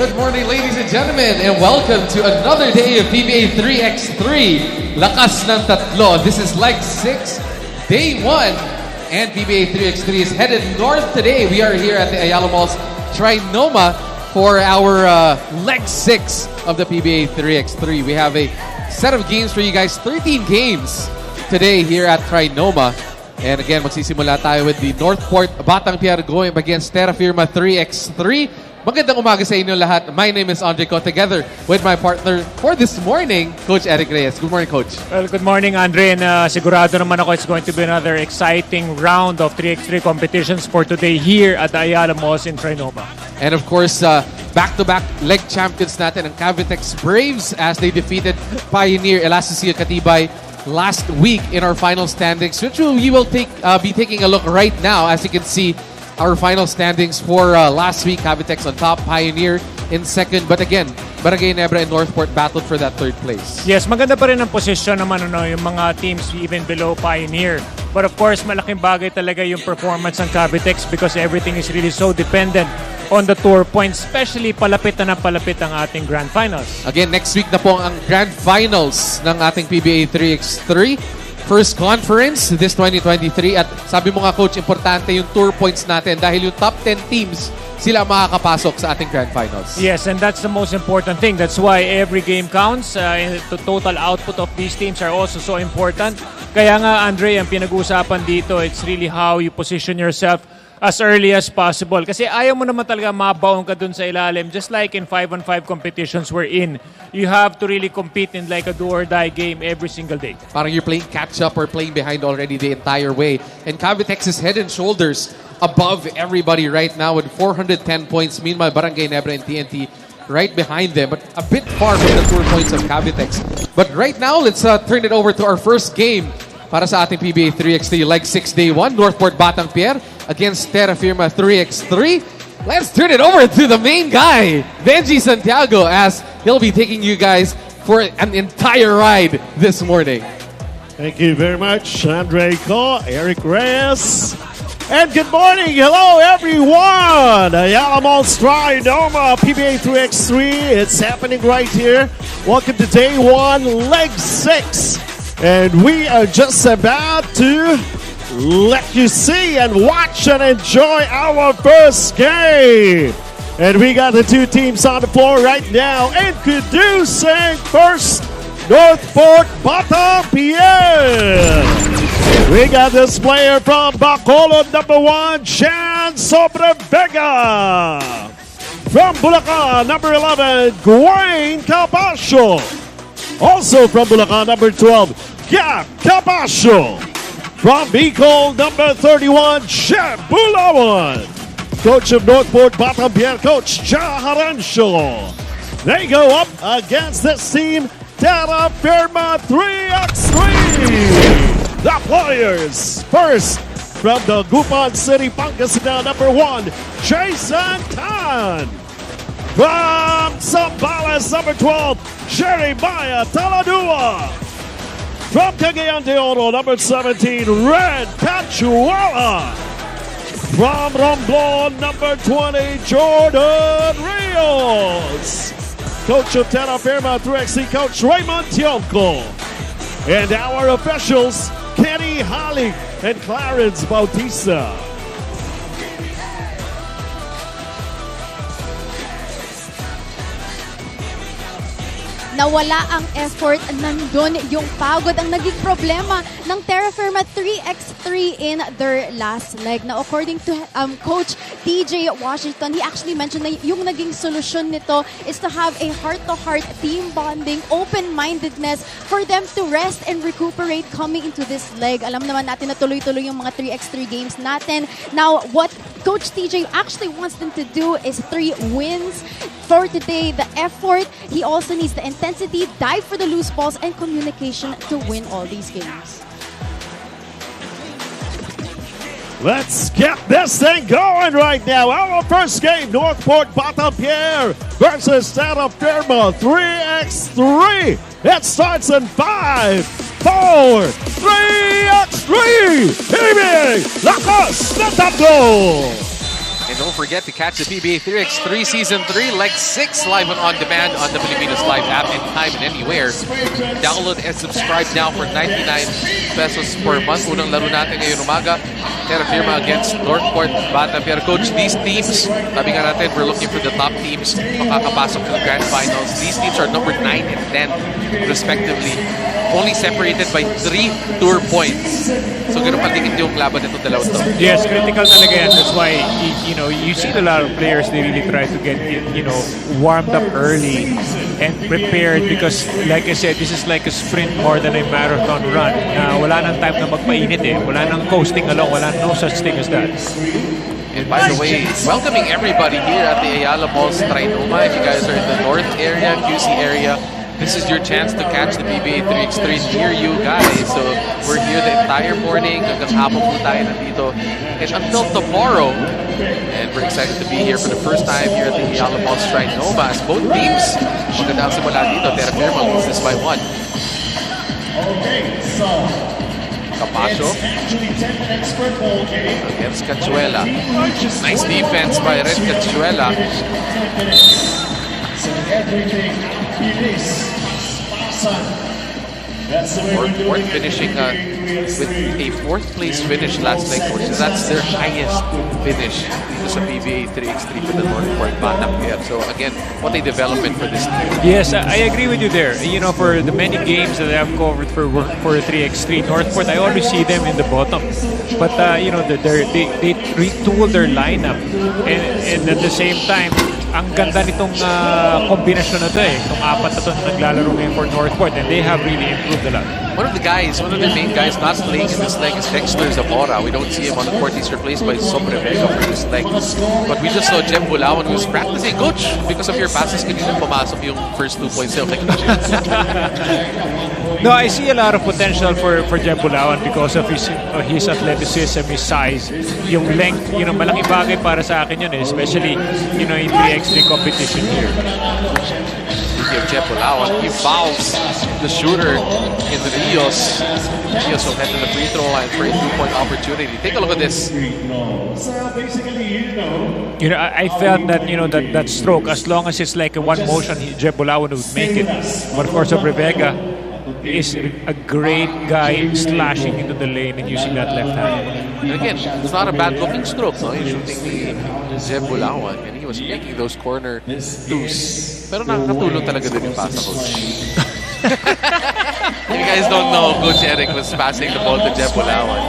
Good morning, ladies and gentlemen, and welcome to another day of PBA 3X3. Lakas ng tatlo. This is leg 6, day 1, and PBA 3X3 is headed north today. We are here at the Ayala Mall's TriNoma for our leg 6 of the PBA 3X3. We have a set of games for you guys, 13 games today here at TriNoma. And again, magsisimula tayo with the NorthPort Batang Pier going against Terrafirma 3X3. Magandang umaga sa inyo lahat. My name is Andre Ko, together with my partner for this morning, Coach Eric Reyes. Good morning, Coach. Well, good morning, Andre. And sigurado naman ako it's going to be another exciting round of 3x3 competitions for today here at the Ayala Malls in TriNoma. And of course, back-to-back leg champions natin ang Cavitex Braves as they defeated Pioneer Elasticía Katibay last week in our final standings, which we will be taking a look right now. As you can see, our final standings for last week, Cavitex on top, Pioneer in second. But again, Ginebra and NorthPort battled for that third place. Yes, maganda pa rin ang posisyon naman yung mga teams even below Pioneer. But of course, malaking bagay talaga yung performance ng Cavitex because everything is really so dependent on the tour points, especially palapit na palapit ang ating Grand Finals. Again, next week na po ang Grand Finals ng ating PBA 3x3. First conference this 2023 at sabi mo nga, Coach, importante yung tour points natin dahil yung top 10 teams sila makakapasok sa ating Grand Finals. Yes, and that's the most important thing. That's why every game counts. The total output of these teams are also so important. Kaya nga, Andre, ang pinag-uusapan dito, it's really how you position yourself as early as possible. Kasi ayaw mo naman talaga mabaon ka dun sa ilalim. Just like in 5-on-5 competitions we're in, you have to really compete in like a do-or-die game every single day. Parang you're playing catch-up or playing behind already the entire way. And Cavitex is head and shoulders above everybody right now with 410 points. Meanwhile, Ginebra and TNT right behind them, but a bit far from the tour points of Cavitex. But right now, let's turn it over to our first game para sa ating PBA 3x3 Leg 6 Day 1, NorthPort Batang Pier against Terrafirma 3x3. Let's turn it over to the main guy, Benji Santiago, as he'll be taking you guys for an entire ride this morning. Thank you very much, Andre Ko, Eric Reyes. And good morning, hello everyone! Ayala Malls TriNoma PBA 3x3. It's happening right here. Welcome to day 1, leg 6. And we are just about to let you see and watch and enjoy our first game. And we got the two teams on the floor right now. Introducing first, NorthPort Batang Pier. We got this player from Bacolod, number 1, Jan Sobrevega. From Bulacan, number 11, Gwen Capasio. Also from Bulacan, number 12, Gap Capasio. From Bicol, number 31, Jeb Bulawan. Coach of NorthPort Batang Pier, Coach Jaharancio. They go up against this team, Terrafirma 3x3. The players first from the Gupan City, Pangasinan, number 1, Jason Tan. From Zambales, number 12, Jeremiah Taladua. From Cagayan de Oro, number 17, Red Cachuala. From Romblon, number 20, Jordan Rios. Coach of Terrafirma 3x3, Coach Raymond Tionco. And our officials, Kenny Holly and Clarence Bautista. Nawala ang effort, nandun yung pagod ang naging problema ng Terrafirma 3x3 in their last leg. Now, according to Coach TJ Washington, he actually mentioned na yung naging solusyon nito is to have a heart-to-heart team bonding, open-mindedness for them to rest and recuperate coming into this leg. Alam naman natin na tuloy-tuloy yung mga 3x3 games natin. Now, what Coach TJ actually wants them to do is 3 wins for today. The effort, he also needs the intensity, dive for the loose balls, and communication to win all these games. Let's get this thing going right now. Our first game, NorthPort Batang Pier versus Terrafirma 3x3. It starts in 5, 4, 3x3. PBA, lakas na tatlo. And don't forget to catch the PBA 3x3 Season 3 Leg 6 live and on demand on the Filipinos Live app anytime and anywhere. Download and subscribe now for 99 pesos per month. Unang laro natin ngayon umaga, Terrafirma against NorthPort. Bata. Pero coach, these teams, sabi nga natin, we're looking for the top teams makakapasok to the grand finals. These teams are number 9 and 10 respectively. Only separated by 3 tour points. So ganun patikit yung laban nito dalawa to. Yes, critical talaga yan. That's why, you see a lot of players, they really try to get, warmed up early and prepared because, like I said, this is like a sprint more than a marathon run. Wala nang time na magpainit eh. Wala nang coasting along. Wala no such thing as that. And by the way, welcoming everybody here at the Ayala Mall's TriNoma. If you guys are in the North area, QC area, this is your chance to catch the PBA 3x3 near you guys. So we're here the entire morning. Hanggang hapon po tayo nandito. And until tomorrow. And we're excited to be here for the first time here at the Ayala Mall's TriNoma. As both teams, maganda ang simula dito. Terrafirma wins this by 1. Capacho against Cachuela. Nice defense by Red Cachuela. NorthPort finishing with a 4th place finish last night, which is that's their highest finish dito sa PBA 3x3 for the NorthPort Batang here. So again, what a development for this team. Yes, I agree with you there. For the many games that I've covered for 3x3 NorthPort, I always see them in the bottom. But they retool their lineup, and at the same time, ang ganda nitong kombinasyon na to eh. Itong 4 na to na naglalaro ngayon for NorthPort, and they have really improved a lot. One of the main guys not playing in this leg is Dexter Zamora. We don't see him on the court. He's replaced by Sobre Vega for this leg. But we just saw Jem Bulawan who was practicing. Coach, because of your passes, kanina pumasok yung first 2 points. No, I see a lot of potential for Jem Bulawan because of his athleticism, his size, yung length. Malaking bagay para sa akin yun, especially in 3x3 competition here. Speaking of Jem Bulawan, he fouls the shooter in the Rios. Rios will head to the free throw line for a 2-point opportunity. Take a look at this. I felt that that stroke, as long as it's like a one motion, Jem Bulawan would make it. But of course, Rebecca is a great guy slashing into the lane and using that left hand. And again, it's not a bad-looking stroke. No? He's shooting the Jem Bulawan, and he was making those corner twos. Pero nakakatulong talaga din yung pasa, Coach. You guys don't know, Coach Eric was passing the ball to Jem Bulawan.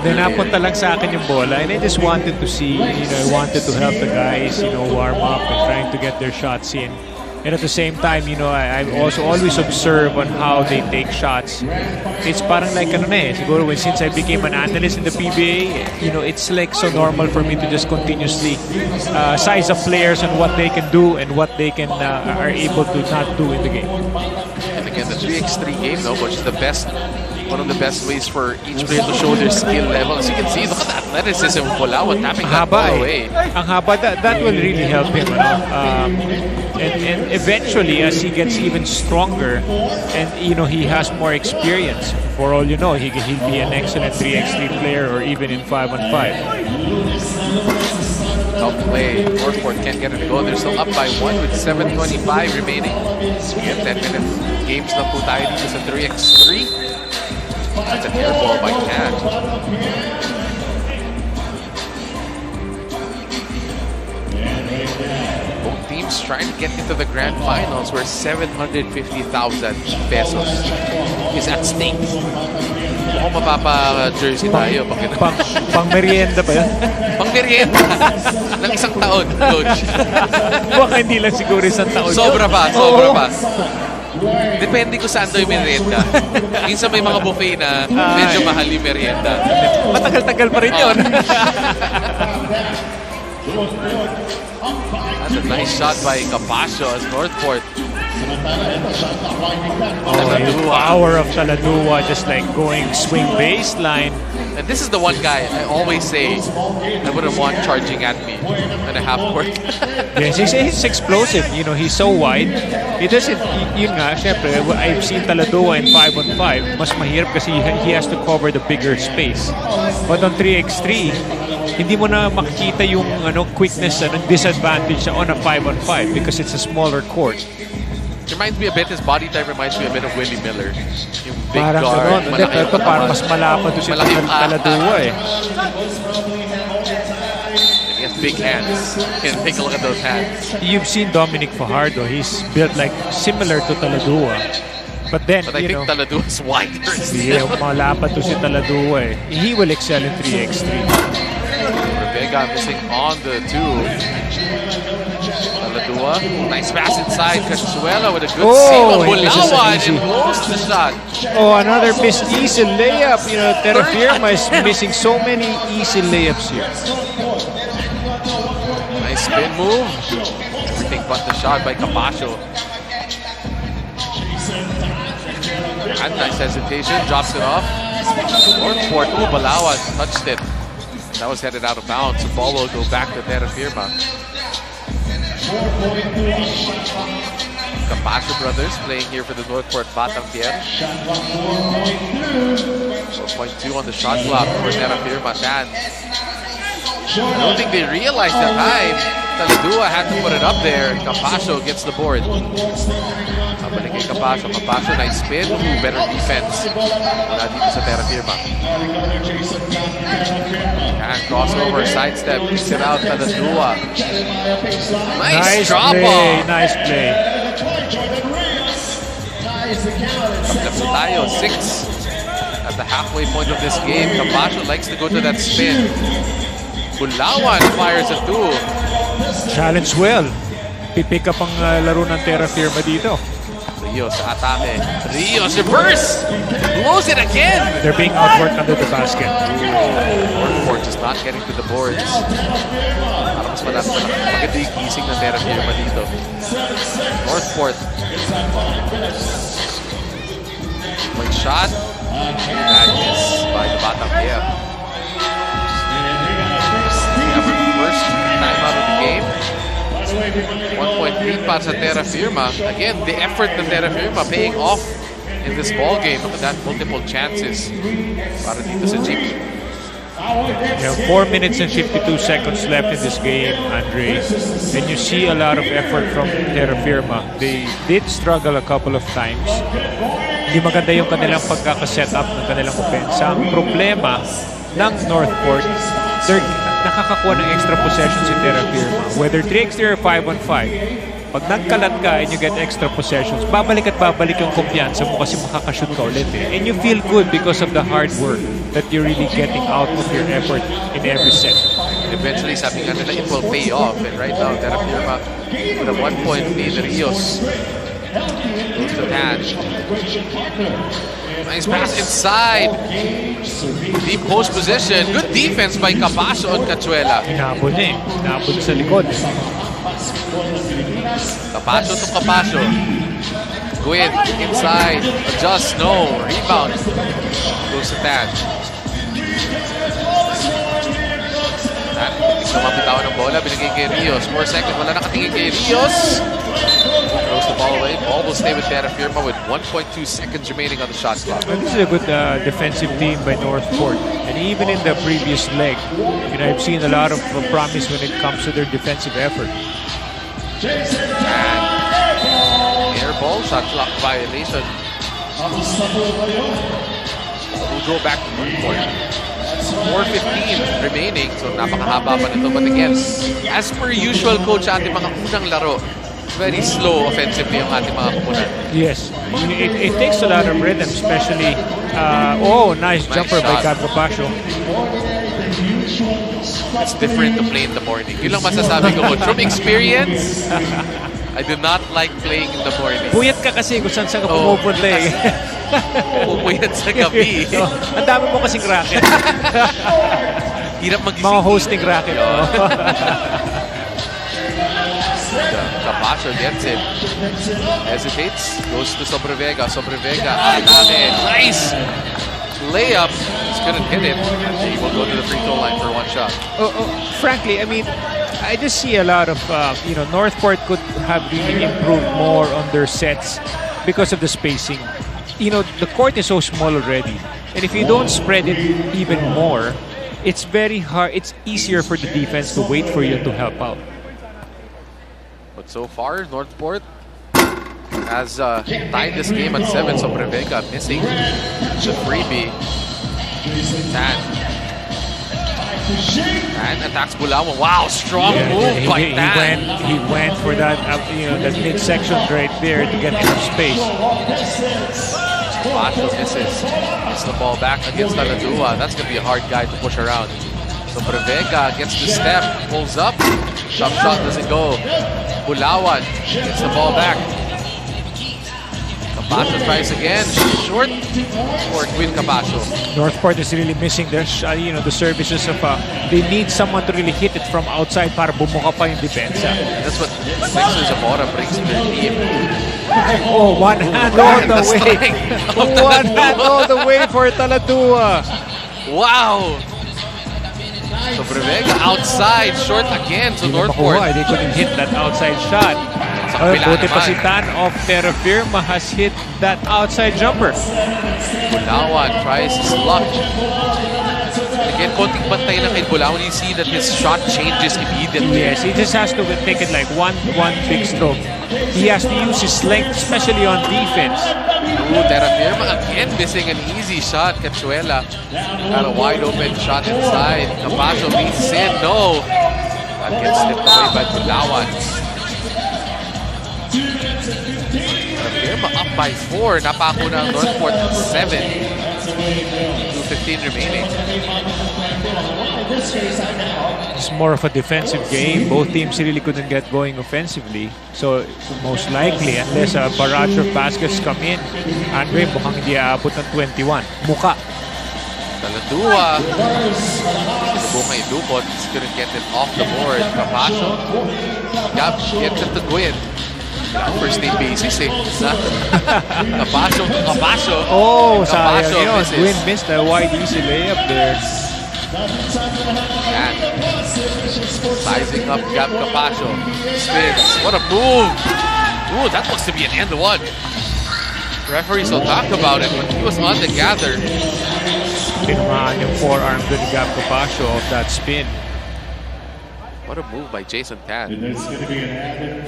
Then napunta lang sa akin yung bola, and I just wanted to see, I wanted to help the guys, warm up and trying to get their shots in. And at the same time, I also always observe on how they take shots. It's parang like siguro since I became an analyst in the PBA, it's like so normal for me to just continuously size up players and what they can do and what they can are able to not do in the game. And again, the 3x3 game, which is one of the best ways for each player to show their skill level. As you can see, look at the athleticism of Bulawan tapping that ball away. Ang haba, that will really help him. And eventually, as he gets even stronger, and he has more experience, for all you know, he'll be an excellent 3x3 player or even in 5-on-5. Tough play. NorthPort can't get it to go. They're still up by 1 with 7:25 remaining. Again, 10-minute games na po tayo dito sa 3x3. That's an air ball by Cat. Both teams trying to get into the grand finals where 750,000 pesos is at stake. Mukhang mapapa-jersey tayo. Pang merienda ba yan? Pang merienda ng isang taon, Coach. Baka hindi lang siguro isang taon. Sobra pa. Depende ko saan daw yung merienda. Minsan may mga buffet na medyo mahal yung merienda. Matagal-tagal pa rin yun. That's a nice shot by Capacio as NorthPort The power of Taladua, just like going swing baseline. And this is the one guy I always say I wouldn't want charging at me in a half court. Yes, he's explosive. You know, he's so wide. He doesn't, yun nga, syempre, I've seen Taladua in 5-on-5. Mas mahirap kasi he has to cover the bigger space. But on 3x3, hindi mo na makikita yung quickness, disadvantage on a 5-on-5 because it's a smaller court. Reminds me a bit, his body type reminds me a bit of Willie Miller. Yung big Parang guard, ganun. malaki yung Parang katawan. mas malapad to si Malaki yung Taladua eh. And he has big hands. You can take a look at those hands. You've seen Dominic Fajardo. He's built like similar to Taladua. But then, But I think Taladua is wider yeah, still. malapad to si Taladua eh. He will excel in 3x3. Vega missing on the 2. Taladua, nice pass inside. Cachuela with a good seal on this is Bulawan easy. and blows the shot. Oh, another missed easy layup. You know, Terrafirma is missing so many easy layups here. Nice spin move. Everything but the shot by Capascio. And nice hesitation, drops it off. NorthPort, Bulawan touched it. That was headed out of bounds. The ball will go back to Terrafirma. Capascio brothers playing here for the NorthPort Batang Pier. 4.2 on the shot clock for Terrafirma. I don't think they realized the time. Taladua had to put it up there. Capascio gets the board. Pabalik kay Capascio. Capascio, nice spin. Ooh, better defense. Wala dito sa Terrafirma. And crossover, sidestep, kicks it out. Taladua. Nice drop play, off. nice play. Tapos tayo, 6 at the halfway point of this game. Capascio likes to go to that spin. Bulawan fires a 2. Challenge well. Pipick up ang laro ng Terrafirma dito. Rios sa atake. Rios reverse! Blows it again! They're being outworked under the basket. NorthPort just not getting to the boards. Para mas maganda yung gising ng Terrafirma dito. NorthPort. One shot. Bad miss by the Batang Pier. First time out of the game. 1.3 para sa Terrafirma. Again, the effort ng Terrafirma paying off in this ball game. Look at that, multiple chances para dito sa Jeep. You have 4 minutes and 52 seconds left in this game, Andre. And you see a lot of effort from Terrafirma. They did struggle a couple of times. Hindi maganda yung kanilang pagkakaset up ng kanilang opensa. Ang problema ng NorthPort, they're nakakakuha ng extra possessions si Terrafirma. Whether 3x3 or 5-on-5, pag nagkalat ka and you get extra possessions, babalik at babalik yung kumpiyansa mo kasi makakashoot ka ulit eh. And you feel good because of the hard work that you're really getting out of your effort in every set. Eventually, sabi nga nila, it will pay off. And right now, Terrafirma with a 1-point lead. Rios goes to Tan. Nice pass inside. Deep post position. Good defense by Capascio on Cachuela. Inabot eh. Inabot sa likod eh. Capascio to Capascio. Gwyn inside. Adjust. No. Rebound. Goes to Tan. Tan, hindi sumabitawan ng bola. Binigay kay Rios. 4 seconds. Wala nakatingin kay Rios. Throws the ball away. Ball will stay with Terrafirma with 1.2 seconds remaining on the shot clock. Well, this is a good defensive team by NorthPort. And even in the previous leg, you know, I've seen a lot of promise when it comes to their defensive effort. And air ball, shot clock violation. We'll go back to NorthPort. 4:15 remaining, so napakahaba pa nito. But again, as per usual, coach, ating mga unang laro, very slow offensively yung ating mga kupunan. Yes, it takes a lot of rhythm, especially. Nice jumper by Capascio. It's different to play in the morning. Yun lang masasabi ko, coach. From experience, I do not like playing in the morning. Puyat ka kasi kung saan ka pumupunta eh. Pupuyat sa gabi. Ang dami mo kasing racket. Hirap magising. Mga hosting racket. Capacho gets it. Hesitates. Goes to Sobrevega. Sobrevega. Anane. Nice layup. Just couldn't hit it. And he will go to the free throw line for one shot. Frankly, I mean, I just see a lot of, NorthPort could have really improved more on their sets because of the spacing. The court is so small already. And if you don't spread it even more, it's very hard. It's easier for the defense to wait for you to help out. But so far, NorthPort has tied this game at 7. So Sobrevega missing the freebie. And attacks Bulawan. Wow, strong move by Tan. He went for that, that midsection right there to get enough space. Capacho misses. Gets the ball back against Taladua. That's going to be a hard guy to push around. So Sobrevega gets the step, pulls up. Jump shot doesn't go. Bulawan gets the ball back. Capacho tries again. Short for Queen Capacho. NorthPort is really missing their, the services of. They need someone to really hit it from outside para bumuka pa yung depensa. That's what Sixers of Aura brings to their team. Oh, one hand all the way. One hand all the way for Taladua. Wow. So Sobrevega outside, short again to NorthPort. They couldn't hit that outside shot. Buti pa si Tan of Terrafirma has hit that outside jumper. Bulawan tries his luck. Again, konting bantay lang kay Bulawan. You see that his shot changes immediately. Yes, he just has to take it like one big stroke. He has to use his length, especially on defense. Terrafirma again missing an easy shot. Cachuela got a wide open shot inside. Capacho beats in. No. That gets slipped away by Bulawan. Terrafirma up by 4. Napako na NorthPort 7. 2:15 remaining. It's more of a defensive game. Both teams really couldn't get going offensively. So most likely, unless a barrage of baskets come in, Andre mukhang hindi aabot ng 21. Muka. Taladua. Sinubukan yung lupot. Couldn't get it off the board. Capacho. Gets it to Gwyn. First name basis eh. Capacho. Oh, Capacho sayang. misses. Gwyn missed a wide easy layup there. And sizing up Gab Capacho. Spins. What a move. Ooh, that looks to be an end one. Referees will talk about it, but he was on the gather. Pinumaan yung forearm to Gab Capacho of that spin. What a move by Jason Tan.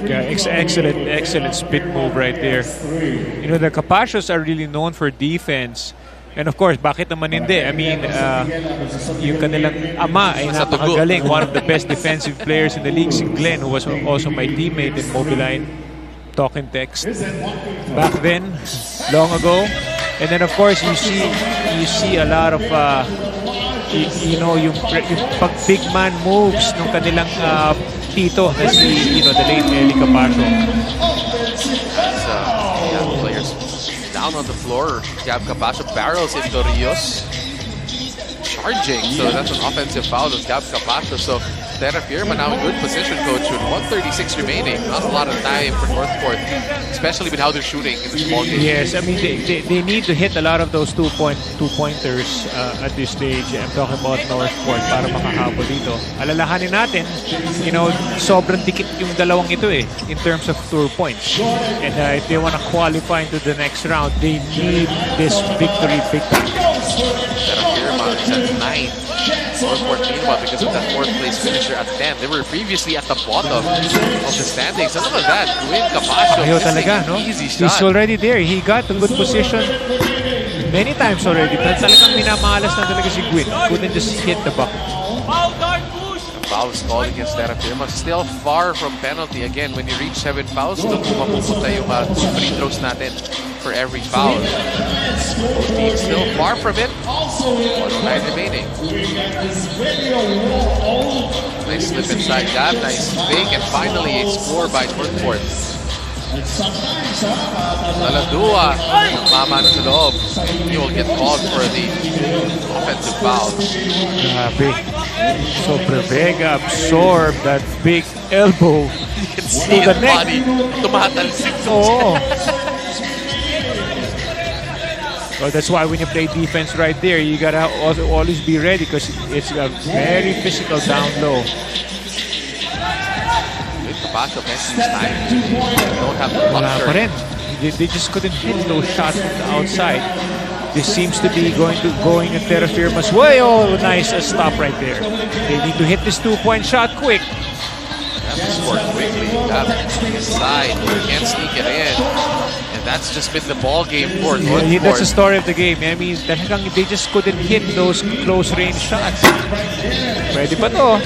Yeah, excellent spin move right there. The Capachos are really known for defense. And of course, bakit naman hindi? I mean, yung kanilang ama ay napakagaling. One of the best defensive players in the league, si Glenn, who was also my teammate in Mobiline, talking text back then, long ago. And then of course, you see a lot of yung pag big man moves ng kanilang tito na si the late Eli Capacho. As young players down on the floor, Gab Capacho barrels into Rios. Charging, so that's an offensive foul of Gab Capacho. So Terrafirma now in good position, coach, with 1:36 remaining. Not a lot of time for NorthPort, especially with how they're shooting in the small game. Yes, I mean they need to hit a lot of those two-pointers at this stage. I'm talking about NorthPort para makahabol dito. Alalahanin natin, sobrang dikit yung dalawang ito in terms of tour points. And if they want to qualify into the next round, they need this victory big time. Terrafirma is at 9. NorthPort meanwhile, because of that 4th place finisher at 10. They were previously at the bottom of the standings. And look at that, Gwyn Capacho missing an easy shot. He's already there. He got a good position many times already. But talagang minamalas na talaga si Gwyn. Couldn't just hit the bucket. Foul is called against Terrafirma. Still far from penalty. Again, when you reach 7 fouls, doon mapupunta yung 2 free throws natin for every foul. Both teams still far from it. 1 9 remaining. Nice slip inside Gab. Nice fake. And finally a score by NorthPort. Taladua, mama sa loob. He will get called for the offensive foul. So Sobrevega absorbed that big elbow You can see his body tumatalsik. Oh. Well, that's why when you play defense right there, you gotta also always be ready because it's a very physical down low. With the back of this time, don't have the Wala pa luxury. rin. They just couldn't hit those shots from the outside. This seems to be going in Terrafirma's way. Oh, nice stop right there. They need to hit this 2-point shot quick. Have to score quickly. Got his side. Can't sneak it in. And that's just been the ball game for NorthPort. That's the story of the game. I mean, they just couldn't hit those close-range shots. Pwede pa to.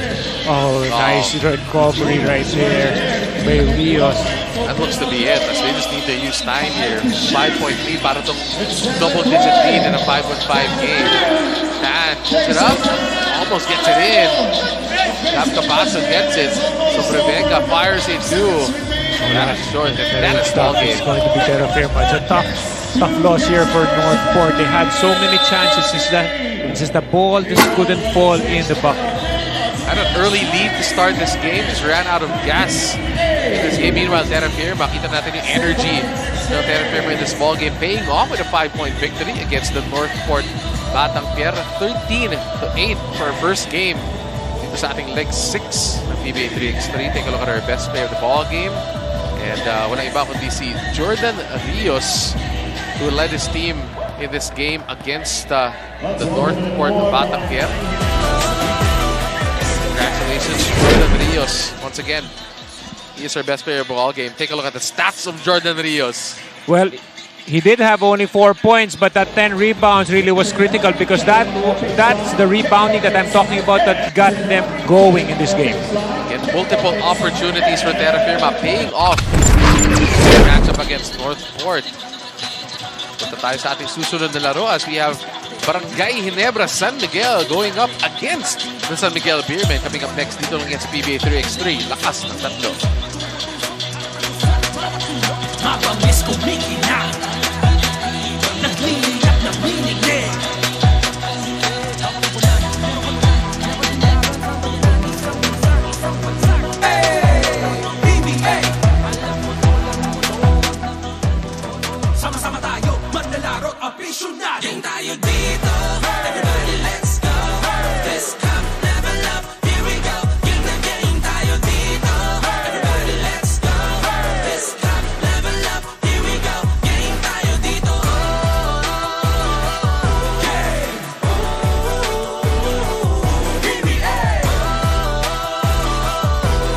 Oh, nice recovery right there by Rios. That looks to be it. As they just need to use time here. 5-point lead para itong double-digit lead in a 5-on-5 game. And pulls it up. Almost gets it in. Capcapasso gets it. So Rebecca fires it too. That is short. That is ball game. It's going to be Terrafirma. It's a tough loss here for NorthPort. They had so many chances. It's just the ball just couldn't fall in the bucket. Had an early lead to start this game. Just ran out of gas in this game. Meanwhile, Terrafirma, makita natin yung energy ng Terrafirma in this ball game, paying off with a 5-point victory against the NorthPort Batang Pierre. 13-8 for our first game dito sa ating leg 6 ng PBA 3X3. Take a look at our best player of the ball game. And walang iba kundi si Jordan Rios, who led his team in this game against the NorthPort Batang Pierre. Congratulations, Jordan Rios. Once again, he is our best player of the ball game. Take a look at the stats of Jordan Rios. Well, he did have only 4 points, but that 10 rebounds really was critical because that's the rebounding that I'm talking about that got them going in this game. Again, multiple opportunities for Terrafirma paying off their matchup against NorthPort. Punta tayo sa ating susunod na laro as we have Barangay Ginebra San Miguel going up against the San Miguel Beermen. Coming up next dito lang against PBA 3X3. Lakas ng tatlo. Mabangis kumikina, nagliliyak na winning. PBA, sama-sama tayo, manlalaro at apisyonan. Game tayo dito, everybody let's go. This cup level up, here we go. Game na game tayo dito, everybody let's go. This cup level up, here we go. Game tayo dito. Game. PBA.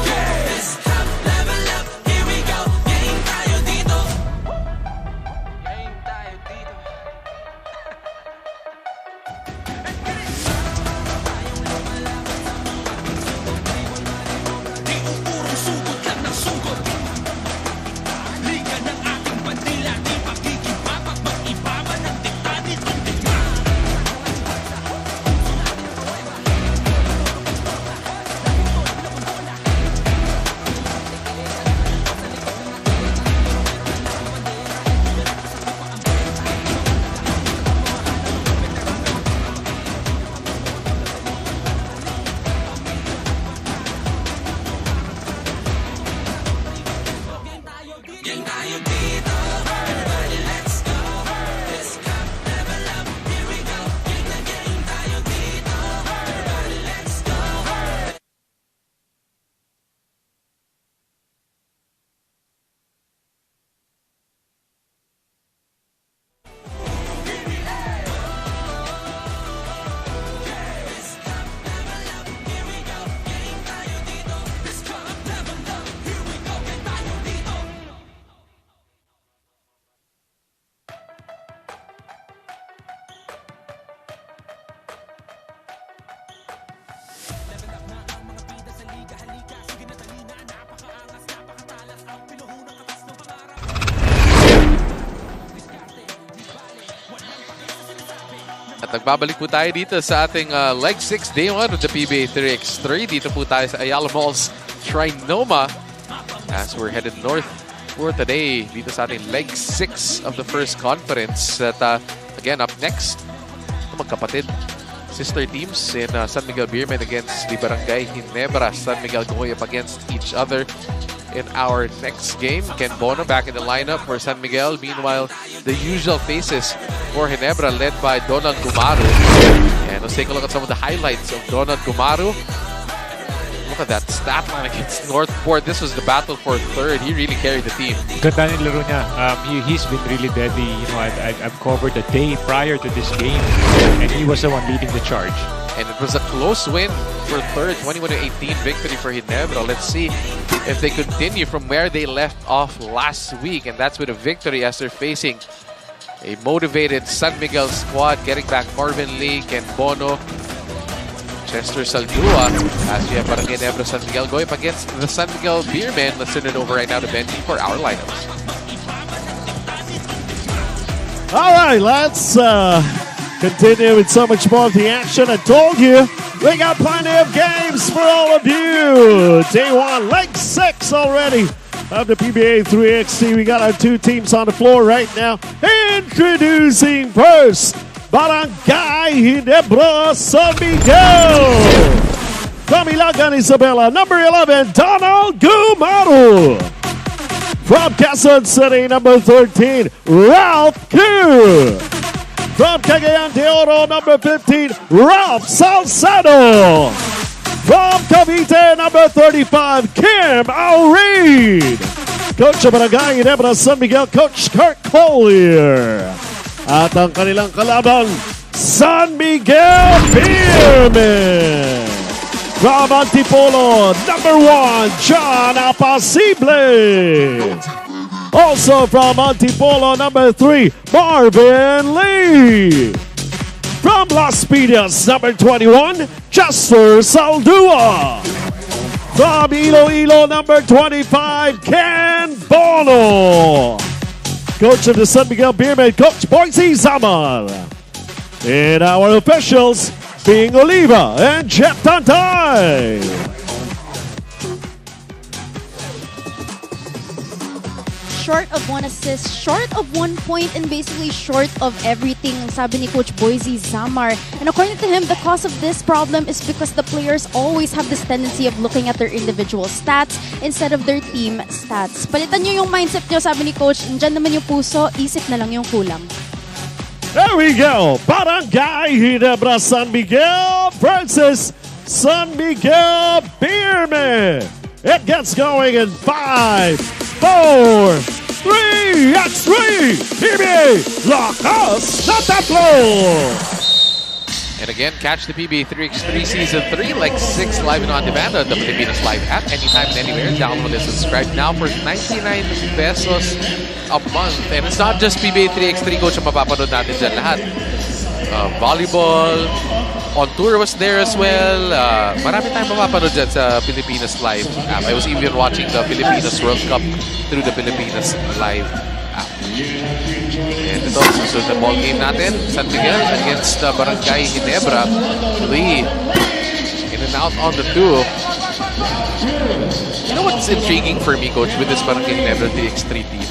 Game. This cup level up, here we go. Game tayo dito. Game tayo dito. Di uurong sugod lang ng sugod. Liga ng ating bandila, di pagkikipapag mag-iba man ang dikta nitong dikta. Game tayo dito, everybody let's go. This cup level up, here we go. Game na game tayo dito, everybody let's go. At nagbabalik po tayo dito sa ating Leg 6 Day 1 of the PBA 3X3. Dito po tayo sa Ayala Mall's TriNoma as we're headed north for today dito sa ating Leg 6 of the first conference. At again, up next, magkapatid sister teams in San Miguel Beermen against the Barangay Ginebra. San Miguel going up against each other. in our next game. Ken Bono back in the lineup for San Miguel. Meanwhile, the usual faces for Ginebra led by Donald Gumaru. And let's take a look at some of the highlights of Donald Gumaru. Look at that stat line against NorthPort. This was the battle for third. He really carried the team. Ganda ng laro niya. He's been really deadly. You know, I've covered the day prior to this game, and he was the one leading the charge. And it was a close win for third, 21-18 victory for Ginebra. Let's see if they continue from where they left off last week. And that's with a victory as they're facing a motivated San Miguel squad, getting back Marvin Lee, Ken Bono, Chester Saldua, as we have Barangay Ginebra San Miguel going up against the San Miguel Beermen. Let's turn it over right now to Benji for our lineups. All right, let's continue with so much more of the action. I told you, we got plenty of games for all of you. Day 1, leg 6 already of the PBA 3X3. We got our 2 teams on the floor right now. Introducing first, Barangay Ginebra San Miguel. From Ilagan, Isabela, number 11, Donald Gumaru. From Quezon City, number 13, Ralph Q. From Cagayan de Oro, number 15, Ralph Salcedo. From Cavite, number 35, Kim Aureed. Coach of Barangay Ginebra San Miguel, Coach Kurt Collier. At ang kanilang kalaban, San Miguel Beermen. From Antipolo, number 1, John Apacible. Also from Antipolo, number 3, Marvin Lee. From Las Piñas, number 21, Chester Saldua. From Iloilo, number 25, Ken Bono. Coach of the San Miguel Beermen, Coach Boise Zamar. And our officials being Oliva and Jet Tantay. Short of 1 assist, short of 1 point, and basically short of everything, sabi ni Coach Boise Zamar. And according to him, the cause of this problem is because the players always have this tendency of looking at their individual stats instead of their team stats. Palitan nyo yung mindset nyo, sabi ni Coach. Nandyan naman yung puso, isip na lang yung kulang. There we go. Barangay Ginebra San Miguel versus San Miguel Beermen. It gets going in 5, 4, 3x3. PBA Lakas na Tatlo. And again, catch the PBA 3x3 Season 3, like 6 live and on demand on the Pilipinas Live app anytime and anywhere. Download and subscribe now for 99 pesos a month. And it's not just PBA 3x3, Coach, ang mapapanood natin dyan lahat. Volleyball, On Tour was there as well. Marami tayong mapapanood dyan sa Pilipinas Live app. I was even watching the Pilipinas World Cup through the Pilipinas Live app. And ito, susunod na ball game natin. San Miguel against Barangay Ginebra. Lee in and out on the 2. You know what's intriguing for me, Coach, with this Barangay Ginebra 3x3 team?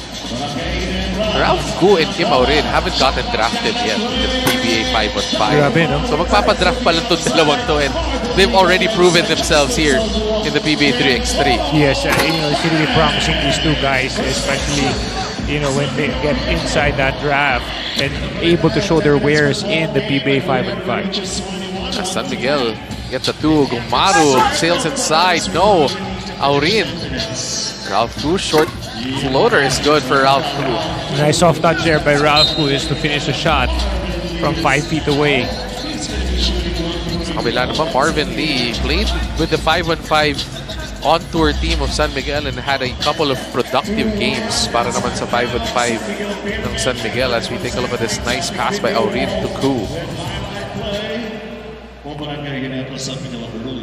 Ralph Gu and Kim Aurin haven't gotten drafted yet in the PBA 5-on-5. Grabe, no? So magpapadraft pa lang itong dalawang to, and they've already proven themselves here in the PBA 3x3. Yes, it's really promising, these two guys, especially when they get inside that draft and able to show their wares in the PBA 5-on-5. San Miguel gets a 2. Gumaru sails inside. No. Aurin. Ralph Gu, short floater is good for Ralph Gu. Nice soft touch there by Ralph Gu is to finish the shot from 5 feet away. Sa kabila naman, Marvin Lee played with the 5-on-5 on-tour team of San Miguel and had a couple of productive games para naman sa 5-on-5 ng San Miguel as we take a look at this nice pass by Aurin to Gu.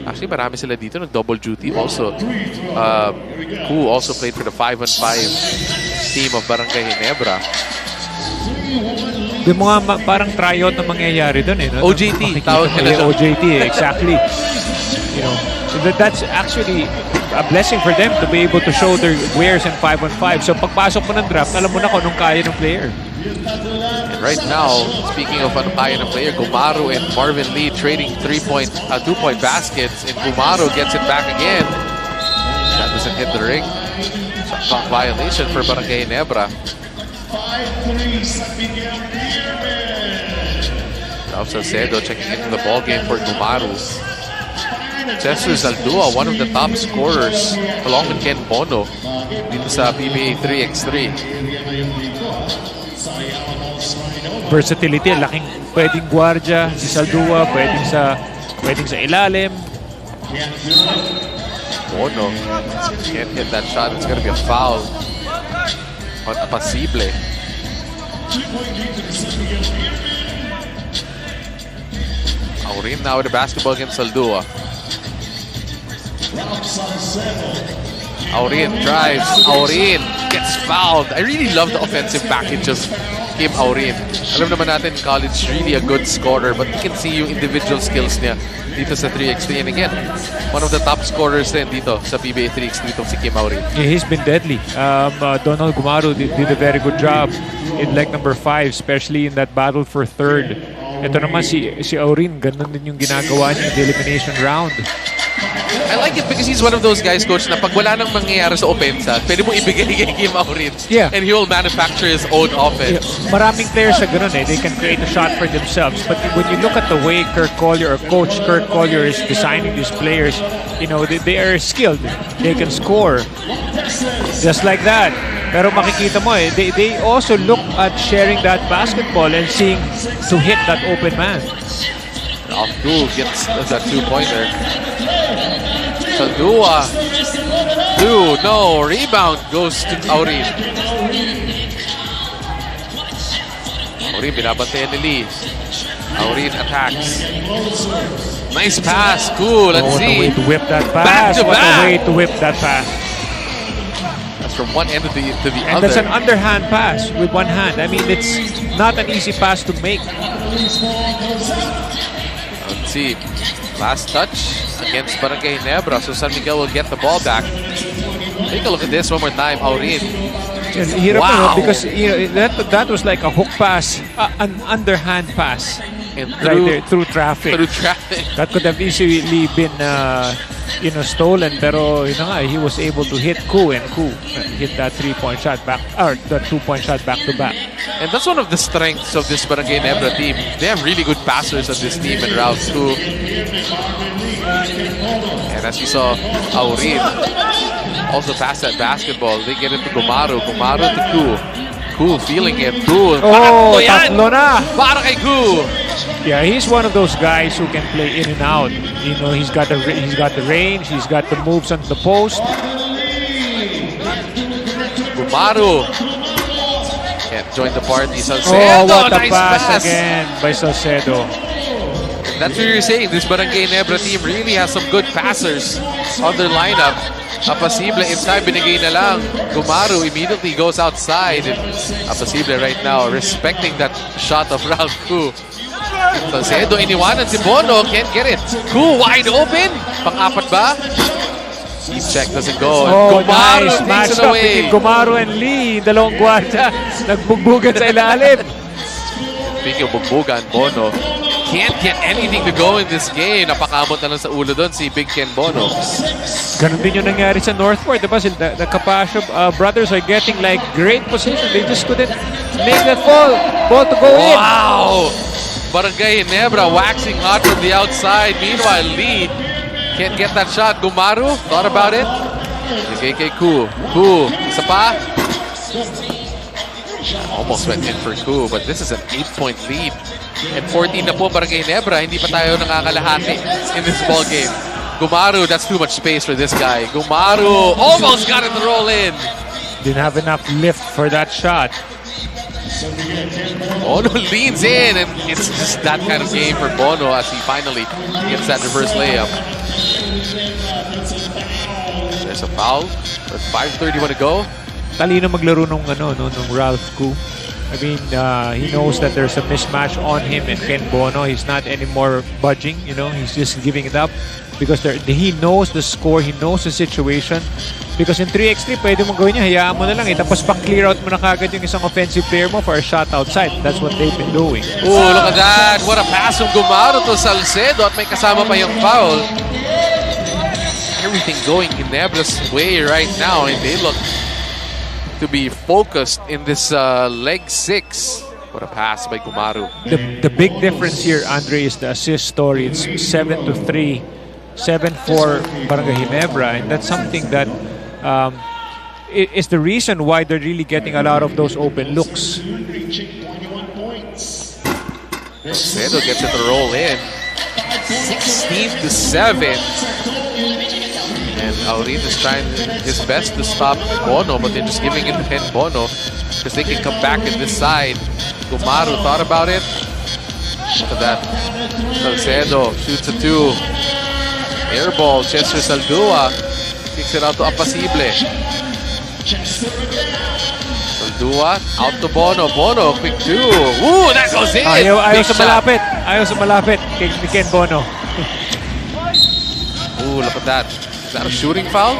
Actually, marami sila dito nag-double duty also. Gu also played for the 5-on-5 team of Barangay Ginebra. Yung mga parang tryout na mangyayari doon no? OJT, tawag nila. OJT, exactly. That's actually a blessing for them to be able to show their wares in 5-on-5. So pagpasok mo ng draft, alam mo na kung anong kaya ng player. And right now, speaking of ano kaya ng player, Gumaru and Marvin Lee trading 2-point baskets, and Gumaru gets it back again. Shot doesn't hit the ring. Shot violation for Barangay Ginebra. 5-3 San Miguel. Ralph Salcedo checking into the ball game for Gumaru. Jesus Aldua, one of the top scorers, along with Ken Bono, dito sa PBA 3x3. Versatility, laking pwedeng guardia, si Saldua, pwedeng sa ilalim. Bono can't hit that shot. It's going to be a foul on Apasible. Aurin now with the basketball against Saldua. Aurin drives. Aurin gets fouled. I really love the offensive package of Kim Aurin. Alam naman natin in college, really a good scorer, but you can see yung individual skills niya dito sa 3x3. And again, one of the top scorers din dito sa PBA 3x3 itong si Kim Aurin. Yeah, he's been deadly. Donald Gumaru did a very good job in leg number 5, especially in that battle for third. Ito naman si Aurin, ganun din yung ginagawa niya in the elimination round. I like it because he's one of those guys, coach, na pag wala nang mangyayari sa opensa, pwede mo ibigay kay Kim Aurin. Yeah. And he will manufacture his own offense. Yeah, maraming players sa ganun eh. They can create a shot for themselves. But when you look at the way Coach Collier is designing these players, you know, they are skilled. They can score. Just like that. Pero makikita mo eh, they also look at sharing that basketball and seeing to hit that open man. Off Gu gets that two-pointer. Saldua. No. Rebound goes to Aurin. Aurin binabantayan ni Lee. Aurin attacks. Nice pass. Cool. Let's What a see. way to whip that pass. Back to What back. a way to whip that pass. That's from one end to the And other. that's an underhand pass with one hand. I mean, it's not an easy pass to make. Let's see. Last touch against Barangay Ginebra. So San Miguel will get the ball back. Take a look at this one more time. Aurin. And hirap Wow. na, because you know, that was like a hook pass, an underhand pass, And right there through traffic. through traffic. That could have easily been stolen, pero you know, he was able to hit Ku, and Ku hit that 3-point shot back, or the 2-point shot back to back. And that's one of the strengths of this Barangay Ginebra team. They have really good passers on this team and routes too. And as you saw, Aurin also passed that basketball. They get it to Gumaru. Gumaru to Ku. Ku feeling it. Ku. Oh, Tatlo yan! tatlo na! Para kay Ku. Yeah, he's one of those guys who can play in and out. You know, he's got the range, he's got the moves on the post. Gumaru can't join the party. Salcedo, Oh, what a nice pass again by Salcedo. That's what you're saying. This Barangay Ginebra team really has some good passers on their lineup. Apasible inside, binigay na lang. Gumaru immediately goes outside. And Apasible right now respecting that shot of Ralph Ku. Salcedo iniwanan si Bono, can't get it. Ku wide open. Pang-apat ba? Deep check doesn't go. And Oh, Gumaru nice takes match it up away. between Gumaru and Lee. Dalawang gwardiya, nagbugbugan sa ilalim. Speaking of bugbugan, Bono can't get anything to go in this game. Napakamot na lang sa ulo doon si Big Ken Bono. Ganun din yung nangyari sa NorthPort, diba? The Capascio brothers are getting like great position. They just couldn't make that ball to go in. Wow! Barangay Ginebra waxing hot from the outside. Meanwhile, Lee can't get that shot. Gumaru thought about it. Bigay kay Ku. Ku, isa pa. Almost went in for Ku, but this is an 8-point lead. And 14 na po Barangay Ginebra. Hindi pa tayo nakakalahati in this ball game. Gumaru, that's too much space for this guy. Gumaru almost got it to roll in. Didn't have enough lift for that shot. Bono leans in, and it's just that kind of game for Bono as he finally gets that reverse layup. There's a foul with 5:31 to go. Talino maglaro nung Ralph Ku. I mean, he knows that there's a mismatch on him and Ken Bono. He's not anymore budging, you know. He's just giving it up because he knows the score, he knows the situation. Because in 3x3, pwede mong gawin niya, hayaan mo na lang. Tapos pa-clear out mo na kagad yung isang offensive player mo for a shot outside. That's what they've been doing. Oh, look at that. What a pass from Gumaru to Salcedo at may kasama pa yung foul. everything going Ginebra's way right now, and they look to be focused in this leg 6. What a pass by Gumaru. The big difference here, Andre, is the assist story. It's 7-3, 7-4 Barangay Ginebra, and that's something that is the reason why they're really getting a lot of those open looks. Salcedo gets it to roll in. 16-7. And Aurin is trying his best to stop Bono, but they're just giving it to Ken Bono because they can come back in this side. Gumaru thought about it. Look at that. Salcedo shoots a 2. Air ball. Chester Saldua kicks it out to Apasible. Saldua out to Bono. Bono, quick 2. Ooh, that goes in! Ayaw Big sa shot. malapit. Ayaw sa malapit kay Ken Bono. Ooh, look at that. Is that a shooting foul?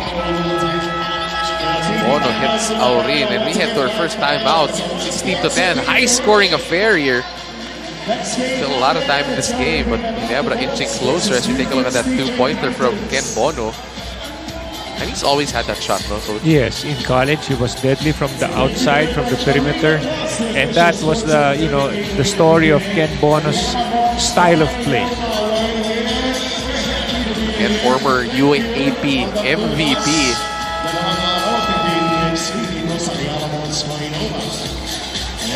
Bono hits Aurin, and we head to our first timeout. 16-10. High-scoring affair here. Still a lot of time in this game, but Ginebra inching closer as we take a look at that 2-pointer from Ken Bono. And he's always had that shot, no, Coach? Yes, in college he was deadly from the outside, from the perimeter, and that was the story of Ken Bono's style of play. And former UAP MVP.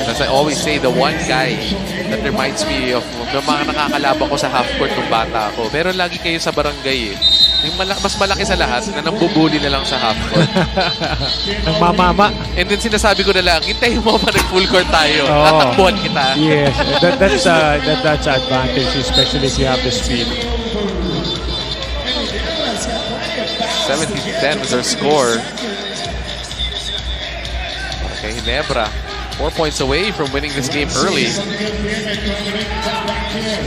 And as I always say, the one guy that reminds me of yung mga nakakalaban ko sa half-court nung bata ako. Meron lagi kayo sa barangay eh. Yung mas malaki sa lahat na nambubuli na lang sa half-court. Nang mamama. And then sinasabi ko na lang, hintayin mo pa nag-full court tayo. Oh. Tatakbuhan kita. Yes, that's advantage, especially if you have the speed. 17-10 is our score. Okay, Ginebra 4 points away from winning this game early.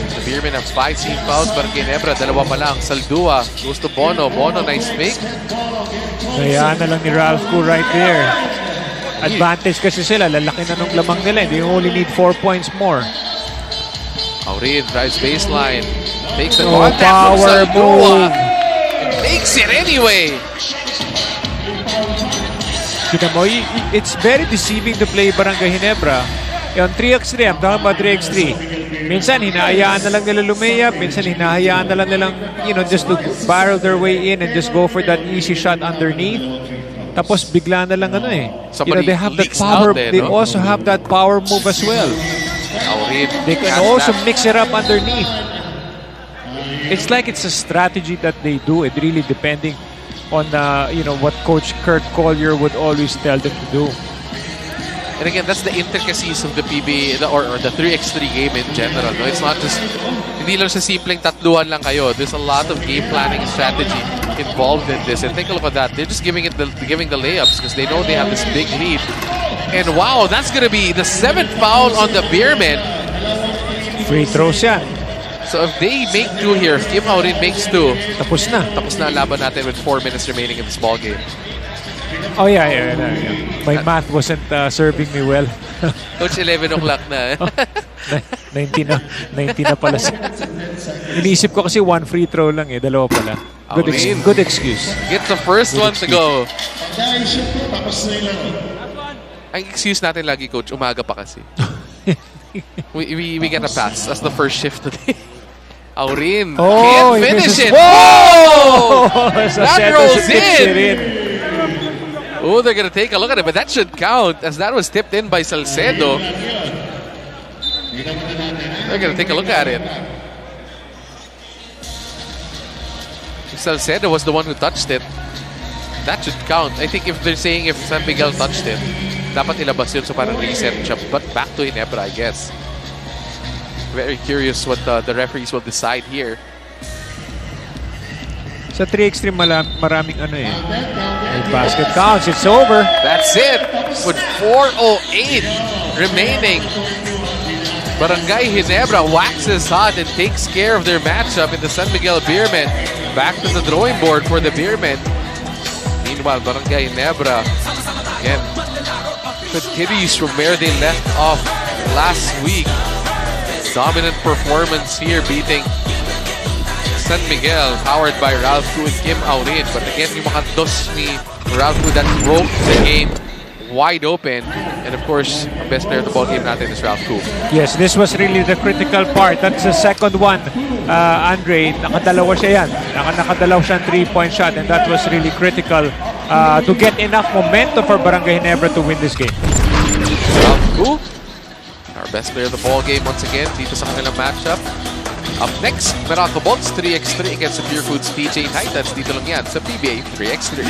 The Beermen have 5 team fouls, but Ginebra, dalawa pa lang. Saldua goes to Bono. Bono, nice fake. Kaya na lang ni Meralco right there. Advantage kasi sila. Lalaki na nung lamang nila. They only need 4 points more. Aurin drives baseline. Takes the Oh, contact from power Saldua. move. And makes it anyway. Kita mo, it's very deceiving to play Barangay Ginebra. Yung 3x3, I'm talking about 3x3. Minsan, hinahayaan na lang nila lumayap. Minsan, hinahayaan na lang nilang, just to barrel their way in and just go for that easy shot underneath. Tapos, bigla na lang Somebody they have that leaks power. out there, They no? also have that power move as well. Aurin They can has also that. mix it up underneath. It's like it's a strategy that they do. It really depending on what Coach Kurt Collier would always tell them to do. And again, that's the intricacies of the PBA or the 3x3 game in general. No? It's not just, hindi lang sa simpleng tatluhan lang kayo. There's a lot of game planning and strategy involved in this. And take a look at that. They're just giving the layups because they know they have this big lead. And wow, that's going to be the 7th foul on the Beermen. Free throws yan. So if they make 2 here, if Kim Aurin makes 2, Tapos na. tapos na ang laban natin with 4 minutes remaining in this ball game. Oh, yeah. My math wasn't serving me well. Coach, 11 o'clock na. 19 na pala. Inisip ko kasi 1 free throw lang dalawa pala. Good excuse. Get the first one to go. Ang excuse natin lagi, Coach, umaga pa kasi. we get a pass. That's the first shift today. Aurin can't finish it. Whoa! That rolls in. Oh, they're going to take a look at it, but that should count as that was tipped in by Salcedo. They're going to take a look at it. Salcedo was the one who touched it. That should count. I think if they're saying if San Miguel touched it, dapat ilabas yun, so parang reset siya. But back to Ginebra, I guess. Very curious what the referees will decide here. Sa 3x3 maraming may basket counts. It's over. That's it. With 4:08 remaining, Barangay Ginebra waxes hot and takes care of their matchup in the San Miguel Beermen. Back to the drawing board for the Beermen. Meanwhile, Barangay Ginebra again continues from where they left off last week. Dominant performance here, beating San Miguel, powered by Ralph Fu and Kim Aurin. But again, yung mga dos ni Ralph Fu that broke the game wide open. And of course, ang best player of the ball game natin is Ralph Fu. Yes, this was really the critical part. That's the second one. Andre, nakadalawa siya yan. Nakadalaw siya 3-point shot, and that was really critical to get enough momentum for Barangay Ginebra to win this game. Ralph Fu, our best player of the ball game once again dito sa kanilang matchup. Up next, Meralco Bolts 3x3 against the Purefoods TJ Titans. Dito lang yan sa PBA 3x3.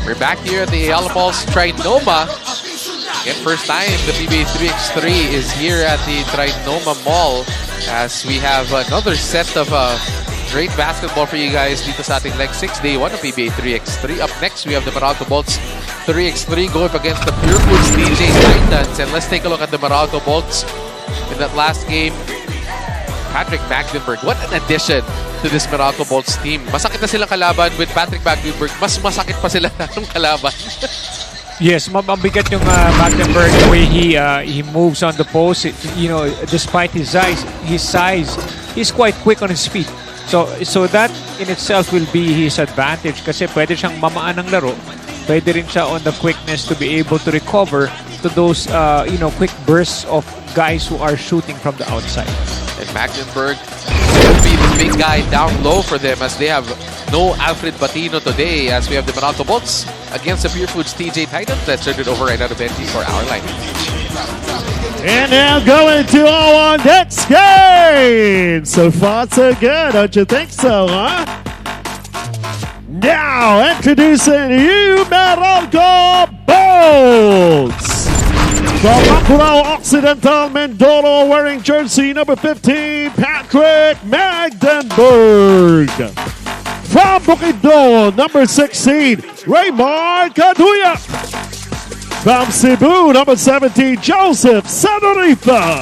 We're back here at the Ayala Mall's TriNoma. Again, first time the PBA 3x3 is here at the TriNoma Mall as we have another set of great basketball for you guys dito sa ating Leg 6, Day 1 of PBA 3x3. Up next, we have the Meralco Bolts 3x3 going up against the Purefoods TJ Titans. And let's take a look at the Meralco Bolts in that last game. Patrick Magdenberg, what an addition to this Meralco Bolts team. Masakit na silang kalaban with Patrick Magdenberg. Mas masakit pa sila ng kalaban. Yes, mabigat yung Magdenberg, the way he moves on the post. You know, despite his size, he's quite quick on his feet. So that in itself will be his advantage kasi pwede siyang mamaan ng laro. Pwede rin siya on the quickness to be able to recover to those quick bursts of guys who are shooting from the outside. And Magdenberg will be the big guy down low for them as they have no Alfred Batino today as we have the Meralco Bolts against the Purefoods TJ Titans. Let's turn it over right out of Benji for our line. And now going to our next game. So far so good, don't you think so, huh? Now introducing you, Meralco Bolts. From Macurao Occidental, Mindoro, wearing jersey number 15, Patrick Magdenberg. From Bukidnon, number 16, Raymond Caduya. From Cebu, number 17, Joseph Sanorifa.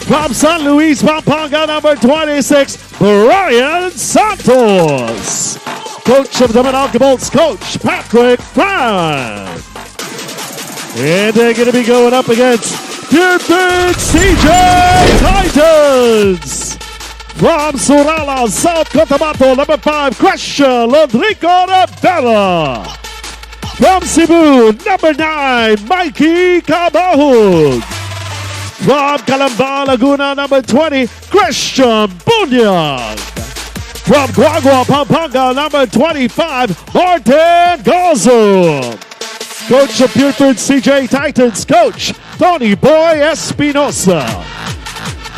From San Luis, Pampanga, number 26, Brian Santos. Coach of the Meralco Bolts, Coach Patrick Frank. And they're going to be going up against Purefoods TJ Titans. From Surala, South Cotabato, number 5, Christian Rodrigo Rivera. From Cebu, number 9, Mikey Cabahug. From Calamba, Laguna, number 20, Christian Bunyag. From Guagua, Pampanga, number 25, Martin Gozo. Coach of Purefoods TJ Titans, Coach Tony Boy Espinosa.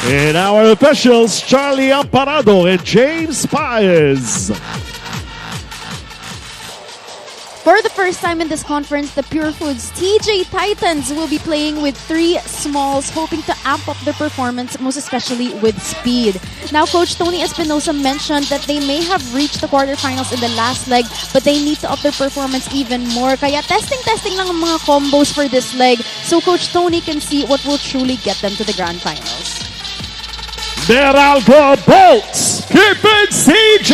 And our officials, Charlie Amparado and James Paez. For the first time in this conference, the Purefoods TJ Titans will be playing with 3 smalls, hoping to amp up their performance, most especially with speed. Now, Coach Tony Espinosa mentioned that they may have reached the quarterfinals in the last leg, but they need to up their performance even more. Kaya testing lang ang mga combos for this leg, so Coach Tony can see what will truly get them to the grand finals. Meralco bolts, keeping CJ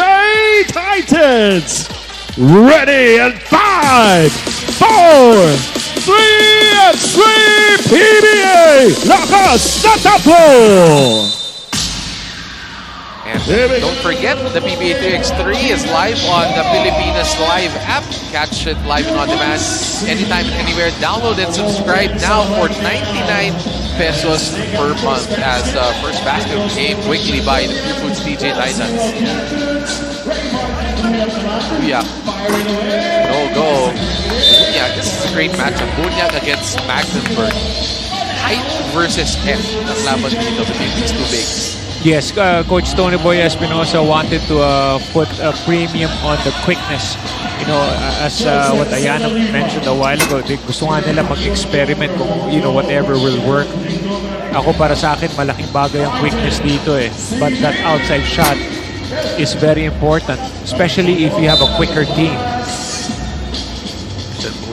Titans ready in 5, 4, 3, and 3 PBA Lakas na tatlo! And don't forget, the PBA 3X3 is live on the Pilipinas Live app. Catch it live and on demand anytime and anywhere. Download and subscribe now for 99 pesos per month as the first basket came quickly by the Purefoods TJ Titans. Buyak. No go. Buyak. This is a great matchup. Buyak against Magdeburg. Height versus heft. Ang laban dito between these two bigs. Yes, Coach Tony Boy Espinosa wanted to put a premium on the quickness. You know, as what Ayala mentioned a while ago, gusto nga nila mag-experiment kung, whatever will work. Ako para sa akin, malaking bagay ang quickness dito eh. But that outside shot is very important, especially if you have a quicker team.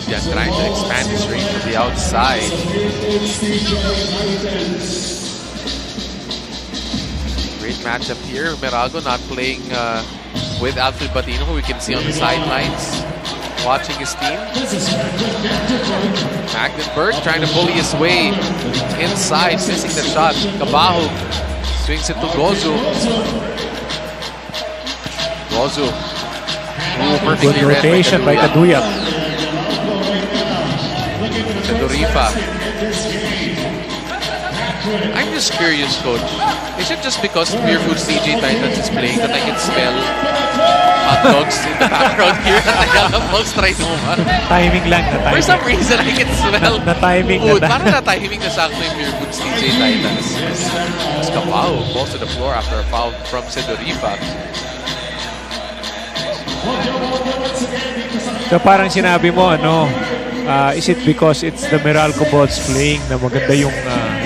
Buyak trying to expand his range from the outside. Great matchup here. Meralco not playing with Alfred Batino, who we can see on the sidelines, watching his team. Magdeburg trying to bully his way inside, missing the shot. Kabaho swings it to Gozu. Gozu. Perfectly Good rotation by Kaduyak. Turifa. I'm just curious, Coach. Is it just because Purefoods TJ Titans is playing that I can smell hot dogs in the background here at Ayala Pulse TriNoma? Timing lang na timing. For some reason, I can smell Na-timing food. na. Parang na-timing na sakto yung Purefoods TJ Titans. Mas Kapao falls to the floor after a foul from Sedorifa. So parang sinabi mo, is it because it's the Meralco Bolts playing na maganda yung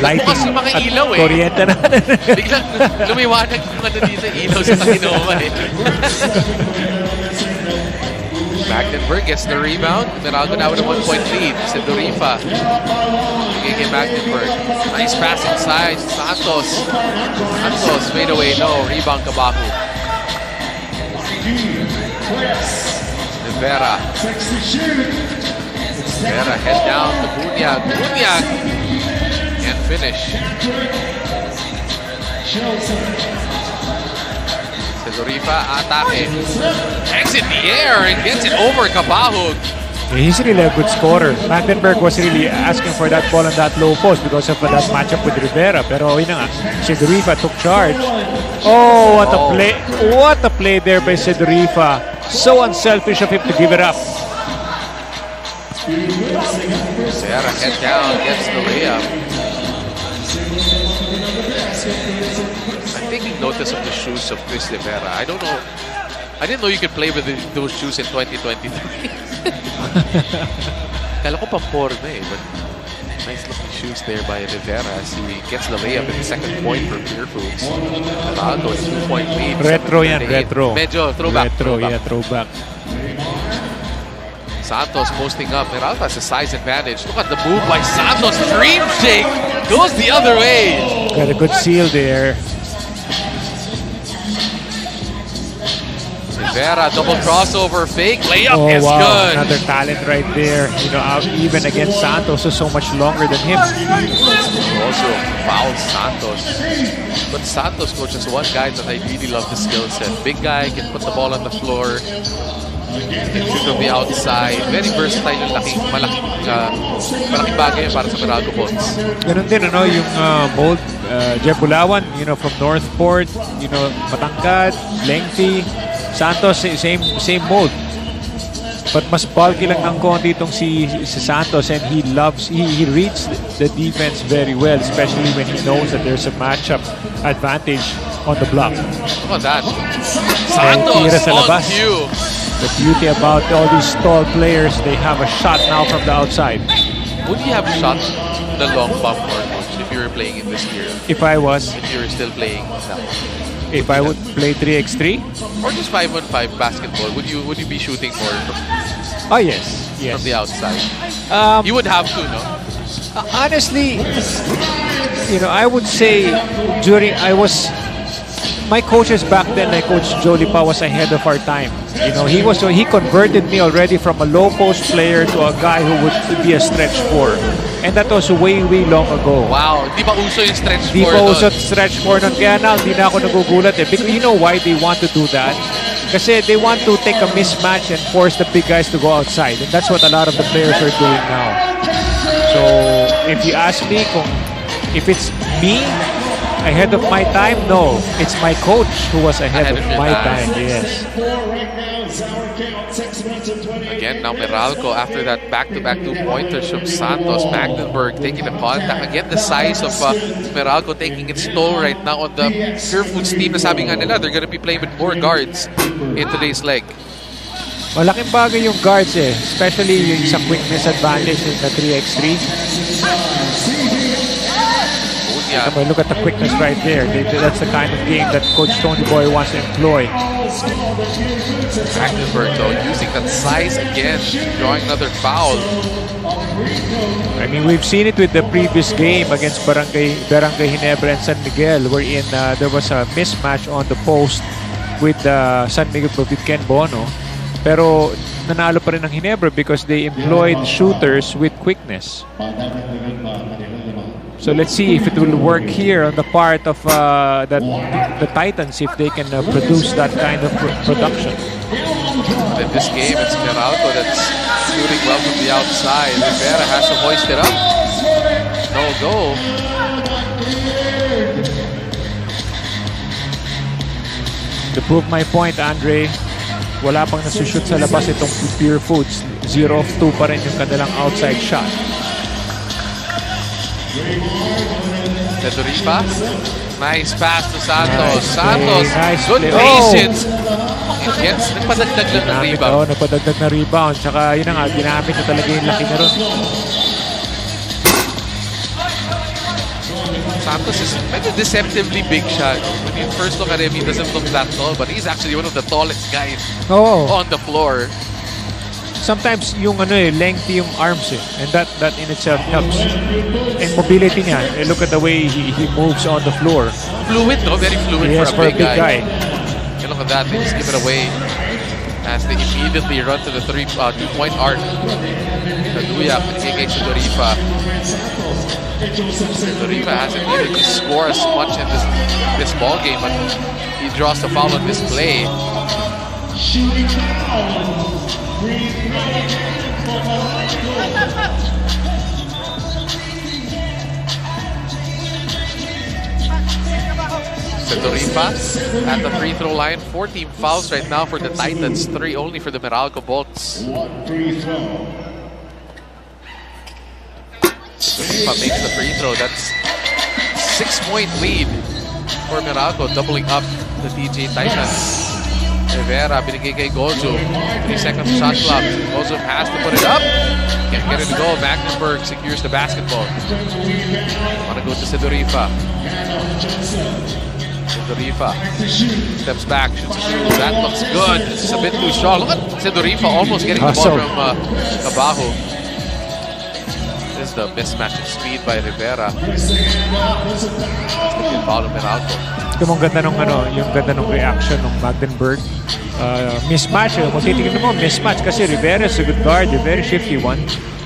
lighting Bukas yung mga at ilaw eh. kuryente natin? Biglang lumiwanag yung ano dito, ilaw sa TriNoma eh. Magdeburg gets the rebound. Meralco now with a 1-point lead. Sedorifa. Bigay kay Magdeburg. Nice pass inside. Santos. Santos fade away. No. Rebound Kabaku. Rivera. Rivera head down to Bunyag. Bunyag. And finish. Sedorifa atake. Hangs in the air and gets it over Kabahog. He's really a good scorer. Magdeburg was really asking for that ball on that low post because of that matchup with Rivera. Pero yun na nga, Sedorifa took charge. Oh, what a play. What a play there by Sedorifa. So unselfish of him to give it up. Serra head down, gets the layup. I'm taking notice of the shoes of Chris Rivera. I don't know. I didn't know you could play with those shoes in 2023. Kala ko pamporma eh, but nice looking shoes there by Rivera as he gets the layup in the second point for Purefoods. Meralco, 2-point lead. Retro yan, retro. Medyo throwback. Retro, yeah, throwback. Santos posting up. Meralco has a size advantage. Look at the move by Santos. Dream shake. Goes the other way. Got a good seal there. Rivera, double crossover, fake. Layup is wow. good. Another talent right there. You know, even against Santos, who's so much longer than him. Also fouls Santos. But Santos, coach, is one guy that I really love the skill set. Big guy, can put the ball on the floor. Can shoot from the outside. Very versatile yung malaking bagay para sa Meralco Bolts. Ganun din, yung mold. Jeff Bulawan, from NorthPort, matangkad, lengthy. Santos, same mold. But mas bulky lang ng konti itong si Santos, and he reads the defense very well, especially when he knows that there's a matchup advantage on the block. Look at that. Santos on cue. The beauty about all these tall players, they have a shot now from the outside. Would you have shot the long bump or coach if you were playing in this year? If I was, If you were still playing now? if I would play 3x3, Or just 5-on-5 basketball? Would you be shooting more oh yes, from the yes. outside? Um, You would have to, no? Honestly, I would say my coaches back then, like Coach Jolipa, was ahead of our time. He converted me already from a low post player to a guy who would be a stretch four. And that was way long ago. Wow, di ba uso yung stretch Di four pa doon? uso stretch four nun. Kaya na, hindi na ako nagugulat eh. Because you know why they want to do that? Kasi they want to take a mismatch and force the big guys to go outside. And that's what a lot of the players are doing now. So, if you ask me if it's me ahead of my time, no. It's my coach who was ahead of your my time. time, yes. Again, now Meralco, after that back-to-back 2-pointers from Santos, Magdeburg taking the contact. Again, the size of Meralco taking its toll right now on the Purefoods team. Nasabi nga nila, they're gonna be playing with more guards in today's leg. Malaking bagay yung guards eh. Especially yung sa quickness advantage in the 3x3. Yeah. Look at the quickness right there. That's the kind of game that Coach Tony Boy wants to employ. Magdeburg, though, using that size again, drawing another foul. I mean, we've seen it with the previous game against Barangay Ginebra and San Miguel, wherein there was a mismatch on the post with San Miguel with Ken Bono. Pero nanalo pa rin ng Ginebra because they employed shooters with quickness. So let's see if it will work here on the part of the Titans, if they can produce that kind of production. In this game, it's Meralco that's shooting well from the outside. Rivera has to hoist it up. No go. To prove my point, Andre, wala pang nasushoot sa labas itong Purefoods. 0 of 2 pa rin yung kanilang outside shot. Tedorifa. Nice pass to Santos. Santos, nice good play. patience. Gets, nagpadagdag lang ng rebound. Nagpadagdag na rebound. Tsaka yun na nga, ginamit na talaga yung laki na ron. Santos is medyo deceptively big shot. When you first look at him, he doesn't look that tall, but he's actually one of the tallest guys on the floor. Sometimes yung lengthy yung arms eh. And that in itself helps. And mobility niya. Look at the way he moves on the floor. Fluid, no? Very fluid Yes, for a big guy. guy. Look at that, they just give it away as they immediately run to the two-point arc. Kaduya, pinigay kay Tedorifa. Tedorifa hasn't needed to score as much in this ball game, but he draws the foul on this play. Tedorifa at the free throw line. 14 fouls right now for the Titans, 3 only for the Meralco Bolts. Tedorifa makes the free throw. That's 6-point lead for Meralco, doubling up the DJ Titans. Rivera, binigay kay Gozum. 3 seconds shot clock. Gozum has to put it up. Can't get it to go. Magdeburg secures the basketball. Wanna go to Tedorifa. Tedorifa steps back, shoots a shoot. That looks good. It's a bit too strong. Look at Tedorifa almost getting the ball from Kabaho. This is the mismatch of speed by Rivera. That's the foul of Meralco. Yung ganda nung reaction ng Magdeburg. Mismatch. Kung titignan mo, mismatch kasi Rivera is a good guard, a very shifty one.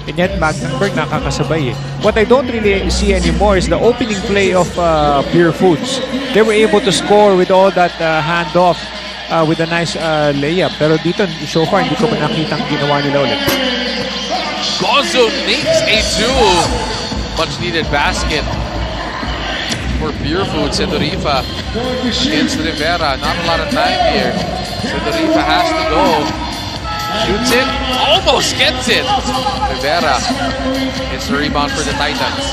And yet Magdeburg nakakasabay eh. What I don't really see anymore is the opening play of Purefoods. They were able to score with all that handoff with a nice layup. Pero dito, so far, hindi ko pa nakitang ginawa nila ulit. Gozo makes a 2. Much needed basket for Purefoods. Tedorifa against Rivera. Not a lot of time here. Tedorifa has to go. Shoots it. Almost gets it. Rivera gets the rebound for the Titans.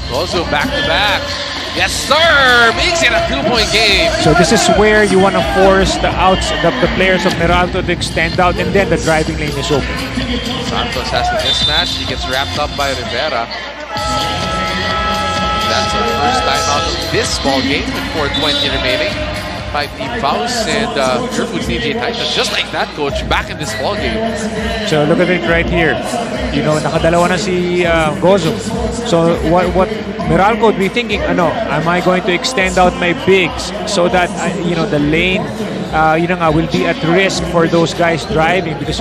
Gozo back to back. Yes, sir! Makes it a 2-point game. So this is where you want to force the players of Meralco to extend out, and then the driving lane is open. Santos has the mismatch. He gets wrapped up by Rivera. That's our first time out of this ball game with 4:20 remaining. 5-team fouls and Purefoods DJ Titans. Just like that, coach, back in this ball game. So look at it right here. You know, nakadalawa na si Gozo. So what Meralco would be thinking, am I going to extend out my bigs so that, the lane, will be at risk for those guys driving, because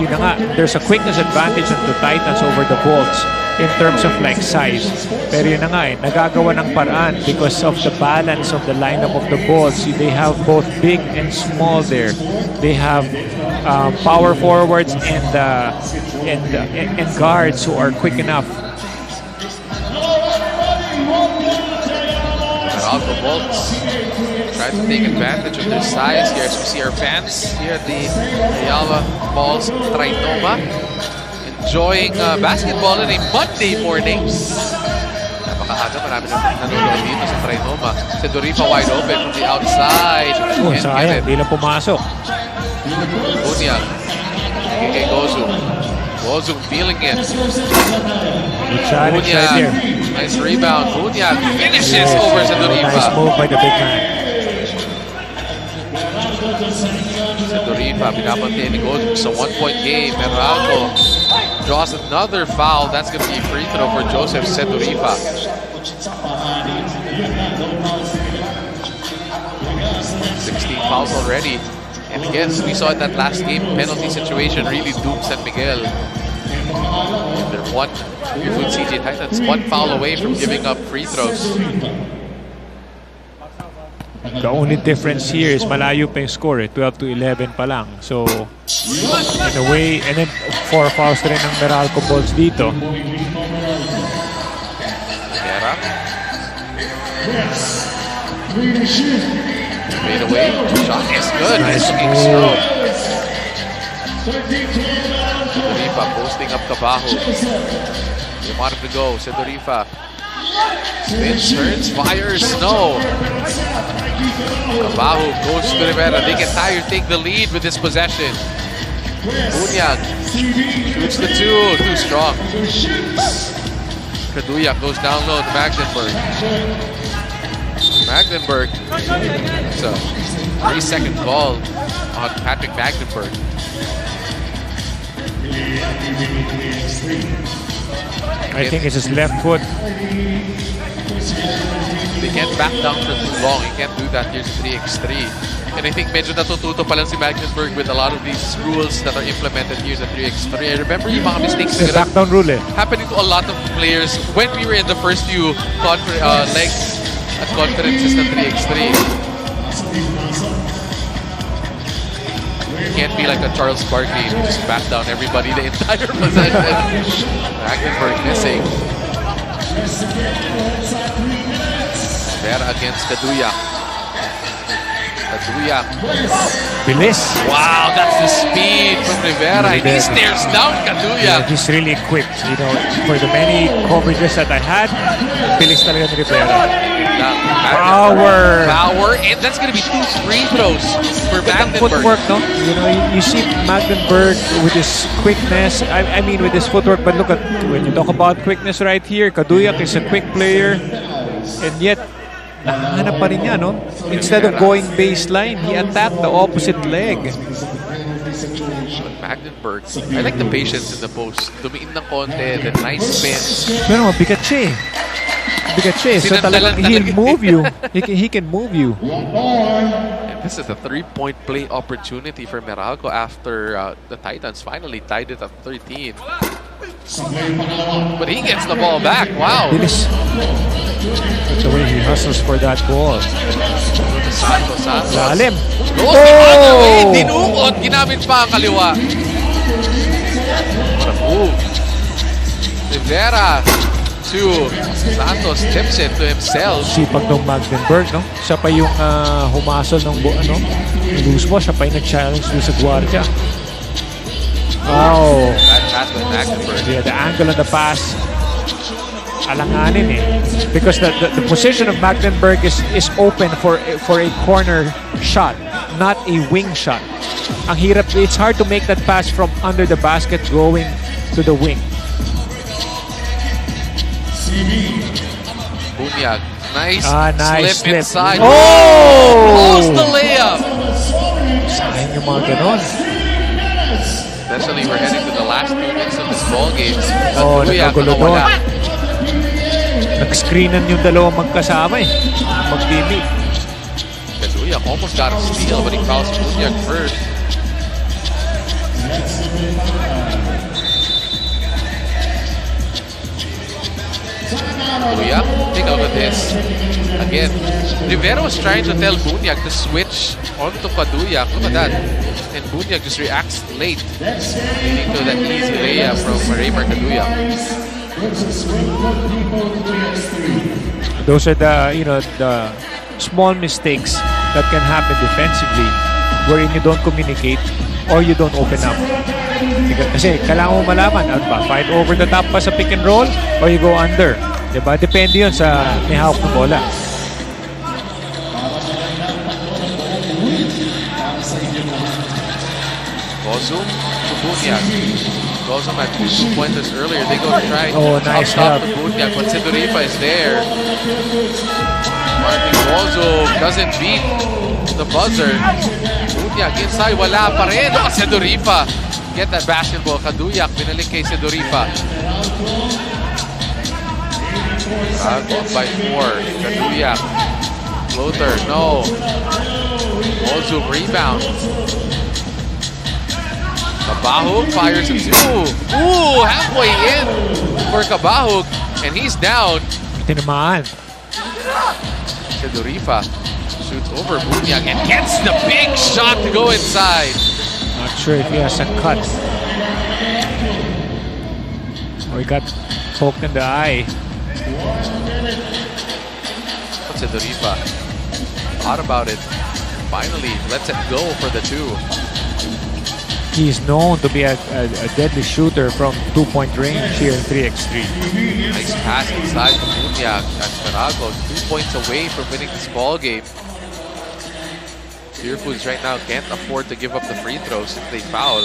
there's a quickness advantage on the Titans over the Bolts in terms of like size. Pero yun na nga nagagawa ng paraan because of the balance of the lineup of the Bolts. They have both big and small there. They have power forwards and guards who are quick enough. Meralco Bolts try to take advantage of their size here as we see our fans here at the Ayala Malls TriNoma enjoying basketball on a Monday morning. Napakahaga, marami na nanonood dito sa TriNoma. Sedorifa wide open from the outside. Sayang, hindi lang pumasok. Bunyag. Kay Gozu. Gozu feeling it. Good challenge right there. Nice rebound. Bunyag finishes over Sedorifa. Nice move by the big man. Sedorifa, binabantay ni Gozu sa 1-point game. Meralco draws another foul. That's going to be a free throw for Joseph Sedorifa. 16 fouls already. And again, we saw in that last game, penalty situation really doomed San Miguel. And they're Purefoods CJ Titans one foul away from giving up free throws. The only difference here is malayo pa yung score, 12-11 pa lang. So, in a way, and then 4 fouls rin ng Meralco Bolts dito. Ginebra. Made away. Shot is good. Nice looking move. strong. Sedorifa posting up Cabajo. They want him to go. Sedorifa. Spins, turns, fires. No. Cabajo goes to Rivera. They can take the lead with this possession. Bunyag shoots the two. Too strong. Kaduyak goes down low to Magdenburg. Magdenburg. It's a 3-second call on Patrick Magdenburg. I think it's his left foot. They can't back down for too long. You can't do that here sa 3x3. And I think medyo natututo pa lang si Magdenburg with a lot of these rules that are implemented here sa 3x3. I remember yung mga mistakes The back down rule happening to a lot of players when we were in the first few legs at conferences ng 3x3. You can't be like a Charles Barkley and just back down everybody the entire possession. Magdenburg missing. Vera against Kaduyak. Kaduyak. Bilis. Wow, that's the speed from Rivera. And he stares down Kaduyak. Yeah, he's really quick. For the many coverages that I had, bilis talaga ni Rivera. Power. And that's going to be 2 free throws for Magdenburg. Footwork, no? You see Magdenburg with his quickness. I mean, with his footwork. But look at, when you talk about quickness right here, Kaduyak is a quick player. And yet, nahanap pa rin niya, no? Instead of going baseline, he attacked the opposite leg. Magdenburg, I like the patience in the post. Dumiin ng konti, the nice spin. Pero mabigat siya eh. So talagang he'll move you. He can move you. And this is a 3-point play opportunity for Meralco after the Titans finally tied it at 13. But he gets the ball back. Wow. Bilis. The way he hustles for that ball. Santos. Lalim. Goes the other way. Dinukot. Ginamit pa ang kaliwa. What a move. Rivera to Santos. Tips it to himself. Sipag ng Magdenburg, no? Siya pa yung humasol ng lose mo. Siya pa yung nag-challenge doon sa Guardia. Wow. That pass by Magdenburg. Yeah, the angle on the pass. alanganin eh. Because the position of Magdenberg is open for a corner shot, not a wing shot. Ang hirap, it's hard to make that pass from under the basket going to the wing. Bunyag, nice, nice slip inside. Oh! Blows the layup. Sayang yung mga ganon. Especially we're heading to the last 2 minutes of this ball game. Oh, Bunyag, nagkagulo nakawala. Nag-screenan yung dalawang magkasama eh. Mag-teammate. Kaduyak almost got a steal, but he fouls Bunyag first. Kaduyak, take a look at this. Again, Rivera was trying to tell Bunyag to switch onto Kaduyak. Look at that. And Bunyag just reacts late, leading to that easy layup from Raymar Kaduyak. Those are the small mistakes that can happen defensively wherein you don't communicate or you don't open up. Kasi kailangan mo malaman, ano ba, fight over the top pa sa pick and roll or you go under. Diba? Depende yun sa may hawak ng bola. Gozum to Bunyag. Gozum had 2 pointers earlier. They go to try nice up top help. to Bunyag, but Sidorifa is there. Martin Gozum doesn't beat the buzzer. Bunyag inside, wala pa rin. Sidorifa. Get that basketball. Kaduyak, binalik kay Sidorifa. Off by 4. Kaduyak. Floater, no. Gozum rebound. Kabahug fires it. Ooh, halfway in for Kabahug, and he's down. Tinamaan. Sidorifa shoots over Bunyag and gets the big shot to go inside. Not sure if he has a cut. Or he got poked in the eye. Sidorifa thought about it. Finally, lets it go for the 2. He's known to be a deadly shooter from 2-point range here in 3x3. Nice pass inside to Bunyag. That's Meralco, 2 points away from winning this ball game. Purefoods right now can't afford to give up the free throws if they foul.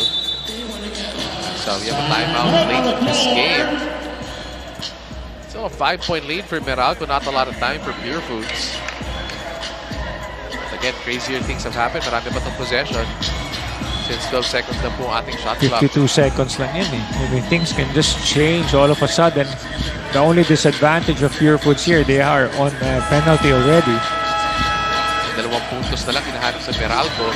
So we have a timeout late in this game. So a 5-point lead for Meralco, not a lot of time for Purefoods. Again, crazier things have happened. Marami pa itong possession. Since 12 seconds na po ang ating shot clock. 52 seconds lang yan eh. I mean, things can just change all of a sudden. The only disadvantage of Purefoods here, they are on penalty already. 2 puntos na lang hinahanap sa Meralco.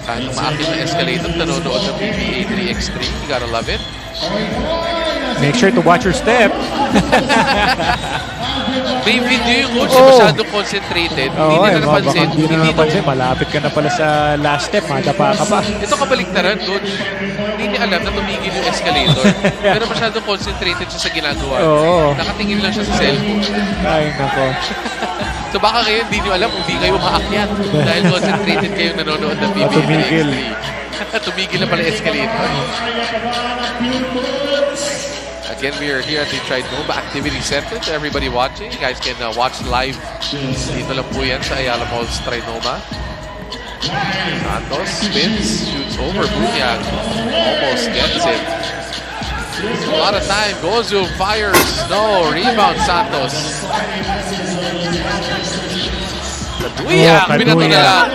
Kahit umaakit na escalator, nanonood ng PBA 3X3. You gotta love it. Make sure to watch your step. May video yung coach na masyadong concentrated. Hindi na napansin. Hindi na napansin. Malapit ka na pala sa last step. Madapa ka pa. Ito kabaliktaran, coach. Hindi niya alam na tumigil yung escalator. Pero masyadong concentrated siya sa ginagawa. Nakatingin lang siya sa cellphone. Ay, nako. So baka kayo hindi niyo alam kung di kayo maakyat dahil concentrated kayong nanonood ng PBA 3X3. Tumigil na pala escalator. Again, we are here at the TriNoma Activity Center. To everybody watching, you guys can watch live. Dito lang po yan sa Ayala Mall's TriNoma. Santos spins, shoots over Bunyag. Almost gets it. A lot of time. Gozum fires. No. Rebound, Santos. Kaduyak. Binato na lang.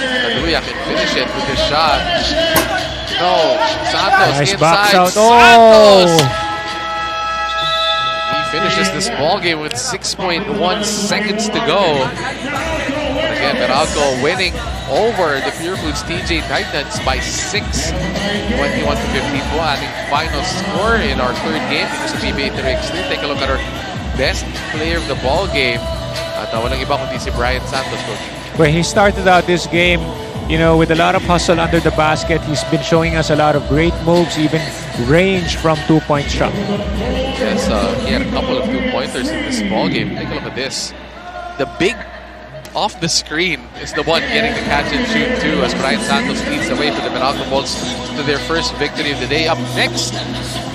Kaduyak can finish it with his shot. No. Santos Nice inside. box out. Santos! He finishes this ball game with 6.1 seconds to go. Again, Meralco winning over the Purefoods TJ Titans by 6, 21-54. Ating final score in our third game because of PBA 3X3. Take a look at our best player of the ball game. At walang iba kundi si Brian Santos, coach. When he started out this game, you know, with a lot of hustle under the basket, he's been showing us a lot of great moves, even range from 2-point shot. Yes, he had a couple of 2-pointers in this ball game. Take a look at this. The big off the screen is the one getting the catch and shoot too, as Brian Santos leads the way for the Meralco Bolts to their first victory of the day. Up next,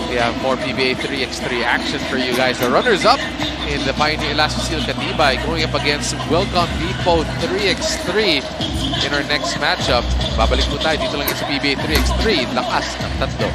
we have more PBA 3x3 action for you guys. The runners-up in the Pioneer Elastosil Katibay going up against Wilcon Depot 3x3 in our next matchup. Babalik po tayo dito lang sa PBA 3x3. Lakas ng tatlo.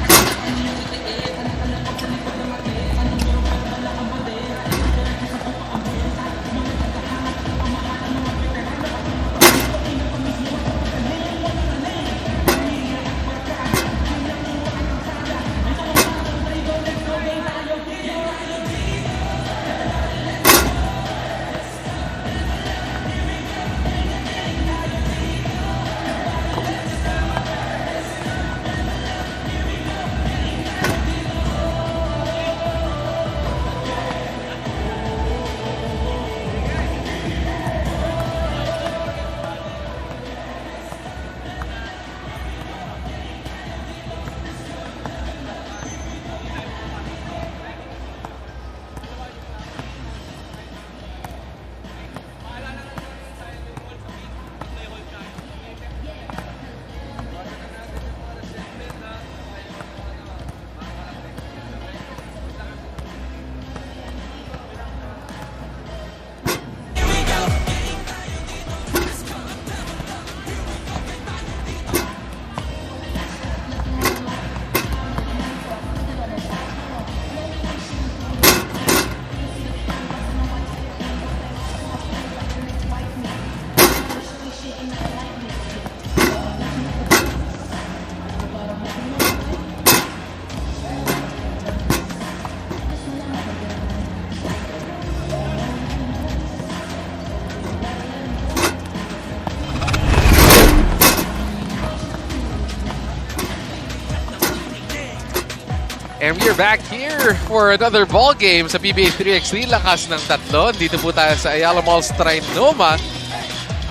And we're back here for another ball game sa PBA 3x3. Lakas ng tatlo. Dito po tayo sa Ayala Mall's TriNoma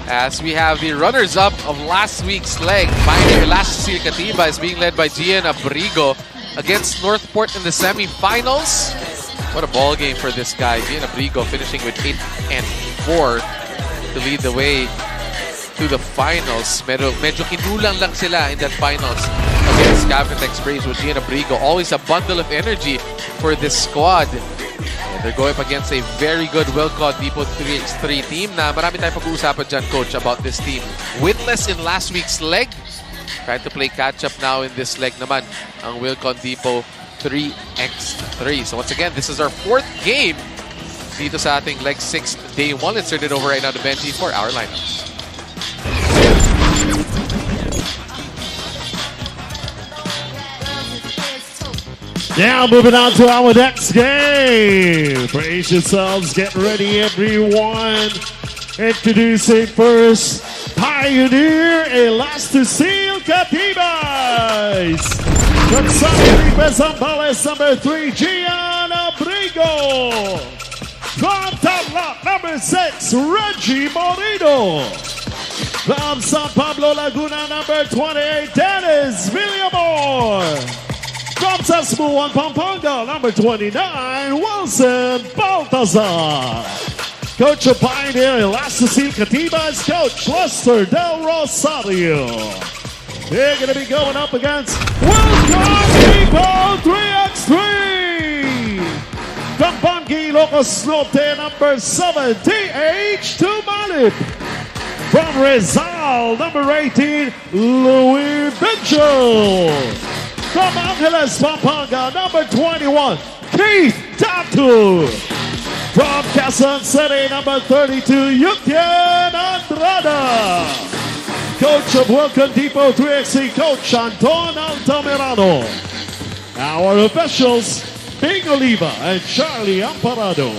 as we have the runners-up of last week's leg. Pioneer Elastosil Katiba is being led by Gian Abrigo against NorthPort in the semifinals. What a ball game for this guy. Gian Abrigo finishing with 8 and 4 to lead the way to the finals. Medyo kinulang lang sila in that finals against Cavitex Braves with Gian Abrigo. Always a bundle of energy for this squad. And they're going up against a very good Wilcon Depot 3x3 team na marami tayong pag-uusapan dyan, Coach, about this team. Winless in last week's leg. Trying to play catch-up now in this leg naman ang Wilcon Depot 3x3. So once again, this is our 4th game dito sa ating leg 6 day 1. Let's turn it over right now to Benji for our lineups. Now moving on to our next game. Brace yourselves, get ready everyone. Introducing first, Pioneer Elastosil Katibas. From San Miguel, Zambales, number 3, Gian Abrigo. From Tabla, number 6, Reggie Moreno. From San Pablo, Laguna, number 28, Dennis Villamor. From Sasmuan, Pampanga, number 29, Wilson Baltazar. Coach of Pioneer Elastosil Katiba is Coach Lester Del Rosario. They're going to be going up against Wilcon Depot 3x3. From Bangi, Ilocos Norte, number 7, TH Tumalib. From Rizal, number 18, Louis Mitchell. From Angeles, Pampanga, number 21, Keith Tatu. From Quezon City, number 32, Yukien Andrada. Coach of Wilcon Depot 3x3, Coach Anton Altamirano. Our officials, Bing Oliva and Charlie Amparado.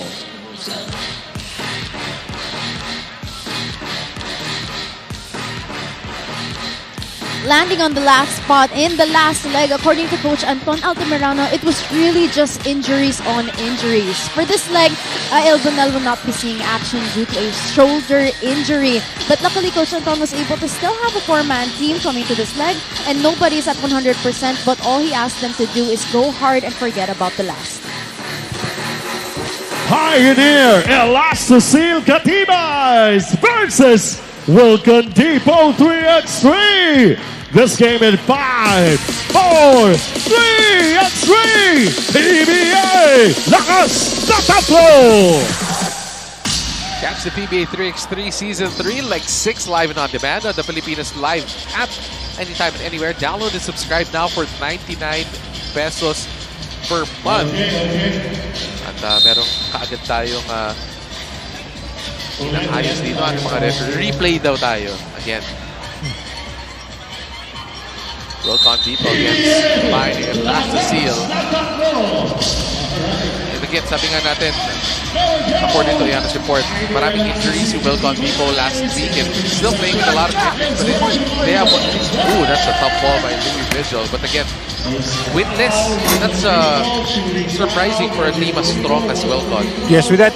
Landing on the last spot in the last leg, according to Coach Anton Altamirano, it was really just injuries on injuries. For this leg, El Bonel will not be seeing action due to a shoulder injury. But luckily, Coach Anton was able to still have a 4-man team coming to this leg, and nobody's at 100%, but all he asked them to do is go hard and forget about the last. Pioneer Elastoseal Catimas versus Wilcon Depot 3x3. This game in 5, 4, 3x3. PBA Lakas na Tatlo. Catch the PBA 3x3 Season 3 like 6 live and on demand on the Filipinas Live app anytime and anywhere. Download and subscribe now for 99 pesos per month. At merong kaagad tayong inayos dito ang mga replay daw tayo. Again. Wilcon Depot against Pioneer Elastoseal. And again, sabi nga natin, according to Ayala's report, maraming injuries yung Wilcon Depot last week and still playing with a lot of injuries. But they have one. Ooh, that's a tough ball by Louis Vigil. But again, winless. That's surprising for a team as strong as Wilcon. Yes, with that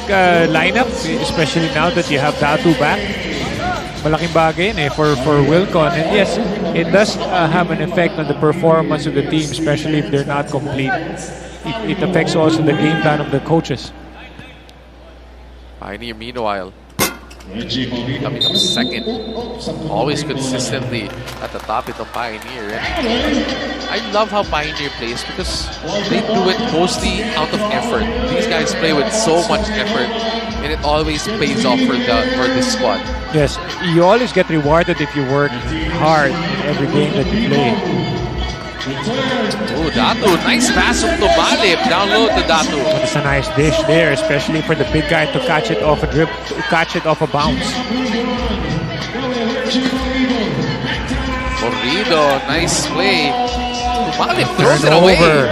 lineup, especially now that you have Datu back, malaking bagay yun for Wilcon. And yes, it does have an effect on the performance of the team, especially if they're not complete. It affects also the game plan of the coaches. Pioneer, meanwhile, coming up second, always consistently at the top of the Pioneer. And I love how Pioneer plays because they do it mostly out of effort. These guys play with so much effort, and it always pays off for this squad. Yes, you always get rewarded if you work hard in every game that you play. Oh, Datu, nice pass from Tumalip. Down low to Datu. It's a nice dish there, especially for the big guy to catch it off a drip, to catch it off a bounce. Corrido, nice play. Tumalip throws it Turnover. away.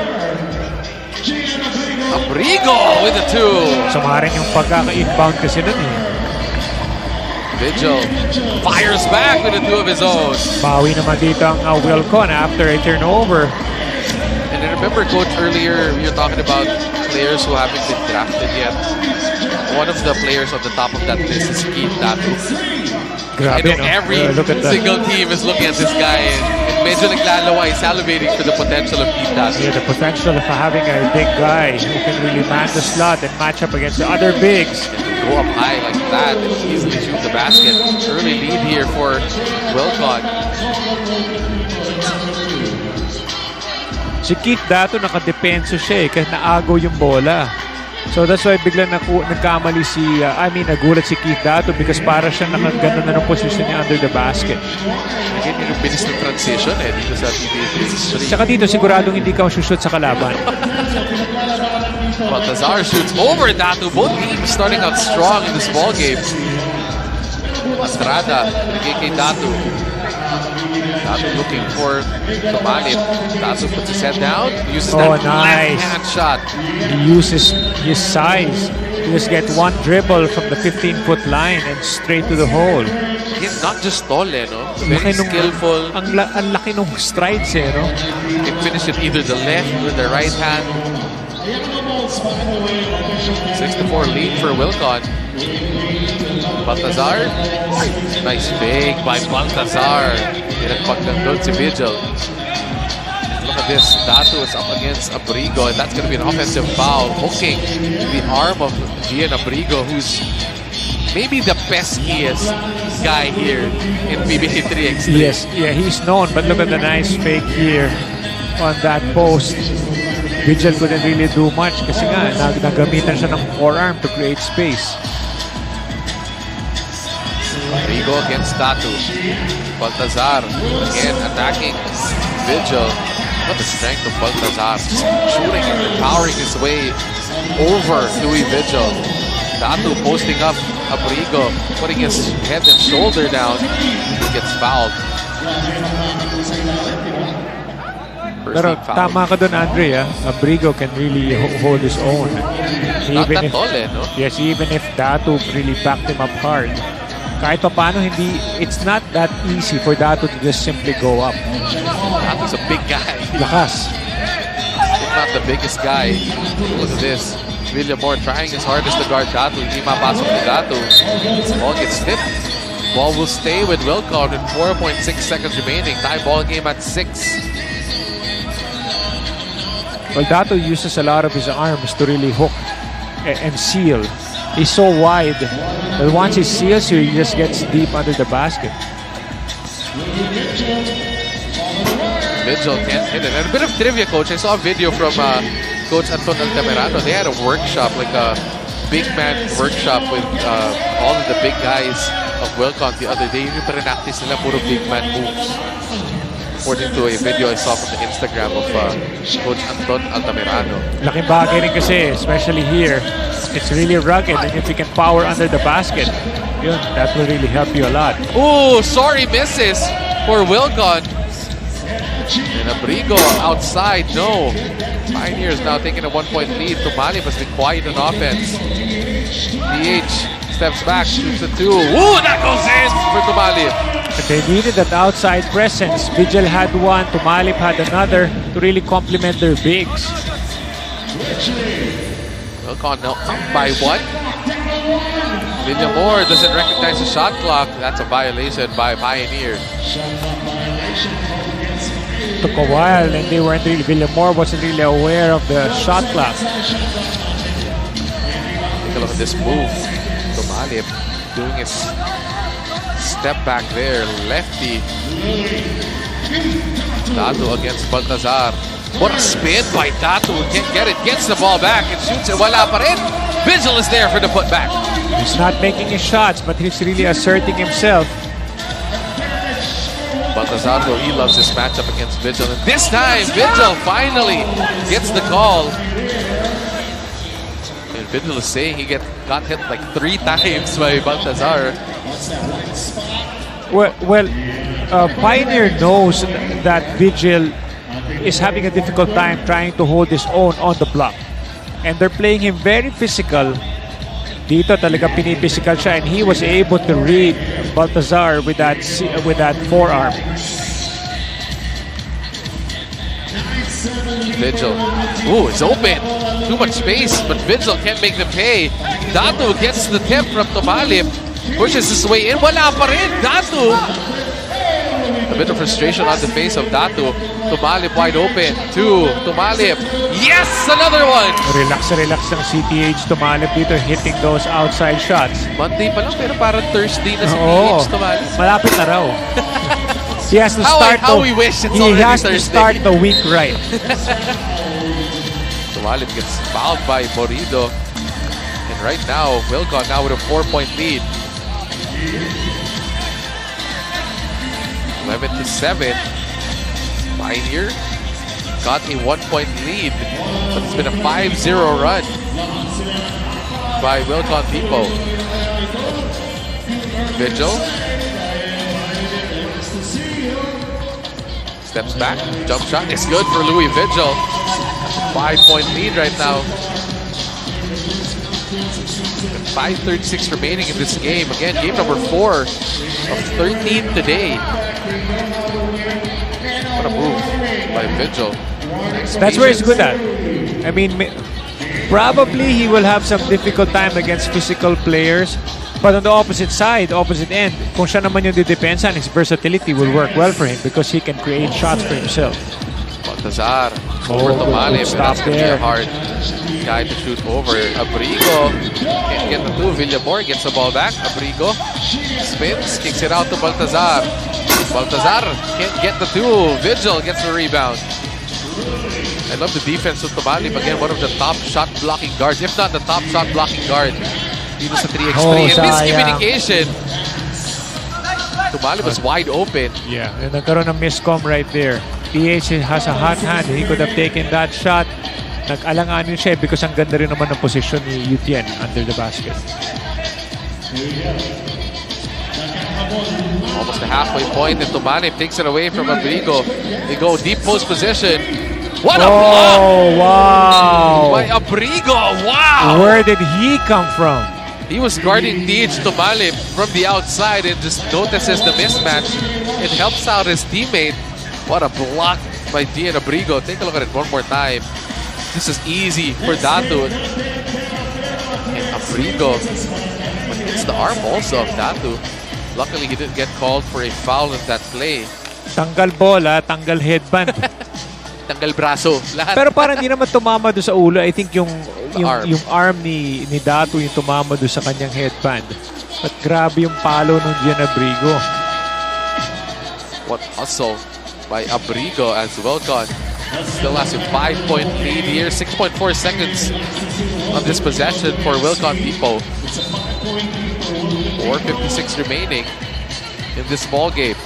Abrigo with the 2. Samarin yung pagkaka-inbound kasi nun eh. Vigil fires back with the 2 of his own. Bawi naman dito ang Wilcon after a turnover. And I remember, Coach, earlier we were talking about players who haven't been drafted yet. One of the players on the top of that list is Keith Datu. I Grabe, know no? every Look at that. single team is looking at this guy and medyo naglalawa, salivating for the potential of Keith Datu. Yeah, the potential of having a big guy who can really man the slot and match up against the other bigs. Go up high like that and easily shoot the basket. Early lead here for Wilcon. Si Keith Dato nakadepenso siya eh, kasi naagaw yung bola. So that's why biglang nagkamali nagulat si Keith Dato because para siya nakagano na ng position niya under the basket. Again, yung bilis ng transition dito sa PBA 3x3. Saka dito siguradong hindi ka shoot sa kalaban. Baltazar shoots over Datu. Both teams starting out strong in this ball game. Estrada, kay Datu. Datu looking for Tumalip. Datu puts his head down. Uses that nice left-hand shot. He uses his size. He just gets one dribble from the 15-foot line and straight to the hole. Again, not just tall, no? Very skillful. Ang laki nung strides, no? He can finish it either the left or the right hand. 6-4 lead for Wilcon. Baltazar. Nice fake by Baltazar. Pinagpagkandon si Vigil. Look at this. Datu is up against Abrigo, and that's going to be an offensive foul. Hooking the arm of Gian Abrigo, who's maybe the peskiest guy here in PBA 3x3. Yes, yeah, he's known, but look at the nice fake here on that post. Vigil couldn't really do much kasi nga nagamitan siya ng forearm to create space. Abrigo against Datu. Baltazar again attacking Vigil. What the strength of Baltazar. Shooting and powering his way over Louis Vigil. Datu posting up Abrigo, putting his head and shoulder down. He gets fouled. Pero tama ka doon, Andre. Abrigo can really hold his own. Not that tall, no? Yes, even if Datu really backed him up hard. Kahit pa paano, it's not that easy for Datu to just simply go up. Datu's a big guy. Lakas. If not the biggest guy. Look at this. Villamor trying his hardest to guard Datu. Hindi mapasok ni Datu. This ball gets tipped. Ball will stay with Wilcon with 4.6 seconds remaining. Tie ball game at 6. Well, Datu uses a lot of his arms to really hook. and seal. He's so wide that once he seals you, he just gets deep under the basket. Vigil can't hit it. And a bit of trivia, Coach. I saw a video from Coach Anton Altamirano. They had a workshop, like a big man workshop with all of the big guys of Wilcon the other day. Yung pa-practice nila puro big man moves. According to a video I saw from the Instagram of Coach Anton Altamirano. Laking bagay rin kasi, especially here. It's really rugged, and if you can power under the basket, yun, that will really help you a lot. Ooh, sorry misses for Wilcon. And Abrigo outside, no. Pioneers now taking a 1-point lead. Tumali must be quiet on offense. DH steps back, shoots a 2. Ooh, that goes in for Tumali. They needed that outside presence. Vigil had one, Tumalip had another to really complement their bigs. Wilcon now up by 1. Villamor doesn't recognize the shot clock. That's a violation by Pioneer. Took a while and they weren't really, Villamor wasn't really aware of the shot clock. Take a look at this move. Tumalip doing his step back there, lefty. Datu against Baltazar. What a spin by Datu. Can't get it. Gets the ball back and shoots it. Wala pa rin. Vigil is there for the putback. He's not making his shots, but he's really asserting himself. Baltazar, though, he loves this matchup against Vigil. And this time, Vigil finally gets the call. And Vigil is saying he got hit like 3 times by Baltazar. Well, Pioneer knows that Vigil is having a difficult time trying to hold his own on the block. And they're playing him very physical. Dito talaga piniphysical siya, and he was able to read Baltazar with that forearm. Vigil. Ooh, it's open. Too much space, but Vigil can't make them pay. Datu gets the tip from Tumalip. Pushes his way in. Wala pa rin. Datu. A bit of frustration on the face of Datu. Tumalip wide open. 2. Tumalip. Yes! Another one! Relax ng CTH Tumalip dito, hitting those outside shots. Monday pa lang, pero parang Thursday na si Oo, PH Tumalip. malapit na raw. He has to start the week right. Tumalip gets fouled by Morido. And right now, Wilcon now with a 4-point lead. 11-7. Pioneer got a 1-point lead, but it's been a 5-0 run by Wilcon Depot. Vigil steps back, jump shot is good for Louis Vigil. 5-point lead right now. 5:36 remaining in this game. Again, game number 4 of 13 today. What a move by Vigil. That's where he's good at. I mean, probably he will have some difficult time against physical players. But on the opposite side, opposite end, kung siya naman yung didepensa, his versatility will work well for him because he can create shots for himself. Baltazar over Tumalip, and that's going to be a hard guy to shoot over. Abrigo can't get the 2. Villamor gets the ball back. Abrigo spins, kicks it out to Baltazar. Baltazar can't get the 2. Vigil gets the rebound. I love the defense of Tumalip. Again, one of the top shot blocking guards, if not the top shot blocking guard. Dito sa 3x3. And miscommunication. Tumalip was wide open. Yeah, and nagkaroon ng miscom right there. PH has a hot hand. He could have taken that shot. Nag-alanganin siya because ang ganda rin naman ng position ni Yutien under the basket. Almost a halfway point, and Tumalip takes it away from Abrigo. They go deep post position. What a block! Oh, wow! By Abrigo, wow! Where did he come from? He was guarding DH Tumalip from the outside and just notices the mismatch. It helps out his teammate. What a block by Dian Abrigo. Take a look at it one more time. This is easy for Datu. And Abrigo, but it's the arm also of Datu. Luckily, he didn't get called for a foul in that play. Tanggal bola, tanggal headband. tanggal braso, lahat. Pero parang hindi naman tumama doon sa ulo. I think yung arm. yung arm ni Dato yung tumama doon sa kanyang headband. But grabe yung palo ng Ginebra. What hustle by Abrigo as Wilcon still has a 5-point lead here. 6.4 seconds on this possession for Wilcon Depot. 4:56 remaining in this ball game.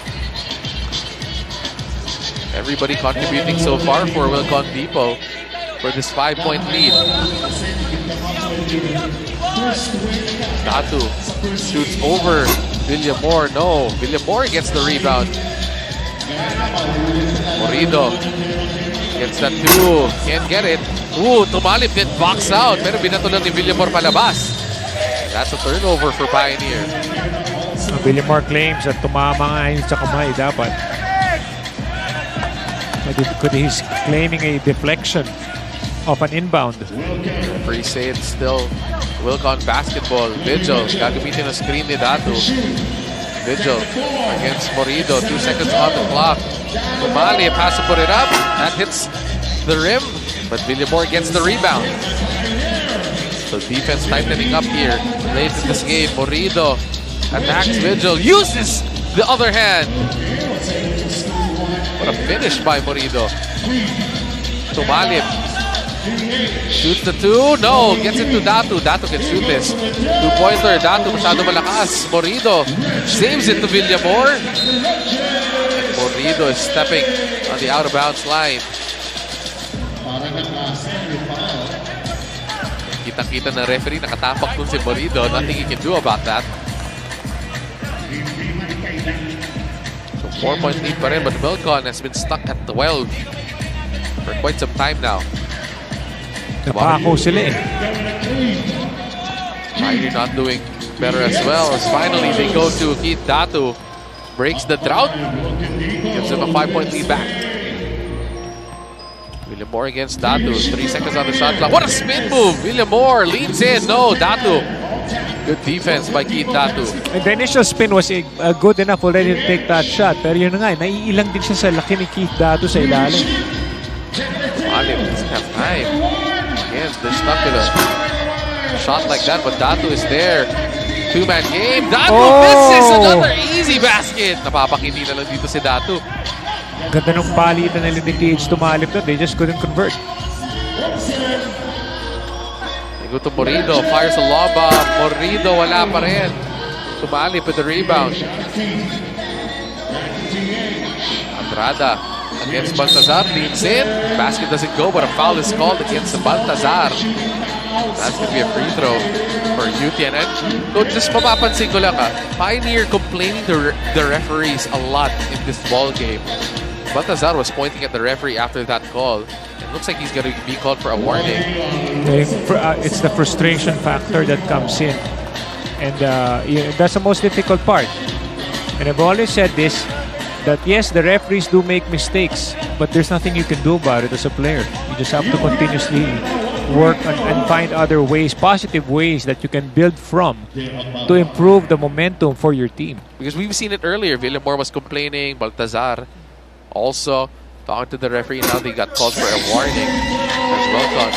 Everybody contributing so far for Wilcon Depot for this 5-point lead. Datu shoots over Villamor. No, Villamor gets the rebound. Morido gets that two. Can't get it. Ooh, tumalip, get boxed out. Pero binato lang ni Villamor palabas. That's a turnover for Pioneer. Villamor claims that tumama nga yun sa kamay dapat. But he's claiming a deflection of an inbound. Free say it's still Wilcon basketball. Vigil, gagamitin ang screen ni Datu. Vigil against Morido. 2 seconds on the clock. Tumali has to put it up. That hits the rim, but Villamor gets the rebound. So defense tightening up here late in this game. Morido attacks Vigil. Uses the other hand. What a finish by Morido. Tumalip shoots the two. No, gets it to Datu. Datu can shoot this. Two-pointer. Datu masyado malakas. Morido saves it to Villamor. And Morido is stepping on the out-of-bounds line. Kitang-kita na referee. Nakatapak dun si Morido. Nothing he can do about that. So 4-point lead pa rin, but Wilcon has been stuck at 12 for quite some time now. Napako sila eh. Pioneer not doing better as well as finally they go to Keith Datu. Breaks the drought. Gives him a 5-point lead back. Villamor against Datu. 3 seconds on the shot clock. What a spin move! Villamor leans in. No, Datu. Good defense by Keith Datu. And the initial spin was good enough already to take that shot. Pero yun na nga, naiilang din siya sa laki ni Keith Datu sa ilalim. Alim doesn't have time. Again, they're stuck with a shot like that, but Datu is there. Two-man game. Datu misses another easy basket. Napapakindi na lang dito si Datu. Ganda ng palitan nila ni TH tumalip na. They just couldn't convert. They go to Morido. Fires a lob bomb. Morido wala pa rin. Tumalip with the rebound. Andrada against Baltazar. Leads in. Basket doesn't go, but a foul is called against Baltazar. That's going to be a free throw for UTN. And Coach, just mapapansin ko lang Pioneer complaining to the referees a lot in this ball game. Baltazar was pointing at the referee after that call. It looks like he's going to be called for a warning. It's the frustration factor that comes in. And that's the most difficult part. And I've always said this, that yes, the referees do make mistakes, but there's nothing you can do about it as a player. You just have to continuously work and find other ways, positive ways that you can build from to improve the momentum for your team. Because we've seen it earlier. Villamor was complaining. Baltazar also talking to the referee. Now they got called for a warning. As Wilcon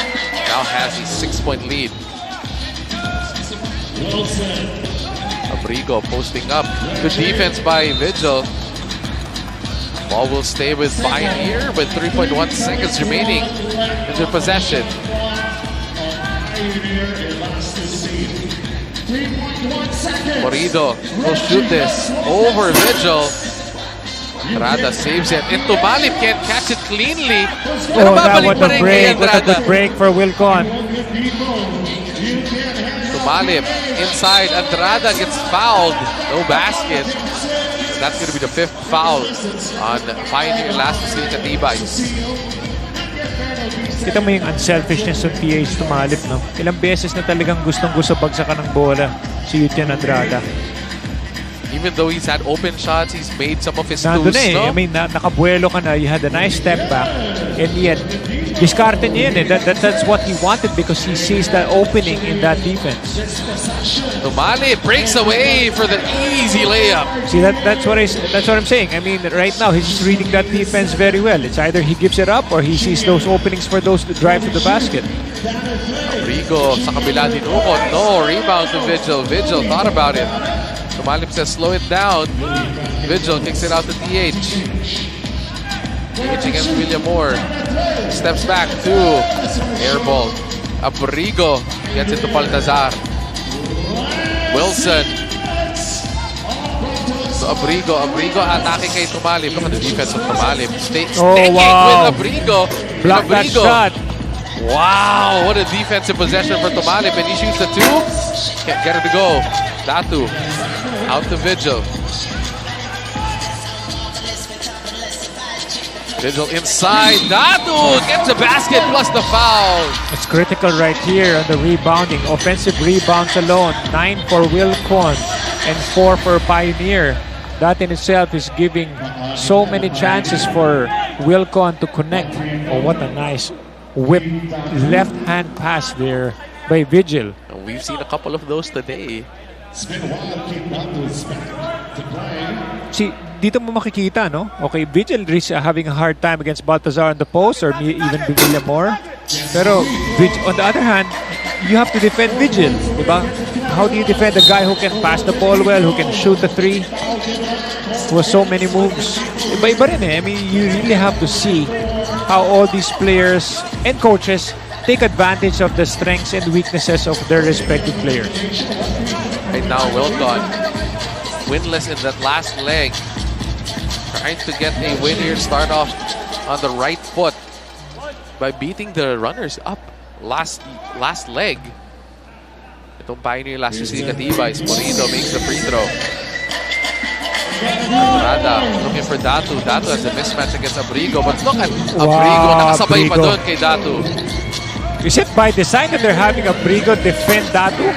now has a 6-point lead. Abrigo posting up. Good defense by Vigil. Ball will stay with Pioneer with 3.1 seconds remaining in their possession. Morido will shoot this over Vigil. Andrada saves it. And Tumalip can't catch it cleanly. Pero babalik pa rin kay What a good break for Wilcon. Tumalip inside. Andrada gets fouled. No basket. That's going to be the 5th foul on Pioneer last to see Katibay. Kita mo yung unselfishness ng PH tumalip, no? Ilang beses na talagang gustong-gusto bagsakan ng bola si Yutian Andrada. Even though he's had open shots, he's made some of his Nandun twos, eh. no? I mean, nakabuelo ka na. You had a nice step back. And yet, Diskarte niya yun eh. That's what he wanted because he sees that opening in that defense. Tumali breaks away for the easy layup. See, that's what I'm saying. I mean, right now, he's just reading that defense very well. It's either he gives it up or he sees those openings for those to drive to the basket. Rigo sa kabila dinukot. No, rebound to Vigil. Vigil thought about it. Tumalip says slow it down. Vigil kicks it out to TH. TH against William Moore. Steps back to airball. Abrigo gets it to Baltazar. Wilson. So Abrigo attacking kay Tumalip. Look at the defense of Tumalip. Sticking with Abrigo. Block that shot. Wow, what a defensive possession for Tumalip. And he shoots the two. Can't get it to go. Datu out to Vigil. Vigil inside. Datu gets the basket plus the foul. It's critical right here on the rebounding. Offensive rebounds alone. 9 for Wilcon and 4 for Pioneer. That in itself is giving so many chances for Wilcon to connect. Oh, what a nice whip left hand pass there by Vigil. And we've seen a couple of those today. See, dito mo makikita, no? Okay, Vigil is having a hard time against Baltazar on the post or even William Moore. Pero on the other hand, you have to defend Vigil, diba? How do you defend a guy who can pass the ball well, who can shoot the three, who has so many moves? Iba-iba rin eh. I mean, you really have to see how all these players and coaches take advantage of the strengths and weaknesses of their respective players. Right now, Wilcon winless in that last leg. Trying to get a win here, start off on the right foot by beating the runners up last leg. Itong Pioneer last year si Katibay. Morino makes the free throw. Andrada looking for Datu. Datu has a mismatch against Abrigo. But look at Abrigo. Nakasabay pa doon kay Datu. Is it by design that they're having Abrigo defend Datu?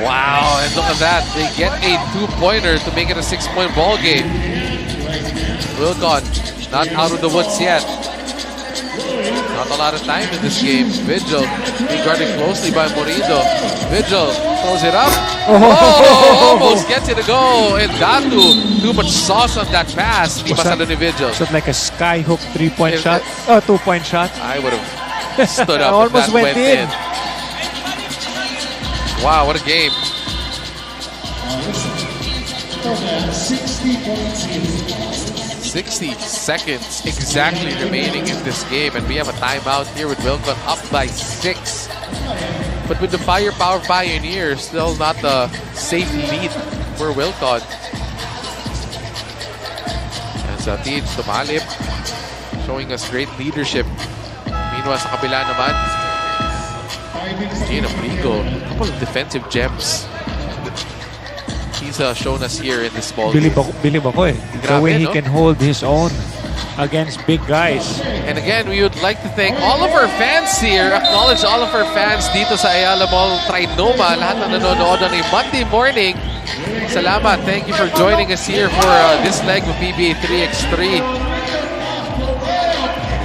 Wow, and look at that. They get a two-pointer to make it a 6-point ball game. Wilcon not out of the woods yet. Not a lot of time in this game. Vigil being guarded closely by Morino. Vigil throws it up. Oh, almost gets it to go. And Datu, too much sauce on that pass. Di pasado ni Vigil. Was it like a skyhook 3-point shot? Oh, 2-point shot? I would have stood up if almost that went in. Wow, what a game. 60 seconds exactly remaining in this game, and we have a timeout here with Wilcon up by 6. But with the firepower of Pioneer, still not the safe lead for Wilcon. As TH Tumalip showing us great leadership. Meanwhile, sa kabila naman, Gina Prigo, a couple of defensive gems he's shown us here in this ball game. Bilib ako eh. The way he can hold his own against big guys. And again, we would like to thank all of our fans here. Acknowledge all of our fans dito sa Ayala Mall, TriNoma. Lahat na nanonood on a Monday morning. Salamat. Thank you for joining us here for this leg of PBA 3X3.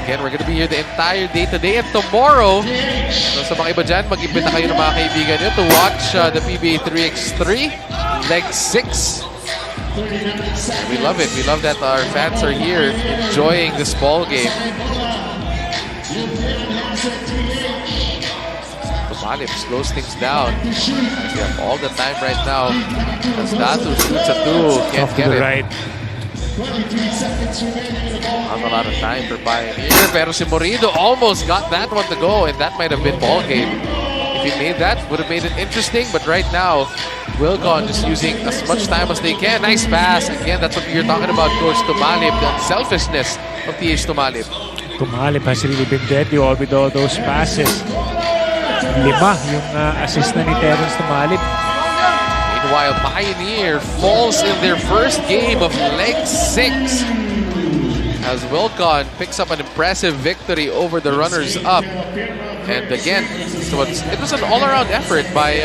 Again, we're gonna be here the entire day today and tomorrow. So sa mga iba dyan, mag-imbita kayo ng mga kaibigan nyo to watch the PBA 3X3 Leg 6. We love it. We love that our fans are here enjoying this ball game. Tumalip slows things down. We have all the time right now. As Datu shoots a 2, can't get it. Right. Not a lot of time for Pioneer, pero si Morino almost got that one to go, and that might have been ball game. If he made that, would have made it interesting, but right now, Wilcon just using as much time as they can. Nice pass. Again, that's what you're talking about, Coach Tumalip, the selfishness of TH Tumalip. Tumalip has really been deadly with all those passes. 5 yung assist na ni Terrence Tumalip. Meanwhile, Pioneer falls in their first game of Leg 6 as Wilcon picks up an impressive victory over the runners-up. And again, so it was an all-around effort by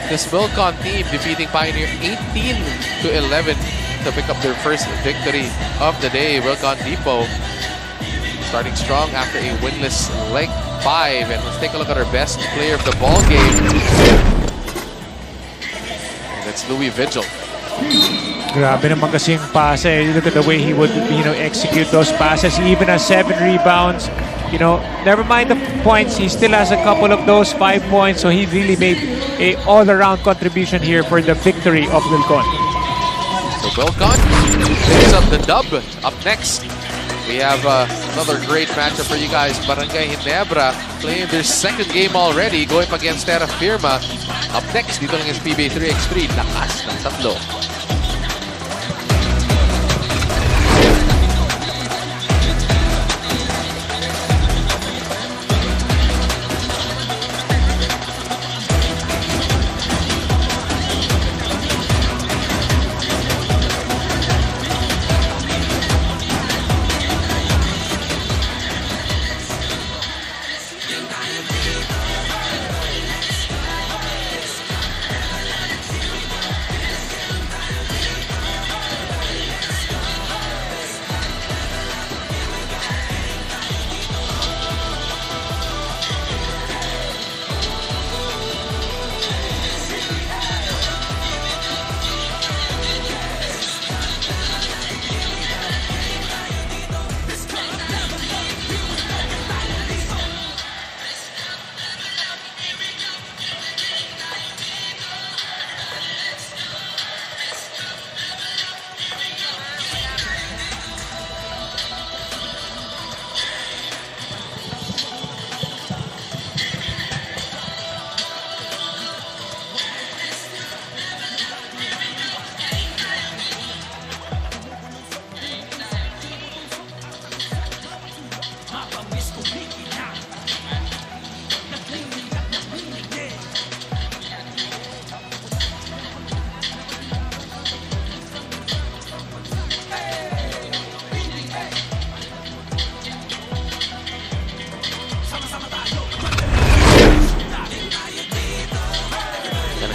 this Wilcon team, defeating Pioneer 18-11 to pick up their first victory of the day. Wilcon Depot starting strong after a winless leg 5. And let's take a look at our best player of the ball game. And that's Louis Vigil. Grabe naman kasi yung pase. Look at the way he would, execute those passes. He even has 7 rebounds. Never mind the points. He still has a couple of those 5 points. So he really made a all-around contribution here for the victory of Wilcon. So Wilcon picks up the dub. Up next, we have another great matchup for you guys. Barangay Ginebra playing their second game already, going up against Terrafirma. Up next, dito lang is PBA 3X3, lakas ng tatlo.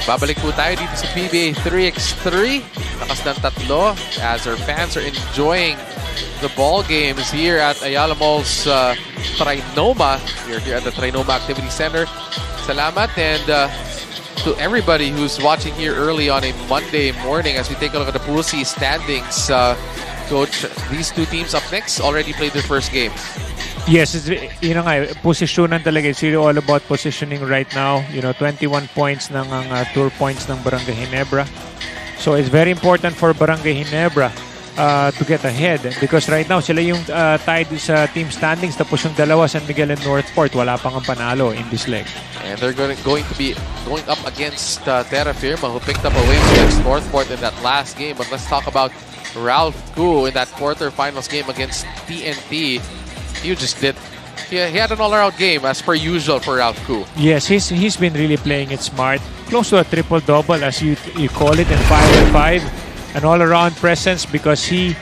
Babalik po tayo dito sa PBA 3X3. Lakas ng tatlo as our fans are enjoying the ball games here at Ayala Mall's TriNoma. We're here at the TriNoma Activity Center. Salamat and to everybody who's watching here early on a Monday morning as we take a look at the Pool C standings. Coach, these two teams up next already played their first game. Yes, posisyonan talaga. It's really all about positioning right now. 21 points ng tour points ng Barangay Ginebra. So it's very important for Barangay Ginebra to get ahead because right now sila yung tied sa team standings tapos yung dalawa San Miguel and NorthPort wala pang ang panalo in this leg. And they're going to be going up against Terrafirma who picked up a win against NorthPort in that last game. But let's talk about Ralph Koo in that quarterfinals game against TNT. He had an all-around game as per usual for Ralph Koo. Yes, he's been really playing it smart. Close to a triple-double as you call it in 5-on-5. An all-around presence because he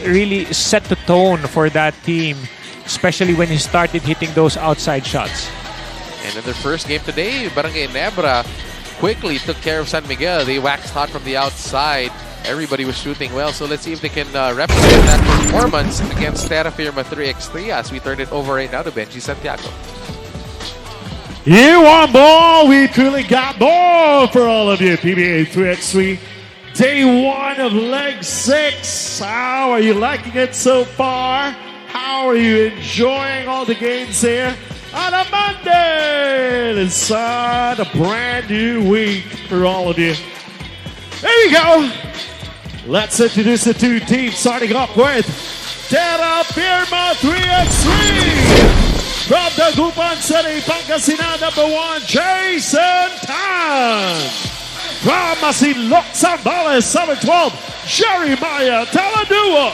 really set the tone for that team, especially when he started hitting those outside shots. And in their first game today, Barangay Ginebra quickly took care of San Miguel. They waxed hot from the outside. Everybody was shooting well, so let's see if they can replicate that performance against Terrafirma 3x3 as we turn it over right now to Benji Santiago. You want more? We truly got more for all of you. PBA 3x3, day 1 of leg 6. How are you liking it so far? How are you enjoying all the games here on a Monday? Inside a brand new week for all of you. There you go. Let's introduce the two teams, starting off with Terrafirma 3x3. From the Gupan City, Pangasinan, number 1, Jason Tan. From Masinloc, Zambales, 712, Jeremiah Taladua.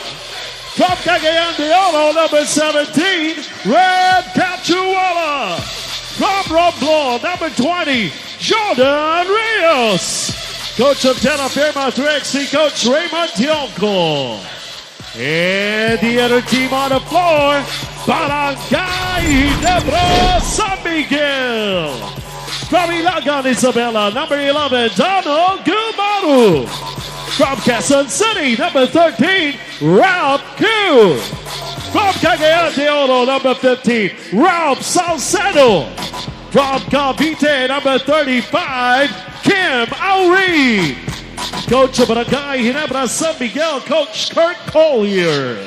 From Cagayan de Oro, number 17, Red Cachuala. From Romblon, number 20, Jordan Rios. Coach of Terrafirma 3x3, Coach Raymond Tionco. And the other team on the floor, Barangay Ginebra, San Miguel. From Ilagan, Isabela, number 11, Donald Gumaru. From Quezon City, number 13, Ralph Koo. From Cagayan de Oro, number 15, Ralph Salcedo. From Cavite, number 35, Kim Auri. Coach of Barangay Ginebra, San Miguel, Coach Kurt Collier.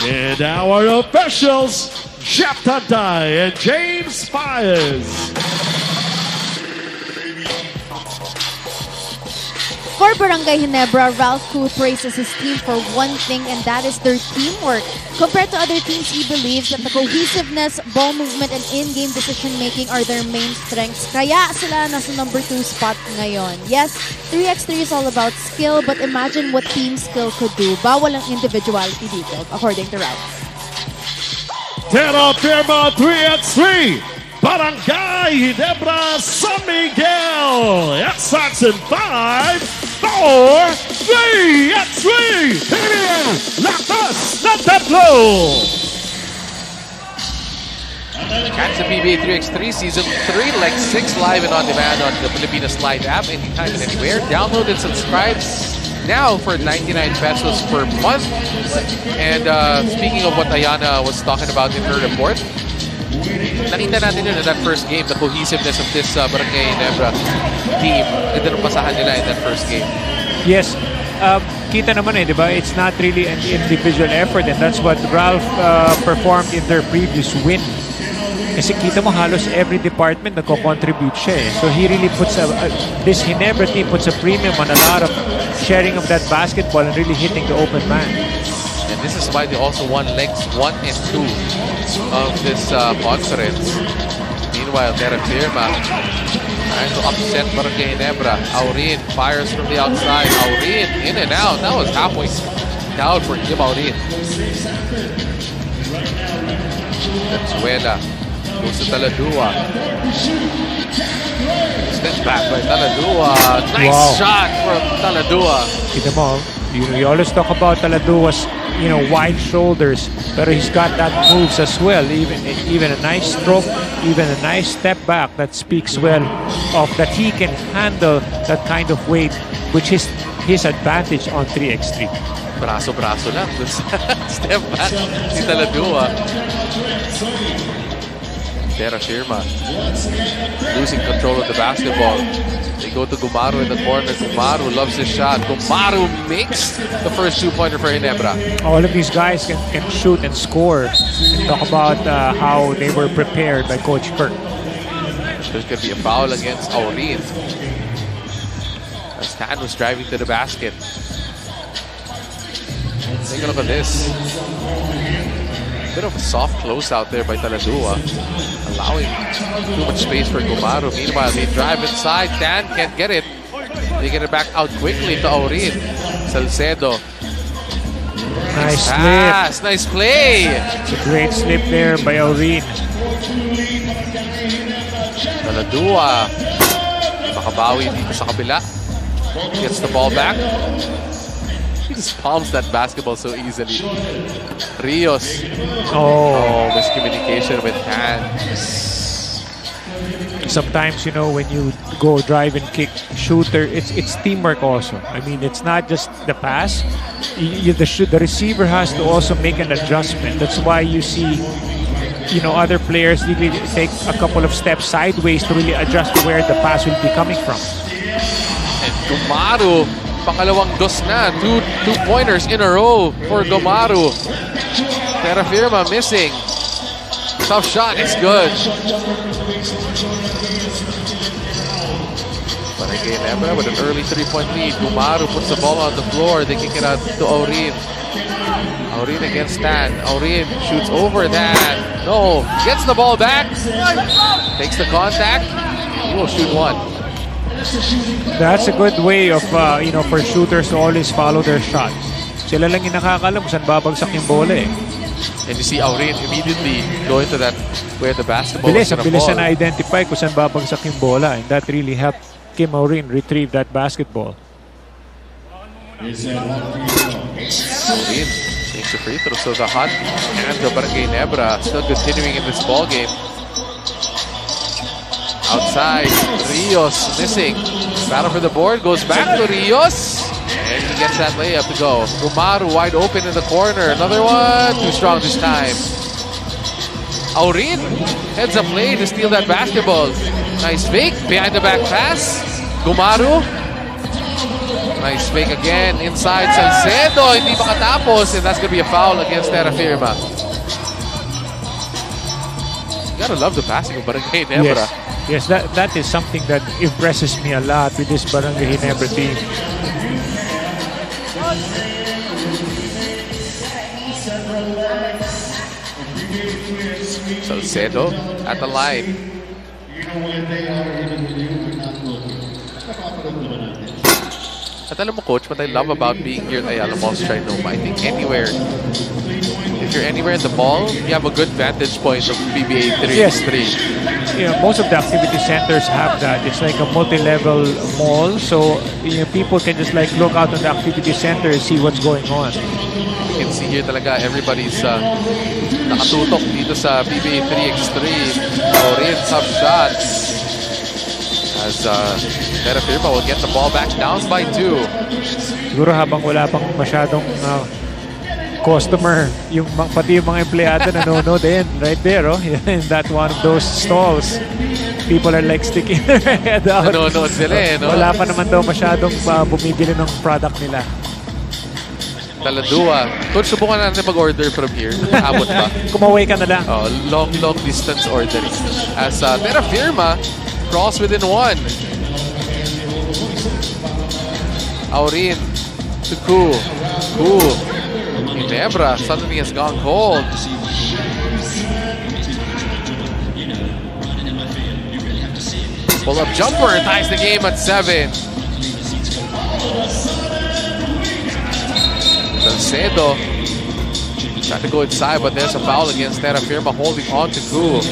And our officials, Jeff Tantay and James Fies. For Barangay Ginebra, Ralph Cruz praises his team for one thing, and that is their teamwork. Compared to other teams, he believes that the cohesiveness, ball movement, and in-game decision-making are their main strengths. Kaya sila nasa number 2 spot ngayon. Yes, 3x3 is all about skill, but imagine what team skill could do. Bawal ang individuality dito, according to Ralph. Terrafirma 3x3. Barangay Ginebra, San Miguel. It starts in 5, 4, 3, x 3. Lakas na tatlo. Catch the PBA 3x3 Season 3, like 6 live and on demand on the Filipinas Live app anytime and anywhere. Download and subscribe now for 99 pesos per month. And speaking of what Ayana was talking about in her report, nakita natin yun in that first game, the cohesiveness of this Barangay Ginebra team. Ganda ng pasahan nila in that first game. Yes. Kita naman di ba? It's not really an individual effort, and that's what Ralph performed in their previous win. Kasi kita mo halos every department nagko-contribute siya eh. So he really puts this Ginebra team puts a premium on a lot of sharing of that basketball and really hitting the open man. And this is why they also won legs 1 and 2 of this conference. Meanwhile, Terrafirma trying to upset Barangay Ginebra. Aurin fires from the outside. Aurin in and out. That was halfway down for Kim Aurin. Venezuela goes to Taladua. Step back by Taladua. Nice shot from Taladua. Kita mo, you always talk about Taladua's wide shoulders, but he's got that moves as well. Even a nice stroke, even a nice step back that speaks well of that he can handle that kind of weight, which is his advantage on 3x3. Braso-braso lang. Step back si Taladua. Terrafirma losing control of the basketball. They go to Gumaru in the corner. Gumaru loves his shot. Gumaru makes the first 2-pointer for Ginebra. All of these guys can shoot and score. And talk about how they were prepared by Coach Kirk. There's going to be a foul against Aurin. As Tan was driving to the basket. Take a look at this. Bit of a soft close out there by Taladua, allowing too much space for Gumaru. Meanwhile, they drive inside. Dan can't get it. They get it back out quickly to Aurin. Salcedo. Nice pass. slip. Nice play. It's a great slip there by Aurin. Taladua. Makabawi dito sa kabila. Gets the ball back. He just palms that basketball so easily. Rios. Oh, miscommunication with Tan. Sometimes, when you go drive and kick shooter, it's teamwork also. I mean, it's not just the pass. The receiver has to also make an adjustment. That's why you see, other players really take a couple of steps sideways to really adjust to where the pass will be coming from. And Gumaru, pangalawang dos na. Two pointers in a row for Gumaru. Terrafirma missing. Tough shot, it's good. Barangay Ginebra with an early 3-point lead. Gumaru puts the ball on the floor. They kick it out to Aurin. Aurin against Tan. Aurin shoots over that. No, gets the ball back. Takes the contact. He will shoot one. That's a good way of, for shooters to always follow their shot. Sila lang yung nakakalam kung saan babagsak yung bola eh. And you see Aurin immediately go into that where the basketball is going to bilis fall. na identify kung saan babagsak yung bola, and that really helped Kim Aurin retrieve that basketball. Aurin takes the free throw, so the hot and the Barangay Ginebra still continuing in this ball game. Outside, Rios missing. Battle for the board, goes back to Rios. And he gets that layup to go. Gumaru wide open in the corner. Another one. Too strong this time. Aurin heads up play to steal that basketball. Nice fake. Behind the back pass. Gumaru. Nice fake again. Inside Salcedo. Hindi makatapos. And that's going to be a foul against Terrafirma. You gotta love the passing of Barangay Ginebra. Yes, that is something that impresses me a lot with this Barangay Ginebra team. Salcedo at the line. At alam mo, Coach, what I love about being here at Ayala Mall's TriNoma, I think anywhere, if you're anywhere in the mall, you have a good vantage point from PBA 3X3. You know, most of the activity centers have that. It's like a multi-level mall, so people can just like look out on the activity center and see what's going on. You can see here talaga everybody's nakatutok dito sa PBA 3X3. Aurin, tough shot. As Terrafirma will get the ball back down by 2. Siguro habang wala pang masyadong customer, pati yung mga empleyado nanonood din, right there, oh, in that one of those stalls. People are like sticking their head out. Nanonood sila no? Wala pa naman daw masyadong bumibili ng product nila. Taladua. Coach, subukan natin mag-order from here. Abot ba? Kumaway ka na lang. Oh, long distance ordering. As Terrafirma cross within 1. Aurin to Ku. Ginebra suddenly has gone cold. Pull-up jumper ties the game at 7. Salcedo trying to go inside, but there's a foul against Terrafirma holding on to Ku.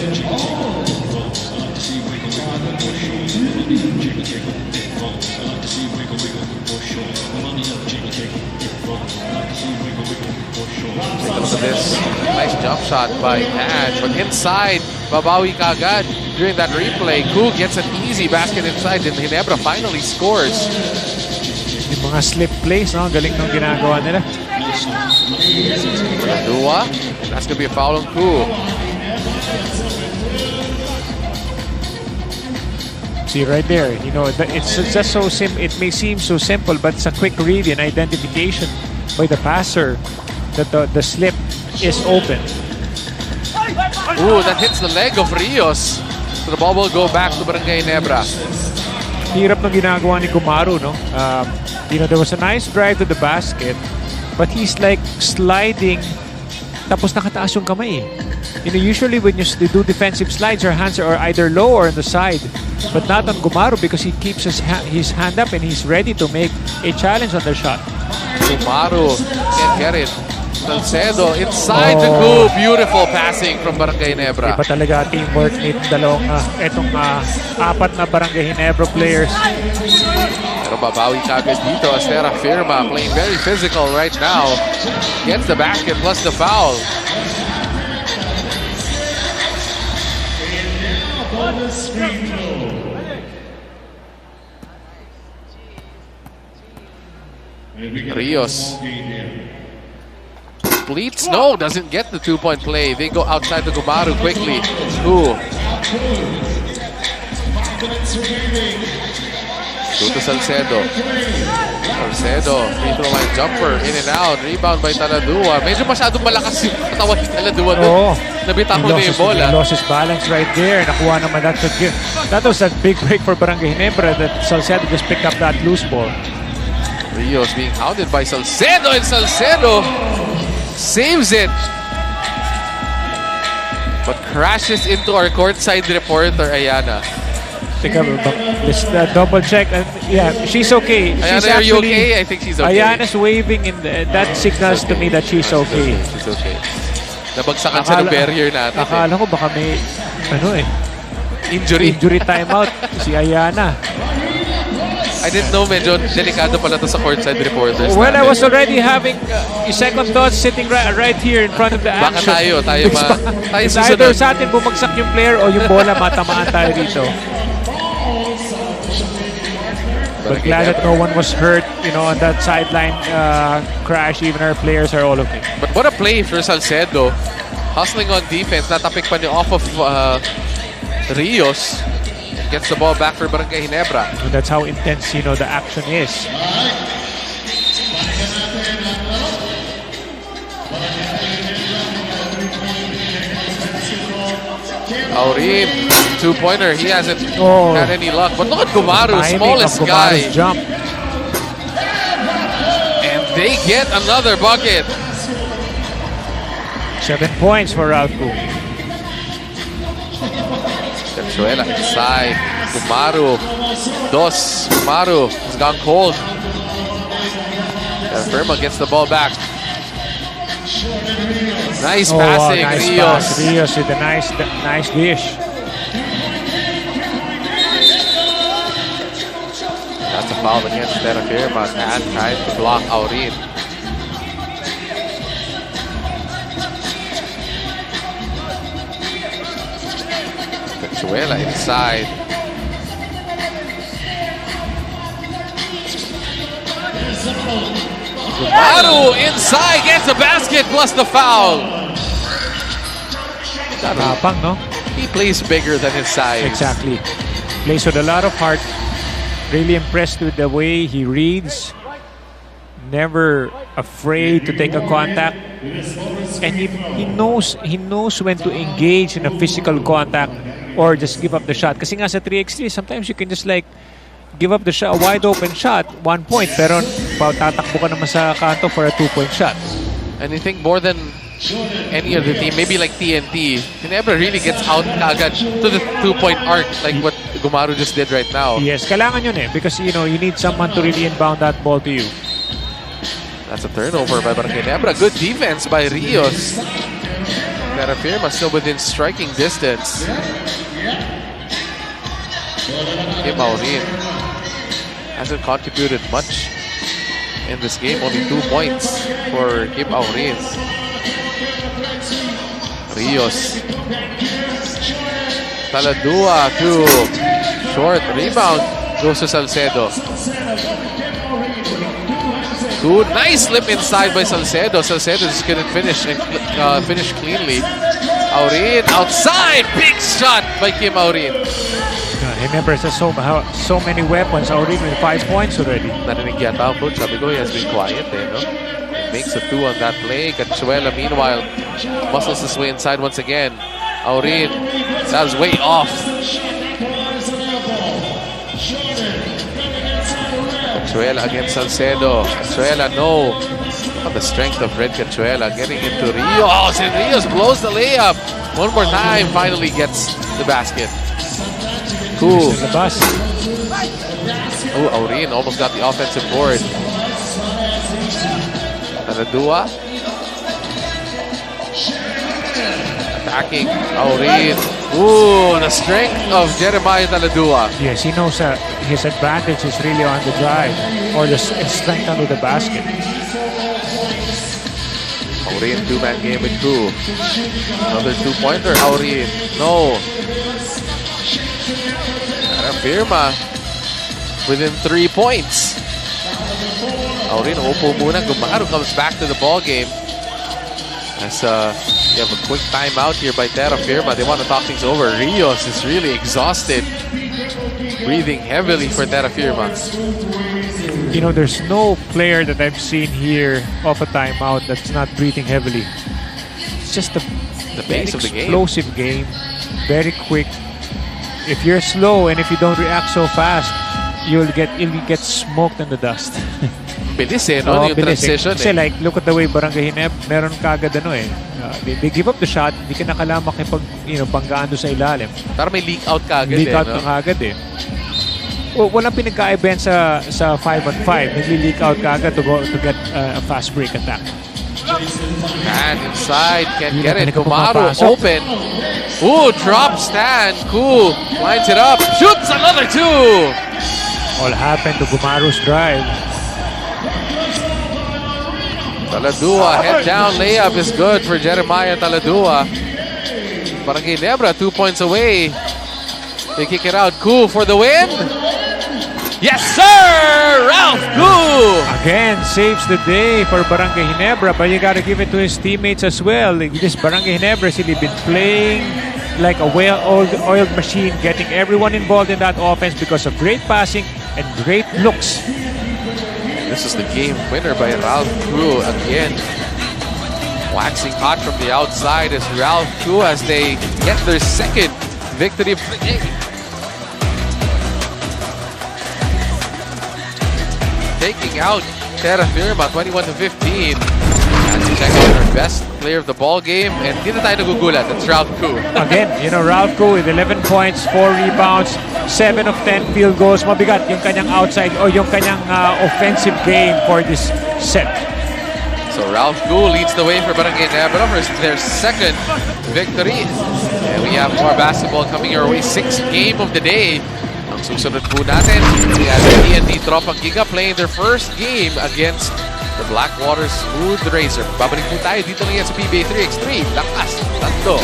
Take a look at this. Nice jump shot by Nash, but inside, babawi kagad during that replay. Ku gets an easy basket inside, and Ginebra finally scores. Yung mga slip plays, no? Galing nung ginagawa nila. Dua, that's gonna be a foul on Ku. See right there, it's just so simple. It may seem so simple, but it's a quick read and identification by the passer that the slip is open. Ooh, that hits the leg of Rios. So the ball will go back to Barangay Ginebra. Hirap ng ginagawa ni Gumaru, no? There was a nice drive to the basket, but he's like sliding, tapos nakataas yung kamay. Usually when you do defensive slides, your hands are either low or on the side, but not on Gumaru because he keeps his hand up and he's ready to make a challenge on the shot. Gumaru can't get it. Salcedo inside the Ku. Beautiful passing from Barangay Ginebra. Iba talaga teamwork ni etong apat na Barangay Ginebra players. Pero babawi kagad dito as Terrafirma playing very physical right now. Gets the basket plus the foul. Rios completes. No, doesn't get the 2-point play. They go outside the Gumaru quickly. Ooh. To Salcedo. Free throw line jumper. In and out. Rebound by Taladua. Medyo masyadong malakas yung katawan ni Taladua doon. Nabitaw na yung bola. He lost his balance right there. Nakuha naman that was a big break for Barangay Ginebra that Salcedo just picked up that loose ball. Rios being hounded by Salcedo, and Salcedo saves it. But crashes into our courtside reporter, Ayala. Teka, let's double check. Yeah, she's okay. Ayala, are you okay? I think she's okay. Ayana's waving in that signals to me that she's okay. She's okay. Nabagsakan siya ng barrier natin. Akala ko baka may injury timeout si Ayana. I didn't know medyo delikado pala to sa courtside reporters. Well, I was already having second thoughts sitting right here in front of the action. Baka tayo It's either sa atin bumagsak yung player o yung bola matamaan tayo dito. But glad that no one was hurt, on that sideline crash. Even our players are all okay. But what a play for Salcedo. Hustling on defense. Natapik pa niya off of Rios. Gets the ball back for Barangay Ginebra. And that's how intense, the action is. Aurin, two-pointer. He hasn't had any luck. But look at Gumaru, smallest guy. Jump. And they get another bucket. 7 points for Meralco. Terzuela inside. Gumaru. Gumaru has gone cold. Terrafirma gets the ball back. Nice passing, nice Rios. pass. Rios with a nice dish. That's a foul against Terrafirma and trying to block Aurin. Terzuela inside. Gumaru inside gets the basket plus the foul. Tapang, no? He plays bigger than his size. Exactly. Plays with a lot of heart. Really impressed with the way he reads. Never afraid to take a contact. And he knows when to engage in a physical contact or just give up the shot. Kasi nga sa 3x3, sometimes you can just give up the shot, a wide open shot, 1 point, pero tatakbo ka naman sa kanto for a 2-point shot. And you think more than any other team, maybe like TNT, Ginebra really gets out agad to the 2-point arc like what Gumaru just did right now. Yes, kailangan yun because you need someone to really inbound that ball to you. That's a turnover by Ginebra. Good defense by Rios. Terrafirma still within striking distance. Kim Aurin hasn't contributed much in this game. Only 2 points for Kim Aurin. Rios. Taladua to short rebound. Goes to Salcedo. Good, nice slip inside by Salcedo. Salcedo just couldn't finish and finish cleanly. Aurin outside, big shot by Kim Aurin. Remember, there's so many weapons. Aurin with 5 points already. Narinig yata ang coach. Sabi ko, he has been quiet no? Makes a 2 on that play. Terzuela, meanwhile, muscles his way inside once again. Aurin, that was way off. Terzuela against Salcedo. Terzuela, no. On the strength of Red Terzuela getting into Rios. And Rios blows the layup. One more time, finally gets the basket. Cool. Oh, Aurin almost got the offensive board. Taladua. Attacking Aurin. Ooh, the strength of Jeremiah Taladua. Yes, he knows his advantage is really on the drive or the strength under the basket. Aurin, 2-man game with Koo. Another 2-pointer. Aurin, no. Terrafirma within 3 points. Aurin, upo muna. Gumaru comes back to the ball game. As you have a quick timeout here by Terrafirma. They want to talk things over. Rios is really exhausted. Breathing heavily for Terrafirma. There's no player that I've seen here off a timeout that's not breathing heavily. It's just the pace of the game. Explosive game. Very quick. If you're slow and if you don't react so fast, you'll get smoked in the dust. Bilis no? Yung bilis transition Kasi look at the way Barangay Ginebra, meron kagad they give up the shot, hindi ka nakala banggaan doon sa ilalim. Para may leak out kagad Leak out ka kagad walang pinagkaibahan sa 5-on-5. Nagli-leak out kagad to get a fast break attack. And inside, can't get it. Gumaru open. Ooh, drop stand. Cool. Lines it up. Shoots another 2. All happened to Gumaru's drive. Taladua, head down layup is good for Jeremiah Taladua. Barangay Ginebra, 2 points away. They kick it out. Cool for the win. Yes, sir! Ralph Gu! Again, saves the day for Barangay Ginebra, but you gotta give it to his teammates as well. This Barangay Ginebra has really been playing like a well-oiled machine, getting everyone involved in that offense because of great passing and great looks. This is the game winner by Ralph Gu again. Waxing hot from the outside is Ralph Gu as they get their second victory of the game. Taking out Terrafirma 21-15. And check out our best player of the ball game. And dito tayo nagugulat. That's Ralph Gu. Again, Ralph Gu with 11 points, 4 rebounds, 7 of 10 field goals. Mabigat yung kanyang outside o yung kanyang offensive game for this set. So Ralph Gu leads the way for Barangay Ginebra for their second victory. And we have more basketball coming our way. 6th game of the day. Ang susunod po natin, we have the TNT Tropang Giga playing their first game against the Blackwater Smooth Razor. Babalik po tayo dito ngayon sa PBA 3x3. Lakas, tatlo.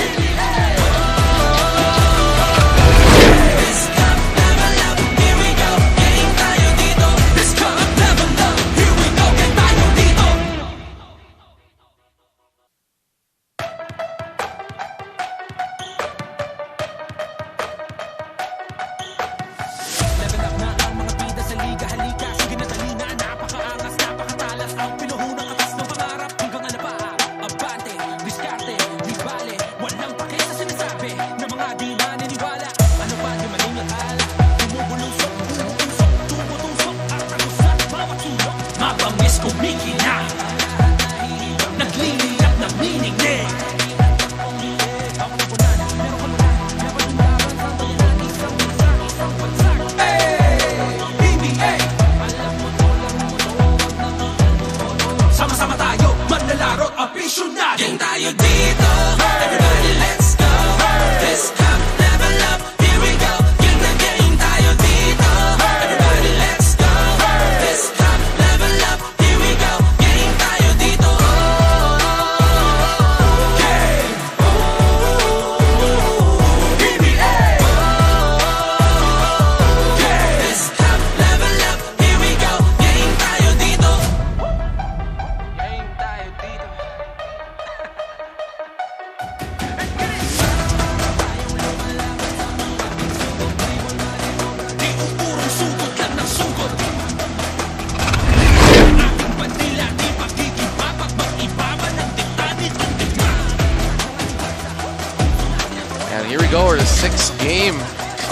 Here we go, the 6th game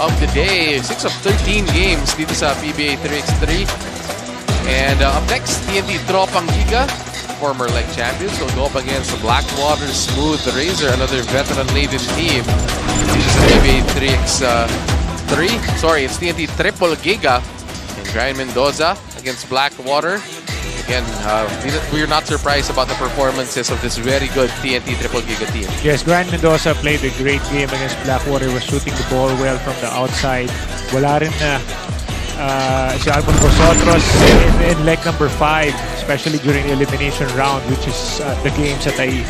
of the day. 6 of 13 games dito sa PBA 3x3. And up next, TNT Tropang Giga, former leg champions, will go up against the Blackwater Smooth Razor, another veteran-laden team. Dito sa PBA 3x3. Sorry, it's TNT Triple Giga and Brian Mendoza against Blackwater. Again, we're not surprised about the performances of this very good TNT Triple Giga team. Yes, Brian Mendoza played a great game against Blackwater. Was shooting the ball well from the outside. Wala rin na si Albon Vosotros in leg number 5, especially during the elimination round, which is the games that I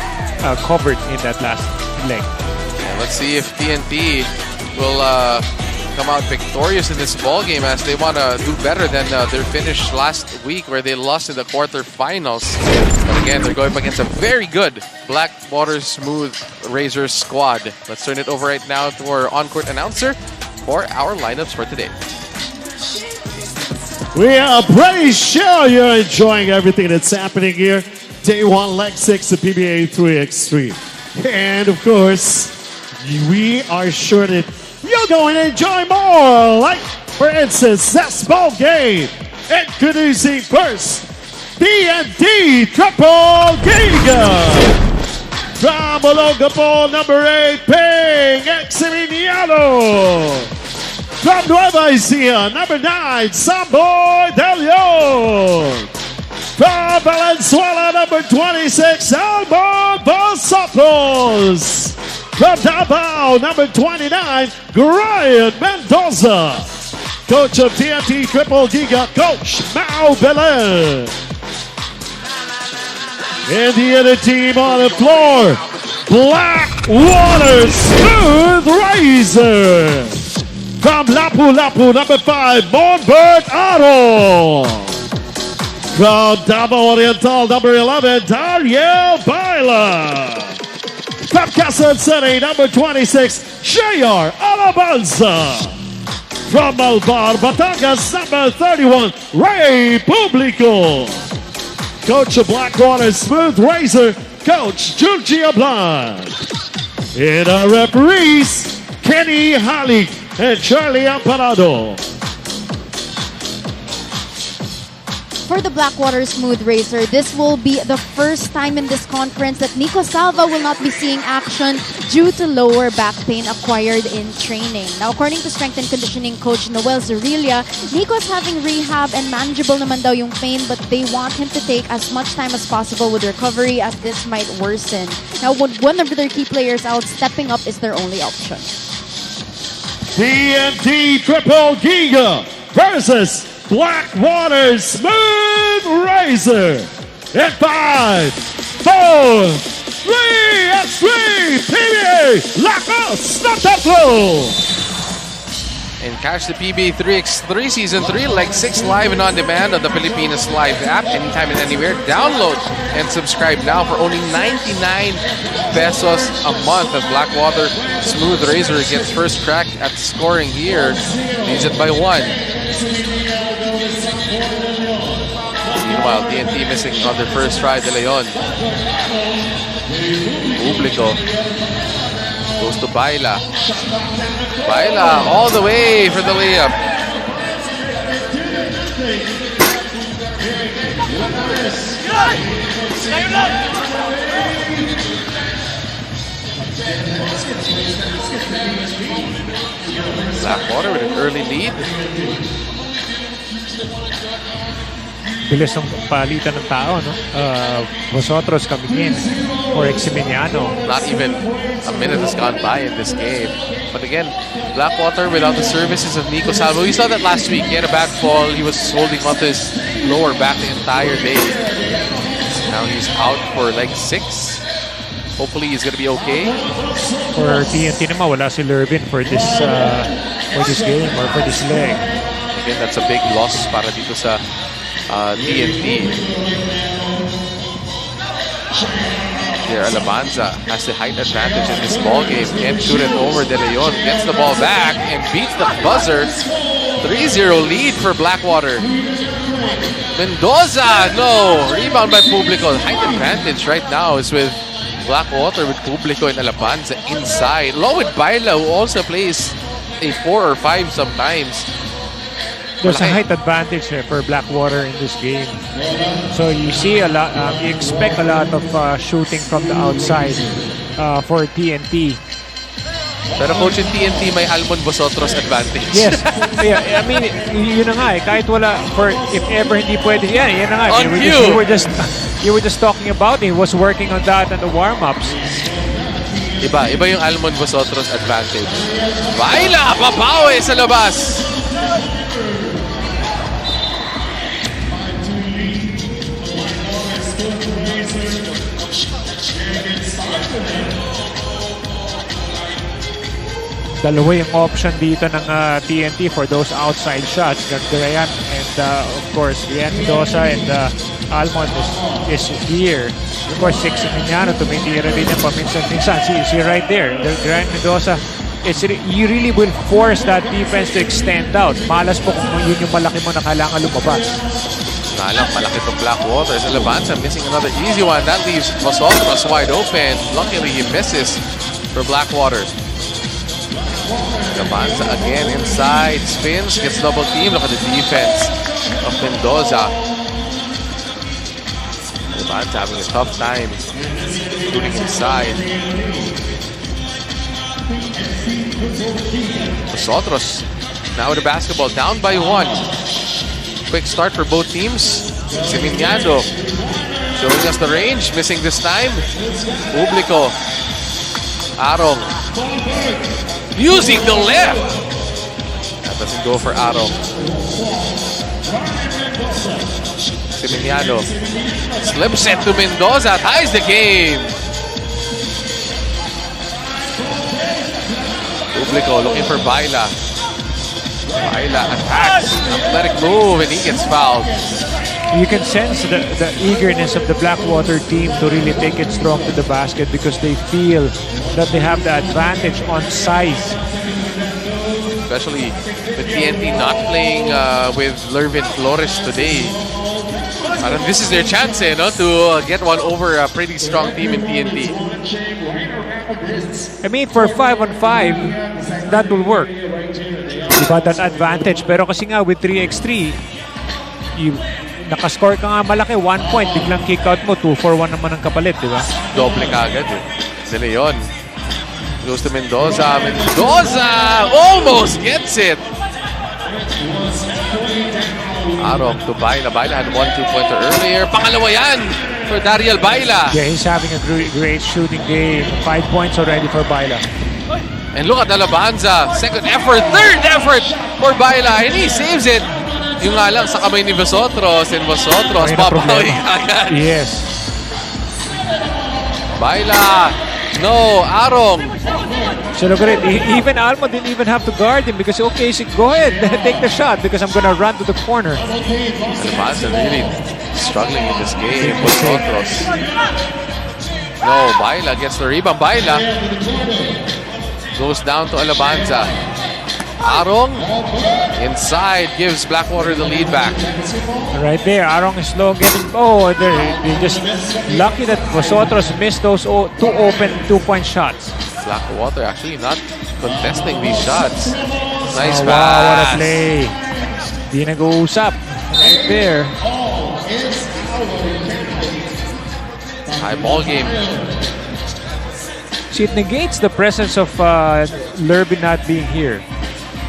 covered in that last leg. And let's see if TNT will come out victorious in this ball game as they want to do better than their finish last week where they lost in the quarterfinals. But again, they're going up against a very good Blackwater Smooth Razor squad. Let's turn it over right now to our on-court announcer for our lineups for today. We are pretty sure you're enjoying everything that's happening here. Day 1, Leg 6 of PBA 3x3. And of course, we are sure that you're going to enjoy more. Like, for instance, this ball game. Introducing first, TNT Triple Giga. From Olongapo, number 8, Ping Eximiliano. From Nueva Ecija, number 9, Samboy Del Leon. From Valenzuela, number 26, Albon Vosotros. From Davao, number 29, Brian Mendoza. Coach of TNT Triple Giga, Coach Mau Belen. And the other team on the floor, Blackwater Smooth Razor. From Lapu-Lapu, number 5, Monbert Aro. From Davao Oriental, number 11, Dariel Baila. From Quezon City, number 26, JR Alabanza. From Malvar, Batangas, number 31, Ray Publico. Coach of Blackwater Smooth Razor, Coach Julgia Blanc. And our referees, Kenny Halik and Charlie Amparado. For the Blackwater Smooth Racer, this will be the first time in this conference that Nico Salva will not be seeing action due to lower back pain acquired in training. Now, according to strength and conditioning coach Noel Zarilia, Nico's having rehab and manageable naman daw yung pain, but they want him to take as much time as possible with recovery as this might worsen. Now, with one of their key players out, stepping up is their only option. TNT Triple Giga versus Blackwater Smooth Razor. In 5, 4, 3, PBA Lakas ng Tatlo. And catch the PBA 3x3 Season 3 Leg 6 live and on demand on the Filipinas Live app anytime and anywhere. Download and subscribe now for only 99 pesos a month. As Blackwater Smooth Razor gets first crack at scoring here. Leads it by 1. Meanwhile, TNT missing on their first try. De Leon. Publico. Goes to Baila. Baila all the way for the layup. Blackwater with an early lead. Bilis ng palitan ng tao, no? Vosotros coming in for Eximiniano. Not even a minute has gone by in this game. But again, Blackwater without the services of Nico Salvo. We saw that last week. He had a bad fall. He was holding onto his lower back the entire day. Now he's out for leg 6. Hopefully he's going to be okay. For TNT naman, wala si Lervin for this game or for this leg. Again, that's a big loss para dito sa TNT. There, Alabanza has the height advantage in this ball game. Can't shoot it over. De Leon gets the ball back and beats the buzzer. 3-0 lead for Blackwater. Mendoza, no. Rebound by Publico. Height advantage right now is with Blackwater with Publico and Alabanza inside. Along with Baila, who also plays a 4 or 5 sometimes. There's a height advantage for Blackwater in this game. So you see a lot, you expect a lot of shooting from the outside for TNT. Pero coach in TNT may Almon Vosotros advantage. Yes. Yeah, I mean, yun na nga eh. Kahit wala, if ever hindi pwede, yan na nga. On cue! You were just talking about it. He was working on that and the warm-ups. Iba yung Almon Vosotros advantage. Baila! Papawe sa labas! Dalawa yung option dito ng TNT for those outside shots. Gagarayan and of course, Rian Mendoza and Almond is here. Of course, Eximiniano tumitira rin yung paminsan-minsan. See right there. Rian Mendoza, you really will force that defense to extend out. Malas po kung yun yung malaki mo na kailangan lumabas. Nalang malaki to Blackwater. Alabanza missing another easy one. That leaves Vosotros wide open. Luckily, he misses for Blackwater. Alabanza again inside, spins, gets double team. Look at the defense of Mendoza. Alabanza having a tough time shooting inside. Vosotros now with the basketball, down by 1. Quick start for both teams. Eximiniano showing us the range, missing this time. Publico. Arong. Using the left. That doesn't go for Arong. Eximiniano slips it to Mendoza, ties the game. Publico looking for Baila. Ayala attacks. Athletic move, and he gets fouled. You can sense the eagerness of the Blackwater team to really take it strong to the basket because they feel that they have the advantage on size. Especially with TNT not playing with Lervin Flores today. This is their chance to get one over a pretty strong team in TNT. I mean, for 5-on-5, that will work. Diba, that advantage. Pero kasi nga with 3x3, nakascore ka nga malaki, 1 point, biglang kick out mo, 2-for-1 naman ang kapalit, di ba? Doble kagad eh. De Leon goes to Mendoza. Mendoza almost gets it. Arong to Baila. Baila had 1 2-pointer earlier. Pangalawa yan for Dariel Baila. Yeah, he's having a great shooting game. 5 points already for Baila. And look at Alabanza. Second effort, third effort for Baila. And he saves it. Yung nga lang sa kamay ni Vosotros. And Vosotros, papawi agad. Yes. Baila. No, Arong. So look at it. Even Almo didn't even have to guard him because, okay, so go ahead, take the shot because I'm going to run to the corner. Alabanza really struggling in this game. Vosotros. No, Baila gets the rebound. Baila goes down to Alabanza. Arong inside gives Blackwater the lead back. Right there, Arong is slow getting. Oh, they're just lucky that Vosotros missed those 2 open 2-point shots. Blackwater actually not contesting these shots. Nice Oh, pass. wow, what a play. Di nag-uusap. Right there. High ball game. See, it negates the presence of Lervin not being here.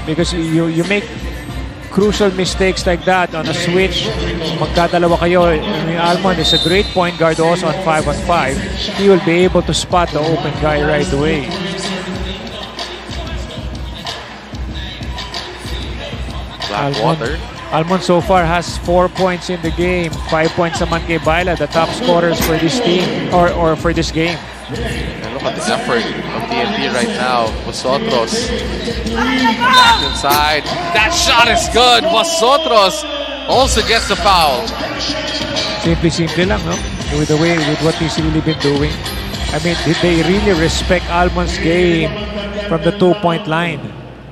Because you make crucial mistakes like that on a switch. Magkadalawa kayo. I mean, Almond is a great point guard also on 5-on-5. He will be able to spot the open guy right away. Blackwater. Almond so far has 4 points in the game. 5 points naman kay Baila, the top scorers for this team or for this game. And look at the effort of TNT right now. Vosotros back inside. That shot is good. Vosotros also gets the foul. Simple lang, no? With what he's really been doing. I mean, they really respect Almond's game from the 2-point line.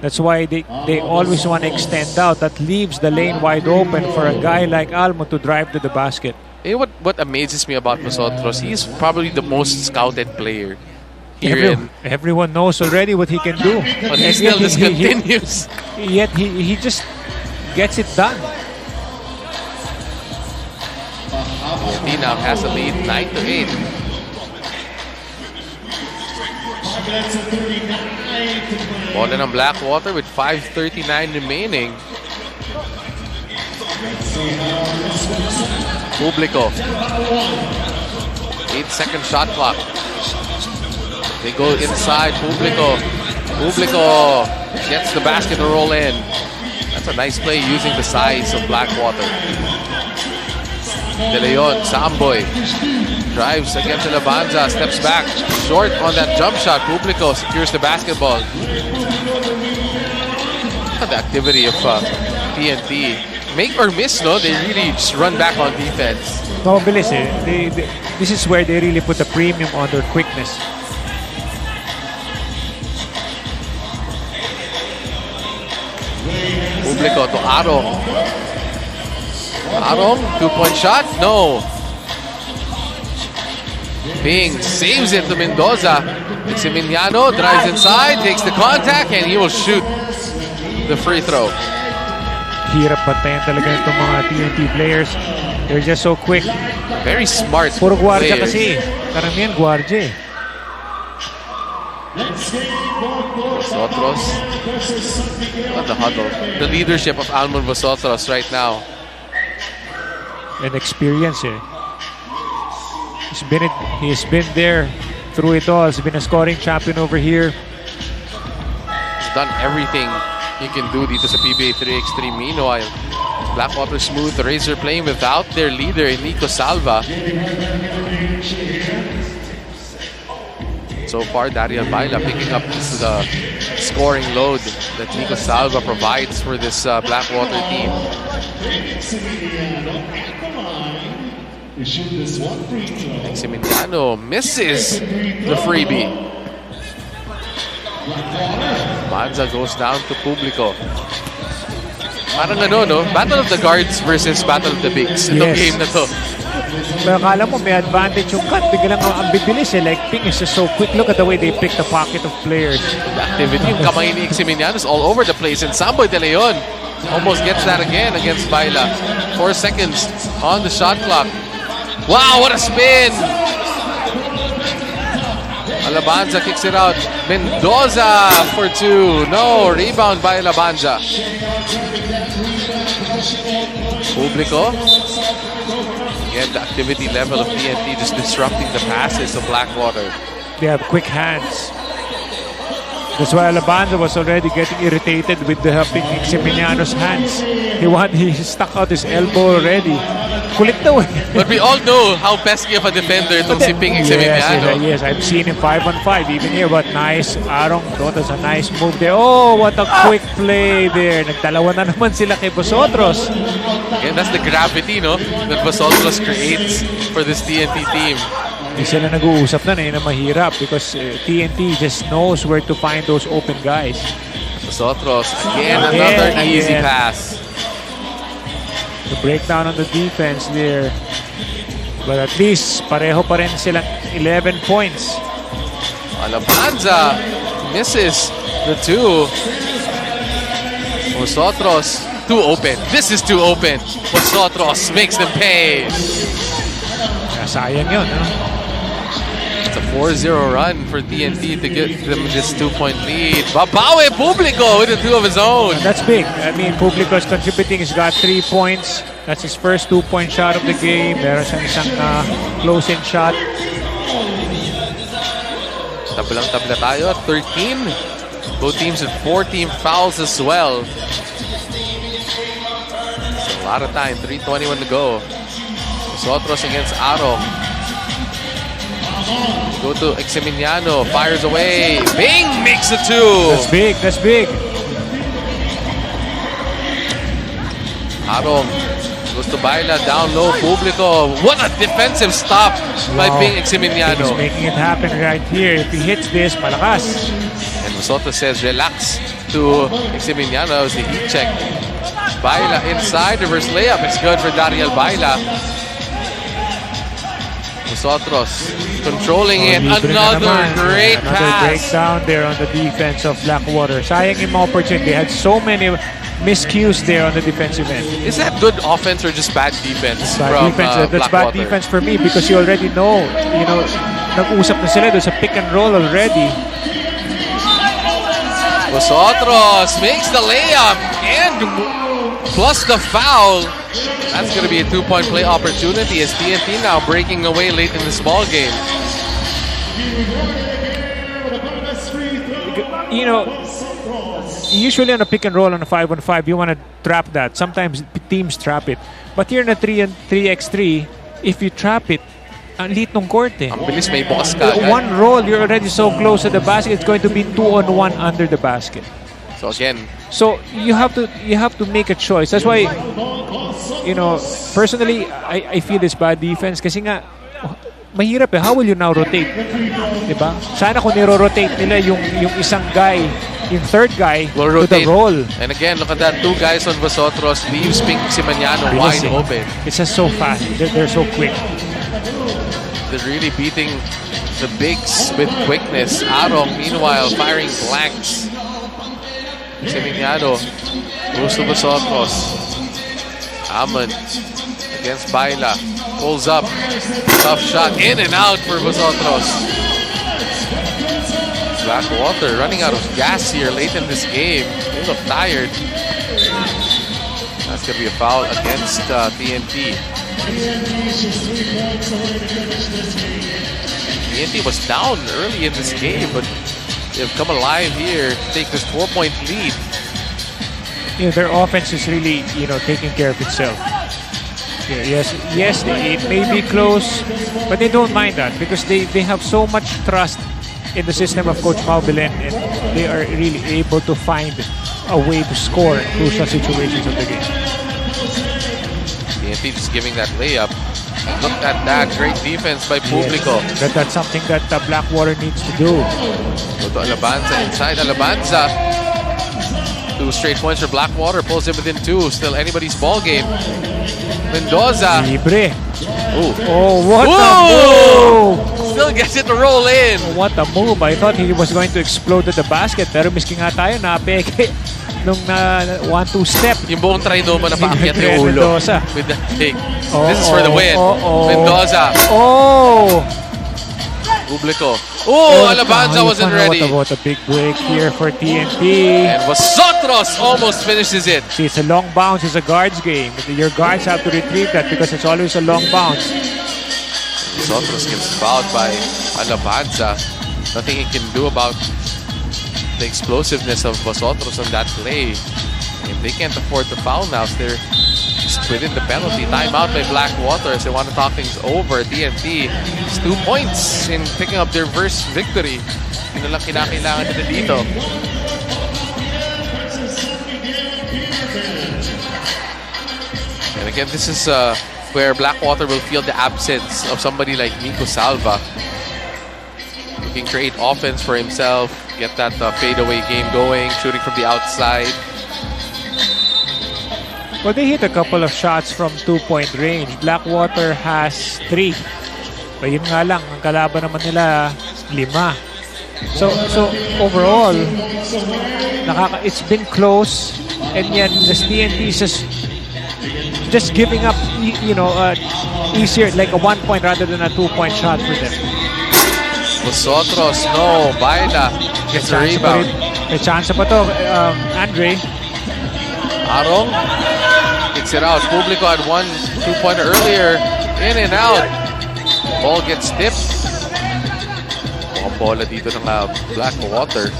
That's why they always want to extend out. That leaves the lane wide open for a guy like Almond to drive to the basket. You know what amazes me about Vosotros? He's probably the most scouted player here. Everyone knows already what he can do. But he still just continues. Yet he just gets it done. He now has a lead 9-8. Ball in on Blackwater with 5:39 remaining. Publico. 8-second shot clock. They go inside. Publico gets the basket to roll in. That's a nice play using the size of Blackwater. De Leon, Samboy drives against Alabanza, steps back, short on that jump shot. Publico secures the basketball. Look at the activity of TNT. Make or miss, no? They really just run back on defense. No, bilis eh. This is where they really put a premium on their quickness. Publico to Arong. Arong, 2-point shot? No. Bing saves it to Mendoza. Maximiliano drives inside, takes the contact, and he will shoot the free throw. Hirap bantayan talaga itong mga TNT players. They're just so quick. Very smart Puro guardia players. kasi. Karamihan guardia eh. Vosotros. Look at the huddle. The leadership of Almond Vosotros right now. And experience eh. He's been there through it all. He's been a scoring champion over here. He's done everything he can do dito sa PBA 3x3. Meanwhile, Blackwater smooth razor playing without their leader, Nico Salva. So far, Dariel Baila picking up the scoring load that Nico Salva provides for this Blackwater team. Eximiniano misses the freebie. Banza goes down to Publico. Parang ano, no? Battle of the guards versus battle of the bigs. Itong game na to. Pero akala mo may advantage yung cut. Biglang ang bibilis eh. Like Ping is just so quick. Look at the way they pick the pocket of players. The activity, yung kamay ni Eximiniano is all over the place. And Samboy De Leon almost gets that again against Baila. 4 seconds on the shot clock. Wow, what a spin! Alabanza kicks it out. Mendoza for 2. No, rebound by Alabanza. Publico. Again, the activity level of TNT just disrupting the passes of Blackwater. They have quick hands. That's why Alabanza was already getting irritated with the helping Eximiniano's hands. He stuck out his elbow already. Kulit daw eh. But we all know how pesky of a defender itong si Ping Eximiniano. Yes, I've seen him 5-on-5 even here. But nice, Arong, that was a nice move there. Oh, what a quick play there. Nagdalawa na naman sila kay Vosotros. Again, that's the gravity, no, that Vosotros creates for this TNT team. Hindi sila nag-uusap na na mahirap because TNT just knows where to find those open guys. Vosotros, again, another easy pass. The breakdown on the defense there. But at least, pareho pa rin silang 11 points. Alabanza misses the 2. Vosotros, too open. This is too open. Vosotros makes them pay. Sayang yun, no? It's a 4-0 run for TNT to get them this 2-point lead. Babawe Publico with a 2 of his own. And that's big. I mean, Publico is contributing. He's got 3 points. That's his first 2-point shot of the game. Meron siyang isang close-in shot. Tablang-tabla tayo. 13. Both teams with 4 team fouls as well. It's a lot of time. 3:21 to go. Vosotros against Aro. Go to Eximiniano, fires away. Bing makes a 2. That's big, that's big. Aro goes to Baila, down low, Publico. What a defensive stop by Bing Eximiniano. He's making it happen right here. If he hits this, malakas. And Vosotros says relax to Eximiniano. That was the heat check. Baila inside, reverse layup. It's good for Dariel Baila. Vosotros controlling it. Another great pass. Breakdown there on the defense of Blackwater. Sayang yung mga opportunity. They had so many miscues there on the defensive end. Is that good offense or just bad defense Bad from defense. That's Blackwater? bad defense for me because you already know, nag-usap na sila doon sa pick and roll already. Vosotros makes the layup and plus the foul. That's going to be a 2-point play opportunity as TNT now breaking away late in this ball game. Usually on a pick and roll on a 5-on-5, you want to trap that. Sometimes teams trap it. But here in a 3x3, if you trap it, ang liit ng court eh. Ang bilis, may bukas ka. One roll, you're already so close to the basket. It's going to be 2-on-1 under the basket. So again, you have to make a choice. That's why, personally, I feel it's bad defense kasi nga, mahirap eh. How will you now rotate? Diba? Sana kung niro-rotate nila yung isang guy, yung third guy, to the roll. And again, look at that. 2 guys on Vosotros leaves Ping Eximiniano wide open. It's just so fast. They're so quick. They're really beating the bigs with quickness. Arong, meanwhile, firing blanks. Eximiniano goes to Vosotros. Amon against Baila. Pulls up. Tough shot. In and out for Vosotros. Blackwater running out of gas here late in this game. They look tired. That's going to be a foul against TNT. TNT was down early in this game, but they've come alive here to take this 4-point lead. Their offense is really, taking care of itself. Yes, it may be close, but they don't mind that because they have so much trust in the system of Coach Mau Belen, and they are really able to find a way to score in crucial situations of the game. TNT just giving that layup. Look at that, great defense by Publico. Yes, that's something that Blackwater needs to do. Go to Alabanza inside. Alabanza. 2 straight points for Blackwater. Pulls him within 2. Still anybody's ball game. Mendoza. Libre. Ooh. Oh, what Ooh! a move! Still gets it to roll in. What a move. I thought he was going to explode at the basket. Pero miski nga tayo, napeke nung 1-2 step. Yung buong TriNoma na paakyat Andre yung ulo. Mendoza. With the kick. This is for the win. Mendoza. Oh! Publico. Oh, Alabanza wasn't ready. What a big break here for TNT. And Vosotros almost finishes it. See, it's a long bounce. It's a guards game. Your guards have to retrieve that because it's always a long bounce. Vosotros gets fouled by Alabanza. Nothing he can do about the explosiveness of Vosotros on that play. And they can't afford to foul now, so they're just within the penalty. Timeout by Blackwater as they want to talk things over. TNT is 2 points in picking up their first victory. Yun na lang kinakailangan nila dito. And again, this is where Blackwater will feel the absence of somebody like Nico Salva. He can create offense for himself, get that fadeaway game going, shooting from the outside. Well, they hit a couple of shots from 2-point range. Blackwater has 3. But yun nga lang, ang kalaban naman nila, 5. So overall, it's been close, and yet the TNT is just giving up, easier, like a 1-point rather than a 2-point shot for them. Vosotros, no. Baila gets a rebound. May chance pa to, Andre. Arong kicks it out. Publico had 1 2-pointer earlier. In and out. Ball gets tipped. Mukhang bola dito ng Blackwater.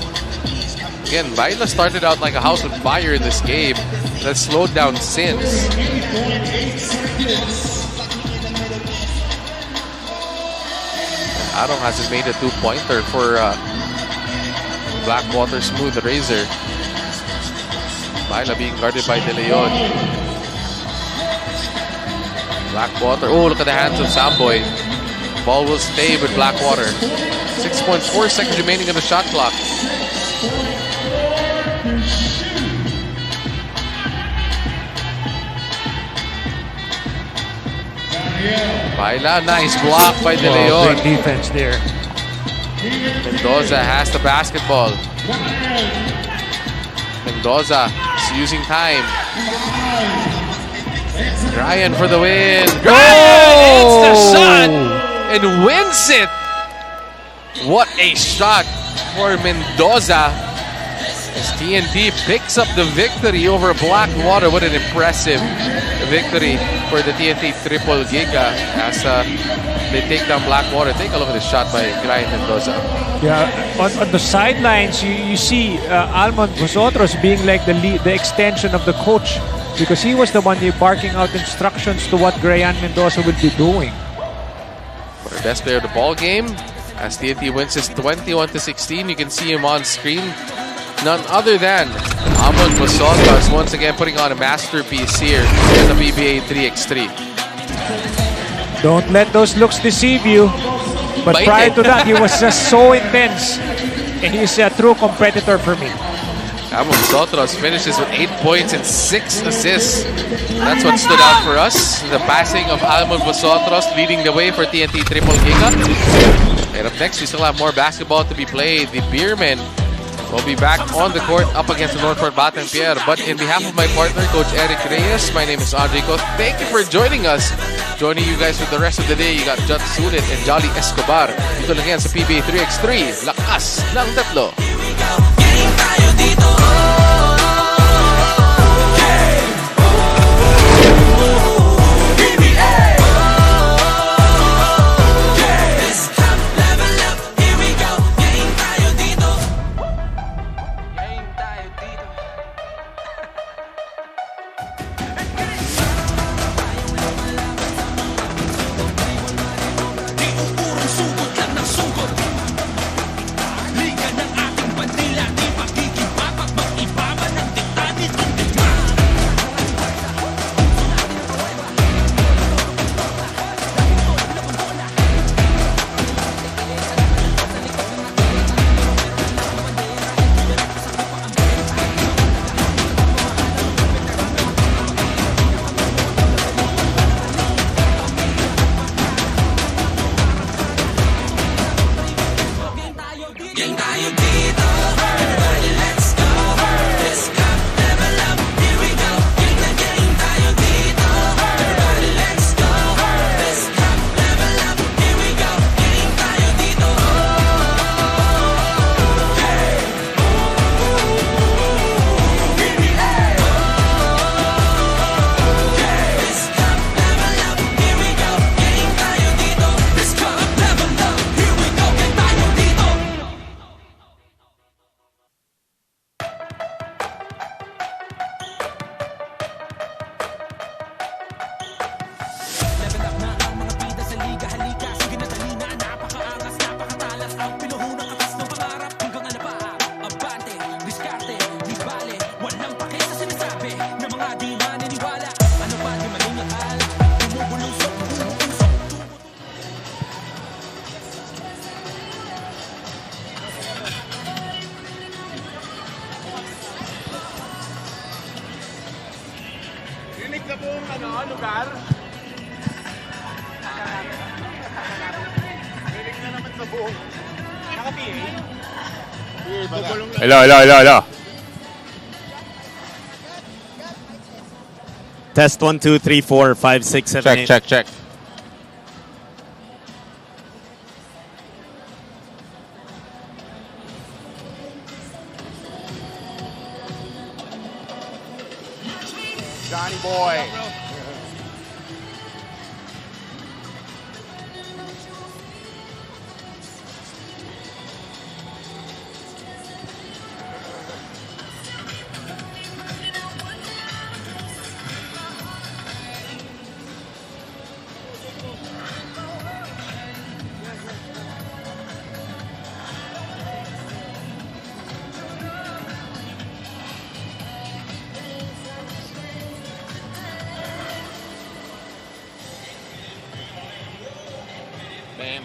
Again, Baila started out like a house on fire in this game. That's slowed down since. Arong hasn't made a 2-pointer for Blackwater Smooth Razor. Baila being guarded by De Leon. Blackwater. Oh, look at the hands of Samboy. Ball will stay with Blackwater. 6.4 seconds remaining on the shot clock. Baila, nice block by De Leon. Great defense there. Mendoza has the basketball. Mendoza is using time. Ryan for the win. Ryan hits the shot and wins it. What a shot for Mendoza as TNT picks up the victory over Blackwater. What an impressive victory for the TNT Triple Giga as they take down Blackwater. Take a look at the shot by Ryan Mendoza. Yeah, on the sidelines, you see Almond Vosotros being like the extension of the coach, because he was the one barking out instructions to what Ryan Mendoza will be doing. For the best player of the ball game, as TNT wins his 21-16, you can see him on screen. None other than Almond Vosotros, once again putting on a masterpiece here in the PBA 3x3. Don't let those looks deceive you. But Bite prior it. to that, he was just so intense. And he's a true competitor for me. Almond Vosotros finishes with 8 points and 6 assists. That's what stood out for us. The passing of Almond Vosotros leading the way for TNT Triple Giga. And up next, we still have more basketball to be played. The Beermen will be back on the court up against the NorthPort Batang Pierre. But in behalf of my partner, Coach Eric Reyes, my name is Andre Co. Thank you for joining us. Joining you guys for the rest of the day, you got Jud Sulit and Jolly Escobar. Dito lang yan sa PBA 3x3. Lakas ng tatlo. Game tayo dito. Rinig na buong lugar. Rinig na naman sa buong. Naka-PA? Hello. Test 1, 2, 3, 4, 5, 6, 7, 8. Check. Johnny boy.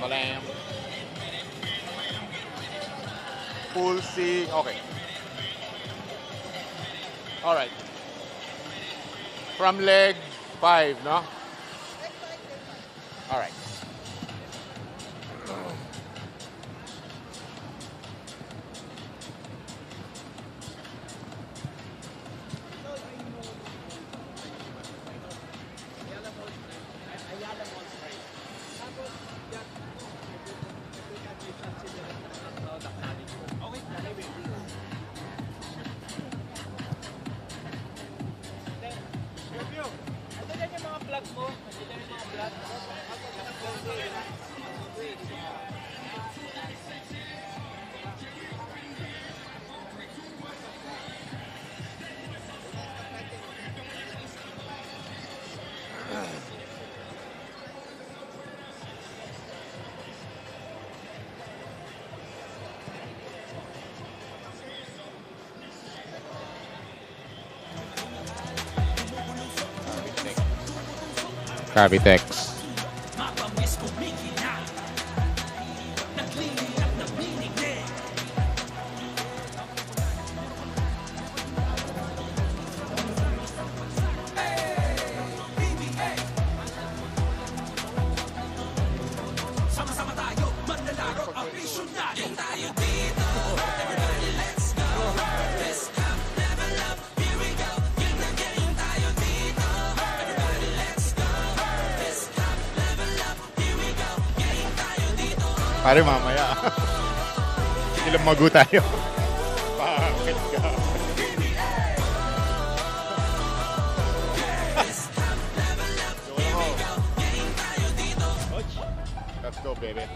Bam. Pulsing. Okay. All right. From leg 5, no? All right. Cavitex. Pare, mamaya. Ilang mago tayo. Bakit ka? Let's go, baby.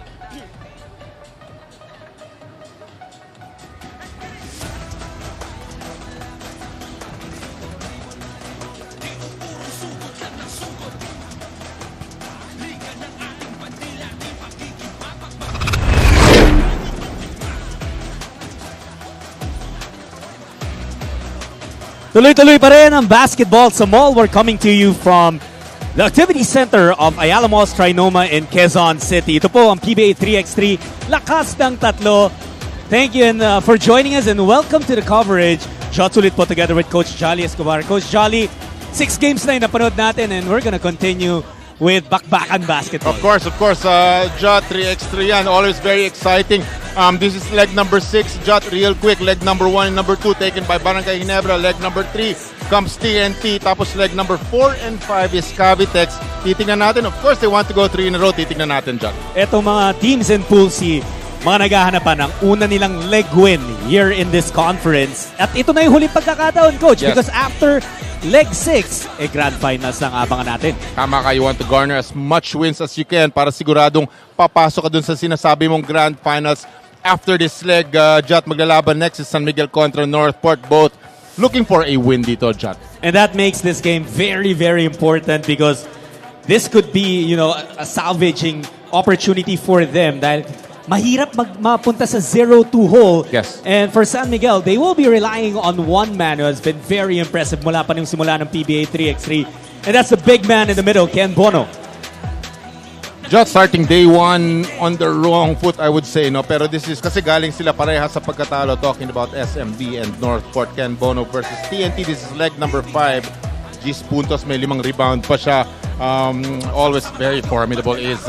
Tuloy-tuloy pa rin ang basketball sa mall. We're coming to you from the Activity Center of Ayala Mall's TriNoma in Quezon City. Ito po ang PBA 3x3, lakas ng tatlo. Thank you and for joining us and welcome to the coverage. Shots ulit po together with Coach Jolly Escobar. Coach Jolly, 6 games na yung napanood natin and we're gonna continue with bakbakan basketball. Of course. Jot 3x3 yan. Always very exciting. This is leg number 6. Jot real quick. Leg number 1 and number 2 taken by Barangay Ginebra. Leg number 3 comes TNT. Tapos leg number 4 and 5 is Cavitex. Titingnan natin. Of course, they want to go 3 in a row. Titingnan natin, Jot. Etong mga teams in Pool C, mga naghahanap pa ng una nilang leg win here in this conference. At ito na yung huling pagkakataon, Coach, Yes. because after leg 6, grand finals ang abangan natin. Tama ka, you want to garner as much wins as you can para siguradong papasok ka dun sa sinasabi mong grand finals. After this leg, Jot, maglalaban next is San Miguel contra NorthPort. Both looking for a win dito, Jot. And that makes this game very, very important because this could be, a salvaging opportunity for them dahil mahirap mapunta sa 0-2 hole. Yes. And for San Miguel, they will be relying on one man who has been very impressive mula pa nung simula ng PBA 3x3. And that's the big man in the middle, Ken Bono. Jot starting day 1 on the wrong foot, I would say, no? Pero this is kasi galing sila pareha sa pagkatalo, talking about SMB and NorthPort. Ken Bono versus TNT. This is leg number 5. 10 puntos, may 5 rebound pa siya. Always very formidable is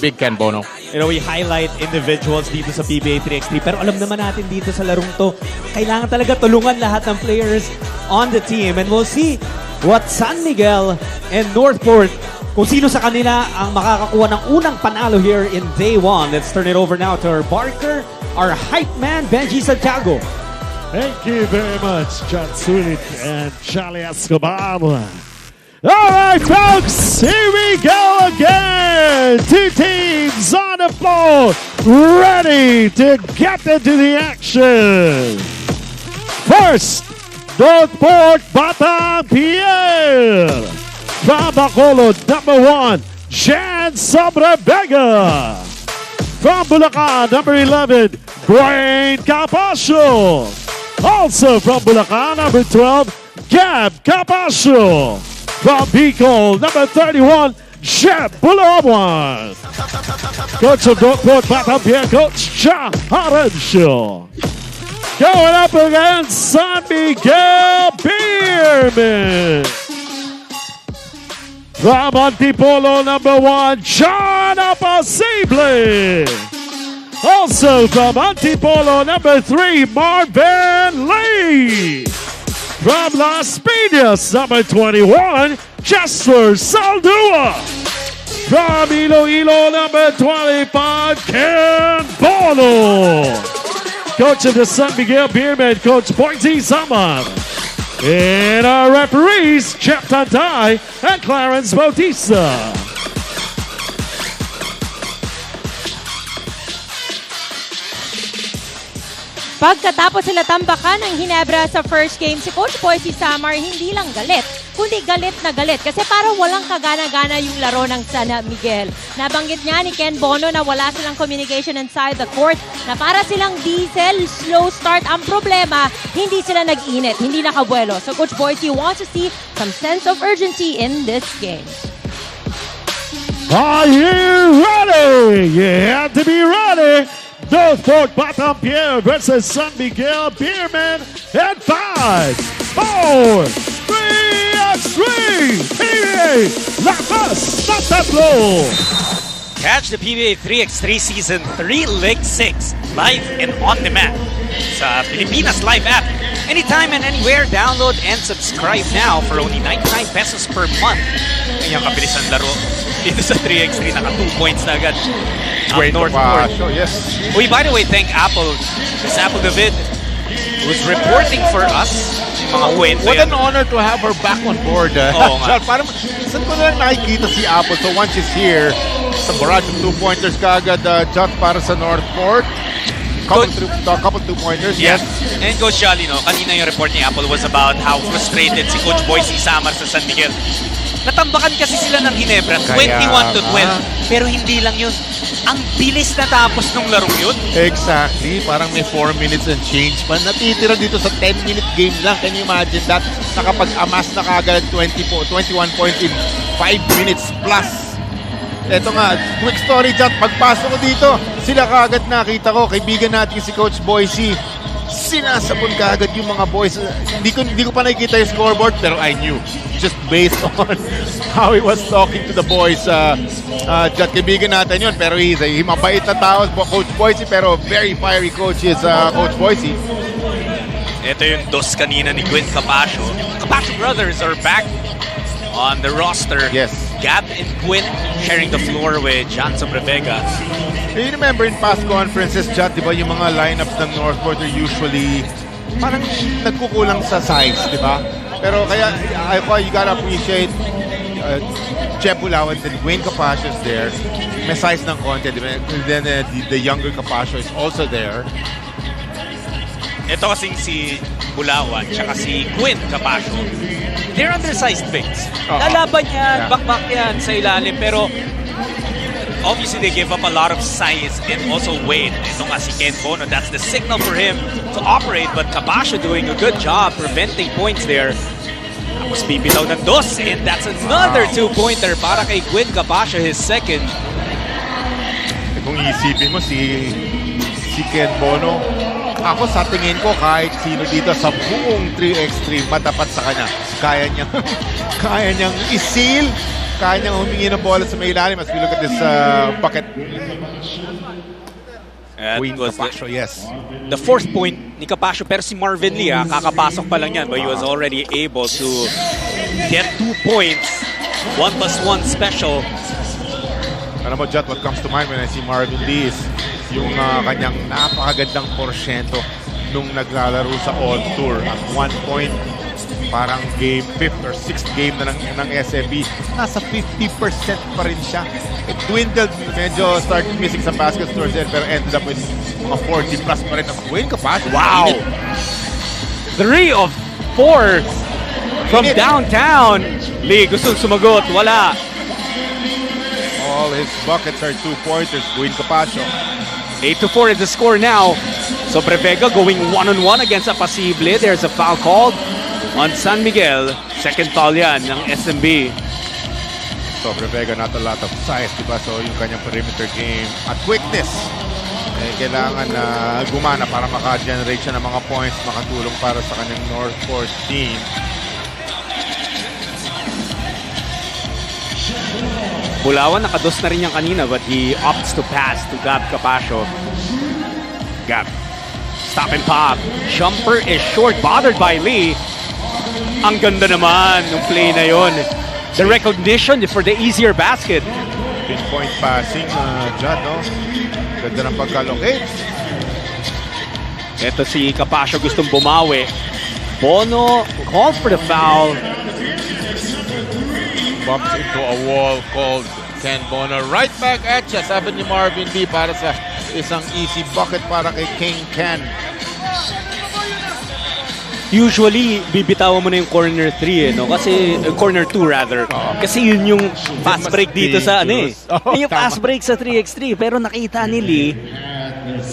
Big Ken Bono. You know, we highlight individuals dito sa PBA 3x3, pero alam naman natin dito sa larong to, kailangan talaga tulungan lahat ng players on the team. And we'll see what San Miguel and NorthPort, kung sino sa kanila ang makakakuha ng unang panalo here in day 1. Let's turn it over now to our Barker, our hype man, Benji Santiago. Thank you very much, John Sweet and Charlie Escobar. All right, folks, here we go again. Two teams on the floor, ready to get into the action. First, NorthPort Batang Pierre. From Bacolod, number 1, Jan Sobrebega. From Bulacan, number 11, Grain Capascio. Also from Bulacan, number 12, Gab Capascio. From Bicol, number 31, Jeb Bulawan. Coach of NorthPort Batang Pierre, Coach Cha Harancio. Going up against San Miguel Beerman. From Antipolo, number 1, John Apacible. Also from Antipolo, number 3, Marvin Lee. From Las Piñas, number 21, Jesper Saldua. From Iloilo, number 25, Ken Bono. Coach of the San Miguel Beerman, Coach Boise Samar. And our referees, Jeff Tantay and Clarence Bautista. Pagkatapos sila tambakan ng Ginebra sa first game, si Coach Boise Samar hindi lang galit, kundi galit na galit kasi parang walang kagana-gana yung laro ng San Miguel. Nabanggit nga ni Ken Bono na wala silang communication inside the court, na para silang diesel, slow start ang problema, hindi sila nag-init, hindi nakabuelo. So Coach Boise wants to see some sense of urgency in this game. Are you ready? You have to be ready. NorthPort Batang Pierre versus San Miguel Beerman and 5, 4, 3x3 PBA Lakas ng Tatlo. Catch the PBA 3x3 Season 3 League 6 live and on demand sa Pilipinas Live app. Anytime and anywhere, download and subscribe now for only 99 pesos per month. Kanyang kabilis ang laro dito sa 3x3, naka 2 points na agad. NorthPort. Yes. We, by the way, thank Apple, Miss Apple David, who's reporting for us yung mga kwento. What an honor to have her back on board. Oo nga. Parang, saan ko lang nakikita si Apple? So once she's here, sa barrage of 2-pointers kaagad, just para sa NorthPort. Couple 2-pointers, Yeah. yes. And Coach Jolly, no, kanina yung report ni Apple was about how frustrated si Coach Boise Samar sa San Miguel. Natambakan kasi sila ng Ginebra, 21-12. Pero hindi lang yun. Ang bilis natapos nung larong yun. Exactly. Parang may 4 minutes and change pa. Natitira dito sa 10-minute game lang. Can you imagine that? Nakapag-amas na kagad 21 points in 5 minutes plus. Eto nga, quick story chat. Pagpasok ko dito, sila kagad nakita ko. Kaibigan natin si Coach Boise. Sinasabon kagad yung mga boys. Hindi ko pa nakikita yung scoreboard, pero I knew. Just based on how he was talking to the boys. Just kaibigan natin yun, pero he's a mabait na tao, Coach Boise, pero very fiery coach is Coach Boise. Ito yung dos kanina ni Gwen Capascio. Capascio brothers are back on the roster. Yes. Gab and Gwen sharing the floor with Jan Sobrebega. You remember in past conferences, Jat, di ba, yung mga lineups ng NorthPort are usually parang nagkukulang sa size, di ba? Pero kaya, you gotta appreciate Jeb Bulawan and Wayne Capascio is there. May size ng konti, di ba? And then the younger Capascio is also there. Ito kasing si Bulawan tsaka si Gwen Capascio. They're undersized bigs. Lalaban yan, back yan sa ilalim. Pero obviously they give up a lot of size and also weight. Ito nga si Ken Bono, that's the signal for him to operate. But Capascio doing a good job preventing points there. Tapos bibitaw ng dos, and that's another 2-pointer para kay Gwen Capascio, his second. Kung iisipin mo si Ken Bono, Ako sa tingin ko, kahit sino dito sa buong 3x3 matapat sa kanya. Kaya niyang isil, kaya niyang humingi ng bola sa may ilalim as we look at this bucket. Queen Capascio, yes. The fourth point ni Capascio, pero si Marvin Lee, kakapasok pa lang yan, but he was already able to get 2 points. 1+1 special. Alam mo, Jot, what comes to mind when I see Marvin Lee is yung kanyang napakagandang porsyento nung naglalaro sa On Tour. At 1 point, parang game 5th or 6th game na ng SMB, nasa 50% pa rin siya. It dwindled, medyo started missing some baskets towards the end, pero ended up with mga 40 plus pa rin ang win Capascio. Wow! 3 of 4 from downtown. Lee, gusto sumagot. Wala. All his buckets are 2-pointers. Win Capascio. 8-4 is the score now. So Prevega going one-on-one against Apasible. There's a foul called on San Miguel. Second foul yan ng SMB. So Prevega, not a lot of size, diba? So yung kanyang perimeter game at quickness, kailangan na gumana para maka-generate siya ng mga points, makatulong para sa kanyang NorthPort team. Bulawan, nakados na rin yan kanina, but he opts to pass to Gab Capascio. Gab. Stop and pop. Jumper is short, bothered by Lee. Ang ganda naman ng play na yon. The recognition for the easier basket. Pinpoint passing, John, no? Ganda ng pagka-locate. Ito si Capascio gustong bumawi. Bono called for the foul. Bumps into a wall called Ken Bono. Right back at you, sabi ni Marvin Lee, para sa isang easy bucket para kay King Ken. Usually, bibitawan mo na yung corner 3 no? Kasi, corner 2 rather. Kasi yun yung fast break dito sa ano eh. Yun yung fast break sa 3x3. Pero nakita ni Lee,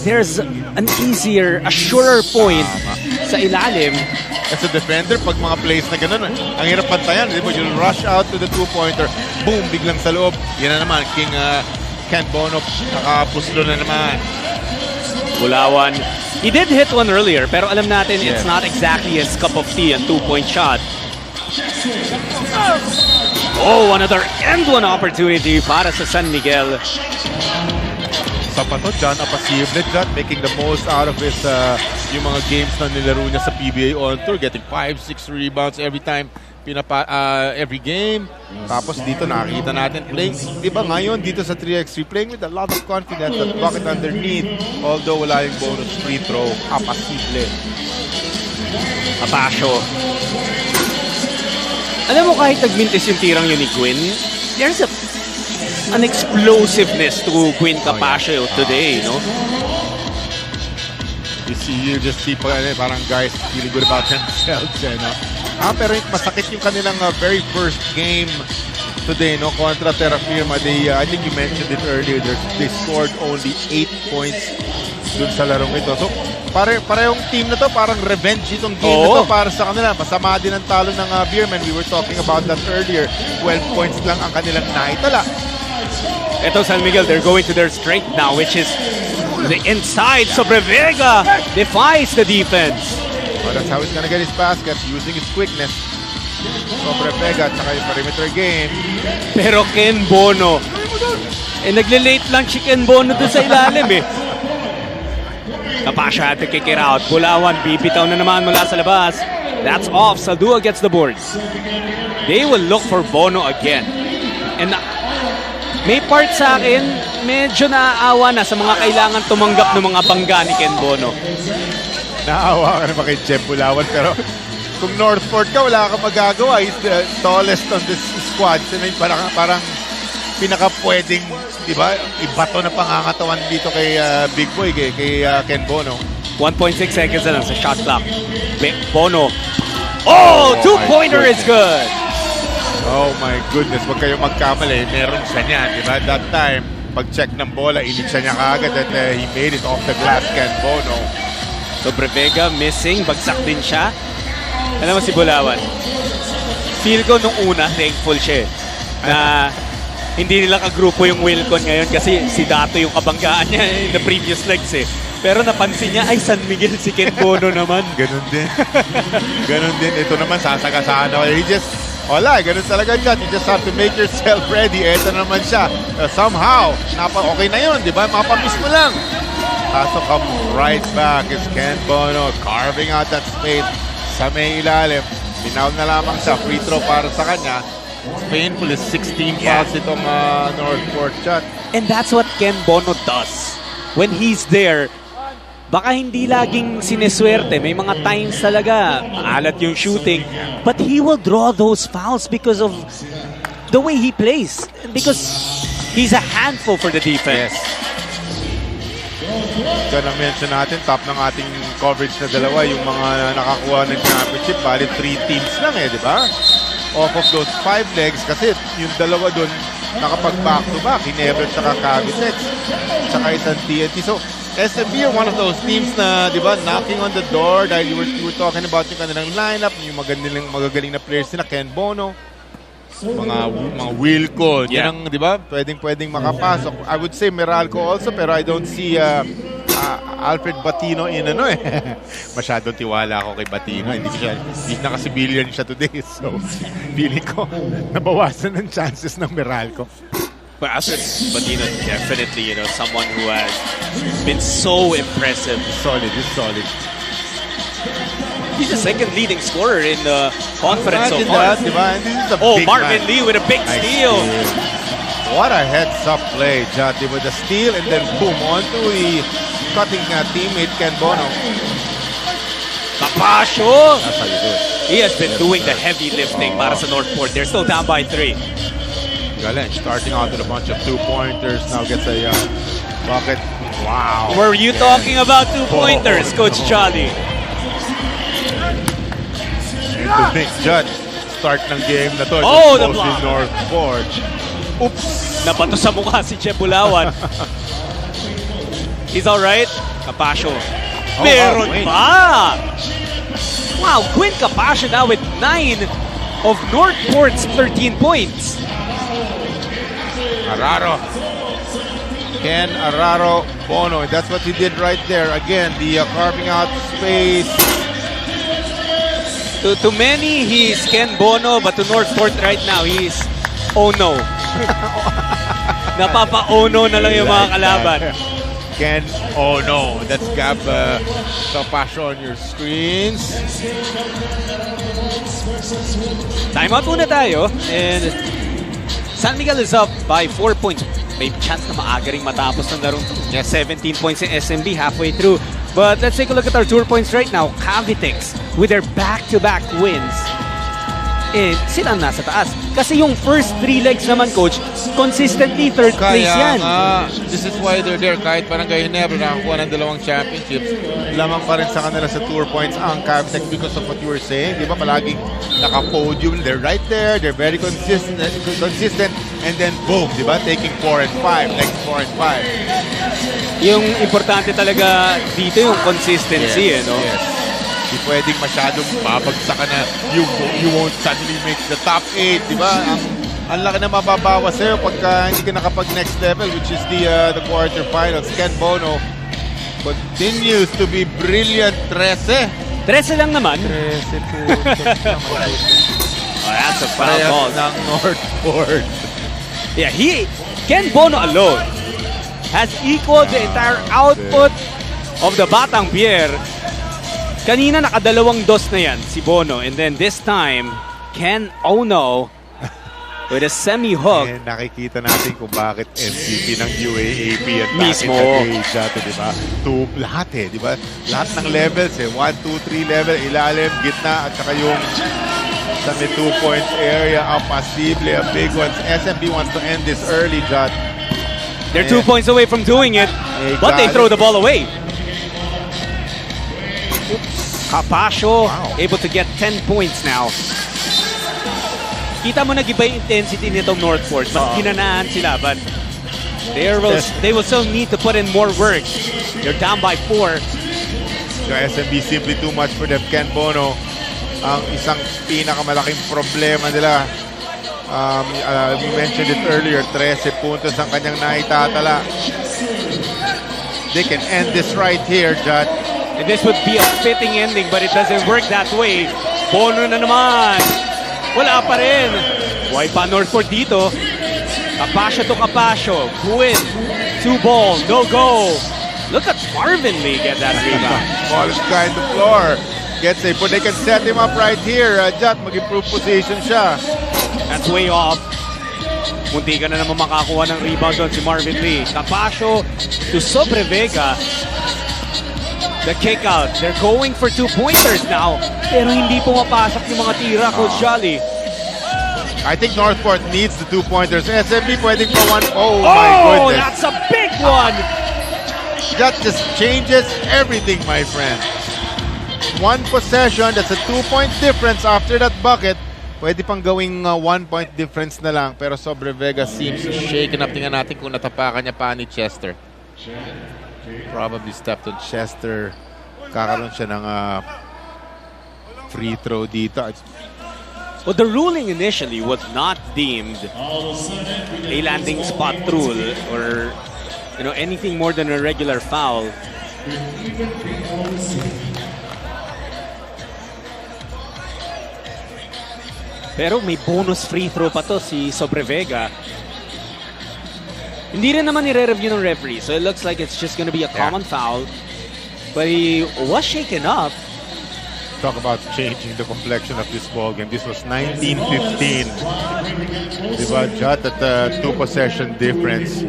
there's an easier, a surer point sa ilalim. As a defender, pag mga plays na ganun, ang hirap pantayan. Di ba? You'll rush out to the 2-pointer. Boom! Biglang sa loob. Yan na naman. Ken Bono, nakapuslo na naman. Bulawan. He did hit one earlier, pero alam natin it's not exactly his cup of tea, and 2-point shot. Oh, another end one opportunity para sa San Miguel. Sa pato, John, Apasible, John, making the most out of his yung mga games na nilaro niya sa PBA On Tour, getting 5-6 rebounds every time, every game. Tapos dito nakikita natin playing, di ba ngayon dito sa 3x3, playing with a lot of confidence at bucket underneath, although wala yung bonus free throw. Apasible. Capascio. Alam mo, kahit nagmintis yung tirang yun ni Quinn, there's an explosiveness to Quinn Capascio today, no? You just see parang guys feeling good about themselves, no? Pero masakit yung kanilang very first game today, no? Kontra Terrafirma. I think you mentioned it earlier. They scored only 8 points dun sa larong ito. So, parehong team na to, parang revenge itong game na to para sa kanila. Masama din ang talo ng Beerman. We were talking about that earlier. 12 points lang ang kanilang naitala. Ito San Miguel, they're going to their strength now, which is the inside. So Prevega defies the defense. Well, that's how he's gonna get his baskets, using his quickness. So Prevega at saka yung perimeter game. Pero Ken Bono, nagle-late lang si Ken Bono doon sa ilalim eh. Capascio had to kick it out. Bulawan, bibitaw na naman mula sa labas. That's off. Saldua gets the boards. They will look for Bono again. And may part sa akin, medyo naaawa na sa mga kailangan tumanggap ng mga bangga ni Ken Bono. Naawa ka naman kay Jeff Bulawan, pero kung NorthPort ka, wala kang magagawa. He's the tallest on this squad. So, parang pinaka-pwedeng, di ba, ibato na pangangatawan dito kay Big Boy, kay Ken Bono. 1.6 seconds na lang sa shot clock. Bono. Oh, two-pointer is good. Oh my goodness, wag kayong magkamali. Meron siya niyan, di ba? That time, pag-check ng bola, init siya niya kaagad at he made it off the glass, Ken Bono. So Prevega missing, bagsak din siya. Alam mo si Bulawan, feel ko nung una, thankful siya na hindi nila kagrupo yung Wilcon ngayon kasi si Dato yung kabanggaan niya in the previous legs eh. Pero napansin niya, ay San Miguel si Ken Bono naman. Ganun din. Ganun din. Ito naman, sasagasaan ako. Ganun talaga dyan. You just have to make yourself ready. Ito naman siya. Somehow, okay na yun, di ba? Mapamiss mo lang. Kaso come right back is Ken Bono carving out that space sa may ilalim. Binaw na lamang siya. Free throw para sa kanya. It's painful. It's 16 fouls itong NorthPort shot. And that's what Ken Bono does. When he's there, baka hindi laging sineswerte. May mga times talaga, alat yung shooting. But he will draw those fouls because of the way he plays. Because he's a handful for the defense. Ito na-mention natin, top ng ating coverage na dalawa, yung mga nakakuha ng championship, bali 3 teams lang di ba? Off of those 5 legs, kasi yung dalawa dun, nakapag-back-to-back, Ginebra at Cavitex, tsaka isang TNT. So, SMB are one of those teams na, di ba, knocking on the door dahil you were talking about yung kanilang lineup, yung magagaling na players nila, Ken Bono, mga Wilcon, yan ang, di ba, pwedeng makapasok. I would say Meralco also, pero I don't see Alfred Batino in Masyadong tiwala ako kay Batino. Hindi naka-civilian siya today. So, feeling ko, nabawasan ng chances ng Meralco. But Alfred Batino, definitely, someone who has been so impressive. Solid. He's the second leading scorer in the conference so far. Marvin Lee with a big steal. What a heads-up play, Jati, with a steal and then boom, onto the cutting teammate Ken Bono. Capascio! That's how you do it. He has been doing the heavy lifting para sa NorthPort. They're still down by 3. Galing, starting out with a bunch of 2-pointers. Now gets a bucket. Wow. Were you talking about 2-pointers, Coach Charlie? To Nick Judd, start ng game na to. The block. NorthPort. Oops! Nabato sa mukha si Che Bulawan. He's alright. Capascio. Meron pa! Wow, Quinn Capascio now with 9 of NorthPort's 13 points. Araro. Ken Araro Bono. That's what he did right there. Again, the carving out space. To many, he's Ken Bono, but to NorthPort right now, he's oh no. Napapa-oh no na lang yung mga kalaban. Ken, oh no. That's Gab Capascio on your screens. Timeout muna tayo. And San Miguel is up by 4 points. May chance na maaga ring matapos ng larong 17 points in SMB halfway through. But let's take a look at our tour points right now. Cavitex with their back-to-back wins. Sila nasa taas. Kasi yung first 3 legs naman, Coach, consistently third place yan. This is why they're there. Kahit Barangay Ginebra nakakuha ng 2 championships, lamang pa rin sa kanila sa tour points ang Cavitex because of what you were saying. Di ba? Palaging naka-podium. They're right there. They're very consistent. And then boom, di ba? Taking 4 and 5. Legs 4 and 5. Yung importante talaga dito yung consistency, Yes. Hindi pwedeng masyadong babagsakan na you won't suddenly make the top 8, di ba? Ang laki na mababawas sa'yo pagka hindi ka nakapag next level, which is the quarterfinals. Ken Bono continues to be brilliant. 13 lang naman. 13 po. That's a foul ball ng NorthPort. Yeah, Ken Bono alone has equaled the entire output of the Batang Pierre. Kanina nakadalawang dos na yan si Bono, and then this time Ken Ono with a semi-hook. Nakikita natin kung bakit MVP ng UAAP at mismo. Di ba? Lahat di ba? Lahat ng levels 1, 2, 3 level, ilalim, gitna, at saka yung sa may 2 points area, posible, a big one. SMB wants to end this early, Jot. They're 2 points away from doing it, but they throw the ball away. Capascio able to get 10 points now. Kita mo nag-iba yung intensity nitong NorthPort. Mas ginanahan sila, but they will still need to put in more work. They're down by 4. The SMB simply too much for them. Ken Bono, ang isang pinakamalaking problema nila. We mentioned it earlier, 13 puntos ang kanyang naitatala. they can end this right here, Jot. And this would be a fitting ending, but it doesn't work that way. Bono na naman. Wala pa rin. Buhay pa NorthPort dito. Capascio to Capascio. Quinn. 2-ball. No go. Look at Marvin Lee get that rebound. Smallest guy on the floor. Gets a but they can set him up right here. Jot, mag-improve position siya. That's way off. Munti ka na naman makakuha ng rebound doon si Marvin Lee. Capascio to Sobrevega. The kick out. They're going for 2-pointers now. Pero hindi pumapasok yung mga tira, Coach Jolly. I think NorthPort needs the 2-pointers. SMB pwedeng for one. Oh my goodness. That's a big one. That just changes everything, my friend. One possession, that's a 2-point difference after that bucket. Pwede pang gawing 1-point difference na lang. Pero Sobrevega seems shaken up. Tingnan natin kung natapakan niya pa ni Chester. Probably stepped on Chester. Kakaroon siya ng free throw dito. Well, the ruling initially was not deemed a landing spot rule or anything more than a regular foul. Pero may bonus free throw pa to si Sobrevega. Hindi rin naman nire-review ng referee, so it looks like it's just gonna be a common foul. But he was shaken up. Talk about changing the complexion of this ball game. This was 19-15. Diba, Jot, that the 2-possession difference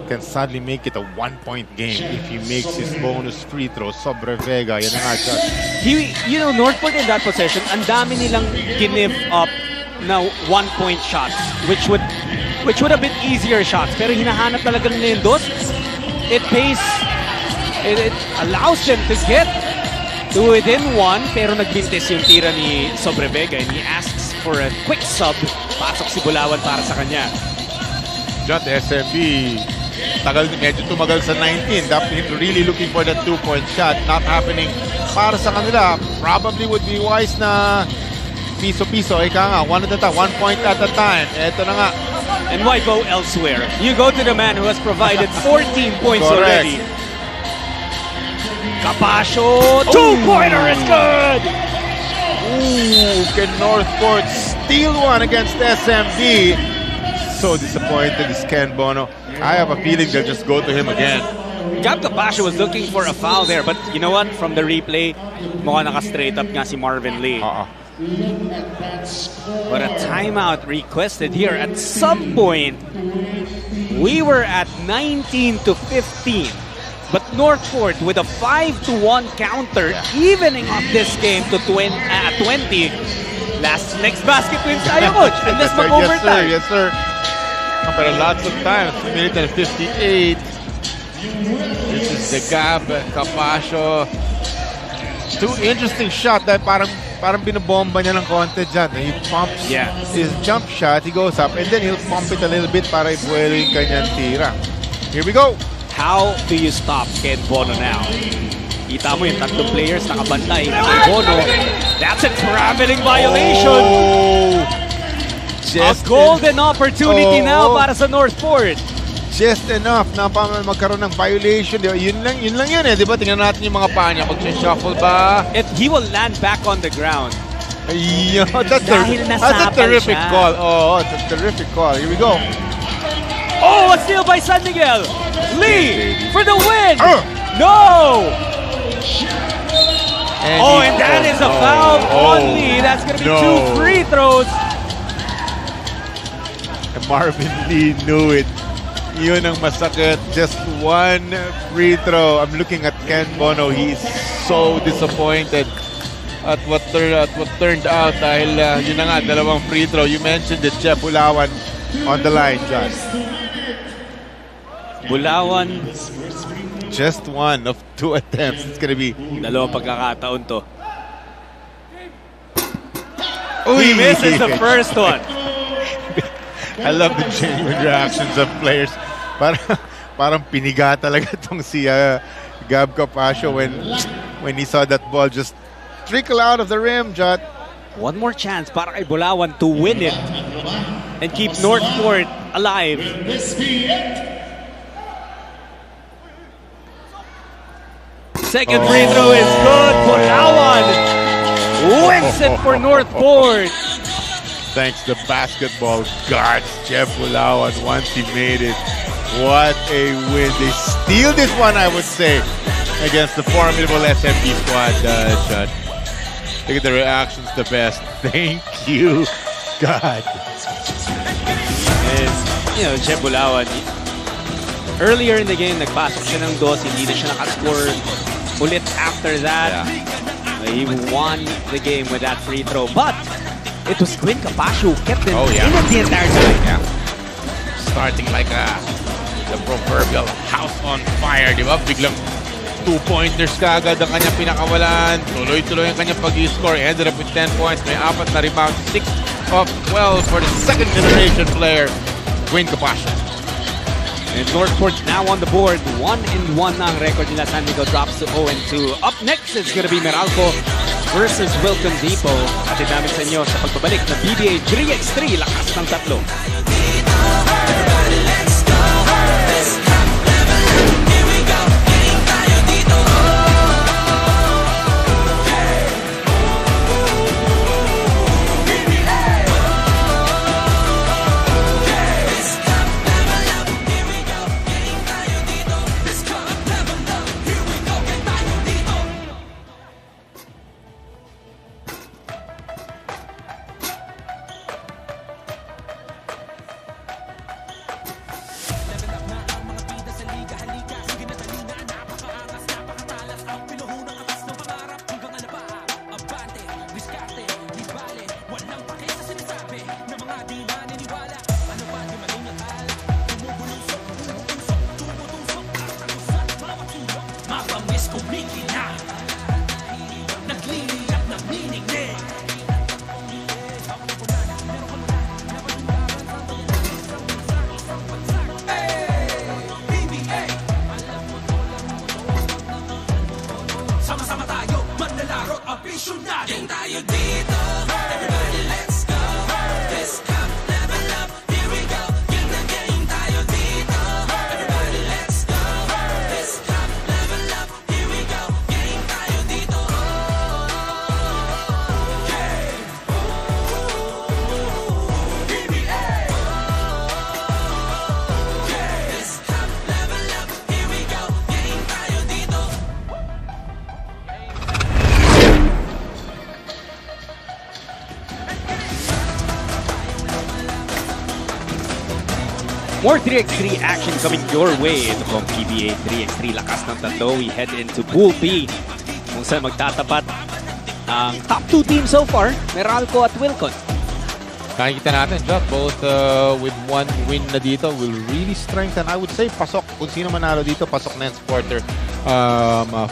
can suddenly make it a 1-point game if he makes his bonus free throw. Sobrevega, yan na nga, Jot. NorthPort in that possession, ang dami nilang give up na 1-point shots, which would have been easier shots. Pero hinahanap talaga nila yung dot. It allows them to get to within one, pero nagbintis yung tira ni Sobrevega and he asks for a quick sub. Pasok si Bulawan para sa kanya. Jot, SMB, medyo tumagal sa 19. Dapat really looking for that 2-point shot. Not happening para sa kanila. Probably would be wise na piso-piso. Ika nga, 1 point at a time. Eto na nga. And why go elsewhere? You go to the man who has provided 14 points Correct. already. Capascio, 2-pointer is good! Ooh, can NorthPort steal one against SMB? So disappointed is Ken Bono. I have a feeling they'll just go to him again. Gab Capascio was looking for a foul there, but you know what? From the replay, mukhang naka-straight up nga si Marvin Lee. But a timeout requested here. At some point, we were at 19-15. But NorthPort with a 5-1 counter, evening up this game to 20. Next basket wins tayo, Coach. Unless mag-overtime. Yes, sir. Pero lots of times, minute and 58. This is the Gab Capascio. Two interesting shot dahil parang binobomba niya ng konti dyan. He pumps his jump shot, he goes up, and then he'll pump it a little bit para ibuelo yung kanyang tira. Here we go. How do you stop Ken Bono now? Kita mo yung tatlong players nakabantay na kay Bono. That's a traveling violation. A golden opportunity now para sa NorthPort. Just enough na magkaroon ng violation. Diba? Yun lang yun eh. Diba? Tingnan natin yung mga paa niya. Mag-shuffle ba? He will land back on the ground. That's a terrific call. Oh, it's a terrific call. Here we go. Oh, a steal by San Miguel. Lee for the win. No. And that is a foul on Lee. That's going to be 2 free throws. And Marvin Lee knew it. Yun ang masakit. Just 1 free throw. I'm looking at Ken Bono. He's so disappointed at what turned out dahil yun na nga, 2 free throw. You mentioned it, Jeff Bulawan on the line, John. Bulawan. Just 1 of 2 attempts. It's gonna be 2 pagkakataon to. He misses the first one. I love the genuine reactions of players. Parang piniga talaga itong si Gab Capascio when he saw that ball just trickle out of the rim, Jot. One more chance para kay Bulawan to win it and keep NorthPort alive. second free throw is good. Bulawan wins it for NorthPort. Thanks to basketball gods, Jeff Bulawan, once he made it. What a win. They steal this one, I would say, against the formidable SMB squad, Judd. Look at the reactions, the best. Thank you, God. And, you know, Jeff Bulawan, earlier in the game, nagpasok siya ng dos, hindi na siya nakascore ulit after that. He won the game with that free throw. But it was Quinn Capascio who kept him in it the entire time. Yeah. Starting like the proverbial house on fire, di ba? Biglang 2-pointers kaagad ang kanyang pinakawalan. Tuloy-tuloy ang kanyang pag-score. Ended up with 10 points. May 4 na rebound. 6 of 12 for the second generation player, Quinn Capascio. And NorthPort's now on the board. 1-1 na ang record nila. San Miguel drops to 0-2. Up next is gonna be Meralco versus Wilcon Depot. Atid namin sa inyo sa pagbabalik ng PBA 3x3. Lakas ng tatlo. More 3x3 action coming your way. Ito pong PBA 3x3 lakas ng tatlo. We head into Pool B kung saan magtatapat ang top 2 teams so far, Meralco at Wilcon. Nakikita natin, Jot, both with one win na dito will really strengthen. I would say, pasok. Kung sino manalo dito, pasok na yung quarter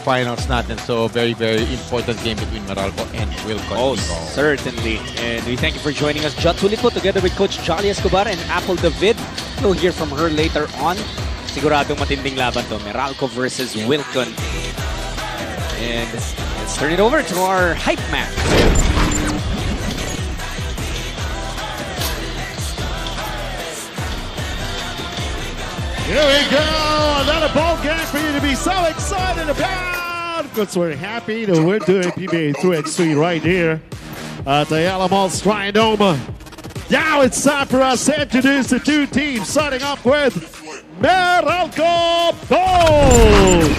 finals natin. So, very, very important game between Meralco and Wilcon. Oh, certainly. And we thank you for joining us. Jot Tulit po together with Coach Jolly Escobar and Apple David. We'll hear from her later on. Siguradong matinding laban to. Meralco versus Wilcon. And let's turn it over to our hype man. Here we go. Another ball game for you to be so excited about. Because we're happy that we're doing PBA 3x3 right here at Ayala Mall's TriNoma. Now it's time for us to introduce the two teams, starting off with Meralco Bulls.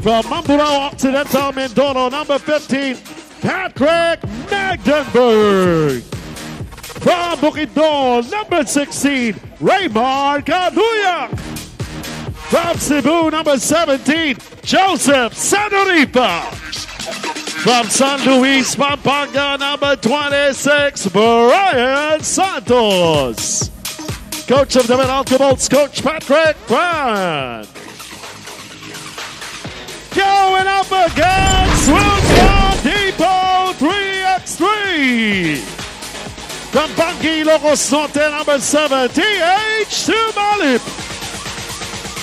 From Mamburao Occidental Mindoro, number 15, Patrick Magdenberg. From Bukidnon, number 16, Raymar Caduya. From Cebu, number 17, Joseph Sanoripa. From San Luis, Pampanga, number 26, Brian Santos. Coach of the Meralco Bolts, Coach Patrick Brand. Going up against Wilcon Depot 3x3. From Bangi, Locos Norte, number 7, TH Malip.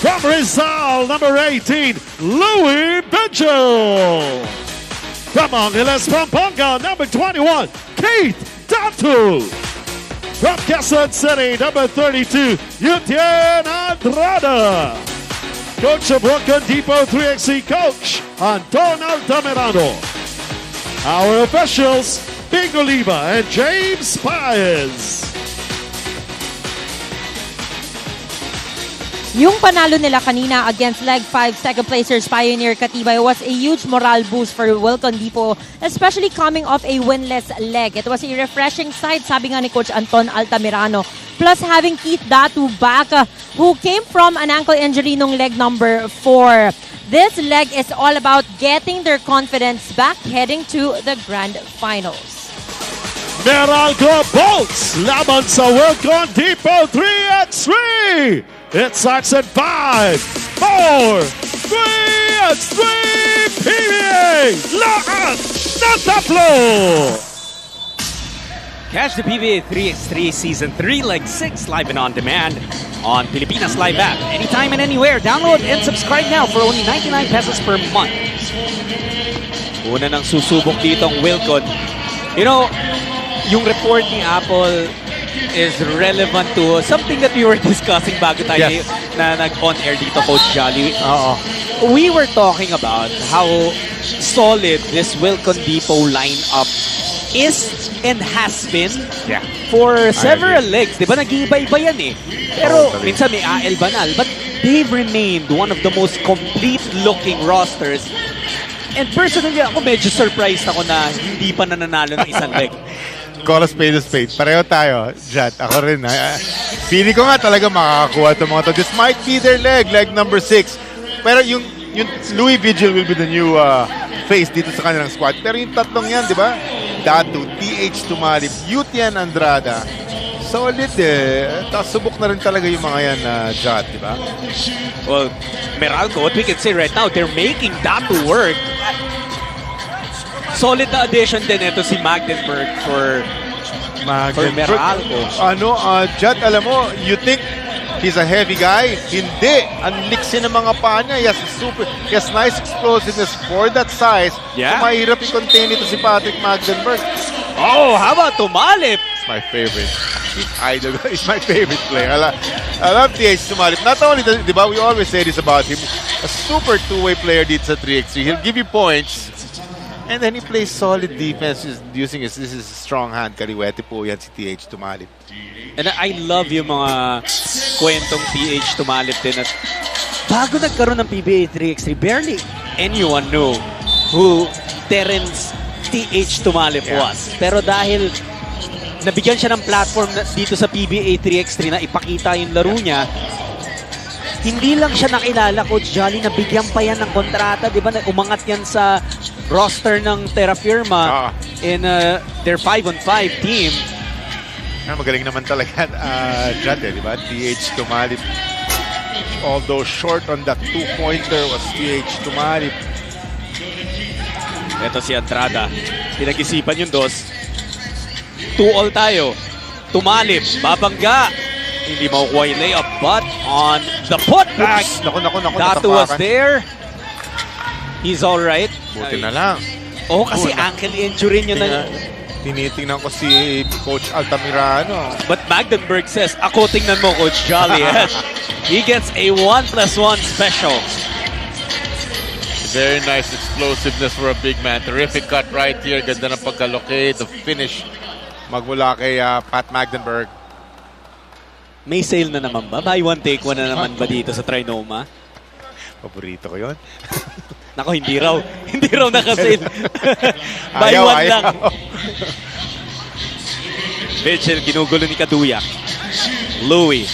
From Rizal, number 18, Louis Benchel. From Angeles, Pampanga, number 21, Keith Datu. From Quezon City, number 32, Yutien Andrada. Coach of Wilcon Depot 3X3, Coach Anton Altamirano. Our officials, Bing Oliva and James Paez. Yung panalo nila kanina against Leg 5 second placers Pioneer Katibay was a huge morale boost for Wilcon Depot, especially coming off a winless leg. It was a refreshing sight, sabi nga ni Coach Anton Altamirano. Plus having Keith Datu back, who came from an ankle injury nung leg number 4. This leg is all about getting their confidence back heading to the grand finals. Meralco bolts laban sa Wilcon Depot 3x3. It starts at 5, 4, 3x3 PBA lakas ng tatlo. Catch the PBA 3x3 Season 3 Leg 6 live and on demand on Pilipinas Live app. Anytime and anywhere. Download and subscribe now for only 99 pesos per month. Una nang susubok dito ang Wilcon. You know, yung report ni Apple is relevant to something that we were discussing bago tayo na nag-on-air dito, Coach Jolly. We were talking about how solid this Wilcon Depot lineup is and has been for several legs. Diba nag-iiba-iba yan eh. Pero minsan may AL banal. But they've remained one of the most complete-looking rosters. And personally, ako medyo surprised ako na hindi pa nananalo ng isang leg. Call a spade a spade. Pareho tayo, Jat. Ako rin. Feeling ko nga talaga makakakuha itong mga to. This might be their leg number 6. Pero yung Louis Vigil will be the new face dito sa kanilang squad. Pero yung tatlong yan, di ba? Datu, TH Tumalib, Yutian Andrada. Solid eh. Tapos subok na rin talaga yung mga yan, Jat, di ba? Well, Meralco, what we can say right now, they're making Datu work. Solid na addition din ito si Magdenberg for Meralco. Jat, alam mo, you think he's a heavy guy? Hindi. Ang liksi ng mga paa niya. He has nice explosiveness for that size. Yeah. So, mahirap i-contain ito si Patrick Magdenberg. Oh, how about Tumalip? It's my favorite. He's my favorite player. I love TH Tumalip. Not only, di ba, we always say this about him. A super two-way player dito sa 3x3. He'll give you points. And then he plays solid defense using this is strong hand. Kaliwete po yan si TH Tumalip. And I love yung mga kwentong TH Tumalip din at bago nagkaroon ng PBA 3x3, barely anyone knew who Terrence TH Tumalip was. Pero dahil nabigyan siya ng platform dito sa PBA 3x3 na ipakita yung laro niya, hindi lang siya nakilala, Coach Jolly, nabigyan pa yan ng kontrata. Di ba? Umangat yan sa roster ng Terrafirma in their 5-on-5 team. Magaling naman talaga Jad, di ba? TH Tumalip. Although short on that two-pointer was TH Tumalip. Ito si Andrada. Pinag-isipan yung dos. 2-all tayo. Tumalip. Babangga. Hindi makukuha yung layup, but on the putback. Naku. Datu was there. He's alright. Buti na lang. Kasi ankle injury niya na. Tinitingnan ko si Coach Altamirano. But Magdenberg says, ako tingnan mo, Coach Jolly. He gets a 1+1 special. Very nice explosiveness for a big man. Terrific cut right here. Ganda ng pagkalocate. The finish magmula kay Pat Magdenberg. May sale na naman ba? Buy one, take one na naman ba dito sa TriNoma? Paborito ko yun. Nako, hindi raw. Hindi raw nakasale. Buy one lang. Mitchell, ginugulo ni Kaduyak. Louis.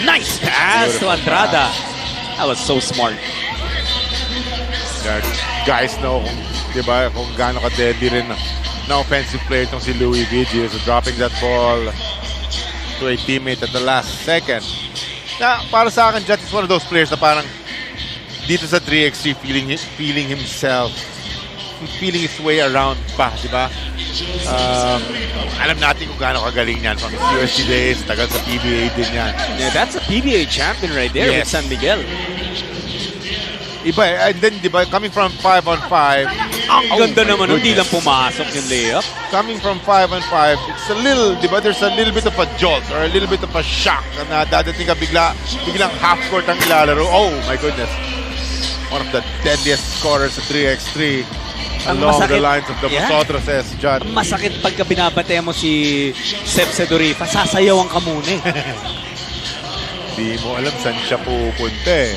Nice pass to Andrada. That was so smart. Guys know, di ba, kung gaano ka-deadly rin na offensive player itong si Louis Vigil. So dropping that ball to a teammate at the last second. Na, para sa akin, Jat is one of those players na parang dito sa 3x3 feeling himself, feeling his way around pa, di ba? Alam natin kung gaano kagaling yan from his USC days, tagal sa PBA din yan. Yeah, that's a PBA champion right there with San Miguel. Iba, and then, di ba, coming from 5-on-5. Ang ganda naman, hindi lang pumasok yung layup. coming from 5-5, it's a little, di ba, there's a little bit of a jolt or a little bit of a shock na dadating ka biglang half-court ang ilalaro. Oh, my goodness. One of the deadliest scorers sa 3x3 along the lines of the Vosotros, John. Ang masakit pagka binabate mo si Sep Sedorifa, sasayawan ka muna eh. Di mo alam saan siya pupunta eh.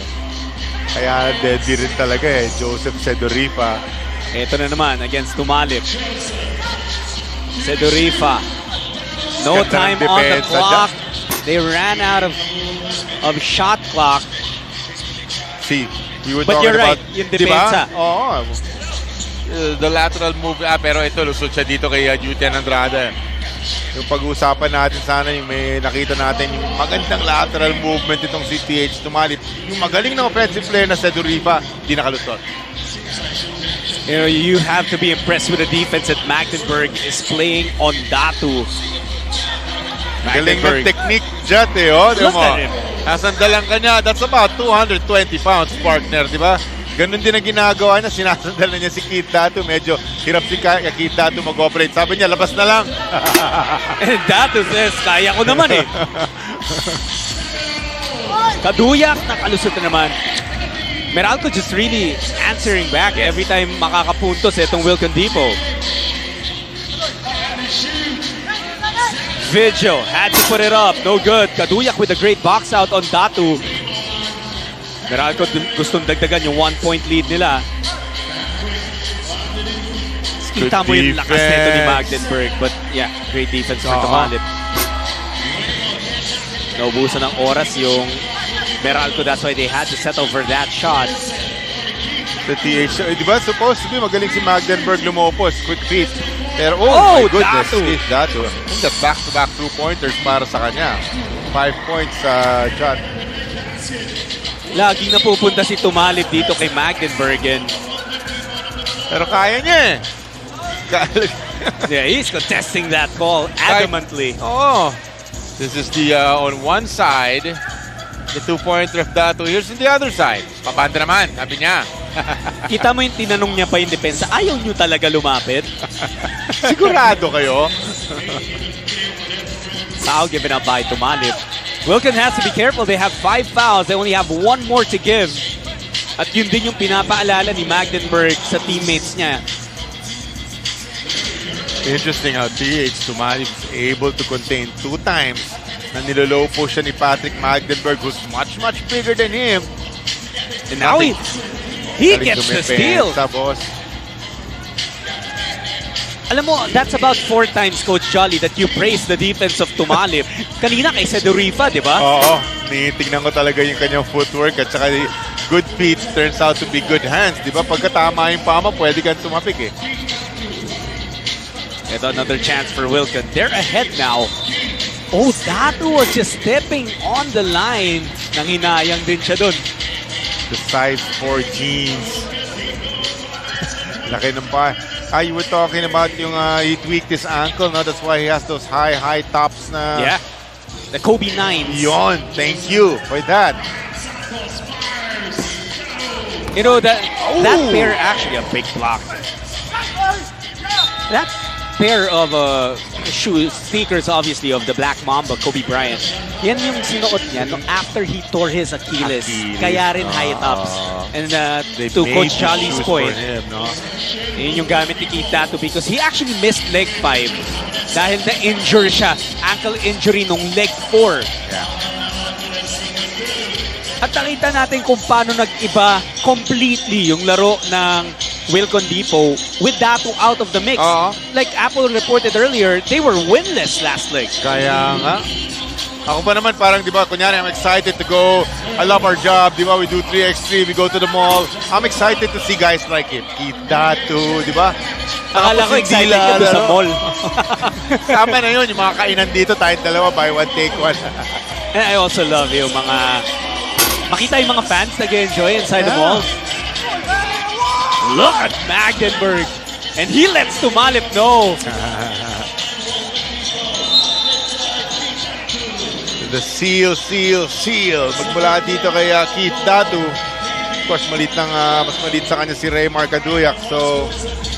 Kaya deadly rin talaga eh, Joseph Sedorifa. Ito na naman against Tumalip. Sedorifa. No time on the clock. They ran out of shot clock. See, we were But talking you're right, about, yung depensa. Diba? Oo. The lateral move. Pero ito, lusot siya dito kay Jutian Andrade. Yung pag-uusapan natin sana, yung may nakita natin yung magandang lateral movement itong si TH Tumalip. Yung magaling na offensive player na Sedorifa, di nakalusot. You know, you have to be impressed with the defense that Magdeburg is playing on Datu. Galing ng technique dyan eh, oh. Look at him. Nasandalan ka niya. That's about 220 pounds, partner, di ba? Ganun din ang ginagawa niya. Sinasandalan niya si Kid Datu. Medyo hirap si Kid Datu mag-operate. Sabi niya, labas na lang. And Datu says, kaya ko naman eh. Kaduyak, nakalusot na naman. Meralco just really answering back every time makakapuntos itong Wilcon Depot. Vigil had to put it up. No good. Kaduyak with a great box out on Datu. Meralco gustong dagdagan yung 1-point lead nila. Kita mo yung lakas nito ni Magdeburg. But yeah, great defense for Tumalip. Naubusan ng oras yung Meralco, that's why they had to settle for that shot. The TH, di ba supposed to be magaling si Magdeburg lumopos, quick feet. Pero oh my goodness, Datu. I think the back-to-back 2-pointers para sa kanya. 5 points sa shot. Laging napupunta si Tumalip dito kay Magdeburg. Pero kaya niya eh. Yeah, he's contesting that ball adamantly. Oh, this is the on one side. The 2-pointer of Datu. Here's on the other side. Papanda naman, sabi niya. Kita mo yung tinanong niya pa yung depensa, ayaw nyo talaga lumapit? Sigurado kayo? Foul given up by Tumalip. Wilcon has to be careful. They have 5 fouls. They only have 1 more to give. At yun din yung pinapaalala ni Magdeburg sa teammates niya. Interesting how TH Tumalip is able to contain 2 times na nilolow po siya ni Patrick Magdeburg, who's much bigger than him. And now he gets the steal. Boss. Alam mo, that's about 4 times, Coach Jolly, that you praise the defense of Tumalip. Kanina kay Sedorifa, di ba? Oo, tingnan ko talaga yung kanyang footwork at saka good feet turns out to be good hands. Di ba? Pagka tama yung pama, pwede kang tumapik eh. Ito, another chance for Wilcon. They're ahead now. Oh, Datu was just stepping on the line. Nanghinayang din siya dun. The size 4 jeans. Laki ng pa. You were talking about yung he tweaked his ankle, no? That's why he has those high tops na. Yeah. The Kobe 9s. Yon, thank you for that. You know, that pair, actually a big block. That pair of sneakers, obviously, of the Black Mamba, Kobe Bryant. Yan yung sinuot niya after he tore his Achilles. Kaya rin high tops. And to Coach Jolly's point, yun yung gamit ni Keith Datu because he actually missed leg 5 dahil na-injure siya. Ankle injury nung leg 4. Yeah. At nakita natin kung paano nag-iba completely yung laro ng Wilcon Depot with Datu out of the mix. Like Apple reported earlier, they were winless last leg. Kaya nga. Ako pa naman parang, di ba, kunyari, I'm excited to go. I love our job, di ba? We do 3x3, we go to the mall. I'm excited to see guys like him. Keith Datu, di ba? Akala ko excited ka doon sa mall. Tama na yun, yung mga kainan dito, tayong dalawa, buy one, take one. And I also love yung mga, makita yung mga fans nag-enjoy inside the mall. Look at Magdeburg. And he lets Tumalip know. The seal. Magmula dito kay Keith Datu. course, mas malit sa kanya si Ray Marcaduyak. So,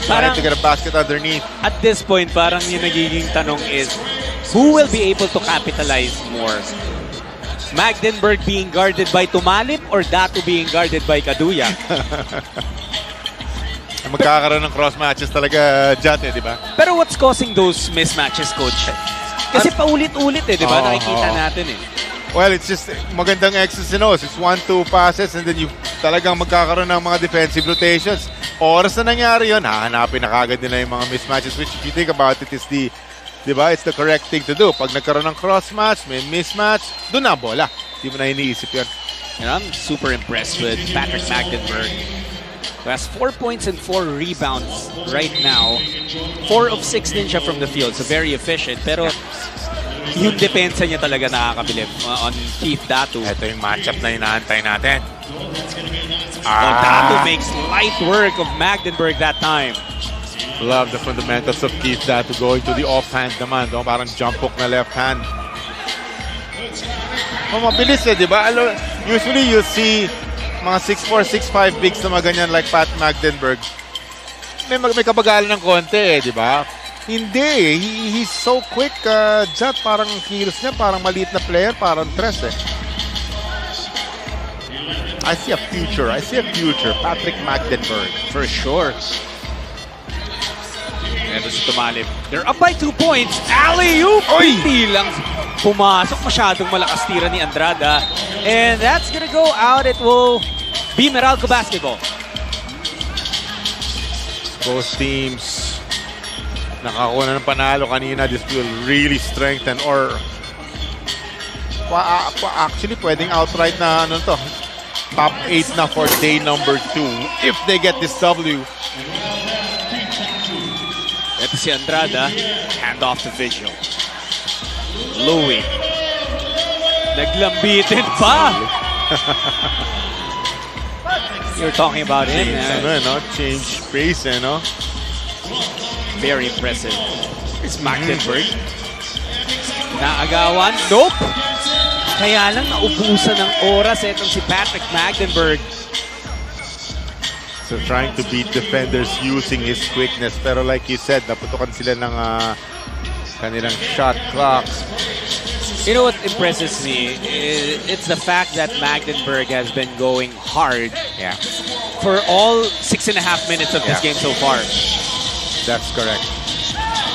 trying to get a basket underneath. At this point, parang yung nagiging tanong is, who will be able to capitalize more? Magdenburg being guarded by Tumalip or Datu being guarded by Kaduyak? Magkakaroon ng cross matches talaga, Jat, di ba? Pero what's causing those mismatches, Coach? Kasi paulit-ulit di ba? Nakikita natin Well, it's just magandang X's and O's. It's 1-2 passes and then you talagang magkakaroon ng mga defensive rotations. Oras na nangyari yun, hahanapin na kagad nila yung mga mismatches, which if you think about it is di ba? It's the correct thing to do. Pag nagkaroon ng cross match, may mismatch, doon na bola. Di mo na iniisip yun. And I'm super impressed with Patrick Magdenburg, who has 4 points and 4 rebounds right now. 4 of 6 din siya from the field, so very efficient. Pero yung depensa niya talaga nakakabilib on Keith Datu. Ito yung matchup na inaantay natin. Datu makes light work of Magdenburg that time. Love the fundamentals of Keith Datu going to the offhand naman. No? Parang jump hook na left hand. Mabilis di ba? Usually you see mga 6'4", 6'5" bigs na maganyan like Pat Magdenburg. May kabagalan ng konti di ba? Hindi. He's so quick. Jat, parang kilos niya. Parang maliit na player. Parang tres I see a future. Patrick Magdenburg. For sure. Ito si Tumalip. They're up by 2 points. Alley-oop! Hindi lang pumasok. Masyadong malakas tira ni Andrada. And that's gonna go out. It will be Meralco basketball. Both teams nakakuha ng panalo kanina. This will really strengthen or actually pwedeng outright na top 8 na for day number 2 if they get this W. Ito si Andrada. Hand off to Vigil. Louie. Naglambitin pa. You're talking about him. Change pace, Very impressive. It's Magdenburg. Naagawan. Nope. Kaya lang naubusan ng oras itong si Patrick Magdenburg. So trying to beat defenders using his quickness. Pero like you said, naputukan sila ng kanilang shot clocks. You know what impresses me? It's the fact that Magdenburg has been going hard for all 6.5 minutes of this game so far. That's correct.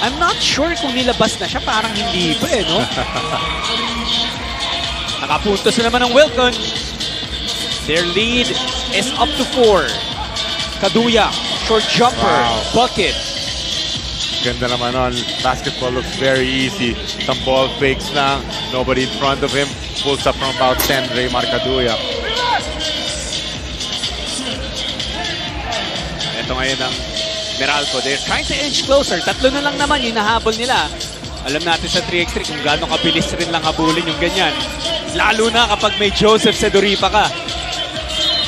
I'm not sure kung nilabas na siya. Parang hindi pa no? Nakapuntos na naman ng Wilcon. Their lead is up to 4. Kaduya, short jumper, bucket. Ganda naman on. Basketball looks very easy. Some ball fakes lang. Nobody in front of him. Pulls up from about 10, Ray Marcaduya. Ito ngayon ang Meralco. They're trying to inch closer. 3 na lang naman yung nahabol nila. Alam natin sa 3x3 kung gaano kabilis rin lang habulin yung ganyan. Lalo na kapag may Joseph Sedoripa ka.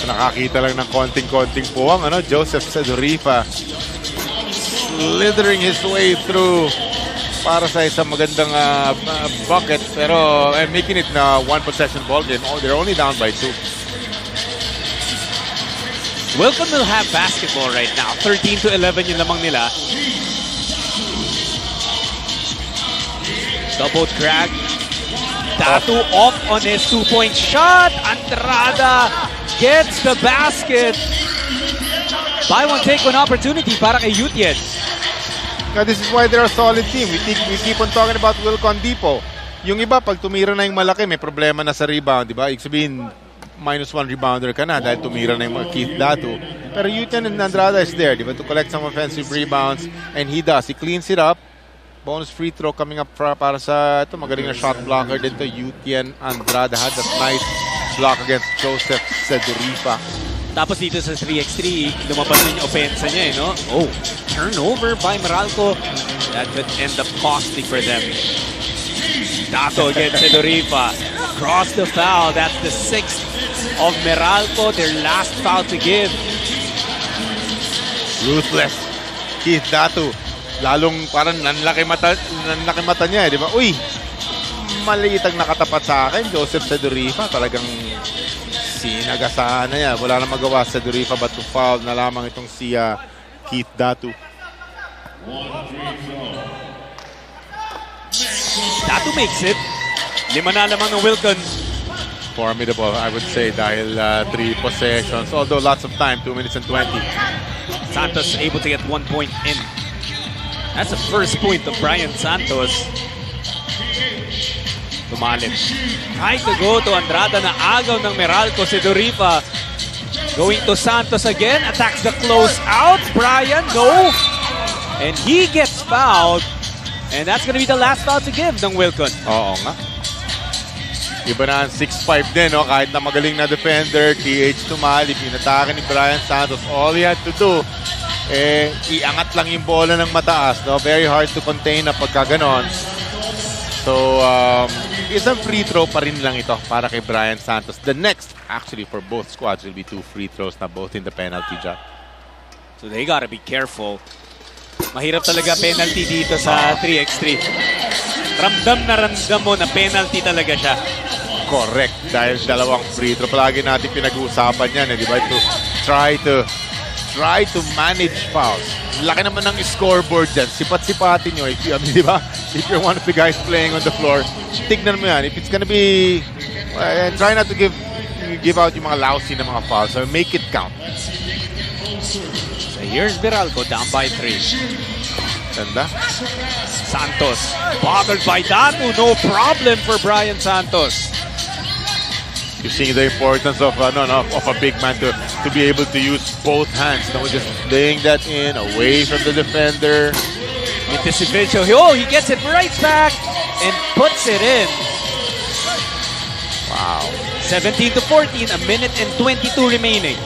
So nakakita lang ng konting-konting puwang. Joseph Sedoripa slithering his way through para sa isang magandang bucket. Pero making it na 1 possession ball game. They're only down by 2. Wilcon will have basketball right now. 13-11 yung lamang nila. Double drag. Datu off on his 2-point shot. Andrada gets the basket. Buy one, take one opportunity para kay Utien. Now, this is why they're a solid team. We keep on talking about Wilcon Depot. Yung iba, pag tumira na yung malaki, may problema na sa rebound, di ba? Ibig sabihin, -1 rebounder ka na dahil tumira na yung Keith Datu. Pero Utien and Andrada is there, di ba? To collect some offensive rebounds. And he does. He cleans it up. Bonus free throw coming up para sa ito. Magaling na shot blocker dito. Utien Andrada had that nice block against Joseph Sedoripa. Tapos dito sa 3x3, lumabas na yung offensa niya, no? Oh, turnover by Meralco. That could end up costly for them. Dato against Sedoripa. Cross the foul. That's the 6th of Meralco. Their last foul to give. Ruthless. Keith Datu. Lalong parang nanlaki mata niya, di ba? Uy, maliit ang nakatapat sa akin. Joseph Sedoripa talagang Sinagasahan na yan. Wala na magawa sa Durifa but to foul na lamang itong si Keith Datu. Datu makes it. 5 na lamang ng Wilcon. Formidable, I would say, dahil 3 possessions. Although lots of time, 2 minutes and 20. Santos able to get 1 point in. That's the first point of Brian Santos. Tumalit. Trying to go to Andrada na agaw ng Meralco si Durifa. Going to Santos again. Attacks the close out. Brian, no. And he gets fouled. And that's gonna be the last foul to give ng Wilcon. Oo nga. Iba na ang 6'5 din, no? Kahit na magaling na defender, TH tumali, pinatake ni Brian Santos. All he had to do, iangat lang yung bola ng mataas, no? Very hard to contain na pagka ganon. So, isang free throw pa rin lang ito para kay Brian Santos. The next, actually, for both squads will be 2 free throws na both in the penalty shot. So they gotta be careful. Mahirap talaga penalty dito sa 3x3. Ramdam na ramdam mo na penalty talaga siya. Correct. Dahil dalawang free throw. Palagi natin pinag-uusapan yan, di ba? To try to manage fouls. Laki naman ng scoreboard dyan. Sipat-sipatin nyo. Di ba? If you're one of the guys playing on the floor, tignan mo yan. If it's gonna be... try not to give out yung mga lousy na mga fouls. So make it count. So here's Meralco down by 3. Ganda. Santos bothered by Datu. No problem for Brian Santos. You're seeing the importance of of a big man to be able to use both hands. No, just laying that in away from the defender. Anticipation. Oh, he gets it right back and puts it in. Wow. 17-14, a minute and 22 remaining.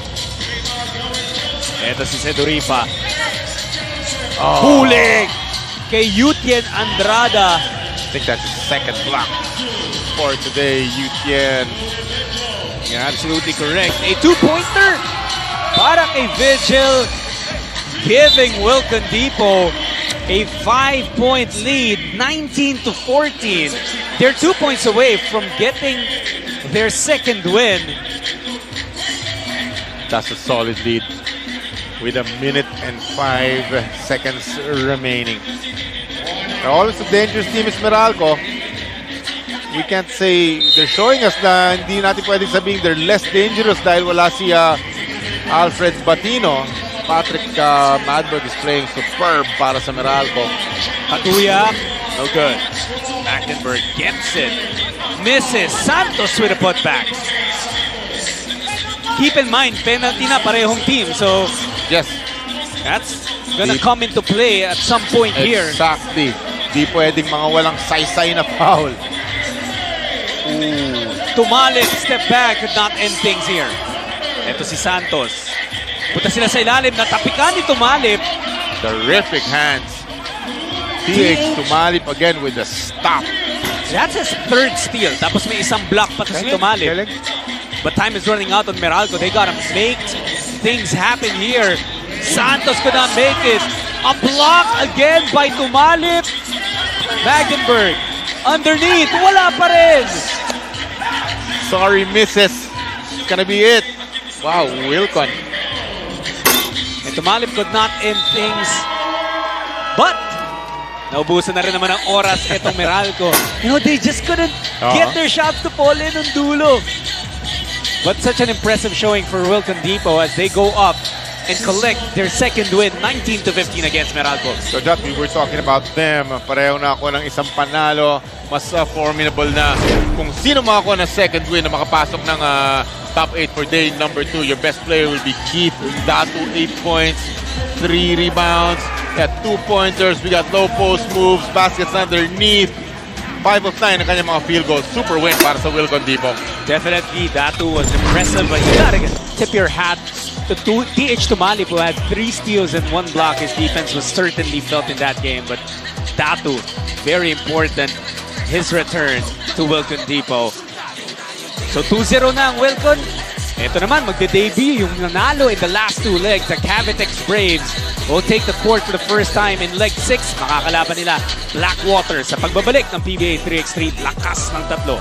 Ito si Durifa. Huling kay Yutien Andrada. I think that's his second block for today, Yutien. You're absolutely correct. A 2-pointer para kay Vigil, giving Wilcon Depot a 5-point lead, 19-14. They're 2 points away from getting their second win. That's a solid lead with a minute and 5 seconds remaining. Always a dangerous team is Meralco. We can't say they're showing us na hindi natin pwedeng sabihin they're less dangerous dahil wala si Alfred Batino. Patrick Madberg is playing superb para sa Meralco. Katuya, no good. Magdenberg gets it. Misses. Santos with a putback. Keep in mind, penalty na parehong team. So, yes, that's gonna come into play at some point here. Exactly. Di pwedeng mga walang saysay na foul. Tumalit, step back, could not end things here. Ito si Santos. Punta sila sa ilalim, natapikan ni Tumalip. Terrific hands. TH Tumalip again with a stop. That's his third steal. Tapos may isang block pa si Tumalip. But time is running out on Meralco. They gotta make things happen here. Santos could not make it. A block again by Tumalip. Magdenberg underneath. Wala pa rin. Sorry, misses. It's gonna be it. Wow, Wilcon. And Tumalip could not end things. But naubusan na rin naman ang oras itong Meralco. You know, they just couldn't get their shots to fall in on dulo. But such an impressive showing for Wilcon Depot as they go up and collect their second win, 19-15 against Meralco. So, Jot, we were talking about them. Pareho na ako ng isang panalo. Mas formidable na kung sino makakuha ng second win na makapasok ng top 8 for day number 2. Your best player will be Keith Datu, 8 points, 3 rebounds. We got 2-pointers. We got low post moves, baskets underneath. 5 of 9 ang kanyang mga field goals. Super win para sa Wilcon Depot. Definitely, Datu was impressive. But you gotta tip your hat to TH Tumalip, who had 3 steals and 1 block. His defense was certainly felt in that game. But Datu, very important, his return to Wilcon Depot. So 2-0 na ang Wilcon. Ito naman, magde-debut yung nanalo in the last 2 legs. The Cavitex Braves will take the court for the first time in leg 6. Makakalaban nila Blackwater sa pagbabalik ng PBA 3x3. Lakas ng tatlo.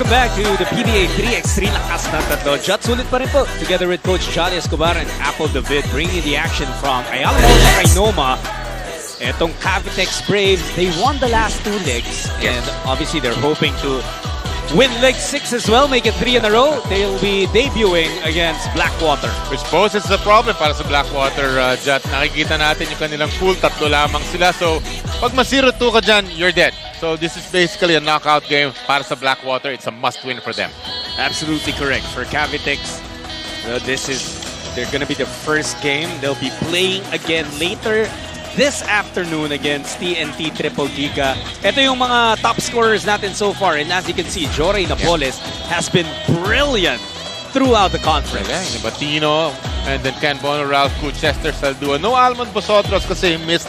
Welcome back to the PBA 3x3 Lakas ng Tatlo. Jot sulit pa rin po. Together with Coach Jolly Escobar and Apple David, bringing the action from Ayala TriNoma. Etong Cavitex Braves, they won the last 2 legs. And obviously they're hoping to win leg 6 as well, make it 3 in a row. They'll be debuting against Blackwater. Which poses a problem para sa Blackwater, Jot. Nakikita natin yung kanilang pool, 3 lamang sila. So, pag ma-0-2 ka dyan, you're dead. So, this is basically a knockout game para sa Blackwater. It's a must-win for them. Absolutely correct. For Cavitex, they're gonna be the first game. They'll be playing again later this afternoon against TNT Triple Giga. Ito yung mga top scorers natin so far. And as you can see, Joray Napoles has been brilliant throughout the conference. Okay, Batino, and then Ken Bono, Ralph Ku, Chester Saldua. No Almond Bosotros kasi missed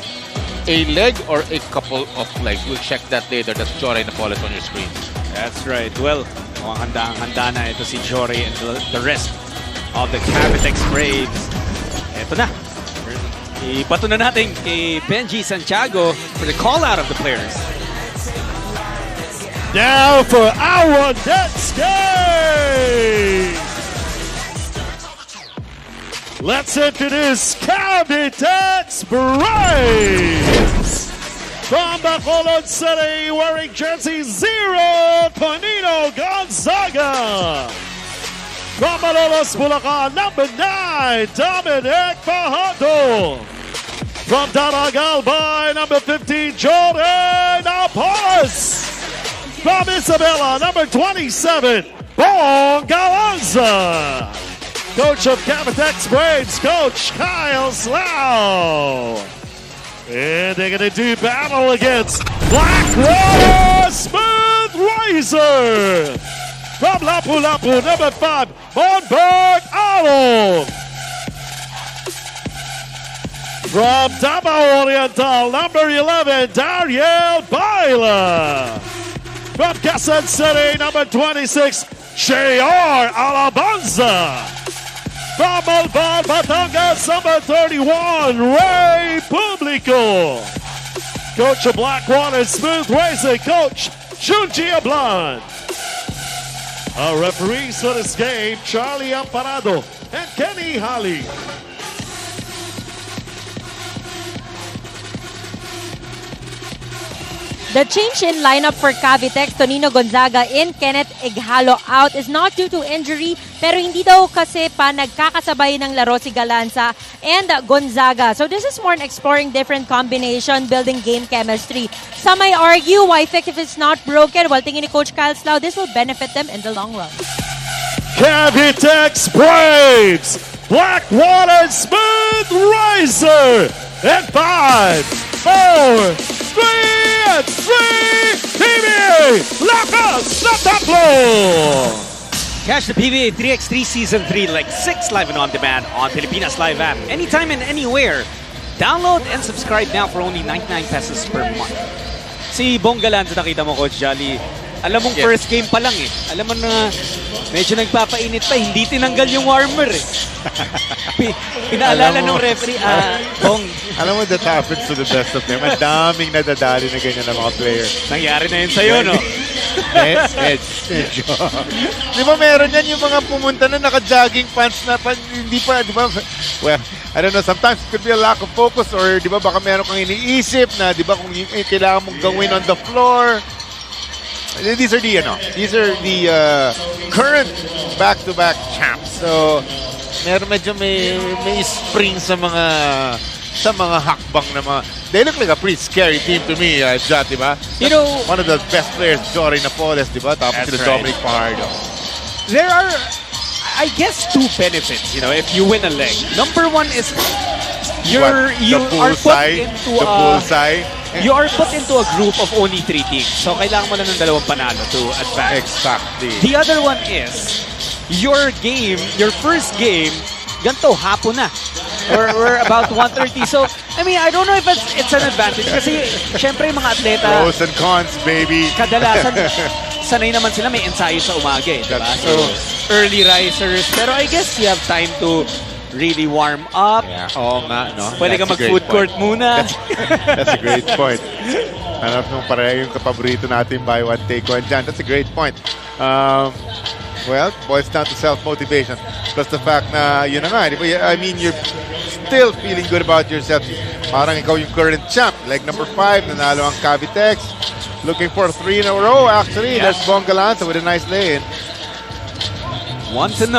a leg or a couple of legs. We'll check that later. That's Joray Napoles on your screen. That's right. Well, handa na ito si Joray and the rest of the Cavitex Braves. Ito na. Ipato na natin kay Benji Santiago for the call-out of the players. Now for our next game. Let's introduce Cavitex Braves. From Bacolod City, wearing jersey 0, Tonino Gonzaga. From Malolos, Bulacan, number 9, Dominic Fajardo. From Daragalbay, number 15, Jordan Apolos. From Isabela, number 27, Bong Galanza. Coach of Cavitex Braves, Coach Kyle Slough. And they're going to do battle against Blackwater Smooth Razor. From Lapu-Lapu, number 5, Monberg Arnold. From Davao Oriental, number 11, Dariel Baila. From Quezon City, number 26, J.R. Alabanza. From Malvan, Batangas, number 31, Ray Publico. Coach of Blackwater Smooth Racing, Coach Junji Ablan. Our referees for this game, Charlie Amparado and Kenny Halley. The change in lineup for Cavitex, Tonino Gonzaga in, Kenneth Ighalo out is not due to injury, pero hindi daw kasi pa nagkakasabay ng laro si Galanza and Gonzaga. So this is more on exploring different combination, building game chemistry. Some may argue why Fick if it's not broken, while tingin ni Coach Kyle Slough, this will benefit them in the long run. Cavitex Braves, Blackwater Smooth Razor, and 5, 4, 3, and 3, PBA Lakas ng Tatlo! Catch the PBA 3x3 Season 3 like 6 live and on demand on Pilipinas Live app anytime and anywhere. Download and subscribe now for only 99 pesos per month. Si Bong Galanza, nakita mo, Coach Jolly. Alam mong first game pa lang eh. Alam mo na medyo nagpapainit pa, hindi tinanggal yung warmer eh. Pinaalala ng referee, Bong. Alam mo, that happens to the best of them. Ang daming nadadali na ganyan ng mga player. Nangyari na yun sa'yo, no? Medyo. Di ba meron yan yung mga pumunta na naka-jogging pants na hindi pa, di ba? Well, I don't know, sometimes it could be a lack of focus or di ba baka meron kang iniisip na di ba kung kailangan mong gawin on the floor. These are the current back-to-back champs. So, medyo may spring sa mga hakbang na mga. They look like a pretty scary team to me, Jot, di ba? You know, one of the best players, Jory Napoles, di ba? Tapos sila Dominic Fajardo. There are, I guess, 2 benefits, you know, if you win a leg. Number 1 is you are put into the bullseye. You are put into a group of only 3 teams. So, kailangan mo na ng 2 panalo to advance. Exactly. The other one is, your first game, ganito, hapon na. We're about 1:30. So, I mean, I don't know if it's an advantage. Kasi, syempre, yung mga atleta... Pros and cons, baby. Kadalasan, sanay naman sila may ensayo sa umaga eh. Diba? So, early risers. Pero I guess you have time to really warm up. Yeah. Oo nga, no? Pwede ka mag-food court muna. That's a great point. Hanap nung pareho yung kapaborito natin, buy one, take one dyan. That's a great point. Well, boils down to self-motivation. Plus the fact na, yun na nga, di ba? I mean, you're still feeling good about yourself. Parang ikaw yung current champ. Leg number 5, nanalo ang Cavitex. Looking for 3 in a row, actually. That's Bongalanza with a nice lay-in. 1-0.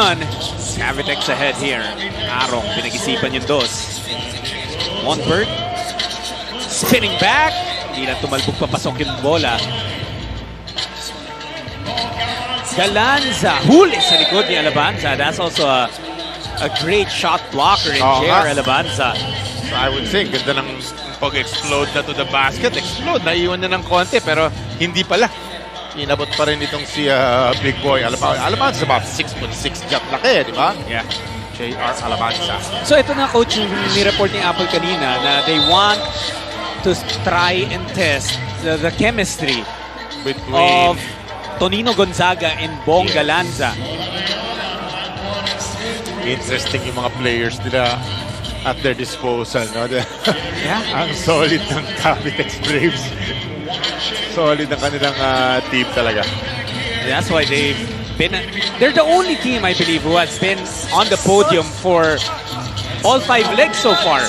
Cavitex ahead here. Arong, pinag-isipan yung dos. NorthPort. Spinning back. Hindi lang tumalbog papasok yung bola. Galanza. Huli sa likod ni Alabanza. That's also a great shot blocker in Jer Alabanza. So I would say, ganda ng pag-explode na to the basket. Explode, naiwan na ng konti, pero hindi pala. Inabot pa rin itong si Big Boy Alabanza. About 6'6" jump laki, di ba? Yeah. JR Alabanza. So ito na, coach, yung ni-report ni Apple kanina na they want to try and test the chemistry of Tonino Gonzaga and Bong Galanza. Interesting yung mga players nila at their disposal. No? Ang solid ng Cavitex Braves. Solid ang kanilang team talaga. That's why they're the only team, I believe, who has been on the podium for all 5 legs so far.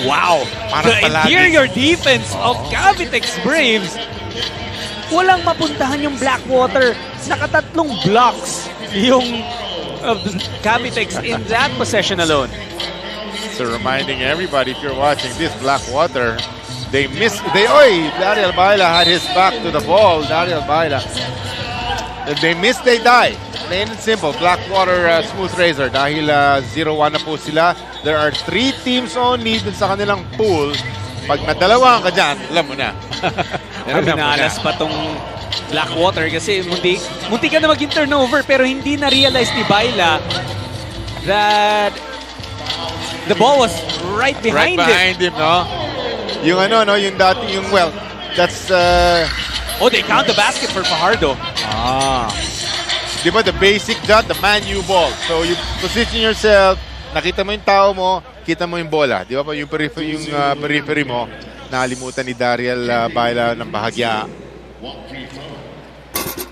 Wow! The interior defense of Cavitex Braves. Walang mapuntahan yung Blackwater. Nakatatlong blocks yung Cavitex in that possession alone. So reminding everybody, if you're watching this, Blackwater, Daryl Baila had his back to the ball. Daryl Baila. They miss, they die. Plain and simple. Blackwater Smooth Razor. Dahil 0-1 na po sila. There are 3 teams only dun sa kanilang pool. Pag nadalawang ka dyan, alam mo na. Pero minalas pa tong Blackwater kasi munti ka na maging turnover pero hindi na-realize ni Baila that the ball was right behind him. No? Yung yung dati, that's... they count the basket for Fajardo. Di ba, the basic shot, the man-u ball. So, you position yourself, nakita mo yung tao mo, kita mo yung bola. Di ba pa yung periphery mo, nakalimutan ni Daryl Baila ng bahagya.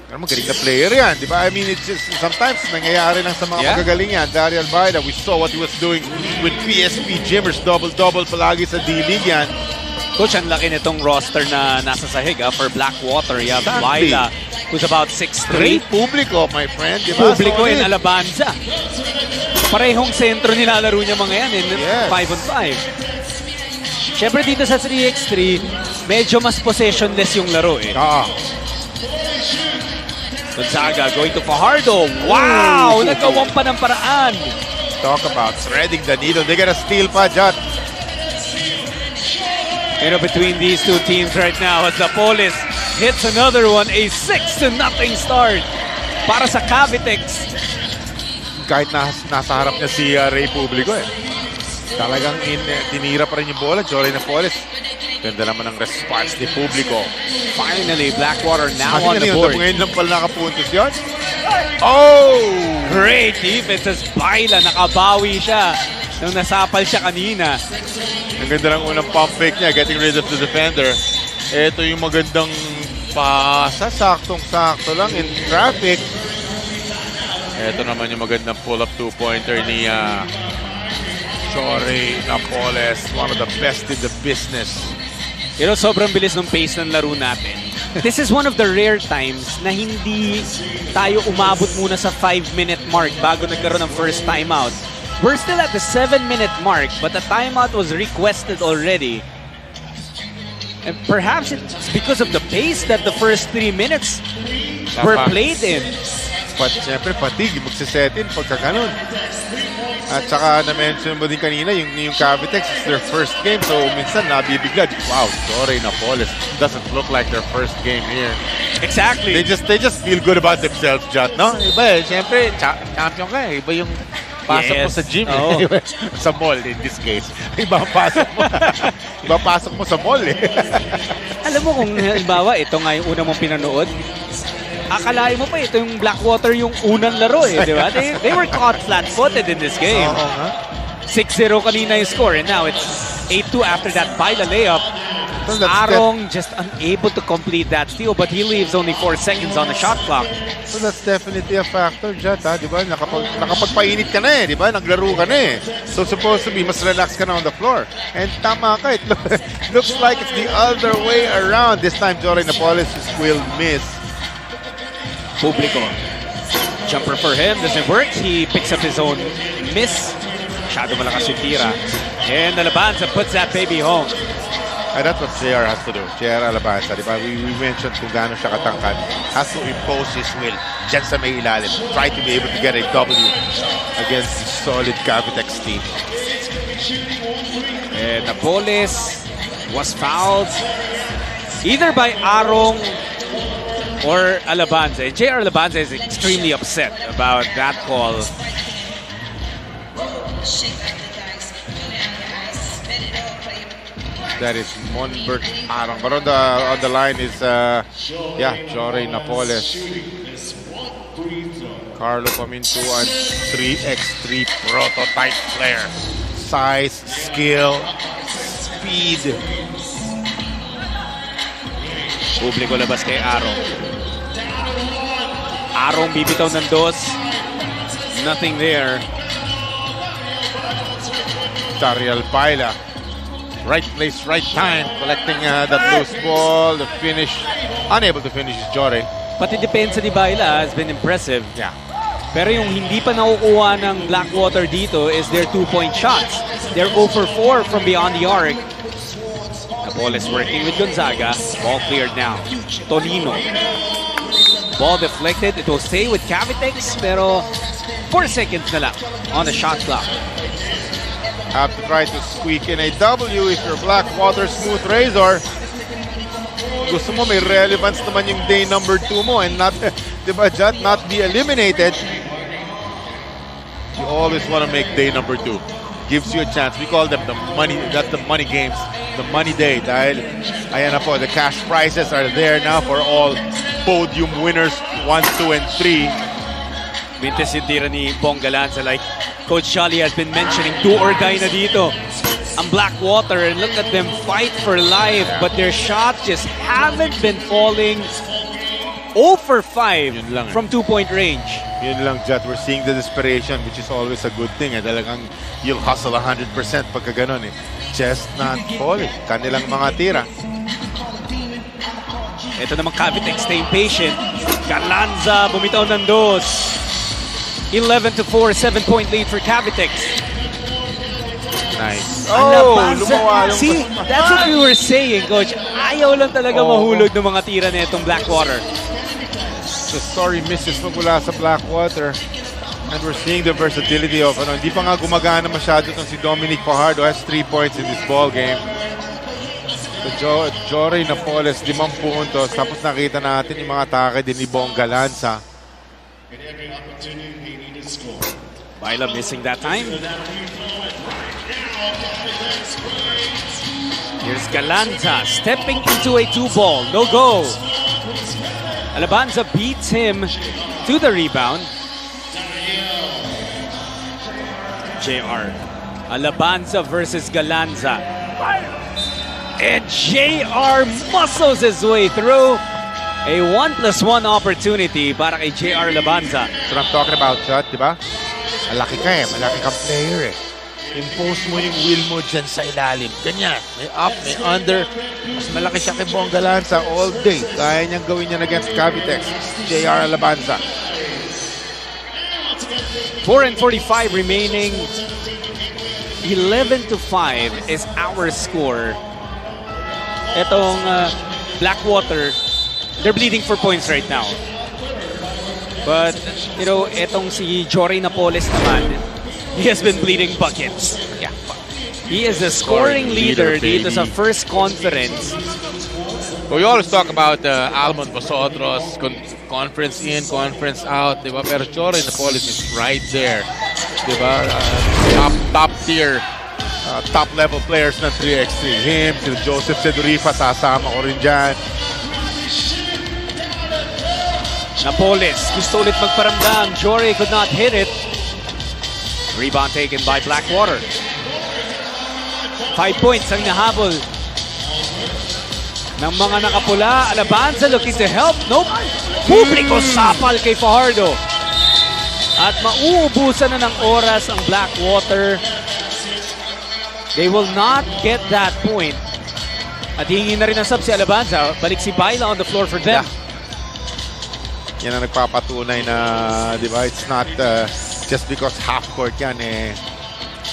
Pero magaling na player yan, di ba? I mean, it's just, sometimes nangyayari lang sa mga magagaling yan. Daryl Baila, we saw what he was doing with PSP Gymmers. Double-double palagi sa D-League yan. Coach, ang laki nitong roster na nasa sahig for Blackwater. You have Baila, who's about 6'3". Publico, my friend. Diba? Publico in Alabanza. Parehong sentro nilalaro niya mga yan in 5-on-5. Siyempre dito sa 3x3, medyo mas possessionless yung laro eh. Gonzaga going to Fajardo. Wow! Nagawang pa ng paraan. Talk about threading the needle. They gotta steal pa, Jot. Between these two teams right now as Zapolis hits another one, a 6-0 start para sa Cavitex. Kahit nasa harap niya si Ray Publico talagang tinira pa rin yung bola. Jory Napoles. Ganda naman ang response ni Publico. Finally, Blackwater now on the board. Ngayon lang pala nakapuntos yun. Great defense as Baila. Nakabawi siya nung nasapal siya kanina. Ang ganda ng unang pump fake niya, getting rid of the defender. Ito yung magandang pasa, saktong-sakto lang in traffic. Ito naman yung magandang pull-up 2-pointer ni Jory Napoles, one of the best in the business. Sobrang bilis ng pace ng laro natin. This is one of the rare times na hindi tayo umabot muna sa 5-minute mark bago nagkaroon ng first timeout. We're still at the 7-minute mark, but the timeout was requested already. And perhaps it's because of the pace that the first 3 minutes were played in. Siyempre, fatigue, magsiset-in pagka ganun. At saka na-mention mo din kanina, yung Cavitex is their first game, so minsan nabibigla. Wow, sorry, Napoles. Doesn't look like their first game here. Exactly. They just feel good about themselves, Jot, no? Iba siyempre, champion ka Iba yung pasok mo sa gym. Sa mall, in this case. Iba ang pasok mo. Iba pasok mo sa mall Alam mo kung halimbawa, ito nga yung una mong pinanood, akalain mo pa ito yung Blackwater yung unang laro di ba? They were caught flat-footed in this game. 6-0 kanina yung score and now it's 8-2 after that Baila layup. Arong just unable to complete that steal, but he leaves only 4 seconds on the shot clock. So that's definitely a factor, Jat, ha? Diba? Nakapagpainit ka na eh, diba? Naglaro ka na eh. So supposed to be, mas relax ka na on the floor. And tama ka, it looks like it's the other way around. This time, Jory Napoles will miss. Publico. Jumper for him, doesn't work. He picks up his own miss. Masyado malakas yung tira. And Alabanza puts that baby home. And that's what JR has to do. JR Alabanza, di ba? We mentioned kung gaano siya katangkad. Has to impose his will dyan sa may ilalim. Try to be able to get a W against the solid Cavitex team. And Napoles was fouled either by Arong or Alabanza. And JR Alabanza is extremely upset about that call. That is Monbert Arong. But on the line is Jory Napoles. Carlo Paminto and 3x3 prototype player. Size, skill, speed. Publiko labas kay Arong. Arong bibitaw ng dos. Nothing there. Tariel Paila. Right place, right time. Collecting that loose ball. The finish. Unable to finish is Jory. Pati depensa ni Baila has been impressive. Yeah. Pero yung hindi pa nakukuha ng Blackwater dito is their 2-point shots. They're 0 for 4 from beyond the arc. Napoles working with Gonzaga. Ball cleared now. Tonino. Ball deflected. It will stay with Cavitex, pero 4 seconds na lang on the shot clock. Have to try to squeak in a W if you're Blackwater Smooth Razor. Gusto mo may relevance naman yung day number 2 mo and not, diba, Jat, not be eliminated. You always want to make day number 2. Gives you a chance. We call them the money, that's the money games, the money day. Dahil, ayan na po, the cash prizes are there now for all podium winners 1, 2, and 3. Mintes yung tira ni Bong Galanza, like Coach Charlie has been mentioning, do or die na dito ang Blackwater, and look at them fight for life, but their shots just haven't been falling. 0 for 5 from 2-point range. Yun lang, Jat. We're seeing the desperation, which is always a good thing. Talagang you'll hustle 100% pagka ganun eh. Just not falling. Kanilang mga tira. Ito naman Cavitex, staying patient. Galanza bumitaw ng dos. 11 to 4, 7-point lead for Cavitex. Nice. Alabanza. See, that's what we were saying, Coach. Ayaw lang talaga mahulog ng mga tira na itong Blackwater. The story misses mula sa Blackwater. And we're seeing the versatility of, hindi pa nga gumagana masyado itong si Dominic Fajardo, has 3 points in this ball game. So Jory Napoles, 5 puntos. Tapos nakita natin yung mga atake din ni Bong Galanza. Baila missing that time. Here's Galanza stepping into a 2-ball. No go. Alabanza beats him to the rebound. JR. Alabanza versus Galanza. And JR muscles his way through. A 1+1 opportunity para kay JR Alabanza. That's what I'm talking about, Jat, di ba? Malaki ka eh. Malaki kang player eh. Impose mo yung will mo dyan sa ilalim. Ganyan. May up, may under. Mas malaki siya kay Bong Galanza all day. Kaya niyang gawin yan against Cavitex. JR Alabanza. 4:45 remaining. 11 to 5 is our score. Etong Blackwater, they're bleeding for points right now. But, etong si Jory Napoles naman, he has been bleeding buckets. Yeah. He is the scoring leader dito sa first conference. We always talk about Almond Vosotros, conference in, conference out, di ba? Pero Jory Napoles is right there. Di ba? Top tier, top level players ng 3x3. Him, si Joseph Sedurifa, sasama ko rin dyan. Napoles, gusto ulit magparamdam. Jory could not hit it. Rebound taken by Blackwater. 5 points ang nahabol ng mga nakapula. Alabanza looking to help. Nope. Publiko sapal kay Fajardo. At mauubusan na ng oras ang Blackwater. They will not get that point. At hihingi na rin ang sub si Alabanza. Balik si Baila on the floor for them. Yan ang nagpapatunay na, di ba, it's not just because half court yan eh.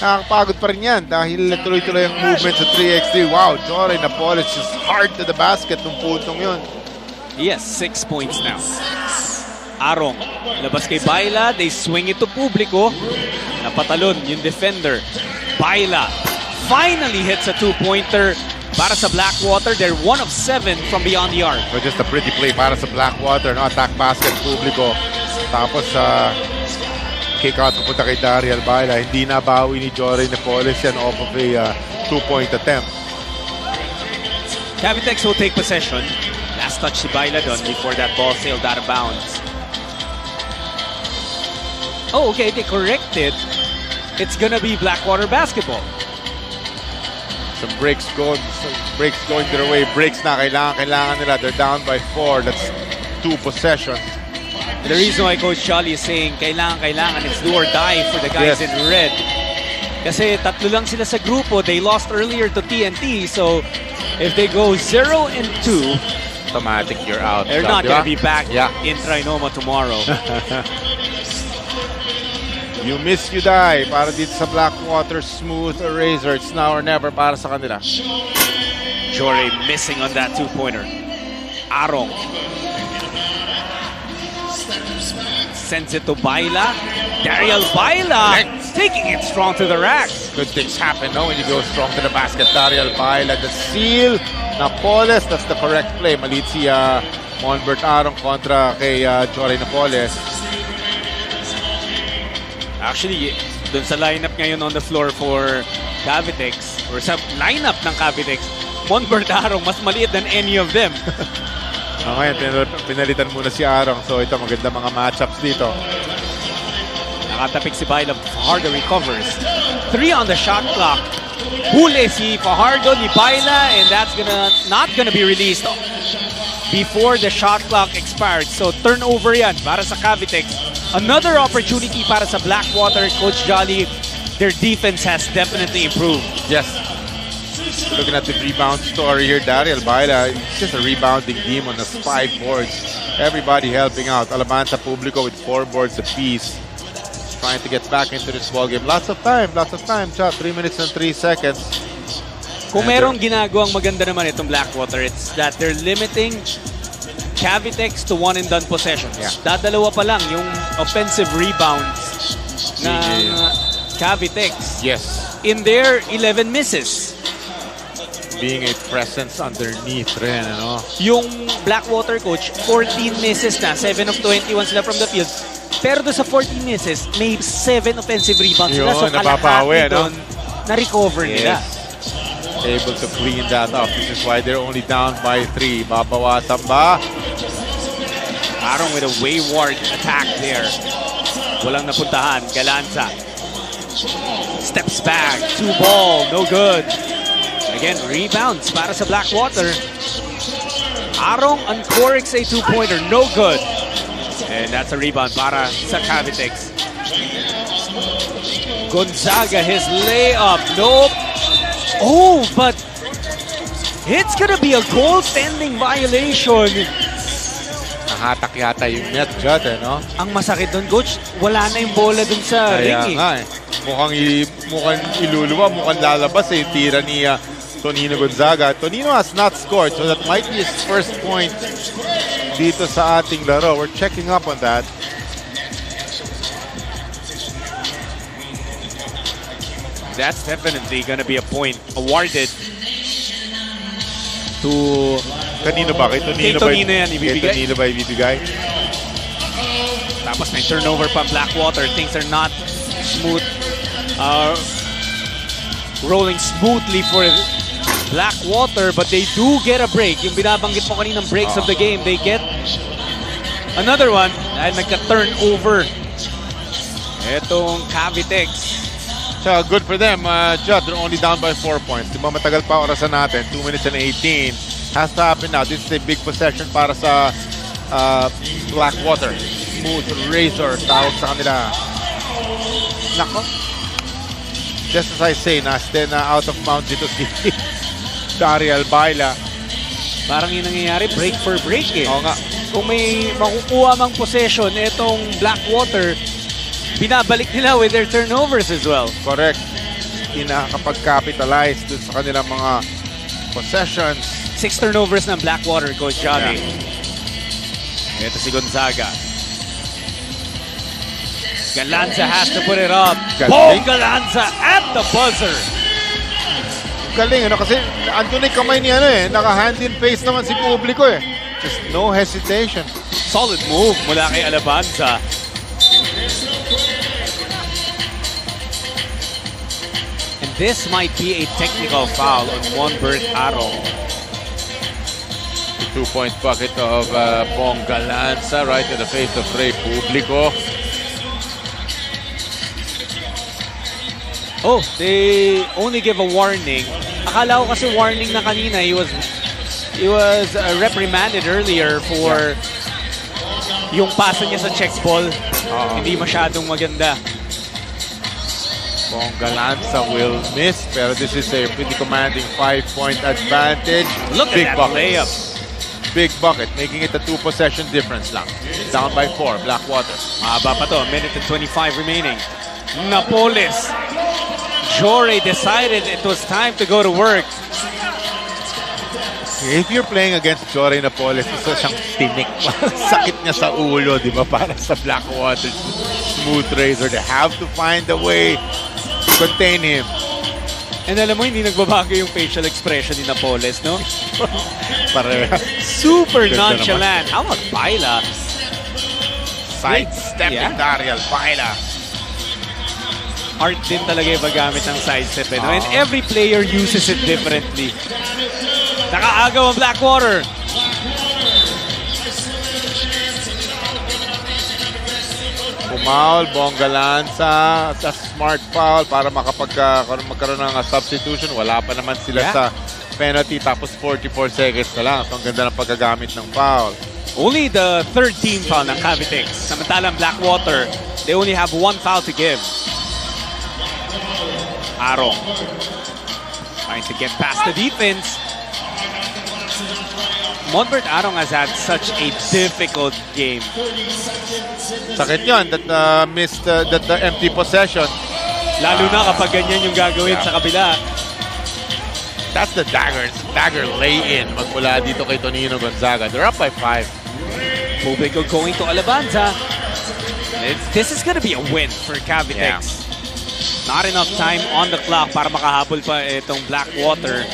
Nakakapagod pa rin yan dahil tuloy-tuloy ang movement sa 3x3. Wow, Jory Napoles is hard to the basket nung puntong yun. Yes, 6 points now. Arong, labas kay Baila. They swing it to Publico. Napatalon yung defender. Baila finally hits a two-pointer para sa Blackwater. They're 1 of 7 from beyond the arc. So just a pretty play para sa Blackwater. No? Attack basket, Publico. Tapos kick out pupunta kay Dariel Baila. Hindi na bawi ni Jory Napoles yan off of a two-point attempt. Cavitex will take possession. Last touch si Baila doon before that ball sailed out of bounds. Oh, okay, they corrected. It's gonna be Blackwater basketball. Some breaks going their way. Breaks na kailangan nila. They're down by 4. That's 2 possessions. The reason why Coach Jolly is saying kailangan, it's do or die for the guys in red. Kasi tatlo lang sila sa grupo. They lost earlier to TNT. So if they go 0-2, automatic you're out. They're not gonna be back in TriNoma tomorrow. You miss, you die. Para dito sa Blackwater, smooth eraser. It's now or never para sa kanila. Jory missing on that two-pointer. Arong. Sends it to Baila. Dariel Baila taking it strong to the rack. Good things happen, no? When you go strong to the basket. Dariel Baila, the seal. Napoles, that's the correct play. Malit si Monbert Arong kontra kay Jory Napoles. Actually, dun sa lineup ngayon on the floor for Cavitex, or sa lineup ng Cavitex, Monbert Arong mas maliit than any of them. Ngayon, pinalitan muna si Arong. So ito, maganda mga matchups dito. Nakatapik si Baila. Fajardo recovers. 3 on the shot clock. Huli si Fajardo ni Baila, and that's not gonna be released before the shot clock expired. So turnover yan para sa Cavitex. Another opportunity para sa Blackwater. Coach Jolly, their defense has definitely improved. Yes. Looking at the rebound story here, Dariel Baila, it's just a rebounding demon. Has 5 boards. Everybody helping out. Alabanza Publico with 4 boards apiece. Trying to get back into this ballgame. Lots of time. Chat, 3 minutes and 3 seconds. Kung merong ginagawang maganda naman itong Blackwater, it's that they're limiting Cavitex to one and done possessions. Dadalawa pa lang yung offensive rebounds ng Cavitex. Yes. In their 11 misses. Being a presence underneath rin, ano? Yung Blackwater coach, 14 misses na. 7 of 21 sila from the field. Pero doon sa 14 misses, may 7 offensive rebounds sila. So kalahati doon, na-recover nila. Able to clean that up. This is why they're only down by 3. Babawasan ba? Arong with a wayward attack there. Walang napuntahan. Galanza. Steps back. 2 ball. No good. Again, rebounds para sa Blackwater. Arong uncorrects a 2-pointer. No good. And that's a rebound para sa Cavitex. Gonzaga, his layup. Nope. Oh, but it's gonna be a goaltending violation. Nahatak yata yung net, Jud, no? Ang masakit doon, coach, wala na yung bola doon sa ring. Nga, mukhang iluluwa, mukhang lalabas yung tira ni Tonino Gonzaga. Tonino has not scored, so that might be his first point dito sa ating laro. We're checking up on that. That's definitely gonna be a point awarded to... Kanino ba? Kay Tonino yan ibibigay. Kay Tonino ba ibibigay? Tapos may turnover pa Blackwater. Things are not smooth. Rolling smoothly for Blackwater, but they do get a break. Yung binabanggit mo kaninang breaks of the game, they get another one dahil nagka-turnover etong Cavitex. So good for them, Judd. They're only down by 4 points. Diba matagal pa orasan natin? 2 minutes and 18. Has to happen now. This is a big possession para sa Blackwater. Smooth razor. Tawag sa kanila. Nako. Just as I say, naste na out of bounds dito si Dariel Baila. Parang yung nangyayari, break for break eh. Oo nga. Kung may makukuha mang possession, itong Blackwater, binabalik nila with their turnovers as well. Correct. Hindi nakakapag-capitalize dun sa kanilang mga possessions. 6 turnovers ng Blackwater, Coach Johnny. Yeah. Ito si Gonzaga. Galanza has to put it up. Galing. Galanza at the buzzer. Galing, ano? Kasi andun yung kamay ni ano eh. Naka-hand in face naman si publiko eh. Just no hesitation. Solid move mula kay Alabanza. And this might be a technical foul on Monbert Aro. The 2-point bucket of Bong Galanza right in the face of Ray Publico. Oh, they only give a warning. Akala ko kasi warning na kanina. He was reprimanded earlier for yung pasa niya sa check ball. Hindi masyadong maganda. Bong Galanza will miss, pero this is a pretty commanding 5-point advantage. Look at that layup. Big bucket, making it a 2-possession difference lang. Down by 4, Blackwater. Mahaba pa to, 1:25 remaining. Napoles. Jore decided it was time to go to work. If you're playing against Jore Napoles, isa siyang tinik. Sakit niya sa ulo, di ba? Para sa Blackwater smooth razor. They have to find a way to contain him. And alam mo, hindi nagbabago yung facial expression ni Napoles, no? Pareha. Super Ganda nonchalant. How about Baila? Sidestepping Dariel Baila. Art din talaga yung paggamit ng sidestep. Eh, no? And every player uses it differently. Nakaagaw ang Blackwater. Pumaul, Bong Galanza sa smart foul para magkaroon ng substitution. Wala pa naman sila sa penalty, tapos 44 seconds na lang. So ang ganda ng paggagamit ng foul. Only the third team foul ng Cavitex. Samantalang Blackwater, they only have 1 foul to give. Aro trying to get past the defense. Monbert Arong has had such a difficult game. Sakit yun that missed that empty possession. Lalo na kapag ganyan yung gagawin sa kabila. That's the dagger lay-in magmula dito kay Tonino Gonzaga. They're up by 5. Publico going to Alabanza. This is gonna be a win for Cavitex. Not enough time on the clock para makahabol pa itong Blackwater.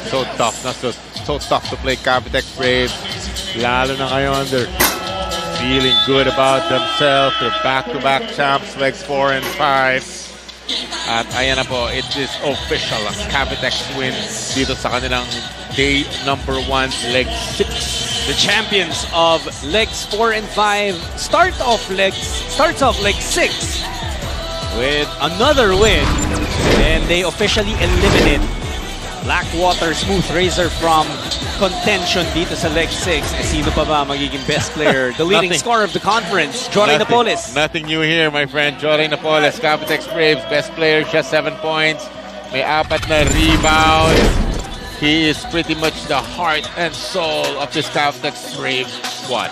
So tough, so tough to play Cavitex Braves. Lalo na ngayon, they're feeling good about themselves. They're back-to-back champs, legs 4 and 5. At ayan na po, it is official. Ang Cavitex win dito sa kanilang day number 1, leg 6. The champions of legs 4 and 5 starts off leg 6 with another win, and they officially eliminate Blackwater Smooth Razor from contention dito sa leg 6. Sino pa ba magiging best player? The leading scorer of the conference, Jore Napoles. Nothing new here, my friend. Jore Napoles, Cavitex Braves, best player, siya 7 points. May 4 na rebound. He is pretty much the heart and soul of this Cavitex Braves squad.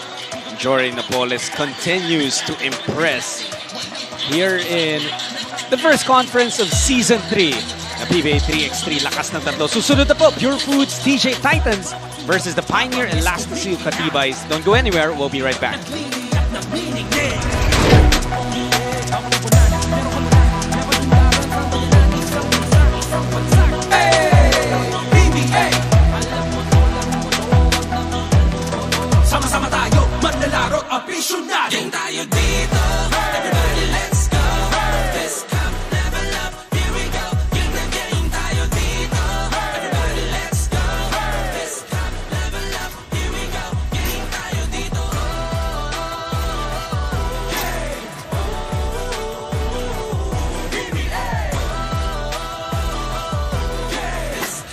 Jore Napoles continues to impress here in the first conference of Season 3 na PBA 3x3. Lakas ng tatlo. Susunod na po, Purefoods TJ Titans versus the Pioneer and Last to Seal Katibays. Don't go anywhere. We'll be right back. Sama-sama tayo, manlalaro, apisyonan. Game tayo dito, everybody let's go. This cup never love, here we go. Game na game tayo dito, everybody let's go. This cup never love, here we go. Game tayo dito. PBA. This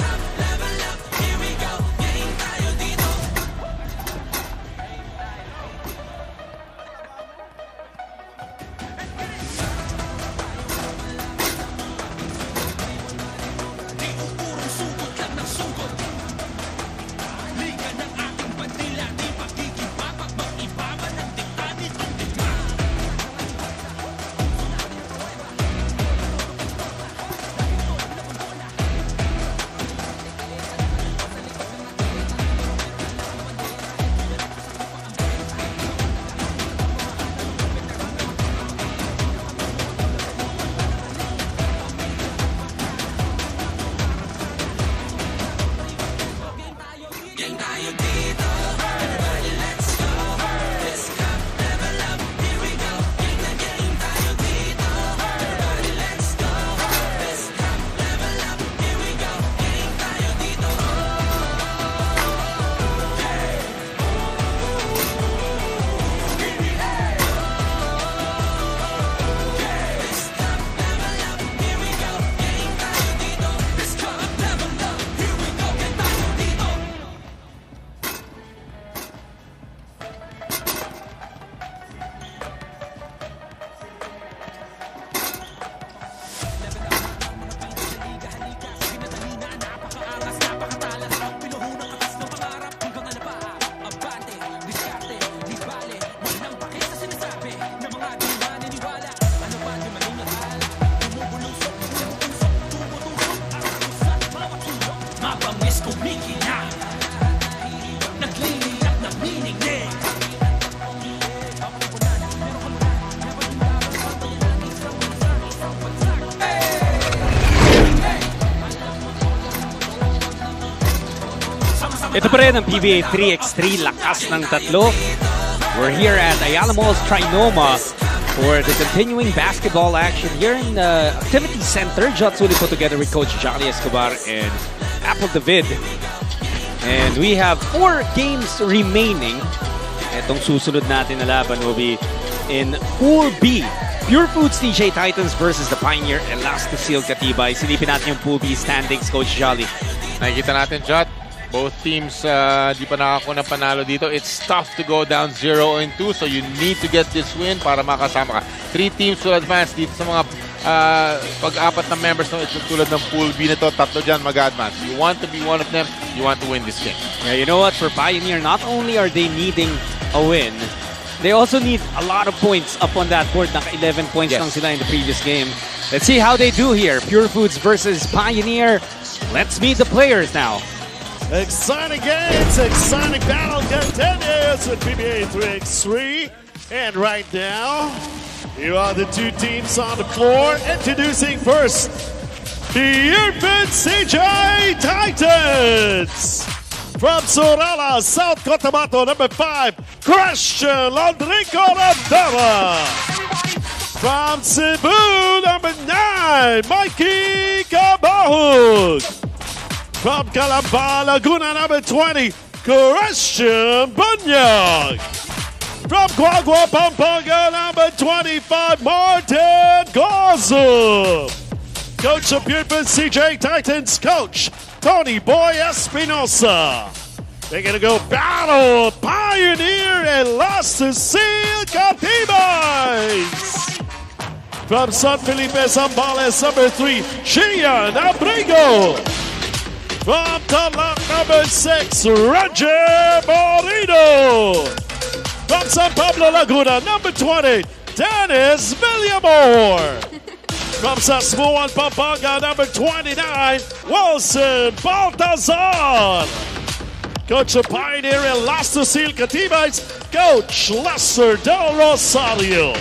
Ito pa rin ang PBA 3x3, lakas ng tatlo. We're here at Ayala Mall's TriNoma for the continuing basketball action here in the Activity Center. Jotsuli put together with Coach Johnny Escobar and Apple David. And we have 4 games remaining. Itong susunod natin na laban will be in Pool B. Purefoods TJ Titans versus the Pioneer Elastosil Katibay. Silipin natin yung Pool B standings, Coach Jolly. Nakikita natin, Jot. Both teams di pa nakakuha ng panalo dito. It's tough to go down 0-2, so you need to get this win para makasama ka. 3 teams will advance dito sa mga pag-apat na members no, ito tulad ng Pool B nito, 3 dyan mag-advance. You want to be one of them, you want to win this game. Yeah, you know what? For Pioneer, not only are they needing a win, they also need a lot of points up on that board. Naka 11 points lang sila in the previous game. Let's see how they do here. Purefoods versus Pioneer. Let's meet the players now. Exciting games, exciting battle continues with PBA 3x3. And right now, here are the 2 teams on the floor. Introducing first, the Purefoods CJ Titans. From Sorala, South Cotabato, number 5, Christian Landrico Randava. From Cebu, number 9, Mikey Cabahug. From Calamba, Laguna, number 20, Christian Bunyag. From Guagua, Pampanga, number 25, Martin Gozo. Coach of Purefoods CJ Titans, Coach Tony Boy Espinosa. They're going to go battle Pioneer and Elastosil Catibays. From San Felipe, Zambales, number 3, Gian Abrigo. From Talac, number 6, Roger Moreno. From San Pablo, Laguna, number 20, Dennis Villamor. From Sasmuan, Pampanga, number 29, Wilson Baltazar. Coach of Pioneer and Elastosil Catibays, Coach Lester Del Rosario.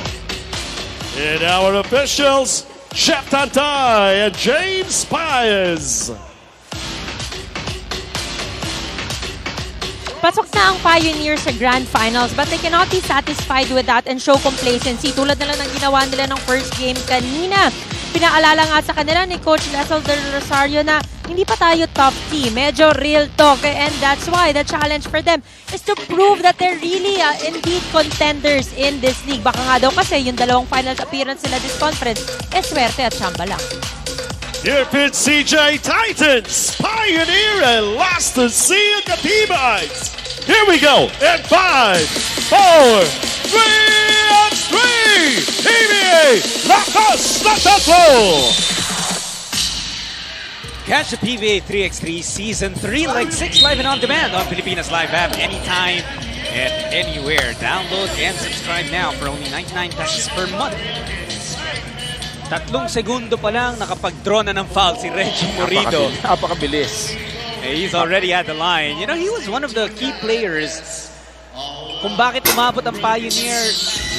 And our officials, Chef Tantay and James Paez. Pasok na ang Pioneer sa Grand Finals but they cannot be satisfied with that and show complacency. Tulad na lang ng ginawa nila ng first game kanina. Pinaalala nga sa kanila ni Coach Lester Del Rosario na hindi pa tayo top team. Medyo real talk. And that's why the challenge for them is to prove that they're really indeed contenders in this league. Baka nga daw kasi yung dalawang finals appearance nila this conference, swerte at chamba lang. Purefoods CJ Titans, Pioneer and Elastosil Catibays. Here we go in 5, 4, 3, 3. PBA Lakas ng Tatlo. Catch the PBA 3x3 Season 3 Leg 6 live and on demand on Pilipinas Live app anytime and anywhere. Download and subscribe now for only 99 pesos per month. 3 segundo pa lang nakapag-draw na ng foul si Reggie Morito. Napakabilis. He's already at the line. You know, he was one of the key players kung bakit umabot ang Pioneer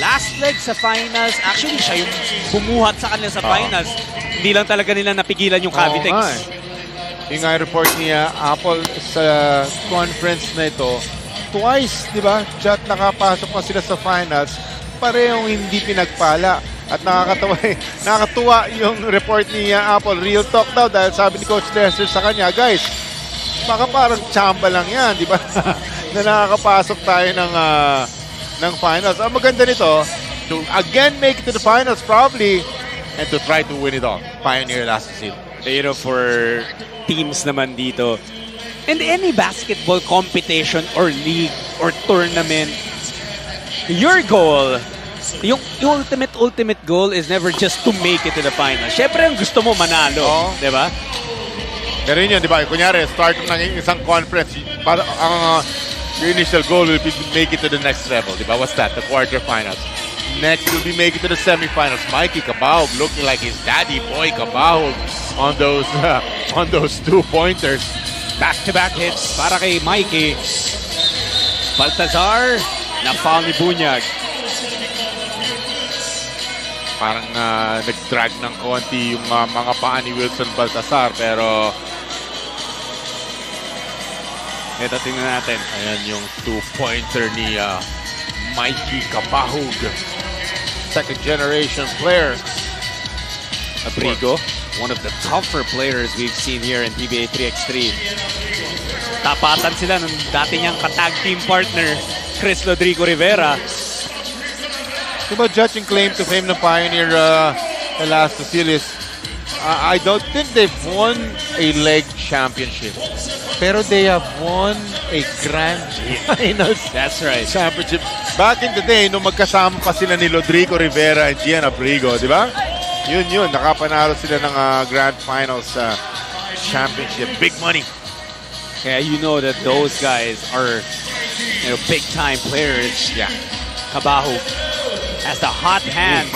last leg sa finals. Actually, siya yung bumuhat sa kanila sa finals. Hindi lang talaga nila napigilan yung Cavitex. Yung nga report niya, Apple sa conference na ito, twice, di ba? Chat nakapasok pa sila sa finals, parehong hindi pinagpala. At nakakatuwa yung report ni Apple. Real talk daw dahil sabi ni Coach Lester sa kanya, guys, baka parang chamba lang yan, di ba? Na nakakapasok tayo ng finals. Ang maganda nito, to again make it to the finals probably and to try to win it all. Pioneer Elastosil. You know, for teams naman dito, in any basketball competition or league or tournament, your goal, yung ultimate goal is never just to make it to the final. Siyempre, ang gusto mo manalo, di ba? Pero yun, di ba? Kunyari, start ng isang conference, para your initial goal will be to make it to the next level, di ba? What's that? The quarterfinals. Next will be make it to the semifinals. Mikey Cabahug looking like his daddy boy Cabahug on those 2-pointers. Back-to-back hits para kay Mikey. Baltazar, na-foul ni Bunyag. Parang nag-drag ng konti yung mga paa ni Wilson Baltazar, pero Ito, tingnan natin. Ayan yung two-pointer ni Mikey Kabahug. Second generation player. Abrigo, one of the tougher players we've seen here in PBA 3x3. Tapatan sila ng dati niyang katag team partner, Chris Rodrigo Rivera. Diba judging claim to fame ng Pioneer last series, I don't think they've won a leg championship. Pero they have won a grand finals. That's right. Championship. Back in the day, nung magkasama pa sila ni Rodrigo Rivera and Gian Abrigo, di ba? Yun. Nakapanalo sila ng grand finals championship. Big money. Kaya you know that those guys are, big-time players. Yeah. Kabaho has the hot hand.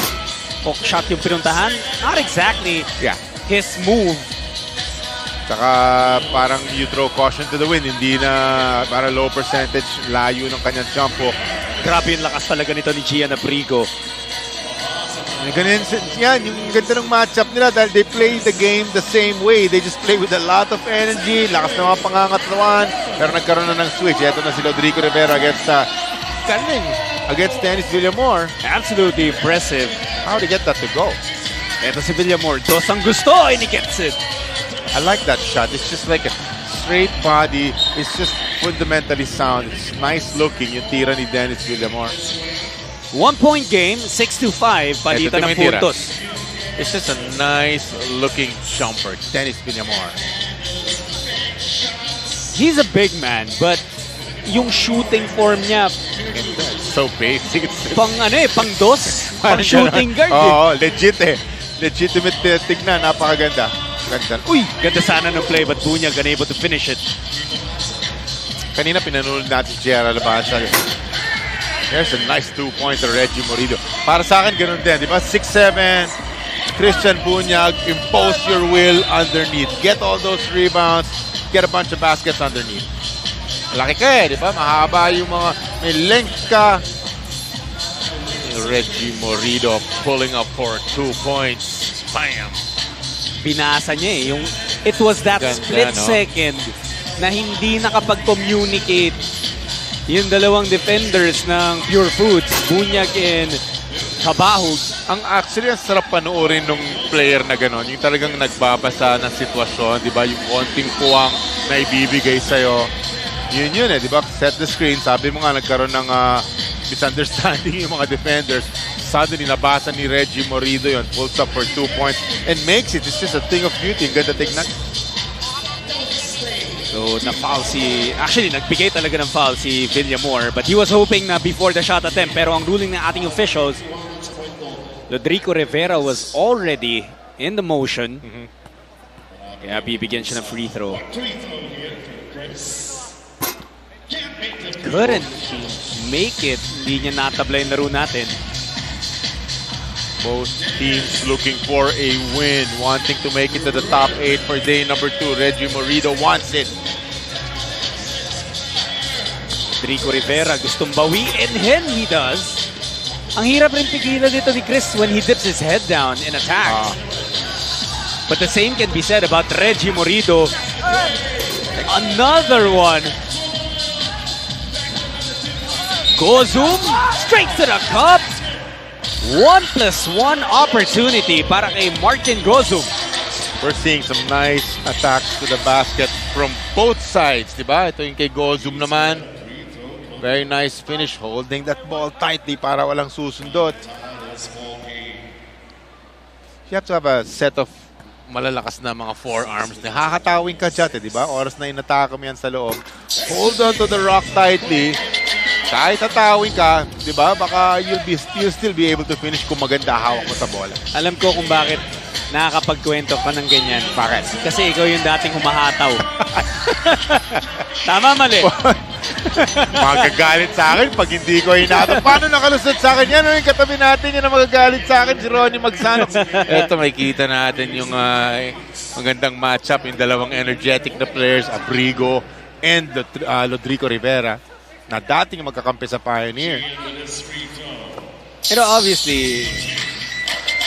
Hook shot yung pinuntahan. Not exactly his move. Saka parang you throw caution to the wind. Hindi na para low percentage, layo ng kanyang jump hook. Grabe yung lakas talaga nito ni Gian Abrigo. Ganyan, yan, yung ganda ng matchup nila dahil they play the game the same way. They just play with a lot of energy, lakas ng mga pangangatawan. Pero nagkaroon na ng switch. Ito na si Rodrigo Rivera against Dennis Villamor. Absolutely impressive. How to get that to go? Ito si Villamor. Dos ang gusto, and he gets it. I like that shot. It's just like a straight body. It's just fundamentally sound. It's nice looking yung tira ni Dennis Villamor. 1-point game, 6-5, palitan ng puntos. It's just a nice looking jumper. Dennis Villamor. He's a big man, but yung shooting form niya, so basic. pang dos, pang shooting guard. Oo, legit eh. Legitimate tignan, napakaganda. Ganda. Uy, ganda sana ng play, but Bunyag unable to finish it. Kanina pinanood natin si Ayala Labasa. There's a nice two-pointer, Reggie Morido. Para sa akin, ganun din. Di ba? 6'7", Christian Bunyag, impose your will underneath. Get all those rebounds. Get a bunch of baskets underneath. Laki ka eh, di ba? Mahaba yung mga, may length ka. Reggie Morido pulling up for 2 points. Bam! Binasa niya eh. It was that Ganda, split no? second na hindi nakapag-communicate yung dalawang defenders ng Purefoods, Bunyag and Kabahug. Actually, ang sarap panoorin nung player na gano'n. Yung talagang nagbabasa ng sitwasyon, di ba? Yung konting puwang na ibibigay sa'yo. Yun eh, di ba? Set the screen. Sabi mo nga, nagkaroon ng misunderstanding yung mga defenders. Suddenly, nabasa ni Reggie Morido yun. Pulls up for 2 points and makes it. It's just a thing of beauty. Ganda tignan. So, na-foul actually, nagbigay talaga ng foul si Villamor, but he was hoping na before the shot attempt. Pero ang ruling ng ating officials, Rodrigo Rivera was already in the motion. Kaya bibigyan siya ng free throw. Couldn't make it. Hindi niya natablay yung laro natin. Both teams looking for a win, wanting to make it to the top 8 for day number 2. Reggie Morido wants it. Rodrigo Rivera gustong bawiin, and he does. Ang hirap rin pigilan dito ni Chris when he dips his head down in attack. But the same can be said about Reggie Morido. Another one. Gozum straight to the cup. 1+1 opportunity para kay Martin Gozum. We're seeing some nice attacks to the basket from both sides, diba? Ito yung kay Gozum naman. Very nice finish, holding that ball tightly para walang susundot. You have to have a set of malalakas na mga forearms. Nakakatawin ka dyan, diba? Oras na inataka mo yan sa loob. Hold on to the rock tightly. Kahit tatawin ka, di ba? Baka you'll still be able to finish kung maganda hawak mo sa bola. Alam ko kung bakit nakakapagkwento ka ng ganyan. Bakit? Kasi ikaw yung dating humahataw. Tama, mali? Magagalit sa akin pag hindi ko hinataw. Paano nakalusot sa akin? Yan yung katabi natin. Yan ang magagalit sa akin, si Ronnie Magsanox. Ito, makikita natin yung magandang matchup. Yung dalawang energetic na players, Abrigo and Rodrigo Rivera, na dating magkakampi sa Pioneer. Pero obviously,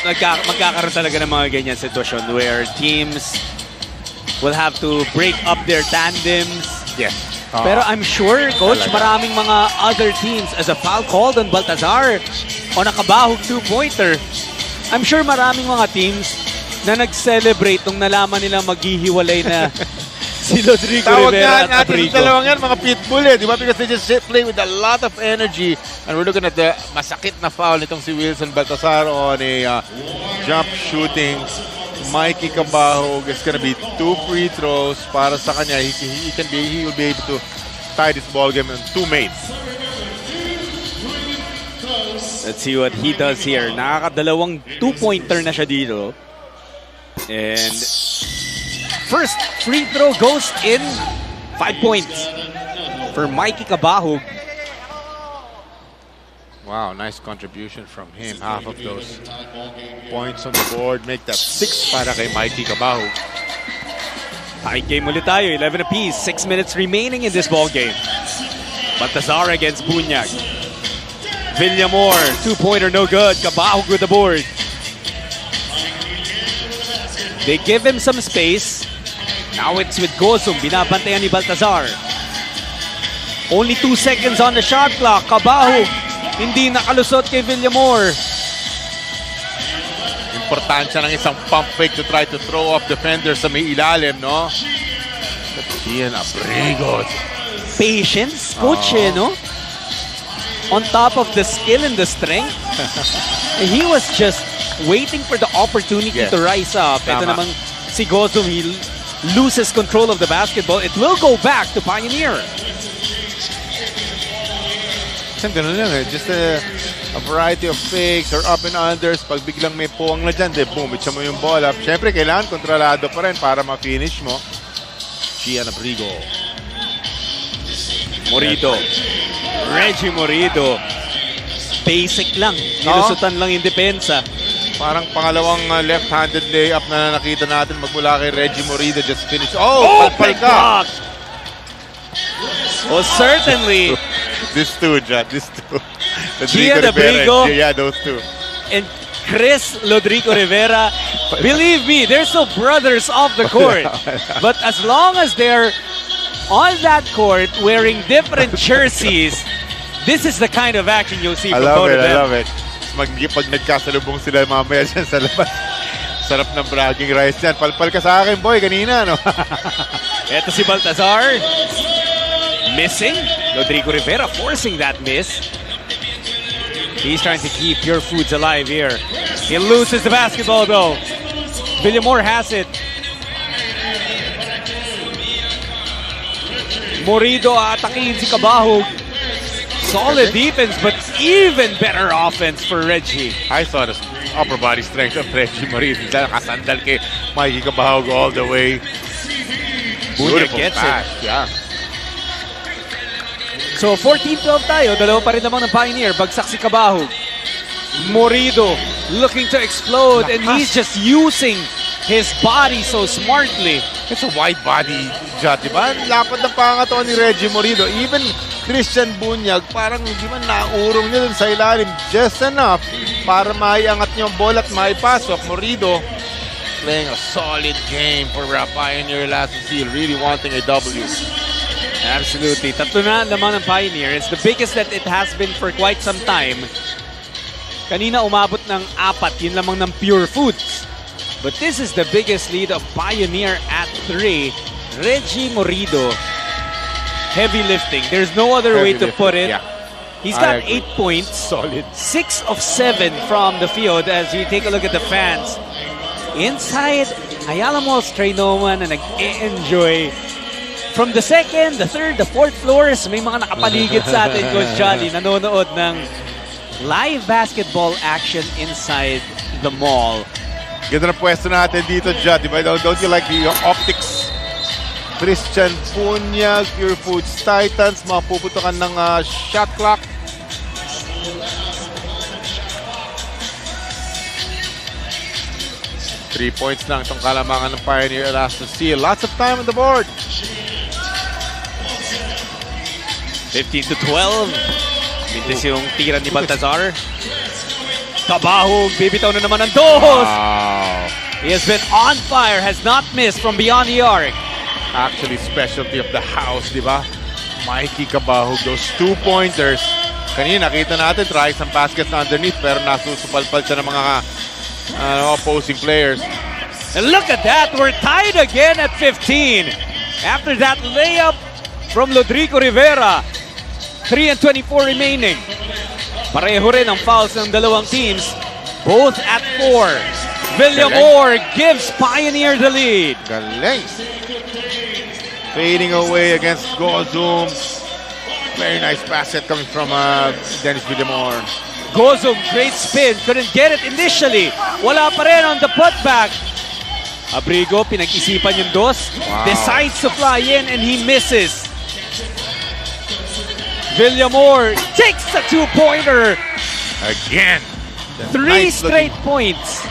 magkakaroon talaga ng mga ganyan sitwasyon where teams will have to break up their tandems. Yes. Pero I'm sure, Coach, maraming mga other teams as a foul called on Baltazar on a kabahog 2-pointer. I'm sure maraming mga teams na nag-celebrate nung nalaman nilang maghihiwalay na si Rodrigo Rivera at Abrigo. Tawag dalawang yan, mga pitbull di ba? Because they just play with a lot of energy. And we're looking at the masakit na foul nitong si Wilson Baltazar on a jump shooting. Mikey Cabahog is gonna be 2 free throws para sa kanya. He will be able to tie this ball game in 2 made. Let's see what he does here. Nakakadalawang 2-pointer na siya dito. And first free throw goes in. 5 points for Mikey Cabahog. Wow, nice contribution from him. Half of those points on the board make that 6 para kay Mikey Cabahog. Tie game ulit tayo. 11 apiece. 6 minutes remaining in this ball game. Baltazar against Bunyag. Villamor, 2-pointer, no good. Cabahog with the board. They give him some space. Now it's with Gozum. Binabantayan ni Baltazar. Only 2 seconds on the shot clock. Cabahog hindi nakalusot kay Villamor. Importansya ng isang pump fake to try to throw off defenders sa may ilalim, no? Ian Abrigo. Patience, coach, no? On top of the skill and the strength. He was just waiting for the opportunity to rise up. Ito namang si Gozum, he loses control of the basketball. It will go back to Pioneer. Ganun lang just a variety of fakes or up and unders. Pag biglang may puwang na dyan, boom, itcha mo yung ball up. Siyempre, kailangan kontrolado pa rin para ma-finish mo. Gian Abrigo. Morido. Reggie Morido. Basic lang. Nilusutan lang yung depensa. Parang pangalawang left-handed layup na nakita natin magmula kay Reggie Morido. Just finish. Oh, palpal ka! Oh, certainly. This two, John. This two. Gian Abrigo. Yeah, those two. And Chris Rodrigo Rivera. Believe me, they're still brothers off the court. But as long as they're on that court wearing different jerseys, this is the kind of action you'll see from both of them. I love it. Pag nagkasalubong sila mamaya dyan sa labas. Sarap ng bragging rights dyan. Palpal ka sa akin, boy, kanina, no? Eto si Baltazar. Missing. Rodrigo Rivera forcing that miss. He's trying to keep Purefoods alive here. He loses the basketball though. Villamor has it. Morido atakin si Cabahog. Solid defense but even better offense for Reggie. I saw the upper body strength of Reggie Morido. Nakasandal kay Mikey Cabahog all the way. Beautiful gets pass. it. Yeah. So 14-12 tayo. Dalawa pa rin naman ng Pioneer. Bagsak si Cabahog. Morido looking to explode and he's just using his body so smartly. It's a wide body shot, di ba? Lapad ng pangatawan ni Reggie Morido. Even Christian Bunyag, parang di ba naurong niya dun sa ilalim. Just enough para maiangat niyo ang ball at maipasok. Morido playing a solid game for Pioneer last seal. Really wanting a W. Absolutely. Tatlo na naman ng Pioneer. It's the biggest that it has been for quite some time. Kanina umabot ng 4. Yun lamang ng Purefoods. But this is the biggest lead of Pioneer at 3. Reggie Morido. Heavy lifting. There's no other way to put it. Yeah. He's got 8 points. Solid. 6 of 7 from the field as you take a look at the fans. Inside Ayala Mall's TriNoma na nag-enjoy. From the second, the third, the fourth floors, may mga nakapaligid sa atin, Coach Jolly, nanonood ng live basketball action inside the mall. Ganda na pwesto natin dito, Jad. Diba? Don't you like the optics? Christian Bunyag, Purefoods Titans, mapuputukan ng shot clock. Three points lang itong kalamangan ng Pioneer last to seal. Lots of time on the board. 15-12. Mintis yung tira ni Baltazar. Cabahog, bibitaw na naman ng dos. Wow. He has been on fire, has not missed from beyond the arc. Actually, specialty of the house, di ba? Mikey Cabahug, those 2-pointers. Kanina, nakita natin, try some baskets underneath, pero nasusupalpal siya ng mga opposing players. And look at that, we're tied again at 15. After that layup from Rodrigo Rivera. 3 and 24 remaining. Pareho rin ang fouls ng dalawang teams. Both at 4. Villamor gives Pioneer the lead. Galing. Fading away against Gozum. Very nice basket coming from Dennis Villamor. Gozum, great spin. Couldn't get it initially. Wala pa rin on the putback. Abrigo, pinag-isipan yung dos. Wow. Decides to fly in and he misses. Villamor takes the 2-pointer. Again. 3 Nice straight points.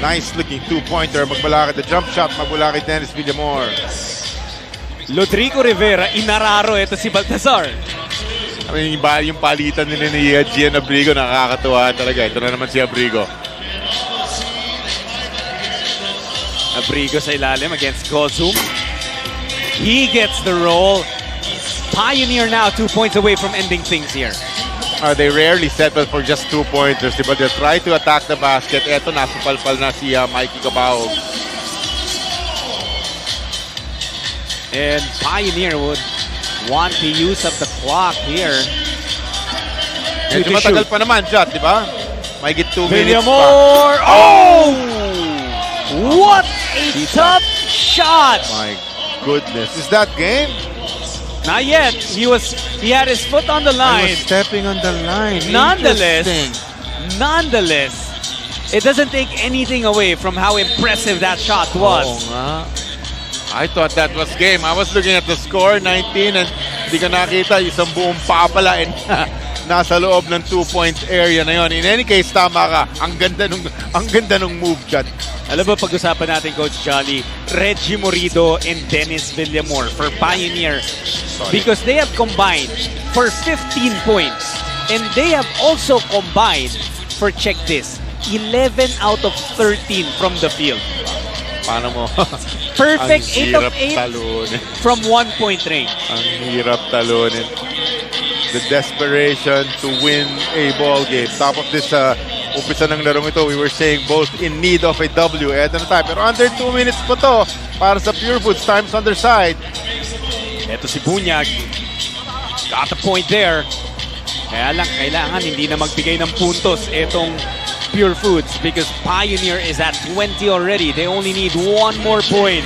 Nice looking 2-pointer. Magbalakid the jump shot. Magbalakid Dennis Villamor. Rodrigo Rivera, inararo ito si Baltazar. I mean, yung palitan nila ni Gian Abrigo, nakakatuwa talaga. Ito na naman si Abrigo. Abrigo sa ilalim against Gozum. He gets the roll. Pioneer now 2 points away from ending things here. They rarely settle for just 2-pointers, but they try to attack the basket. Eto, nasupalpal na si Mikey Cabahug. And Pioneer would want to use up the clock here. Medyo matagal pa naman, Jot, di ba? May get 2 minutes pa. Villamor! Oh! What a tough shot! My goodness. Is that game? Not yet. He had his foot on the I line. was stepping on the line. Nonetheless, Interesting. it doesn't take anything away from how impressive that shot was. Oo nga. I thought that was game. I was looking at the score, 19, and di ka nakita, isang buong paa pala and nasa loob ng 2-point area na yon. In any case, tama ka. Ang ganda nung move, Jot. Alam mo, pag-usapan natin, Coach Jolly, Reggie Morido and Dennis Villamor for Pioneer. Because they have combined for 15 points. And they have also combined for, check this, 11 out of 13 from the field. Paano mo? Perfect 8 of 8 talunin. from 1-point range. Ang hirap talunin. The desperation to win a ball game. Top of this umpisa ng larong ito, we were saying both in need of a W. Eto na tayo. Pero under 2 minutes po to para sa Purefoods. Time's on their side. Eto si Bunyag. Got the point there. Kaya lang, kailangan hindi na magbigay ng puntos etong Purefoods because Pioneer is at 20 already. They only need 1 more point.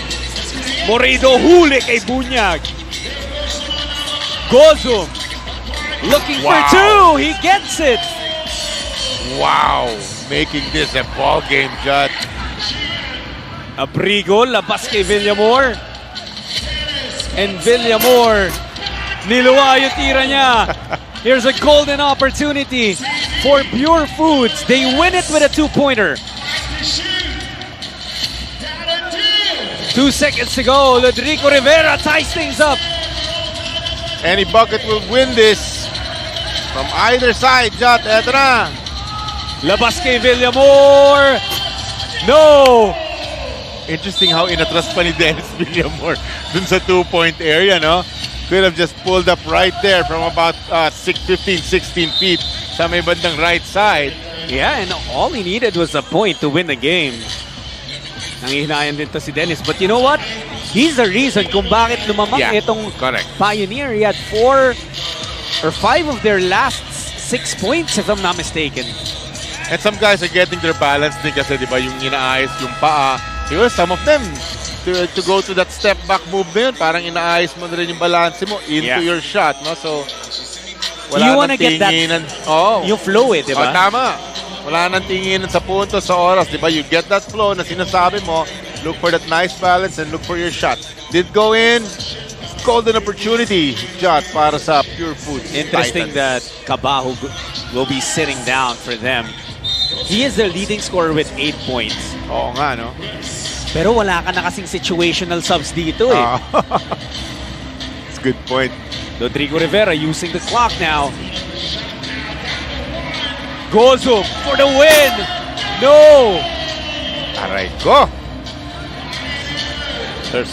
Morido huli kay Bunyag. Gozum looking for 2. He gets it. Wow. Making this a ball game, Judd. Abrigo, labas kay Villamor. And Villamor, niluwa yung tira niya. Here's a golden opportunity for Purefoods. They win it with a 2-pointer. 2 seconds to go. Rodrigo Rivera ties things up. Any bucket will win this. From either side, Jot. Eto na. Labas kay Villamor. No. Interesting how inatras pa ni Dennis Villamor dun sa 2-point area, no? Could have just pulled up right there from about 15, 16 feet sa may bandang right side. Yeah, and all he needed was a point to win the game. Nangihinayan din to si Dennis. But you know what? He's the reason kung bakit lumamang itong Pioneer. He had 4 or 5 of their last 6 points, if I'm not mistaken. And some guys are getting their balance din kasi, di ba, yung inaayos yung paa. Diba, some of them, to go to that step back move na yun, parang inaayos mo na rin yung balance mo into your shot, no? So, wala nang tinginan. Yung flow di ba? Tama. Wala nang tinginan sa punto, sa oras, di ba? You get that flow na sinasabi mo, look for that nice balance and look for your shot. Did go in, golden opportunity shot para sa Purefoods. Interesting that Cabajo will be sitting down for them. He is the leading scorer with 8 points. Oo nga, no? Pero wala ka na kasing situational subs dito eh. That's a good point. Rodrigo Rivera using the clock now. Gozum for the win. No. Aray ko.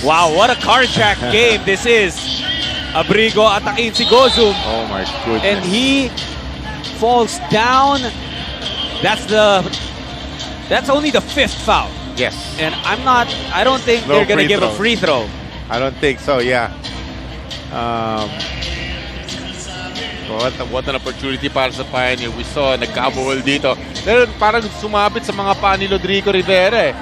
Wow, what a carjack game this is. Abrigo atakin si Gozum. Oh my goodness. And he falls down. That's only the 5th foul. Yes. And I don't think No they're going to free give a throws. free throw. I don't think so, yeah. What an opportunity para sa Pioneer. We saw nagkabawal dito. Pero parang sumabit sa mga paa ni Rodrigo Rivera eh.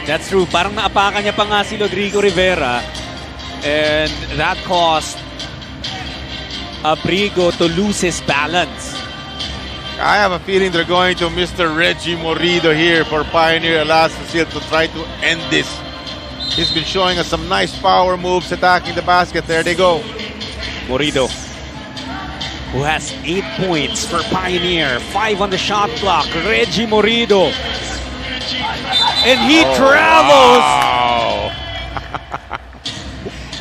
That's true. Parang naapakan niya pa nga si Rodrigo Rivera. And that caused Abrigo to lose his balance. I have a feeling they're going to Mr. Reggie Morido here for Pioneer Alastasil to try to end this. He's been showing us some nice power moves attacking the basket. There they go. Morido, who has 8 points for Pioneer, 5 on the shot clock. Reggie Morido. And he travels. Wow.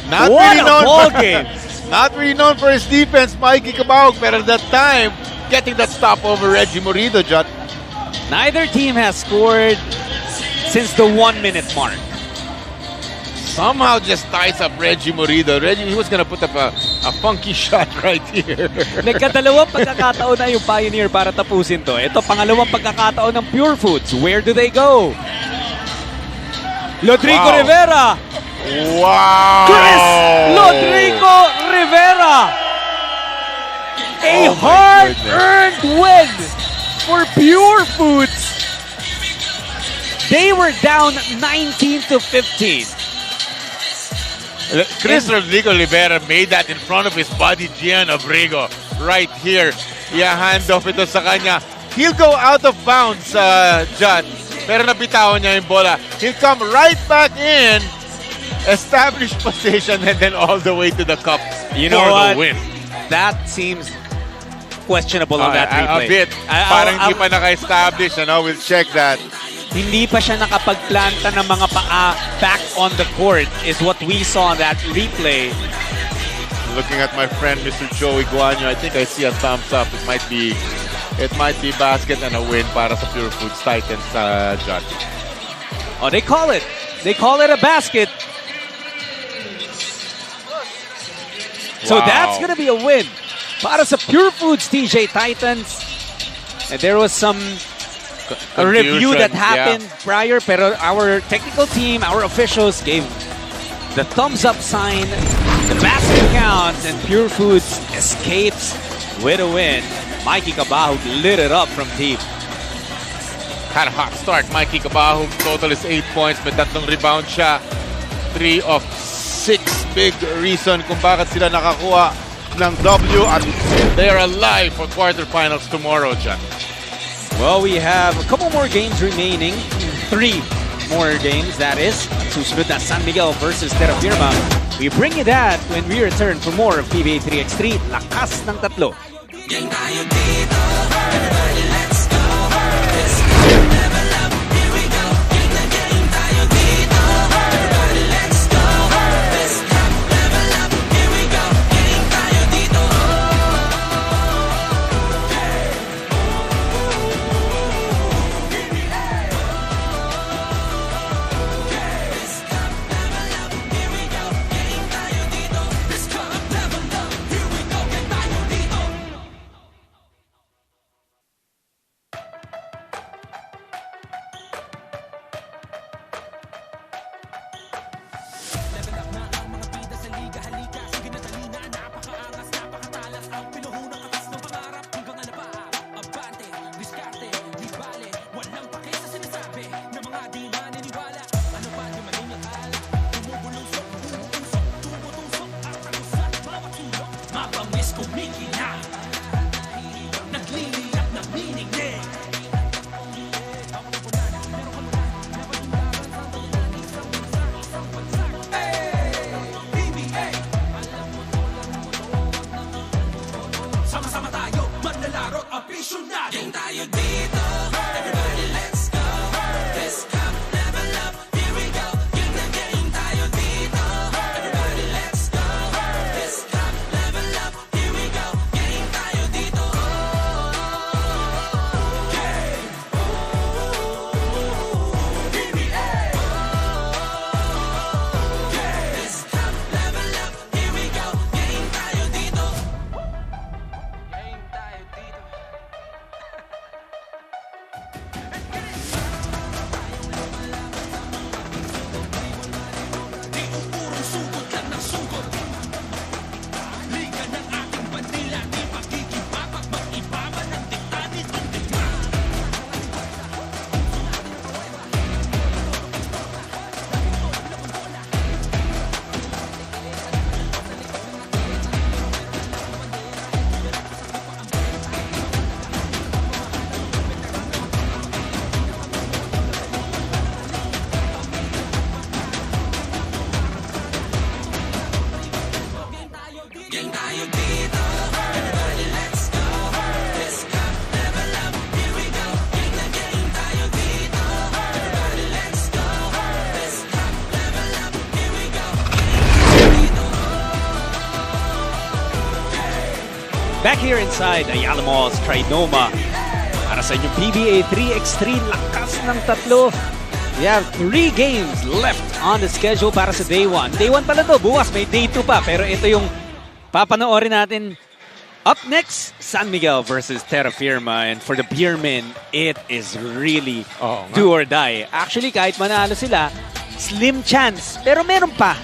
Not What really a known ball for, game. Not really known for his defense, Mikey Cabao, but at that time, getting that stop over Reggie Morido, Jot. Neither team has scored since the 1-minute mark. Somehow just ties up Reggie Morido. Reggie, he was gonna put up a funky shot right here. Nagkadalawang pagkakataon na yung Pioneer para tapusin to. Ito, pangalawang pagkakataon ng Purefoods. Where do they go? Rodrigo Wow. Rivera. Wow! Chris Rodrigo Rivera. A Oh my hard-earned win for Purefoods. They were down 19-15. Chris Rodrigo Rivera made that in front of his buddy Gian Abrigo right here. I-handoff ito sa kanya. He'll go out of bounds, John. Pero nabitawan niya yung bola. He'll come right back in, establish position, and then all the way to the cup You know for what? the win. That seems questionable on that replay. A bit. Parang hindi pa naka-establish. We'll check that. Hindi pa siya nakapagplanta ng mga paa back on the court is what we saw on that replay. Looking at my friend, Mr. Joey Guanyo, I think I see a thumbs up. It might be basket and a win para sa Purefoods Titans, John. Oh, they call it. They call it a basket. So Wow. that's going to be a win para sa Purefoods TJ Titans. And there was some a review that happened prior, pero our technical team, our officials gave the thumbs up sign. The basket counts and Purefoods escapes with a win. Mikey Cabaho lit it up from deep. Had a hot start. Mikey Cabaho, total is 8 points. May 3 rebound siya. 3 of 6. Big reason kung bakit sila nakakuha ng W at they are alive for quarterfinals tomorrow, John. Well, we have a couple more games remaining. 3 more games, that is. Susunod na San Miguel versus Terrafirma. We bring you that when we return for more of PBA 3x3, Lakas ng Tatlo. Gang tayo dito. Everybody let's go. This cup level up. Here we go. Gang na gang tayo dito. Everybody let's go. This cup level up. Here we go. Gang tayo dito. This cup level up. Here we go. Gang tayo dito. This cup level up. Here we go. Gang tayo dito. Mapangis kumikina. Nagliliyap na meaning eh. PBA. Sama-sama tayo, manlalaro at apisyonan. Gang tayo dito. Everybody let's go. This cup level up. Here we go. Gang na gang tayo dito. Everybody let's go. This cup level up. Here we go. Gang tayo dito. Gang. PBA. Gang. This cup level up. Back here inside Ayala Mall's TriNoma. Para sa inyong PBA 3x3, lakas ng tatlo. We have 3 games left on the schedule para sa Day 1. Day 1 pala to, bukas may Day 2 pa. Pero ito yung papanoorin natin. Up next, San Miguel versus Terrafirma. And for the Beermen, it is really do or die. Actually, kahit manalo sila, slim chance. Pero meron pang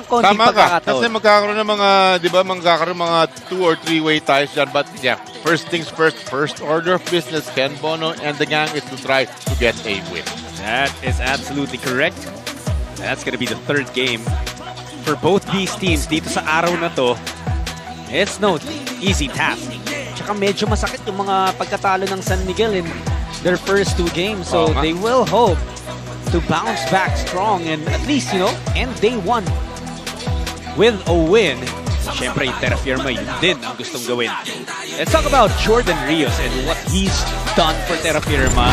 konting pagkakataon. Kasi magkakaroon ng mga, di ba, magkakaroon mga 2 or 3-way ties dyan. But yeah, first things first order of business, Ken Bono and the gang is to try to get a win. That is absolutely correct. That's gonna be the 3rd game for both these teams dito sa araw na to. It's no easy task. Tsaka medyo masakit yung mga pagkatalo ng San Miguel in their first 2 games. So they will hope to bounce back strong and at least, end Day 1 with a win. Siyempre, yung Terrafirma, yun din ang gustong gawin. Let's talk about Jordan Rios and what he's done for Terrafirma.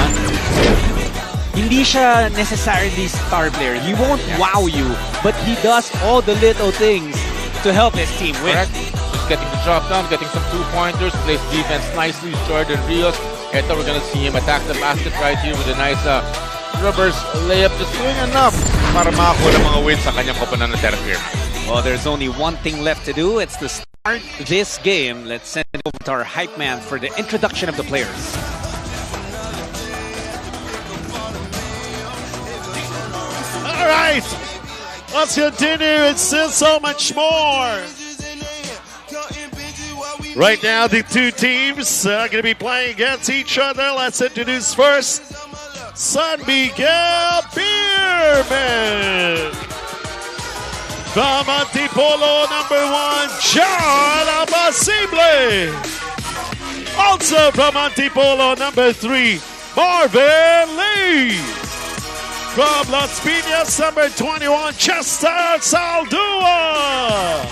Hindi siya necessarily star player. He won't wow you, but he does all the little things to help his team win. Correct. Just getting the job done, getting some 2-pointers, plays defense nicely. Jordan Rios. Ito, we're gonna see him attack the basket right here with a nice reverse layup. Just doing enough para makakuha ng mga wins sa kanyang koponan ng Terrafirma. Well, there's only one thing left to do. It's to start this game. Let's send it over to our hype man for the introduction of the players. All right, let's continue. It's still so much more. Right now, the 2 teams are going to be playing against each other. Let's introduce first San Miguel Beermen. From Antipolo, number 1, John Abasible. Also from Antipolo, number 3, Marvin Lee. From Las Piñas, number 21, Chester Saldua.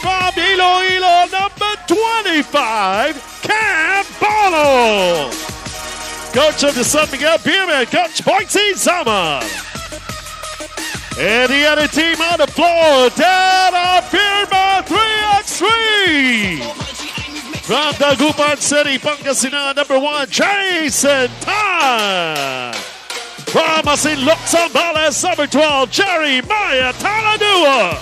From Iloilo, number 25, Cam Bono. Coach of the San Miguel Beermen, Coach Boise Zama. And the other team on the floor, Terrafirma 3x3. From Dagupan City, Pangasinan, number 1, Jason Tan. From Asinloc, Zambales, number 12, Jeremiah Taladua.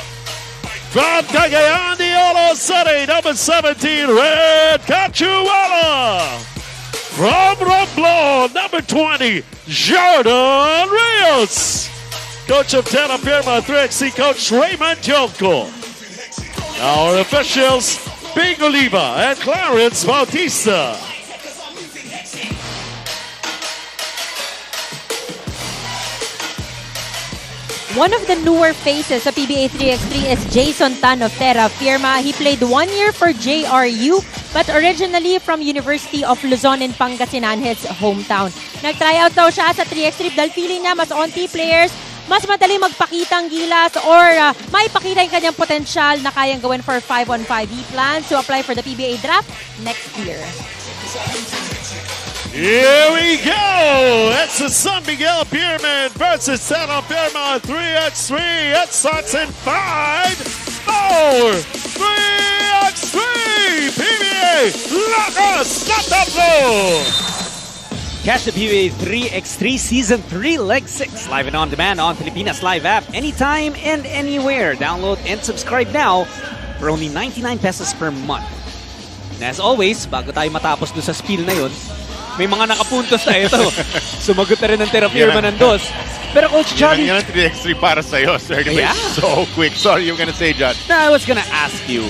From Cagayan de Oro City, number 17, Red Cachuela. From Romblon, number 20, Jordan Rios. Coach of Terrafirma 3x3, Coach Raymond Jolko. Our officials, Big Oliva and Clarence Bautista. One of the newer faces sa PBA 3x3 is Jason Tan of Terrafirma. He played 1 year for JRU, but originally from University of Luzon in Pangasinan, his hometown. Nag-tryout daw siya sa 3x3 dahil feeling niya mas onti players, mas madali magpakita ang gilas or may pakita yung kanyang potensyal na kayang gawin for 5-on-5. He plans to apply for the PBA draft next year. Here we go! It's the San Miguel Beermen versus Terrafirma 3x3. It starts in 5, 4, 3x3. PBA, lakas na tatlo! Catch the PBA 3x3 Season 3 Leg 6 live and on demand on Filipinas Live app anytime and anywhere. Download and subscribe now for only 99 pesos per month. And as always, bago tayo matapos doon sa spiel na yun, may mga nakapuntos na ito. Sumagot na rin ng Terrafirma ng dos. Pero Coach John... Yan ang 3x3 para sa'yo, sir. Yeah. So quick. Sorry, you were gonna say, John. I was gonna ask you,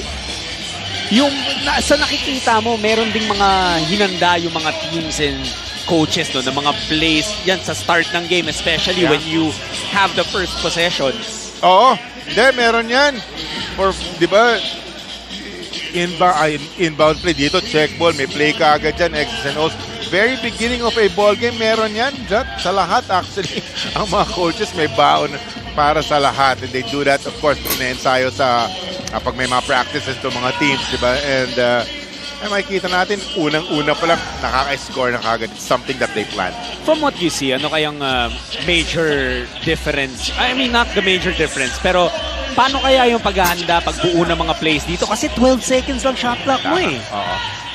yung sa nakikita mo, meron ding mga hinanda yung mga teams and coaches no, ng mga plays yan sa start ng game, especially when you have the first possession. Oo. Hindi, meron yan. For, di ba, inbound play dito, check ball, may play ka agad dyan, X's and O's. Very beginning of a ball game, meron yan dyan, sa lahat actually. Ang mga coaches may baon para sa lahat. And they do that, of course, na-ensayo sa pag may mga practices to mga teams, di ba? And ay makikita natin, unang-una pa lang, nakaka-score na kagad. It's something that they plan. From what you see, ano kayang major difference? I mean, not the major difference, pero paano kaya yung paghahanda, pagbuo ng mga plays dito? Kasi 12 seconds lang shot clock mo eh.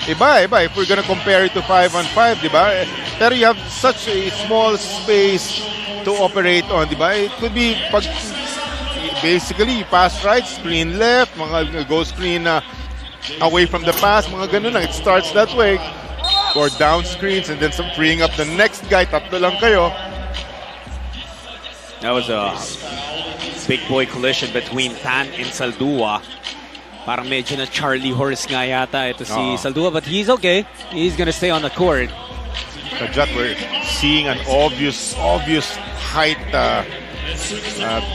Iba. If we're gonna compare it to 5-on-5, di ba? Pero you have such a small space to operate on, di ba? It could be basically pass right, screen left, mga go screen away from the pass, mga ganun lang. It starts that way. Or down screens and then some freeing up the next guy. Tatlo lang kayo. That was a big boy collision between Tan and Saldua. Parang medyo na Charlie horse nga yata ito si Saldua, but he's okay. He's gonna stay on the court. So Jot, we're seeing an obvious height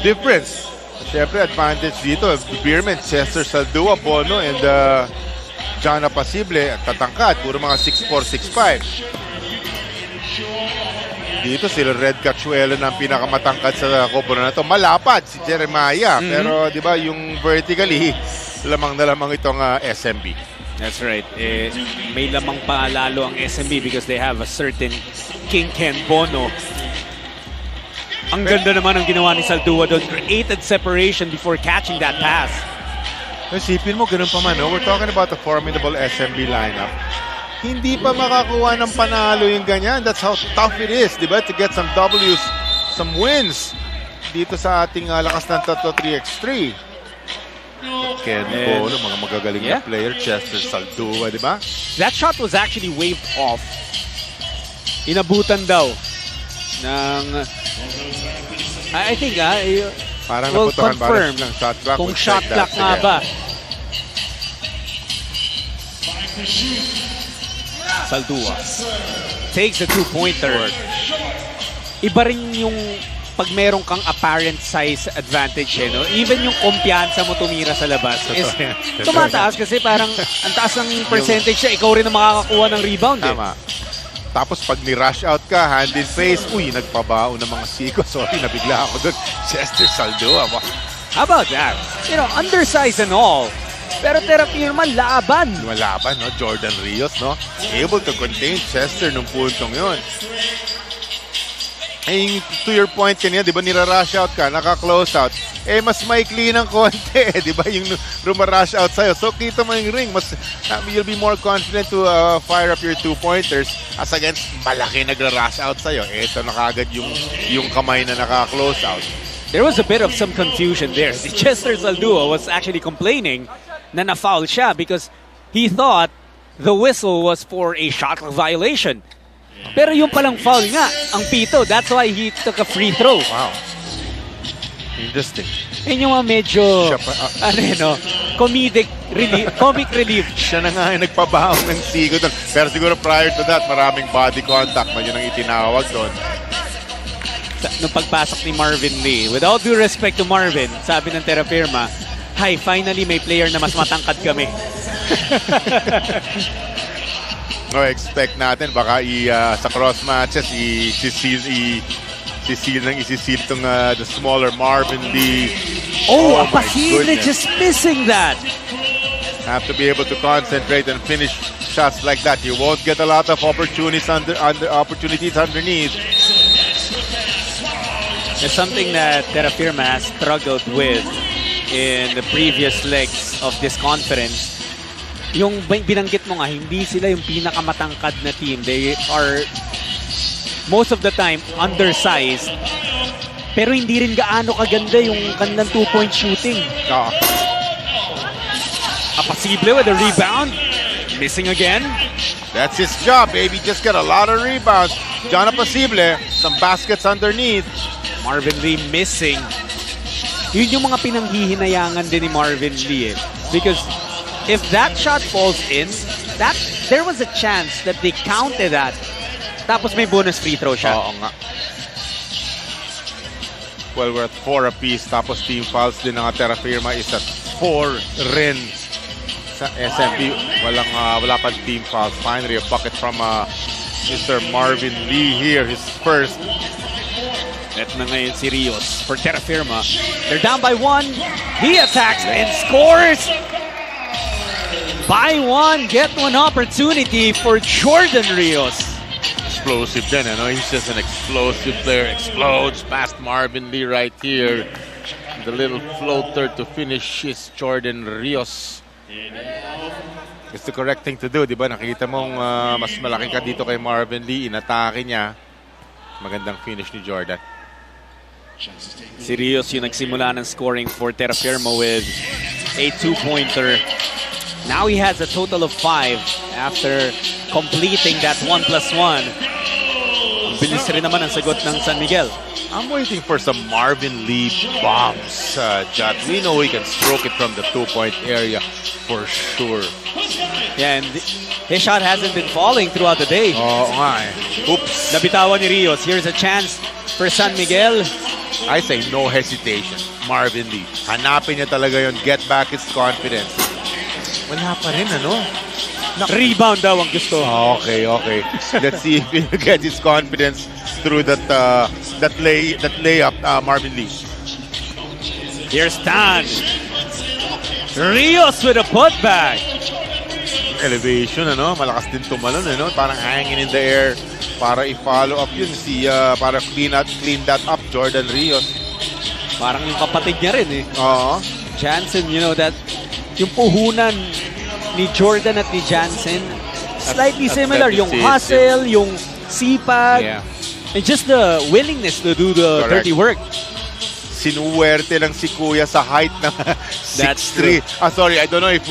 difference. Siyempre, advantage dito. Beerman, Chester Saldua, Bono, and John Apasible, tatangkad. Puro mga 6'4", 6'5". Dito sila Red Cachuelo na ang pinakamatangkad sa koponan na to. Malapad si Jeremiah. Pero di ba yung vertically, lamang na lamang itong SMB. That's right. May lamang pa lalo ang SMB because they have a certain King Ken Bono. Ang ganda naman ang ginawa ni Saldua doon. Created separation before catching that pass. Isipin mo, ganun pa man. No? We're talking about the formidable SMB lineup. Hindi pa makakuha ng panalo yung ganyan. That's how tough it is, di ba? To get some W's, some wins dito sa ating lakas ng tatlo 3x3. Ken Bono, mga magagaling na player. Chester Saldua, di ba? That shot was actually waved off. Inabutan daw ng I think parang we'll naputukan confirm ng shot clock. kung shot clock nga ba. Saldua takes a two-pointer. Iba rin yung pag meron kang apparent size advantage no? Even yung kumpiyansa mo tumira sa labas is tumataas kasi parang ang taas ng percentage siya, ikaw rin ang makakakuha ng rebound. Tama. Tapos pag ni-rush out ka, hand in face, nagpabao ng mga siko. Sorry, nabigla ako doon. Chester Saldua. How about that? You know, undersized and all. Pero Terrafirma, laban. Malaban, no? Jordan Rios, no? Able to contain Chester nung puntong yun. To your point kanina, di ba nira-rush out ka, naka-close out, mas maikli ng konti, di ba yung rush out sa'yo. So kita mo yung ring, you'll be more confident to fire up your two-pointers as against malaki nagra-rush out sa'yo. Ito na kagad yung kamay na naka-close out. There was a bit of some confusion there. Si Chester Saldua was actually complaining na na-foul siya because he thought the whistle was for a shot clock violation. Pero yung palang foul nga, ang pito. That's why he took a free throw. Wow. Interesting. Yun yung mga medyo, comic relief. Siya na nga yung nagpabaong ng sigo doon. Pero siguro prior to that, maraming body contact na yun ang itinawag doon. Nung pagpasok ni Marvin Lee, with all due respect to Marvin, sabi ng Terrafirma, hi, finally may player na mas matangkad kami. Expect natin baka sa cross matches isisil itong the smaller Marvin Lee. Apasible just missing that. Have to be able to concentrate and finish shots like that. You won't get a lot of opportunities underneath. It's something that Terrafirma has struggled with in the previous legs of this conference. Yung binanggit mo nga, hindi sila yung pinakamatangkad na team. They are most of the time undersized. Pero hindi rin gaano kaganda yung kanilang two-point shooting. Apasible with a rebound. Missing again. That's his job, baby. Just get a lot of rebounds. John Apasible, some baskets underneath. Marvin Lee missing. Yun yung mga pinanghihinayangan din ni Marvin Lee. Because if that shot falls in, there was a chance that they counted that. Tapos may bonus free throw siya. Oo nga. Well, we're at 4 apiece. Tapos team fouls din ng Terrafirma is at 4 rin sa SMB. Wala pang team fouls. Finally, a bucket from Mr. Marvin Lee here. His first. Ito na ngayon si Rios for Terrafirma. They're down by 1. He attacks and scores. Buy one, get one opportunity for Jordan Rios. Explosive din, He's just an explosive player. Explodes past Marvin Lee right here. The little floater to finish is Jordan Rios. It's the correct thing to do, di ba? Nakita mong mas malaki ka dito kay Marvin Lee. Inatake niya. Magandang finish ni Jordan. Si Rios yung nagsimula ng scoring for Terrafirma with a 2-pointer. Now he has a total of 5 after completing that 1+1. Ang bilis rin naman ang sagot ng San Miguel. I'm waiting for some Marvin Lee bombs, Jot. We know he can stroke it from the 2-point area for sure. Yeah, and his shot hasn't been falling throughout the day. Oo nga eh. Oops. Nabitawan ni Rios. Here's a chance for San Miguel. I say no hesitation. Marvin Lee. Hanapin niya talaga yun. Get back his confidence. Wala pa rin, ano? Rebound daw ang gusto. Okay. Let's see if he gets his confidence through that layup, Marvin Lee. Here's Tan. Rios with a putback. Elevation, ano? Malakas din tumalon, ano? Parang hanging in the air para i-follow up yun. Para clean that up, Jordan Rios. Parang yung kapatid niya rin eh. Oo. Jansen, you know that yung puhunan ni Jordan at ni Jansen slightly similar. Yung hustle, yung sipag, and just the willingness to do the dirty work. Sinuwerte lang si Kuya sa height ng 6'3". Sorry, I don't know if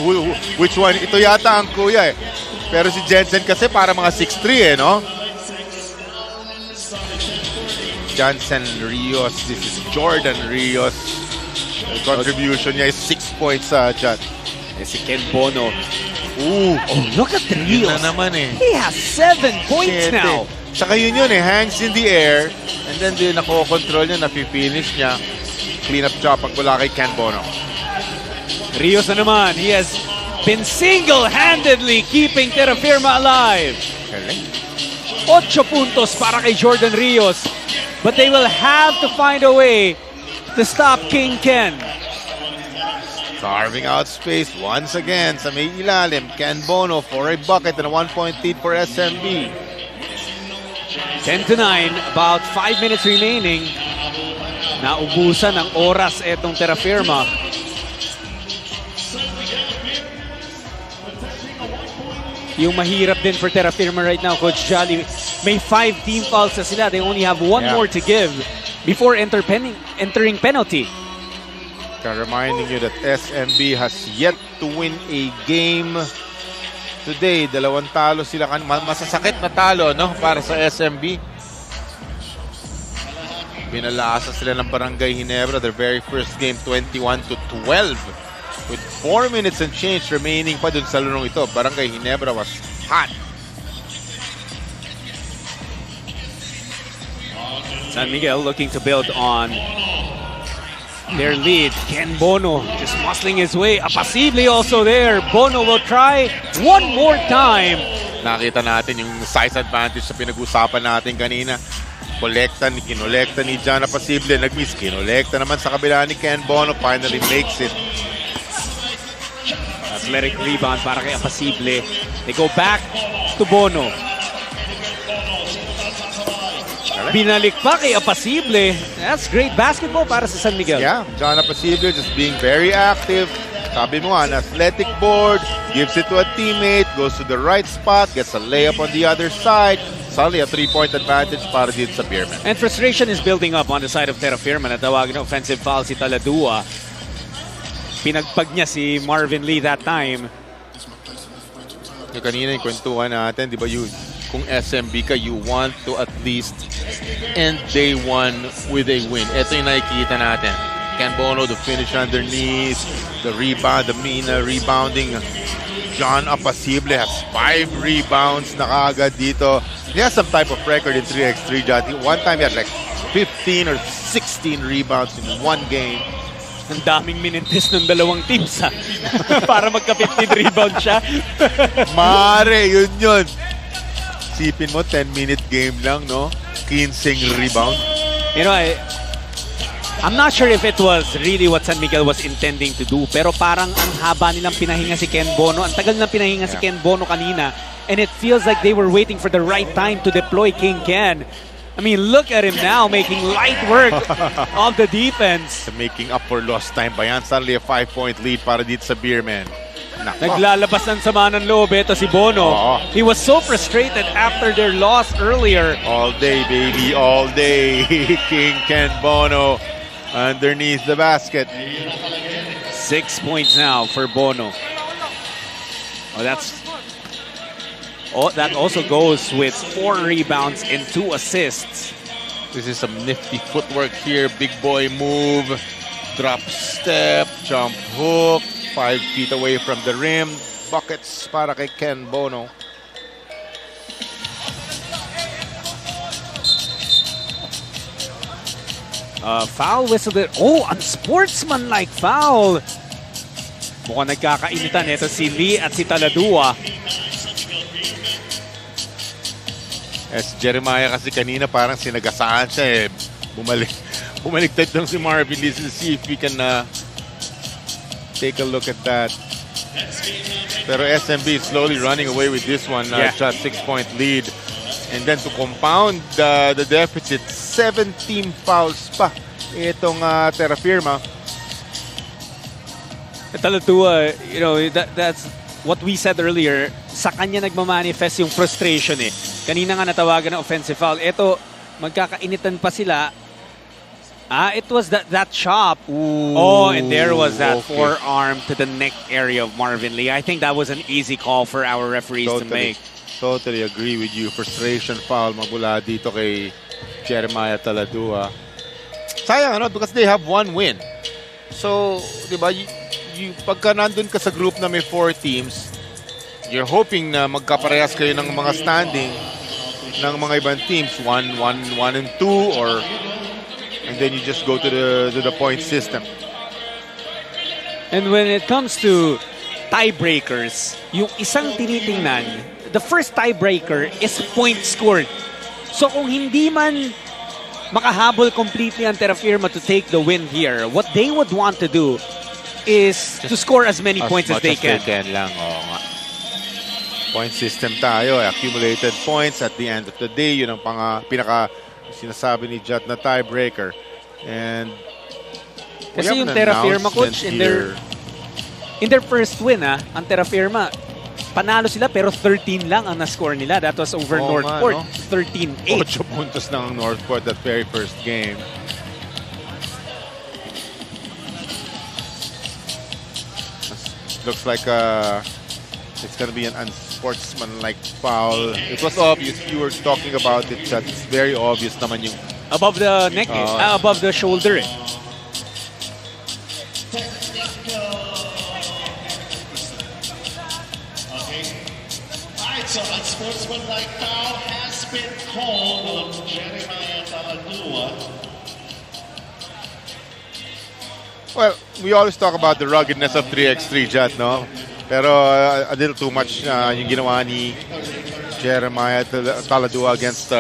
which one. Ito yata ang Kuya eh. Pero si Jensen kasi para mga 6'3" eh, no? Jansen Rios. This is Jordan Rios. The contribution niya is 6 points sa chat. Si Ken Bono. Ooh. Oh, look at Rios. Yun na naman eh. He has 7 points now. Saka yun eh. Hangs in the air. And then din nako-control niya, napi-finish niya. Clean up job pag wala kay Ken Bono. Rios na naman. He has been single-handedly keeping Terrafirma alive. 8 puntos para kay Jordan Rios. But they will have to find a way to stop King Ken. Carving out space once again sa may ilalim. Ken Bono for a bucket and a 1-point lead for SMB. 10-9, about 5 minutes remaining. Naubusan ng oras etong Terrafirma. Yung mahirap din for Terrafirma right now, Coach Jolly, may 5 team fouls na sila. They only have 1 more to give before entering penalty. Reminding you that SMB has yet to win a game today. 2 talo sila. Masasakit na talo, no? Para sa SMB. Pinalaasa sila ng Barangay Ginebra. Their very first game, 21-12. With 4 minutes and change remaining pa dun sa larong ito. Barangay Ginebra was hot. San Miguel looking to build on their lead. Ken Bono just muscling his way. Apasible also there. Bono will try one more time. Nakita natin yung size advantage sa pinag-usapan natin kanina. Kinolekta ni John Apasible. Nag-miss. Kinolekta naman sa kabila ni Ken Bono. Finally makes it. Athletic rebound para kay Apasible. They go back to Bono. Binalik pa kay Apasible. That's great basketball para sa San Miguel. Yeah, John Apasible just being very active. Sabi mo nga, an athletic board, gives it to a teammate, goes to the right spot, gets a layup on the other side. Suddenly a 3-point advantage para dito sa Beerman. And frustration is building up on the side of Terrafirma. Natawag na offensive foul si Taladua. Pinagpag niya si Marvin Lee that time. Yung kanina yung kwentuhan natin, di ba kung SMB ka, you want to at least end day 1 with a win. Ito yung nakikita natin. Ken Bono, the finish underneath, the rebound, the Mina rebounding. John Apasible has 5 rebounds na kaagad dito. He has some type of record in 3x3. One time he had like 15 or 16 rebounds in one game. Ang daming minintis ng dalawang teams para magka-15 rebound siya. Mare, yun. Sipin mo, 10-minute game lang, no? 15 rebound. You know, I'm not sure if it was really what San Miguel was intending to do, pero parang ang haba nilang pinahinga si Ken Bono. Ang tagal nilang pinahinga si Ken Bono kanina. And it feels like they were waiting for the right time to deploy King Ken. I mean, look at him now making light work of the defense. Making up for lost time ba yan? Suddenly a 5-point lead para dito sa Beerman. Naglalabas ng sama ng loob ito si Bono. He was so frustrated after their loss earlier. All day, baby, all day. King Ken Bono underneath the basket. 6 points now for Bono. That also goes with 4 rebounds and 2 assists. This is some nifty footwork here. Big boy move. Drop step. Jump hook. 5 feet away from the rim. Buckets para kay Ken Bono. Foul whistle there. Oh, unsportsmanlike foul. Mukhang nagkakainitan ito si Lee at si Taladua. Jeremiah kasi kanina parang sinagasaan siya eh. Bumaliktad lang si Marvin Lee to see if we can take a look at that. Pero SMB is slowly running away with this one. Shot 6-point lead. And then to compound the deficit, 17 fouls pa itong Terrafirma. Taladua, you know, that's what we said earlier. Sa kanya nagmamanifest yung frustration eh. Kanina nga natawagan ng offensive foul. Ito, magkakainitan pa sila. It was that chop. Ooh, oh, and there was that forearm to the neck area of Marvin Lee. I think that was an easy call for our referees to make. Totally agree with you. Frustration foul magmula dito kay Jeremiah Taladua. Sayang, because they have 1 win. So, di ba, pagka nandun ka sa group na may 4 teams, you're hoping na magkaparehas kayo ng mga standing ng mga ibang teams. 1 and 2 or... And then you just go to the point system. And when it comes to tiebreakers, yung isang tinitingnan, the first tiebreaker is point scored. So kung hindi man makahabol completely ang Terrafirma to take the win here, what they would want to do is to score as many points as they can. Lang. Point system tayo. Accumulated points at the end of the day. Yun ang pinaka sinasabi ni Jat na tiebreaker. And kasi yung Terrafirma coach in their first win ang Terrafirma panalo sila pero 13 lang ang na-score nila. That was over NorthPort. 13-8. 8 puntos lang ang NorthPort that very first game. Looks like it's gonna be an unsportsmanlike foul. It was obvious. You were talking about it. That it's very obvious naman yung above the neck, above the shoulder. So unsportsmanlike foul has been called on Jeremiah Taladua. Well, we always talk about the ruggedness of 3x3, Jat, no? Pero a little too much yung ginawa ni Jeremiah Taladua against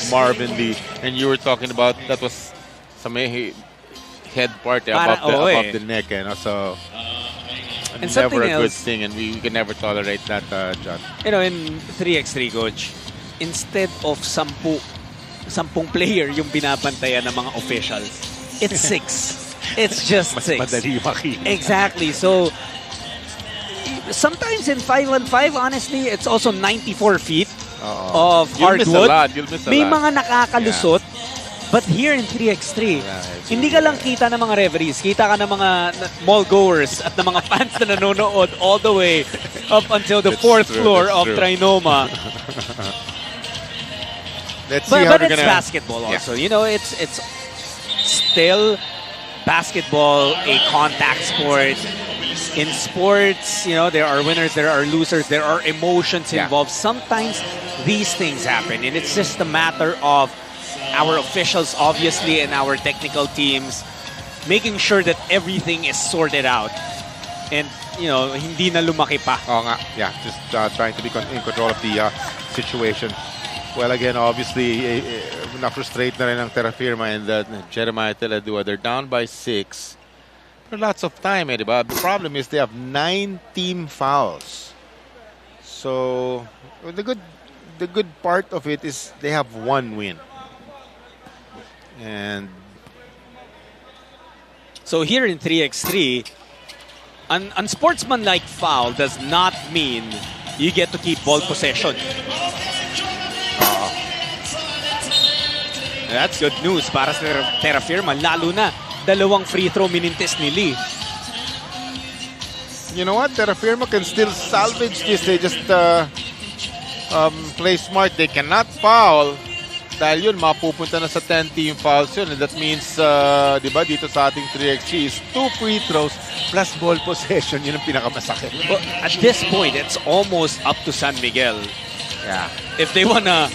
Marvin Lee. And you were talking about that was sa may head part above the neck. So and never a good else, thing, and we can never tolerate that, John. You know, in 3x3, coach, instead of 10 player yung binabantayan ng mga officials, it's 6. It's just 6. Madali makita. Exactly. So sometimes in 5-on-5, honestly, it's also 94 feet of hardwood. You'll miss a May lot. mga nakakalusot. But here in 3x3, hindi ka lang kita ng mga referees. Kita ka ng mga mall goers at ng mga fans na nanonood all the way up until the fourth floor of TriNoma. But it's basketball also. You know, it's still basketball, a contact sport. In sports, you know, there are winners, there are losers, there are emotions involved. Sometimes these things happen, and it's just a matter of our officials, obviously, and our technical teams making sure that everything is sorted out. And, you know, hindi na lumaki pa. Yeah, just trying to be in control of the situation. Well, again, obviously, na-frustrate na rin ang Terrafirma and Jeremiah Taladua. They're down by 6. But lots of time, diba? The problem is they have 9 team fouls. So, the the good part of it is they have one win. And so here in 3x3, an unsportsmanlike foul does not mean you get to keep ball possession. That's good news para sa Terrafirma, lalo na dalawang free throw minintis ni Lee. you know what? Terrafirma can still salvage this. They just play smart. They cannot foul. Dahil yun, mapupunta na sa 10-team fouls yun. And that means, di ba, dito sa ating 3x3 is 2 free throws plus ball possession. Yun ang pinakamasakit. But at this point, it's almost up to San Miguel. Yeah. If they wanna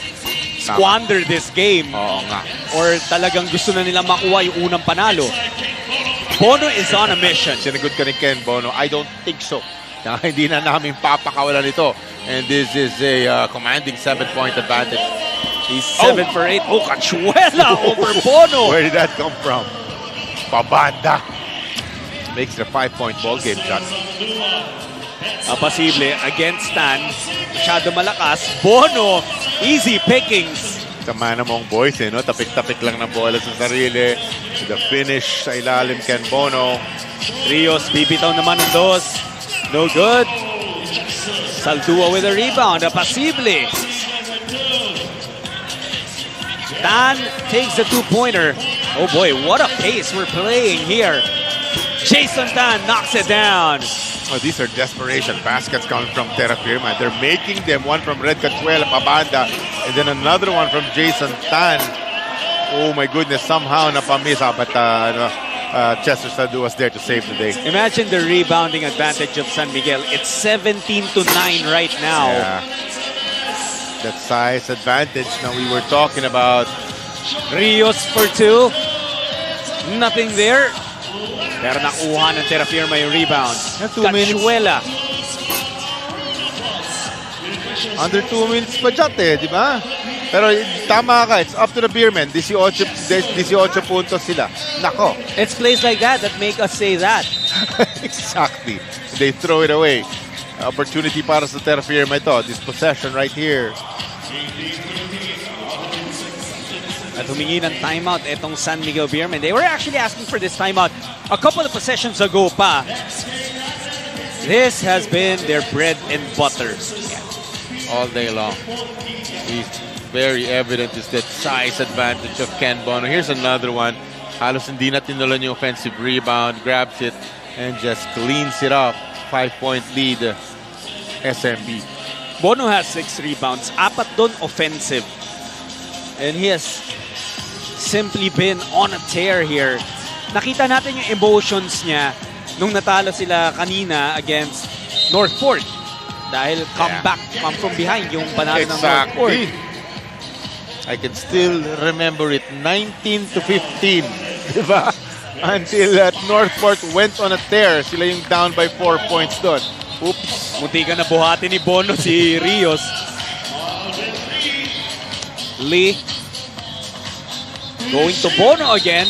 squander this game, oo nga, or talagang gusto na nila makuha yung unang panalo. Bono is on a mission. Sinagot ka ni Ken Bono. I don't think so. Hindi na namin papakawalan ito. And this is a commanding 7-point advantage. He's 7 for 8. Oh, Cachuela over Bono. Where did that come from? Pabanda. Makes it a 5-point ball game shot. Posible against Stan. Masyado malakas. Bono, easy pickings. Sama na mong boys, no? Tapik-tapik lang ng bola sa sarili. The finish sa ilalim, Ken Bono. Rios, bibitaw naman ng dos. No good. Saldua with a rebound. Posible. Tan takes the 2-pointer. Oh boy, what a pace we're playing here. Jason Tan knocks it down. Oh, these are desperation baskets coming from Terrafirma. They're making them, one from Red Cachuela, Pabanda, and then another one from Jason Tan. Oh my goodness, somehow napamiss. But Chester Sadu was there to save the day. Imagine the rebounding advantage of San Miguel. It's 17-9 right now. Yeah. That size advantage now we were talking about. Rios for 2. Nothing there. Pero nakuha ng Terrafirma yung rebound. 2 minutes. Cachuela. Under 2 minutes pa dyan di ba? Pero tama ka, it's up to the Beermen. 18 puntos sila. Nako. It's plays like that make us say that. Exactly. They throw it away. Opportunity para sa Terrafirma ito. This possession right here. At humingi ng timeout itong San Miguel Beermen. They were actually asking for this timeout a couple of possessions ago pa. This has been their bread and butter. All day long. It's very evident is that size advantage of Ken Bono. Here's another one. Halos hindi na tinulan yung offensive rebound. Grabs it and just cleans it up. 5-point lead. SMB. Bono has 6 rebounds. 4 doon offensive. And he has simply been on a tear here. Nakita natin yung emotions niya nung natalo sila kanina against NorthPort. Dahil comeback from behind yung panalo ng NorthPort. I can still remember it. 19-15. Diba? Until NorthPort went on a tear. Sila yung down by 4 points doon. Oops. Munti ka na buhati ni Bono si Rios. Lee. Going to Bono again.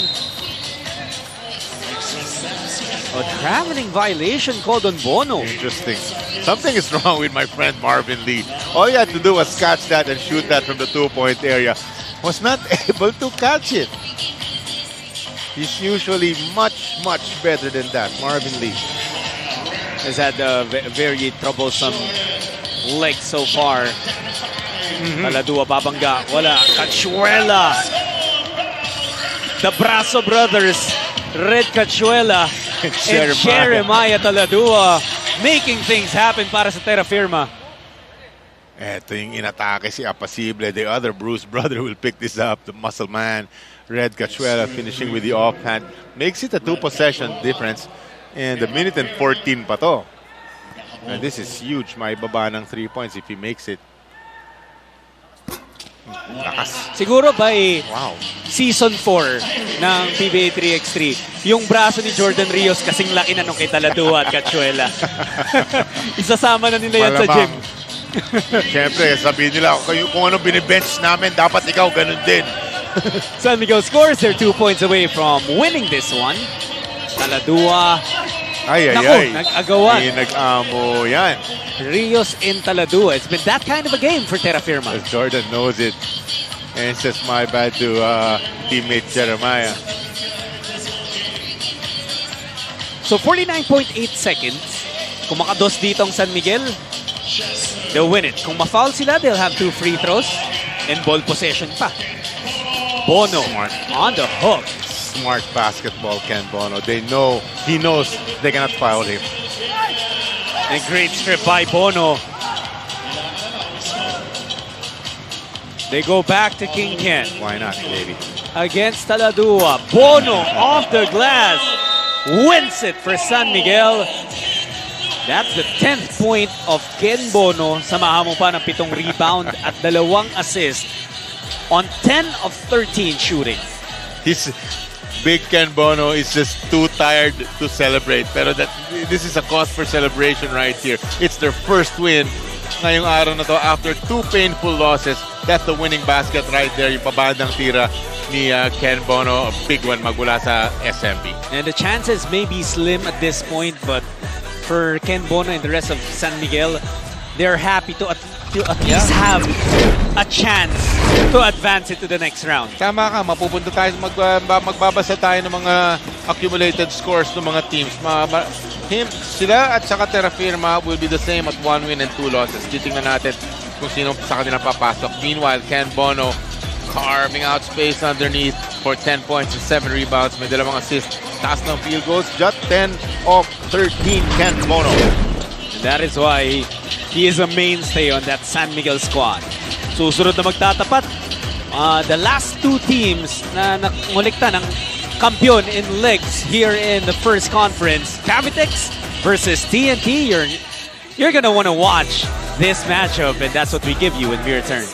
A traveling violation called on Bono. Interesting. Something is wrong with my friend Marvin Lee. All he had to do was catch that and shoot that from the 2-point area. Was not able to catch it. He's usually much, much better than that, Marvin Lee. Has had a very troublesome leg so far. Taladua babangga. Wala. Cachuela. The Braso brothers. Red Cachuela. and Jeremiah Taladua making things happen para sa Terrafirma. Eto yung inatake si Apacible. The other Bruce brother will pick this up. The muscle man. Red Cachuela finishing with the offhand. Makes it a 2-possession difference. And a minute and 14 pa to. And this is huge. Maibaba ng 3 points if he makes it. Lakas. Siguro by season 4 ng PBA 3x3, yung braso ni Jordan Rios kasing laki na nung kay Taladua at Cachuela. Isasama na nila yan sa gym. Siyempre, sabihin nila, kung ano binibench namin, dapat ikaw ganun din. San Miguel scores. They're 2 points away from winning this one. Taladua Ay, Naku, nag-agawan. Nag-amo yan. Rios in Taladua. It's been that kind of a game for Terrafirma. Jordan knows it. And says my bad to teammate Jeremiah. So 49.8 seconds. Kung makados dito ang San Miguel, they'll win it. Kung ma-foul sila, they'll have 2 free throws and ball possession pa. Bono on the hook. Smart basketball, Ken Bono. He knows they cannot foul him. A great strip by Bono. They go back to King Ken. Why not, baby? Against Taladua. Bono off the glass. Wins it for San Miguel. That's the 10th point of Ken Bono. Samahan mo pa ng 7 rebound at 2 assist on 10 of 13 shooting. Big Ken Bono is just too tired to celebrate. Pero this is a cause for celebration right here. It's their first win ngayong araw na to after 2 painful losses. That's the winning basket right there. Yung pabandang tira ni Ken Bono. A big one magmula sa SMB. And the chances may be slim at this point, but for Ken Bono and the rest of San Miguel, they're happy to at least have a chance to advance into the next round. Tama ka, mapupunta tayo, magbabasa tayo ng mga accumulated scores ng mga teams. Sila at saka Terrafirma will be the same at 1 win and 2 losses. Titingnan natin kung sino sa kanila papasok. Meanwhile, Ken Bono carving out space underneath for 10 points and 7 rebounds. May 2 assists. Taas ng field goals. Just 10 of 13, Ken Bono. And that is why he is a mainstay on that San Miguel squad. Susunod na magtatapat, the last 2 teams na nangulikta ng kampiyon in legs here in the first conference, Cavitex versus TNT. You're gonna want to watch this matchup, and that's what we give you when we return.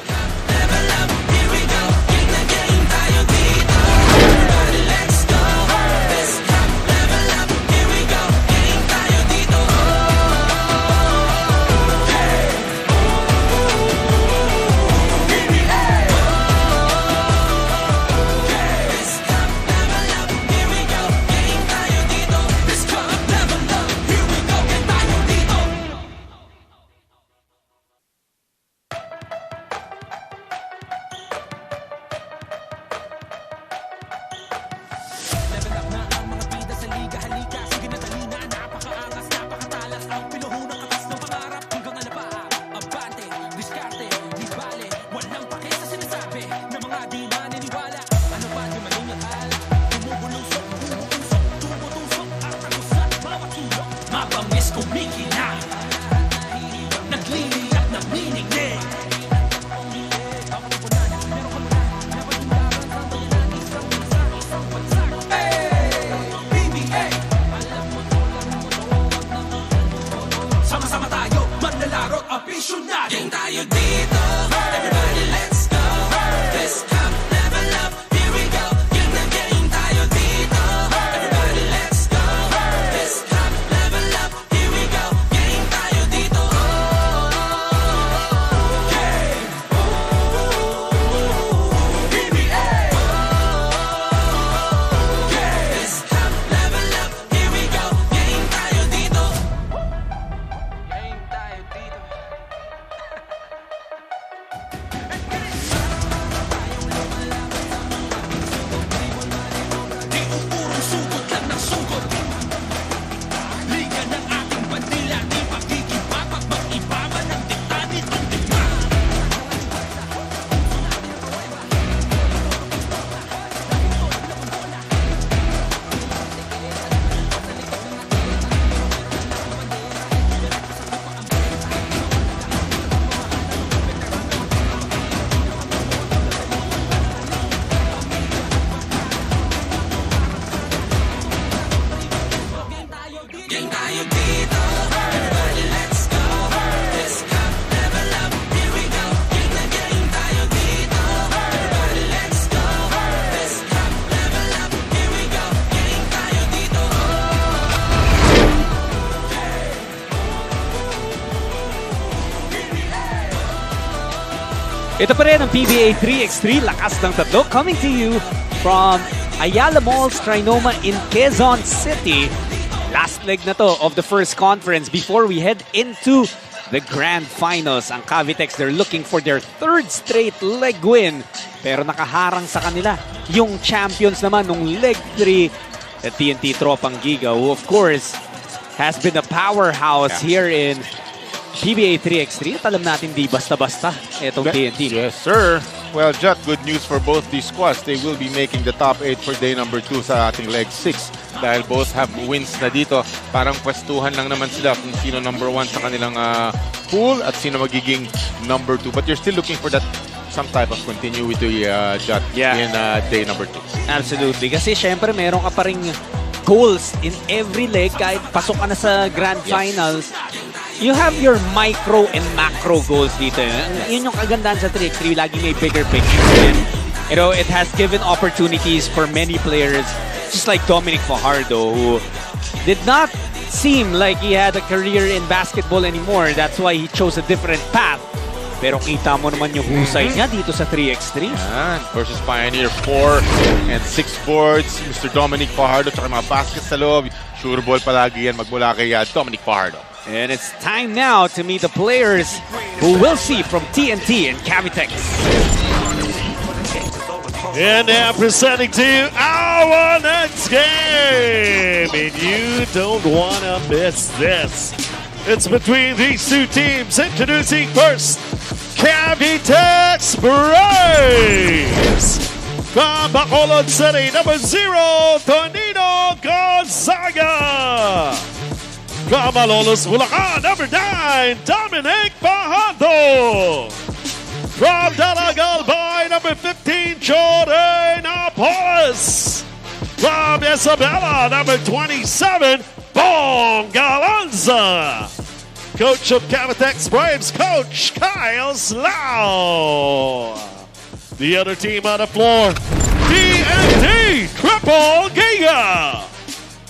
Ito pa rin ang PBA 3X3, lakas ng tatlo, coming to you from Ayala Mall's TriNoma in Quezon City. Last leg na to of the first conference before we head into the grand finals. Ang Cavitex, they're looking for their third straight leg win. Pero nakaharang sa kanila yung champions naman nung leg 3, the TNT Tropang Giga, who of course has been a powerhouse here in PBA 3x3. At alam natin di basta-basta itong TNT. Yes, sir. Well, Jot, good news for both these squads. They will be making the top 8 for day number 2 sa ating leg 6. Dahil both have wins na dito. Parang pwestuhan lang naman sila kung sino number 1 sa kanilang pool at sino magiging number 2. But you're still looking for that some type of continuity, Jot, in day number 2. Absolutely. Kasi syempre meron ka pa ring goals in every leg kahit pasok ka na sa grand finals. You have your micro and macro goals dito. Yun yung kagandahan sa 3x3. Lagi may bigger picture. And, you know, it has given opportunities for many players, just like Dominic Fajardo, who did not seem like he had a career in basketball anymore. That's why he chose a different path. Pero kita mo naman yung husay niya dito sa 3x3. Versus Pioneer 4 and 6 boards. Mr. Dominic Fajardo tsaka mga baskets sa loob. Sure ball palagi yan magmula kay Dominic Fajardo. And it's time now to meet the players who we'll see from TNT and Cavitex. And now presenting to you our next game. And you don't want to miss this. It's between these two teams. Introducing first, Cavitex Braves. From Bacolod City, number 0, Tonino Gonzaga. From Malolos, Bulacan, number 9, Dominic Fajardo. From Dalagalbay, number 15, Jordan Apolis. From Isabela, number 27, Bong Galanza. Coach of Cavitex Braves, Coach Kyle Slau. The other team on the floor, TNT Triple Giga.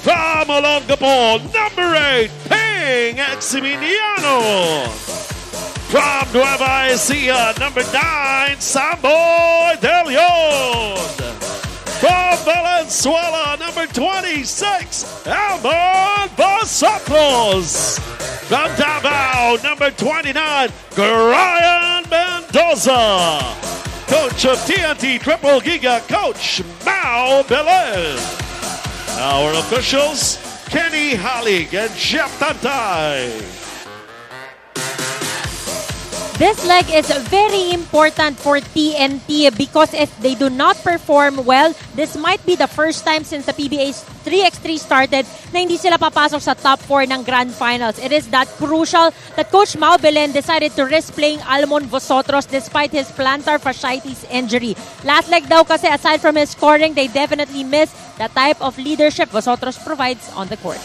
From Olongapo, number 8, Ping Eximiliano. From Nueva Ecija, number 9, Samboy De Leon. From Valenzuela, number 26, Almon Vosotros. From Davao, number 29, Brian Mendoza. Coach of TNT Triple Giga, Coach Mao Belez. Our officials, Kenny Halig and Jeff Tantay. This leg is very important for TNT because if they do not perform well, this might be the first time since the PBA 3x3 started na hindi sila papasok sa top 4 ng Grand Finals. It is that crucial that Coach Mau Belen decided to risk playing Almon Vosotros despite his plantar fasciitis injury. Last leg daw kasi aside from his scoring, they definitely missed the type of leadership Vosotros provides on the court.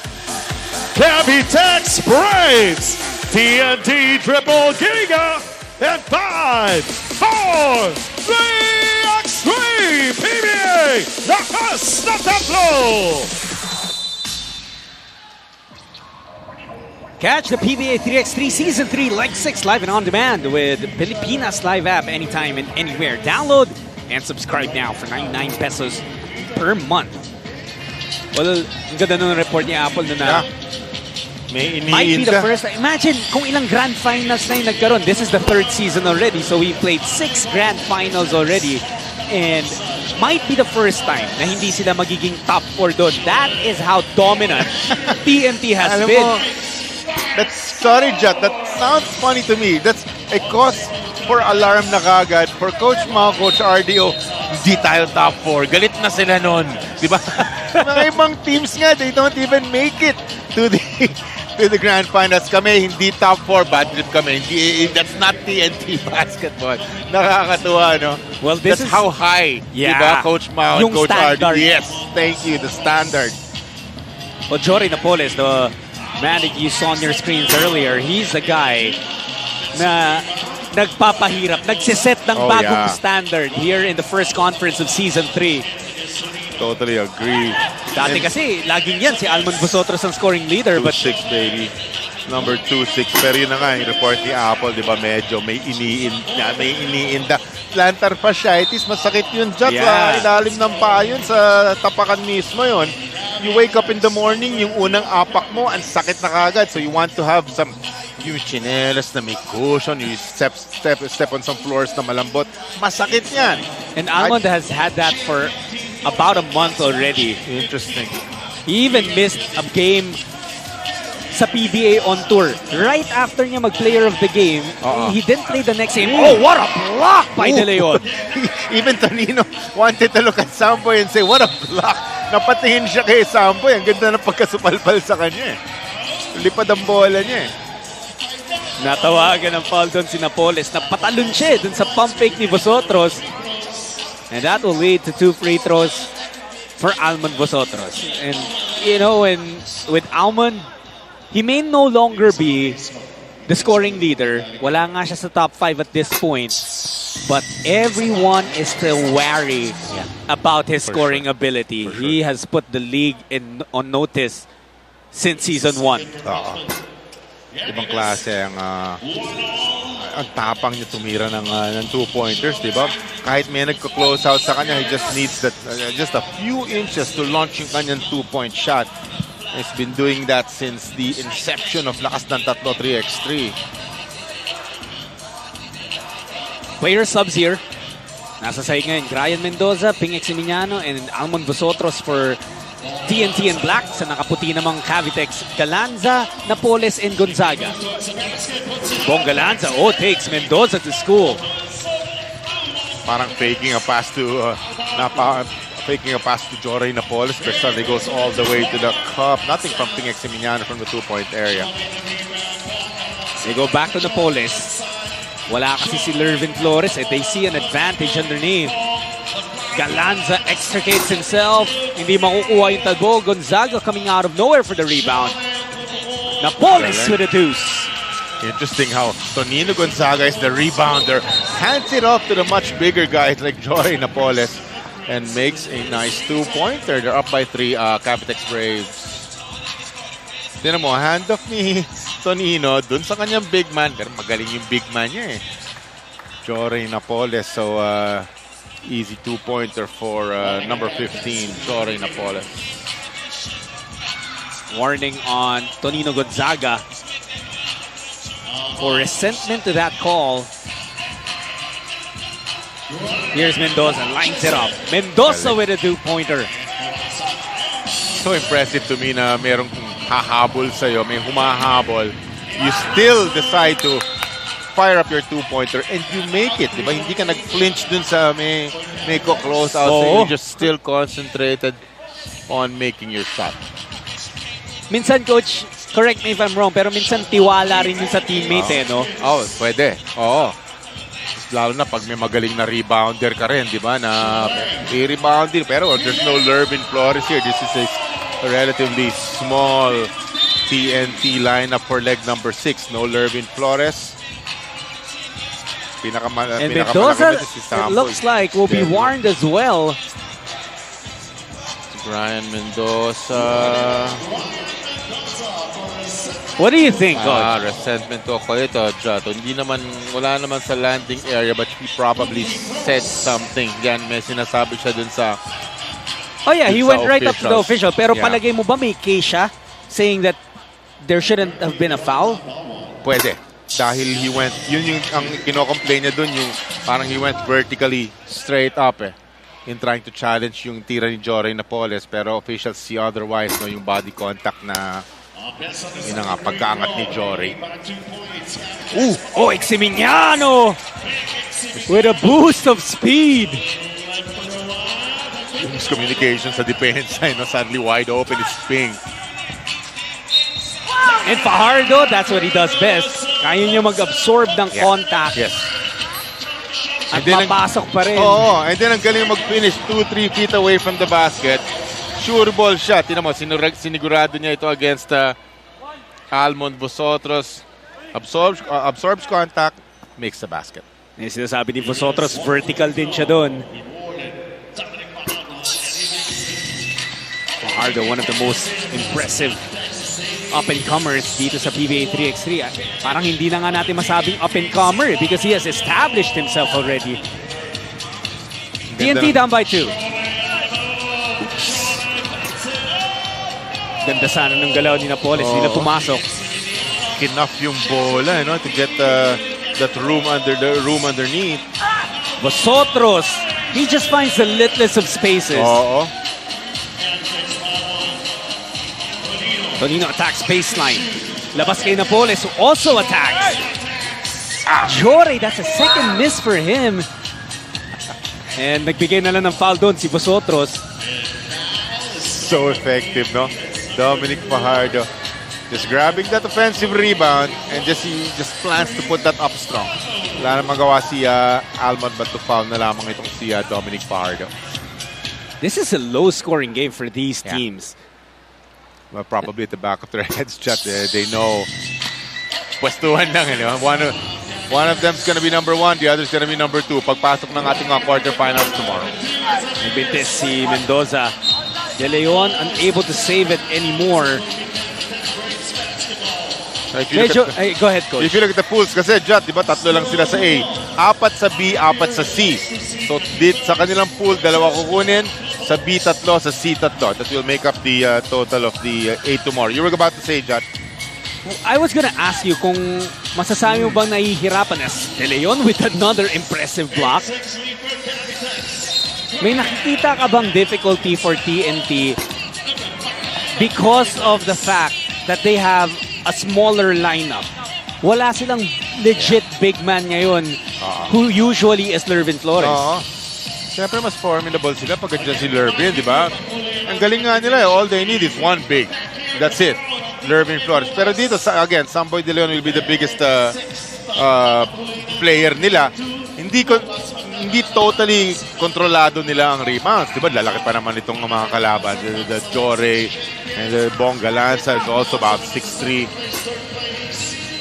Cavitex Braves, TNT Triple Giga, and 5, 4, 3x3 PBA Lakas ng Tatlo. Catch the PBA 3x3 Season 3 Leg 6 live and on demand with Pilipinas Live app anytime and anywhere. Download and subscribe now for 99 pesos per month. Well, ang ganda nung report ni Apple na might be the first. Imagine kung ilang grand finals na yung nagkaroon. This is the 3rd season already. So we played 6 grand finals already. And might be the first time na hindi sila magiging top 4 doon. That is how dominant TNT has been. Sorry, Jat, that sounds funny to me. That's a cause for alarm na kagad. For Coach Mao, Coach RDO, hindi tayo top 4. Galit na sila nun. Diba? Mga ibang teams nga, they don't even make it to the grand finals. Kami, hindi top 4. Bad trip kami. That's not TNT basketball. Nakakatuwa, no? Well, that's how high, diba, Coach Mao and Coach RDO. Yes, thank you, the standard. Well, Jory Napoles, the man that you saw on your screens earlier, he's the guy na nagpapahirap, nagsiset ng bagong standard here in the first conference of Season 3. Totally agree. Dati kasi, laging yan, si Almon Vosotros ang scoring leader. 2-6, baby. Number 2-6. Pero yun na nga, yung report ni Apple, di ba, medyo may iniinda. Plantar fasciitis, masakit yun dyan sa ilalim ng paa yun, sa tapakan mismo yun. you wake up in the morning, yung unang apak mo, ang sakit na kagad. So you want to have some yung chinelas na may cushion, you step on some floors na malambot. Masakit yan. And Almond has had that for about a month already. Interesting. He even missed a game sa PBA on tour. Right after niya mag-player of the game, he didn't play the next game. Oh, what a block by De Leon! Even Tonino wanted to look at Samboy and say, what a block! Napatingin siya kay Samboy. Ang ganda ng pagkasupalpal sa kanya. Lipad ang bola niya. Natawagan ng foul doon si Napoles. Napatalon siya doon sa pump fake ni Vosotros. And that will lead to 2 free throws for Almond Vosotros. And, you know, with Almond, he may no longer be the scoring leader. Wala nga siya sa top 5 at this point. But everyone is still wary about his scoring ability. He has put the league on notice since season 1. Ibang klase ang tapang niya tumira ng 2-pointers, di ba? Kahit may nagko-close out sa kanya, he just needs that just a few inches to launch yung kanyang 2-point shot. He's been doing that since the inception of Lakas ng Tatlo 3x3. Player subs here. Nasa side ngayon, Ryan Mendoza, Ping Eximignano, and Almond Vosotros for TNT and Black. Sa nakaputi namang Cavitex, Galanza, Napoles, and Gonzaga. Bong Galanza, takes Mendoza to school. Parang faking a pass to Jory Napoles, but suddenly goes all the way to the cup. Nothing from Ping Eximignano from the 2-point area. They go back to Napoles. Wala kasi si Lervin Flores. They see an advantage underneath. Galanza extricates himself. Hindi makukuha yung talbo. Gonzaga coming out of nowhere for the rebound. Napoles with a deuce. Interesting how Tonino Gonzaga is the rebounder. Hands it off to the much bigger guys like Jory Napoles. And makes a nice 2-pointer. They're up by 3, Cavitex Braves. Tinan mo, handoff ni Tonino dun sa kanyang big man. Pero magaling yung big man niya eh. Jory Napoles. So, easy 2-pointer for number 15, Jory Napoles. Warning on Tonino Gonzaga for resentment to that call. Here's Mendoza, lines it up. Mendoza with a 2-pointer. So impressive to me na merong hahabol sa'yo, may humahabol. You still decide to fire up your 2-pointer and you make it. Diba? Hindi ka nag-flinch dun sa may close out. So you're just still concentrated on making your shot. Minsan, Coach, correct me if I'm wrong, pero minsan tiwala rin yun sa teammate no? Pwede. Oo. Lalo na pag may magaling na rebounder ka rin, di ba? Na i-rebound din. Pero there's no Lervin Flores here. This is a relatively small TNT lineup for leg number 6. No Lervin Flores. And Mendoza, it looks like, will be warned as well. Brian Mendoza. What do you think, Coach? Resentment ko ako ito, Jato. Wala naman sa landing area, but he probably said something. Yan, may sinasabi siya dun sa he went right up to the official. Pero palagay mo ba may case siya saying that there shouldn't have been a foul? Pwede. Dahil he went, yun yung ang kinocomplain niya dun, yung parang he went vertically straight up in trying to challenge yung tira ni Jory Napoles. Pero officials see otherwise, no, yung body contact na yun nga, pagkaangat ni Jory. Eximignano with a boost of speed. Miscommunication sa depensa, suddenly wide open, it's Ping. And Fajardo, that's what he does best. Kaya niya mag-absorb ng contact. Yes. At mapasok pa rin. And then ang galing mag-finish 2-3 feet away from the basket. Sure ball shot. Tingnan mo, sinigurado niya ito against Almond Vosotros. Absorbs contact, makes the basket. Yung sinasabi ni Vosotros, vertical din siya doon. Fajardo, one of the most impressive up-and-comers dito sa PBA 3x3. Parang hindi na nga natin masabing up-and-comer because he has established himself already. TNT down by 2. Ganda sana ng galaw ni Napoles. Hindi na pumasok. Enough yung bola, to get that room underneath. Vosotros, he just finds the littlest of spaces. Oo. Tonino attacks baseline. Labas kay Napoles, who also attacks. Jore, that's a second miss for him. And nagbigay na lang ng foul doon si Vosotros. So effective, no? Dominic Fajardo. Just grabbing that offensive rebound and he just plans to put that up strong. Wala na magawa si Almond but to foul na lamang itong si Dominic Fajardo. This is a low-scoring game for these teams. Well, probably at the back of their heads, Chat. They know. Pwestuhan lang, One of them's gonna be number 1, the other's gonna be number 2. Pagpasok ng ating quarterfinals tomorrow. Nagbintis si Mendoza. De Leon unable to save it anymore. Go ahead, Coach. If you look at the pools, kasi Jot, di ba, 3 lang sila sa A. 4 sa B, 4 sa C. So, sa kanilang pool, 2 kukunin. Sa B, 3. Sa C, 3. That will make up the total of the A tomorrow. You were about to say, Jot. I was gonna ask you kung masasabi mo bang nahihirapan as De Leon with another impressive block? May nakikita ka bang difficulty for TNT because of the fact that they have a smaller lineup? Wala silang legit big man ngayon who usually is Lervin Flores. Siyempre mas formidable sila pag andyan si Lervin, di ba? Ang galing nga nila, all they need is one big. That's it. Lervin Flores. Pero dito, again, Samboy De Leon will be the biggest player nila. Hindi totally kontrolado nila ang rebounds. Diba? Lalaki pa naman itong mga kalaban. The Jore and the Bonga Lanza is also about 6'3".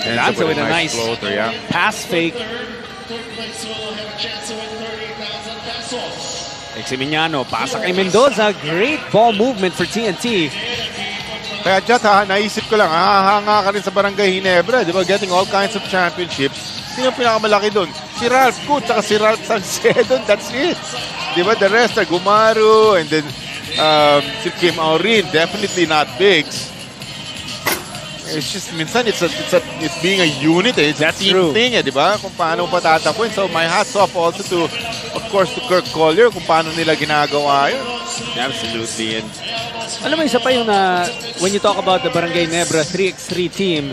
And Lanza with a nice floater, pass fake. Eximiniano, pasa kay Mendoza. Great ball movement for TNT. Kaya Jat, naisip ko lang, hanga ka rin sa Barangay Ginebra, di ba? Getting all kinds of championships. Sino pinakamalaki doon? Si Ralph Good, saka si Ralph Salcedo, that's it. Di ba? The rest are Gumaru, and then si Kim Aurin, definitely not bigs. It's just, minsan, it's being a unit, it's a team thing, di ba? Kung paano patatapuin. So, my hats off also to, of course, to Kirk Collier, kung paano nila ginagawa yun. Absolutely. And alam mo, isa pa yung when you talk about the Barangay Ginebra 3x3 team,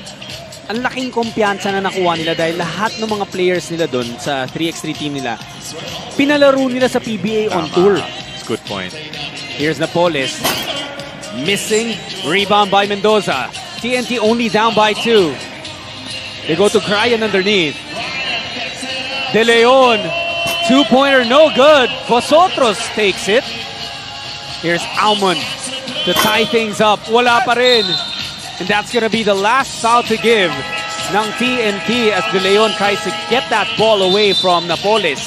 ang laking kumpiyansa na nakuha nila dahil lahat ng mga players nila doon sa 3x3 team nila, pinalaro nila sa PBA on tour. That's a good point. Here's Napoles. Missing. Rebound by Mendoza. TNT only down by 2. They go to Cryan underneath. De Leon. 2-pointer, no good. Vosotros takes it. Here's Almond to tie things up. Wala pa rin. And that's gonna be the last foul to give ng TNT as De Leon tries to get that ball away from Napoles.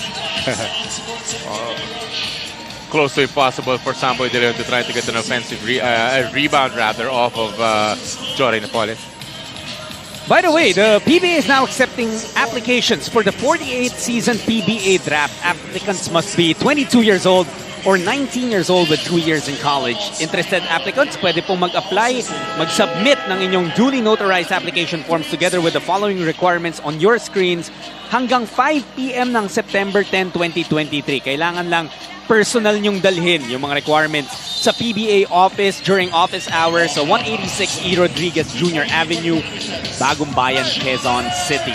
Close to impossible for Samboy De Leon to try to get an offensive rebound off of Jore Napoles. By the way, the PBA is now accepting applications for the 48th season PBA draft. Applicants must be 22 years old or 19 years old with 2 years in college. Interested applicants, pwede pong mag-apply, mag-submit ng inyong duly notarized application forms together with the following requirements on your screens hanggang 5 p.m. ng September 10, 2023. Kailangan lang personal nyong dalhin yung mga requirements sa PBA office during office hours sa 186 E. Rodriguez Jr. Avenue, Bagong Bayan, Quezon City.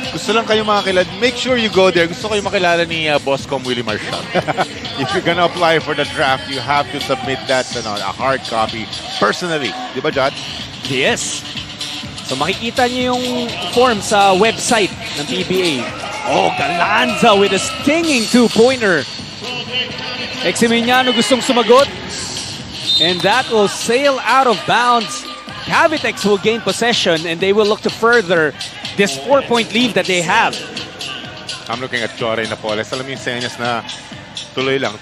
Gusto lang kayo makakilala. Make sure you go there. Gusto kayo makilala ni Bosscom Willie Marshall. If you're gonna apply for the draft, you have to submit that a hard copy personally. Di ba, Judge? Yes. So makikita niyo yung form sa website ng PBA. Oh, Galanza with a stinging 2-pointer. Eximiniano gustong sumagot. And that will sail out of bounds. Cavitex will gain possession and they will look to further this 4-point lead that they have. I'm looking at Jore Napoles. Alam mo yung senyas na tuloy lang.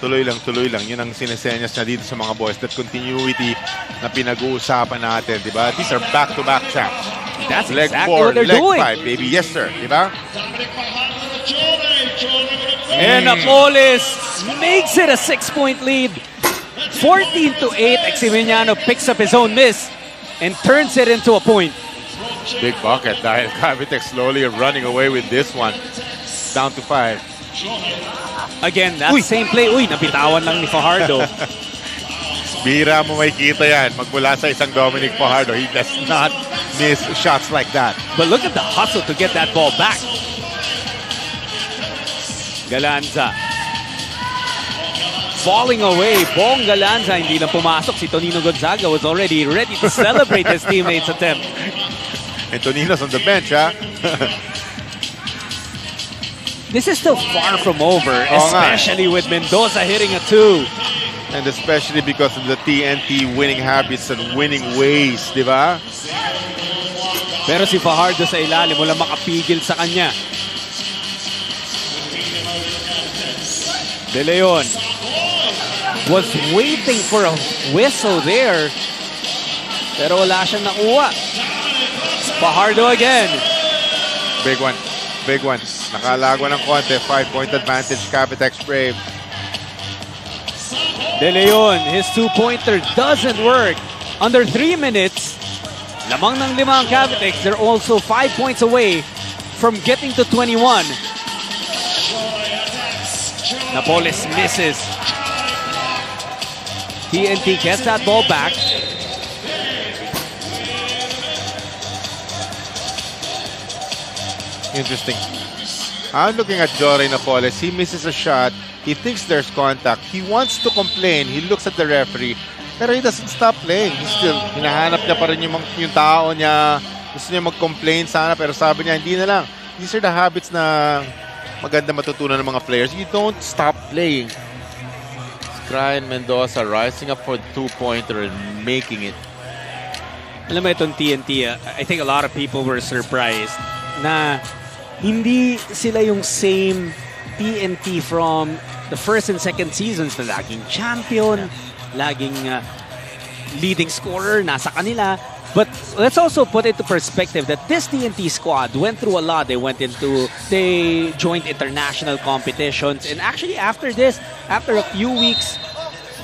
Yun ang sinesenyas na dito sa mga boys. That continuity na pinag-uusapan natin, di ba? These are back-to-back champs. That's leg exactly 4, what they're leg doing. 5, baby. Yes, sir. Di ba? And Napoles makes it a 6-point lead. 14-8, Eximiliano picks up his own miss and turns it into a point. Big bucket dahil Cavitex slowly running away with this one. Down to 5. Again, that same play. Uy, nabitawan lang ni Fajardo. Bira mo makikita yan. Magmula sa isang Dominic Fajardo, he does not miss shots like that. But look at the hustle to get that ball back. Galanza. Falling away. Bong Galanza. Hindi na pumasok. Si Tonino Gonzaga was already ready to celebrate his teammate's attempt. And Tonino's on the bench, ha? This is still far from over, especially with Mendoza hitting a 2. And especially because of the TNT winning habits and winning ways, di ba? Pero si Fajardo sa ilalim, wala makapigil sa kanya. De Leon was waiting for a whistle there. Pero wala siyang nakuha. Fajardo again. Big one. Big one. Nakalago ng konti. 5-point advantage, Cavitex Brave. De Leon, his 2-pointer doesn't work. Under 3 minutes, lamang ng 5 ang Cavitex. They're also 5 points away from getting to 21. Napoles misses. TNT gets that ball back. Interesting. I'm looking at Jory Napoles. He misses a shot. He thinks there's contact. He wants to complain. He looks at the referee. Pero he doesn't stop playing. He's still, hinahanap niya pa rin yung tao niya. Gusto niya mag-complain sana. Pero sabi niya, hindi na lang. These are the habits na maganda matutunan ng mga players. You don't stop playing. Ryan Mendoza rising up for the 2-pointer and making it. Alam mo itong TNT, I think a lot of people were surprised na hindi sila yung same TNT from the first and second seasons na laging champion, laging leading scorer, nasa kanila. But let's also put it to perspective that this TNT squad went through a lot. They joined international competitions. And actually after this, after a few weeks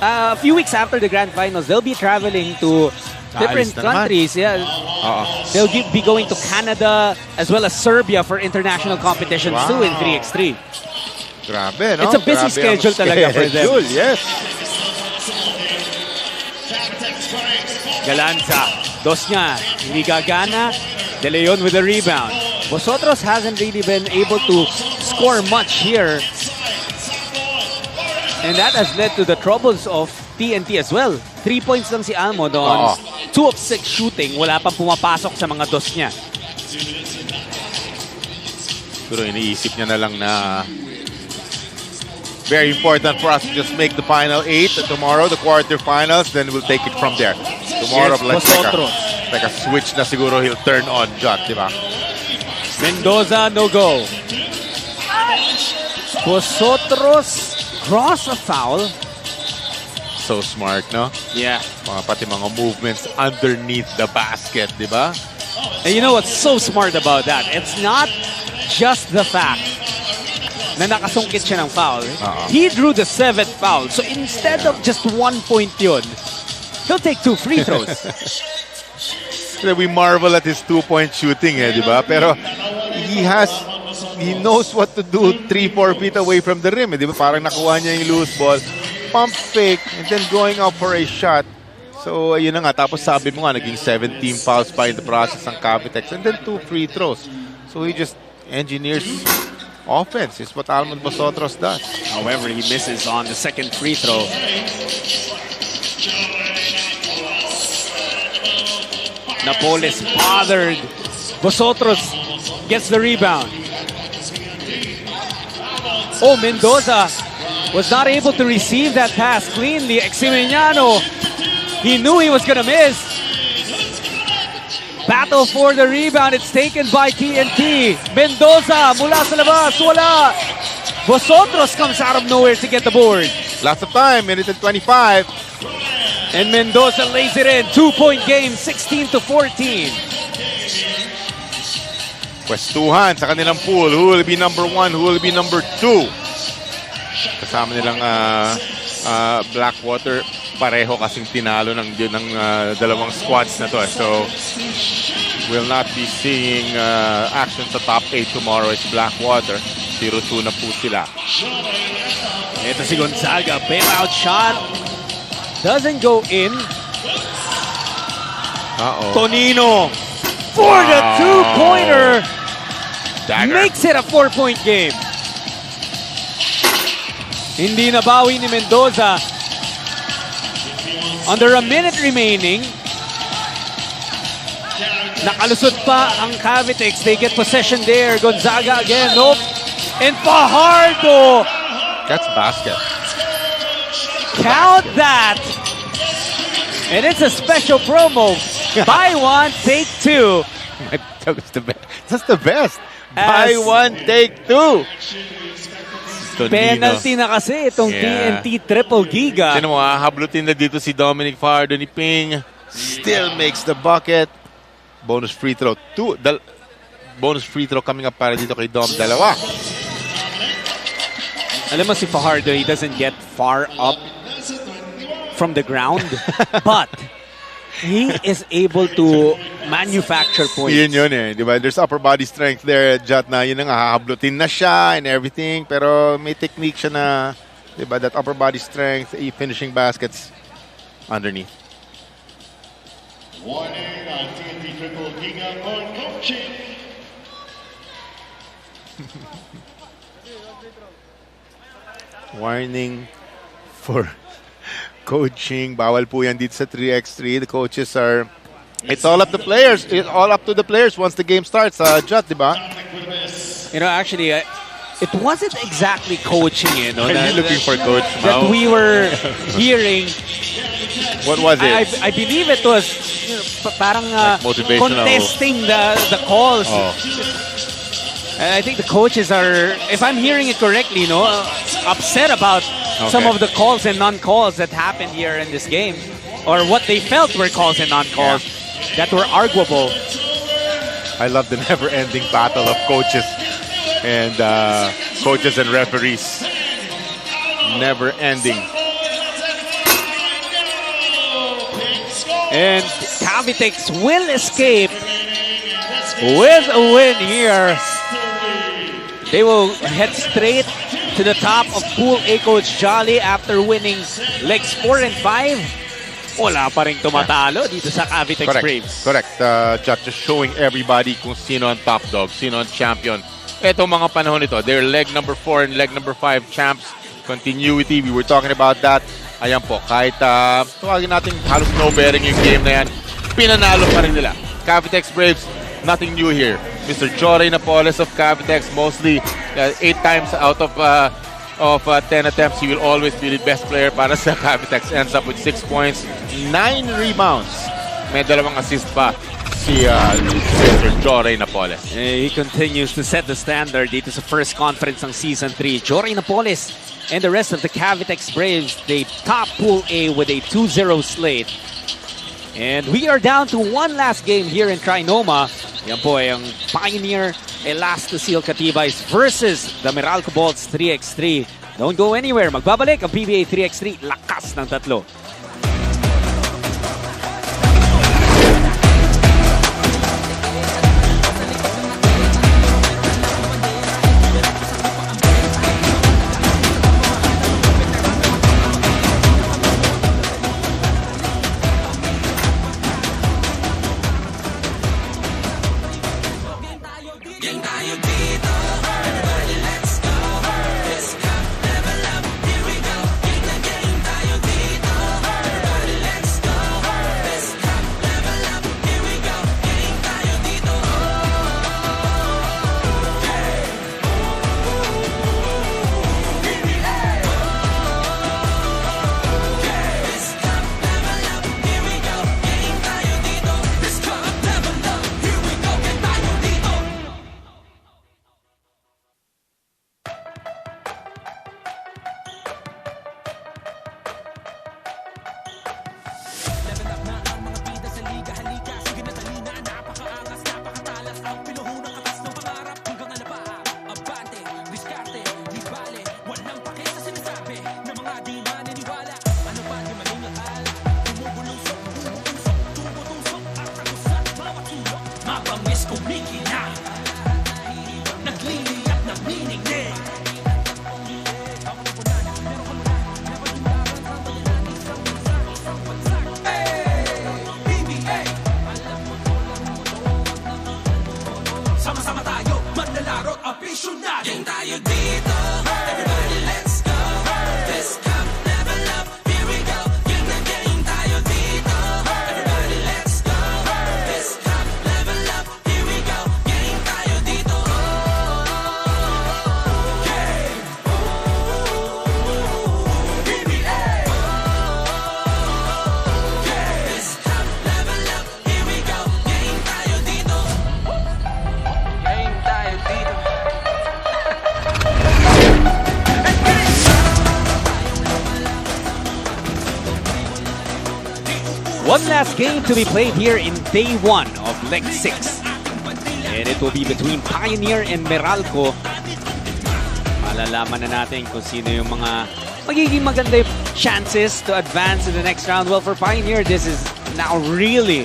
after the grand finals, they'll be traveling to different countries. Yeah. They'll be going to Canada as well as Serbia for international competitions too in 3x3. Grabe, no? It's a busy schedule talaga for them. Yes. Galanza. Dos niya. Hindi gagana. De Leon with the rebound. Vosotros hasn't really been able to score much here. And that has led to the troubles of TNT as well. 3 points lang si Almo doon. 2 of 6 shooting. Wala pang pumapasok sa mga dos niya. Pero iniisip niya na lang na very important for us to just make the final 8 tomorrow, the quarterfinals, then we'll take it from there. Tomorrow, like a switch na siguro he'll turn on, Jot, di ba? Mendoza, no go. Vosotros draws a foul. So smart, no? Yeah. Pati mga movements underneath the basket, di ba? And you know what's so smart about that? It's not just the fact na nakasungkit siya ng foul. He drew the 7th foul. So instead of just 1 point yun, he'll take 2 free throws. We marvel at his 2-point shooting, di ba? Pero he knows what to do 3-4 feet away from the rim, di ba? Parang nakuha niya yung loose ball, pump fake, and then going out for a shot. So, yun na nga. Tapos sabi mo nga, naging 17 fouls pa in the process ng Cavitex, and then 2 free throws. So, he just engineers offense. Is what Almond Vosotros does. However, he misses on the 2nd free throw. Napoles bothered. Vosotros gets the rebound. Oh, Mendoza was not able to receive that pass cleanly. Eximiliano, he knew he was going to miss. Battle for the rebound. It's taken by TNT. Mendoza mula sa labas. Wala. Vosotros comes out of nowhere to get the board. Lots of time. Minute and 25. And Mendoza lays it in. 2-point game. 16-14. Pwestuhan sa kanilang pool. Who will be number 1? Who will be number 2? Kasama nilang Blackwater. pareho kasing tinalo ng dalawang squads na to. So, we'll not be seeing action sa top 8 tomorrow. It's Blackwater. 0-2 na po sila. Ito si Gonzaga. Bailout shot. Doesn't go in. Tonino for the two-pointer. Makes it a 4-point game. Hindi nabawi ni Mendoza. Under a minute remaining. Nakalusot pa ang Cavitex. They get possession there. Gonzaga again. Nope. And Fajardo. That's basket. Count that. And it's a special promo. Buy one, take two. That's the best. That's the best. Buy one, take two. Penalty na kasi itong TNT triple giga. Sino mo, hablutin na dito si Dominic Fajardo ni Ping. Still makes the bucket. Bonus free throw. Bonus free throw coming up para dito kay Dom. Dalawa. Alam mo si Fajardo, he doesn't get far up from the ground. But he is able to manufacture points. Yun eh. Diba? There's upper body strength there, Jat, na yun nga, hahablutin na siya and everything. Pero may technique siya na, diba, that upper body strength, finishing baskets underneath. Warning on TNT Triple Giga for coaching. Warning for coaching. Bawal po yan dito sa 3x3. The coaches are... It's all up to the players. It's all up to the players once the game starts. Jut, diba? You know, actually, it wasn't exactly coaching, you know. Are you looking for coach that now? we were hearing. What was it? I believe it was parang like motivational. Contesting the calls. Oh. And I think the coaches are, if I'm hearing it correctly, you know, upset about some of the calls and non-calls that happened here in this game, or what they felt were calls and non-calls that were arguable. I love the never-ending battle of coaches and referees. Never-ending. And Cavitex will escape with a win here. They will head straight to the top of Pool A Coach Jolly after winning legs 4 and 5. Wala pa rin tumatalo dito sa Cavitex Braves. Correct. Just showing everybody kung sino ang top dog, sino ang champion. Etong mga panahon ito, they're leg number 4 and leg number 5 champs. Continuity, we were talking about that. Ayan po, kahit tawagin natin halos no-bearing yung game na yan, pinanalo pa rin nila. Cavitex Braves, nothing new here. Mr. Jory Napoles of Cavitex, mostly 8 times out of 10 attempts, he will always be the best player para sa Cavitex. Ends up with 6 points, 9 rebounds. May dalawang assist pa si Mr. Jory Napoles. He continues to set the standard dito sa first conference ng Season 3. Jory Napoles and the rest of the Cavitex Braves, they top Pool A with a 2-0 slate. And we are down to one last game here in TriNoma. Yan po ay ang Pioneer Elastocil Catibais versus the Meralco Bolts 3x3. Don't go anywhere. Magbabalik ang PBA 3x3. Lakas ng tatlo. One last game to be played here in day 1 of leg 6. And it will be between Pioneer and Meralco. Malalaman na natin kung sino yung mga magiging maganda chances to advance in the next round. Well, for Pioneer, this is now really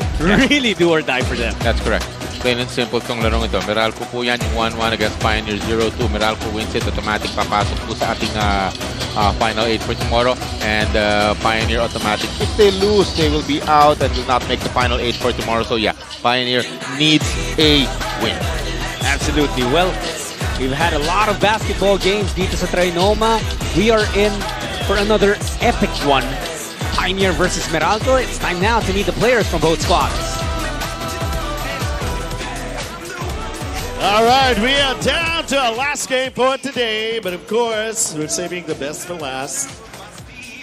do or die for them. That's correct. Plain and simple tong larong ito. Meralco po yan, yung 1-1 against Pioneer 0-2. Meralco wins it, automatic papasok po sa ating Final 8 for tomorrow. And Pioneer automatic. If they lose, they will be out and will not make the Final 8 for tomorrow. So yeah, Pioneer needs a win. Absolutely. Well, we've had a lot of basketball games dito sa TriNoma. We are in for another epic one. Pioneer versus Meralco. It's time now to meet the players from both squads. All right, we are down to our last game for today, but of course, we're saving the best for last.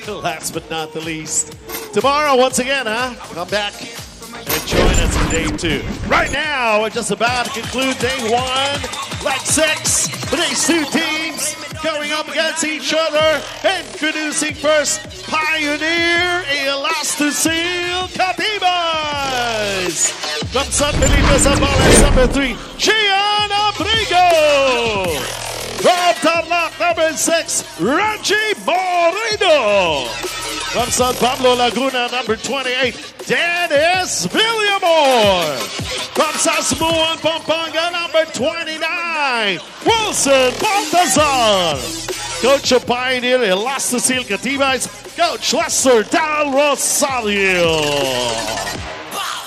Last but not the least. Tomorrow, once again, come back and join us in day 2. Right now, we're just about to conclude day 1, leg 6, for these two teams going up against each other. Introducing first, Pioneer, Elastosil Cavitex. From San Miguel, number 3, Gian Abrigo. From Tarlac, number 6, Reggie Moreno. From San Pablo, Laguna, number 28, Dennis Villamor. From Sasmuan, Pampanga, number 29, Wilson Baltazar. Coach of Pioneer, Elastosil Cavitex, Coach Lester Del Rosario.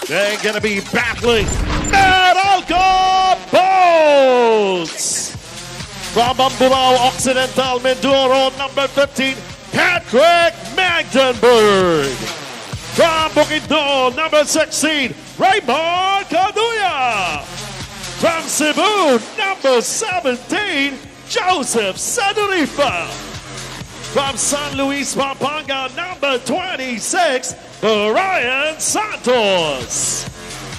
They're going to be battling Meralco Boats. From Amburao Occidental, Mindoro, number 15, Patrick Magdenberg. From Bukidnon, number 16, Raymond Caduya. From Cebu, number 17, Joseph Sadurifa. From San Luis, Pampanga, number 26, Ryan Santos.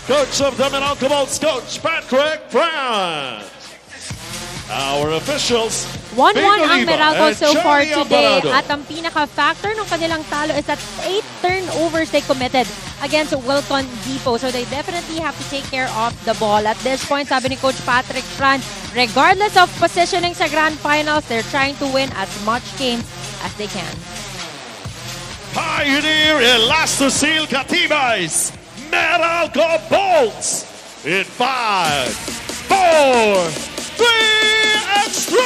Coach of the Meralco Bolts, Coach Patrick Brown. Our officials, 1-1 ang Meralco so far today. Alvarado. At ang pinaka-factor ng kanilang talo is that 8 turnovers they committed against Wilcon Depot. So they definitely have to take care of the ball. At this point, sabi ni Coach Patrick Fran, regardless of positioning sa Grand Finals, they're trying to win as much games as they can. Pioneer Elastosil Cavitex, Meralco Bolts in 5, 4, 3X3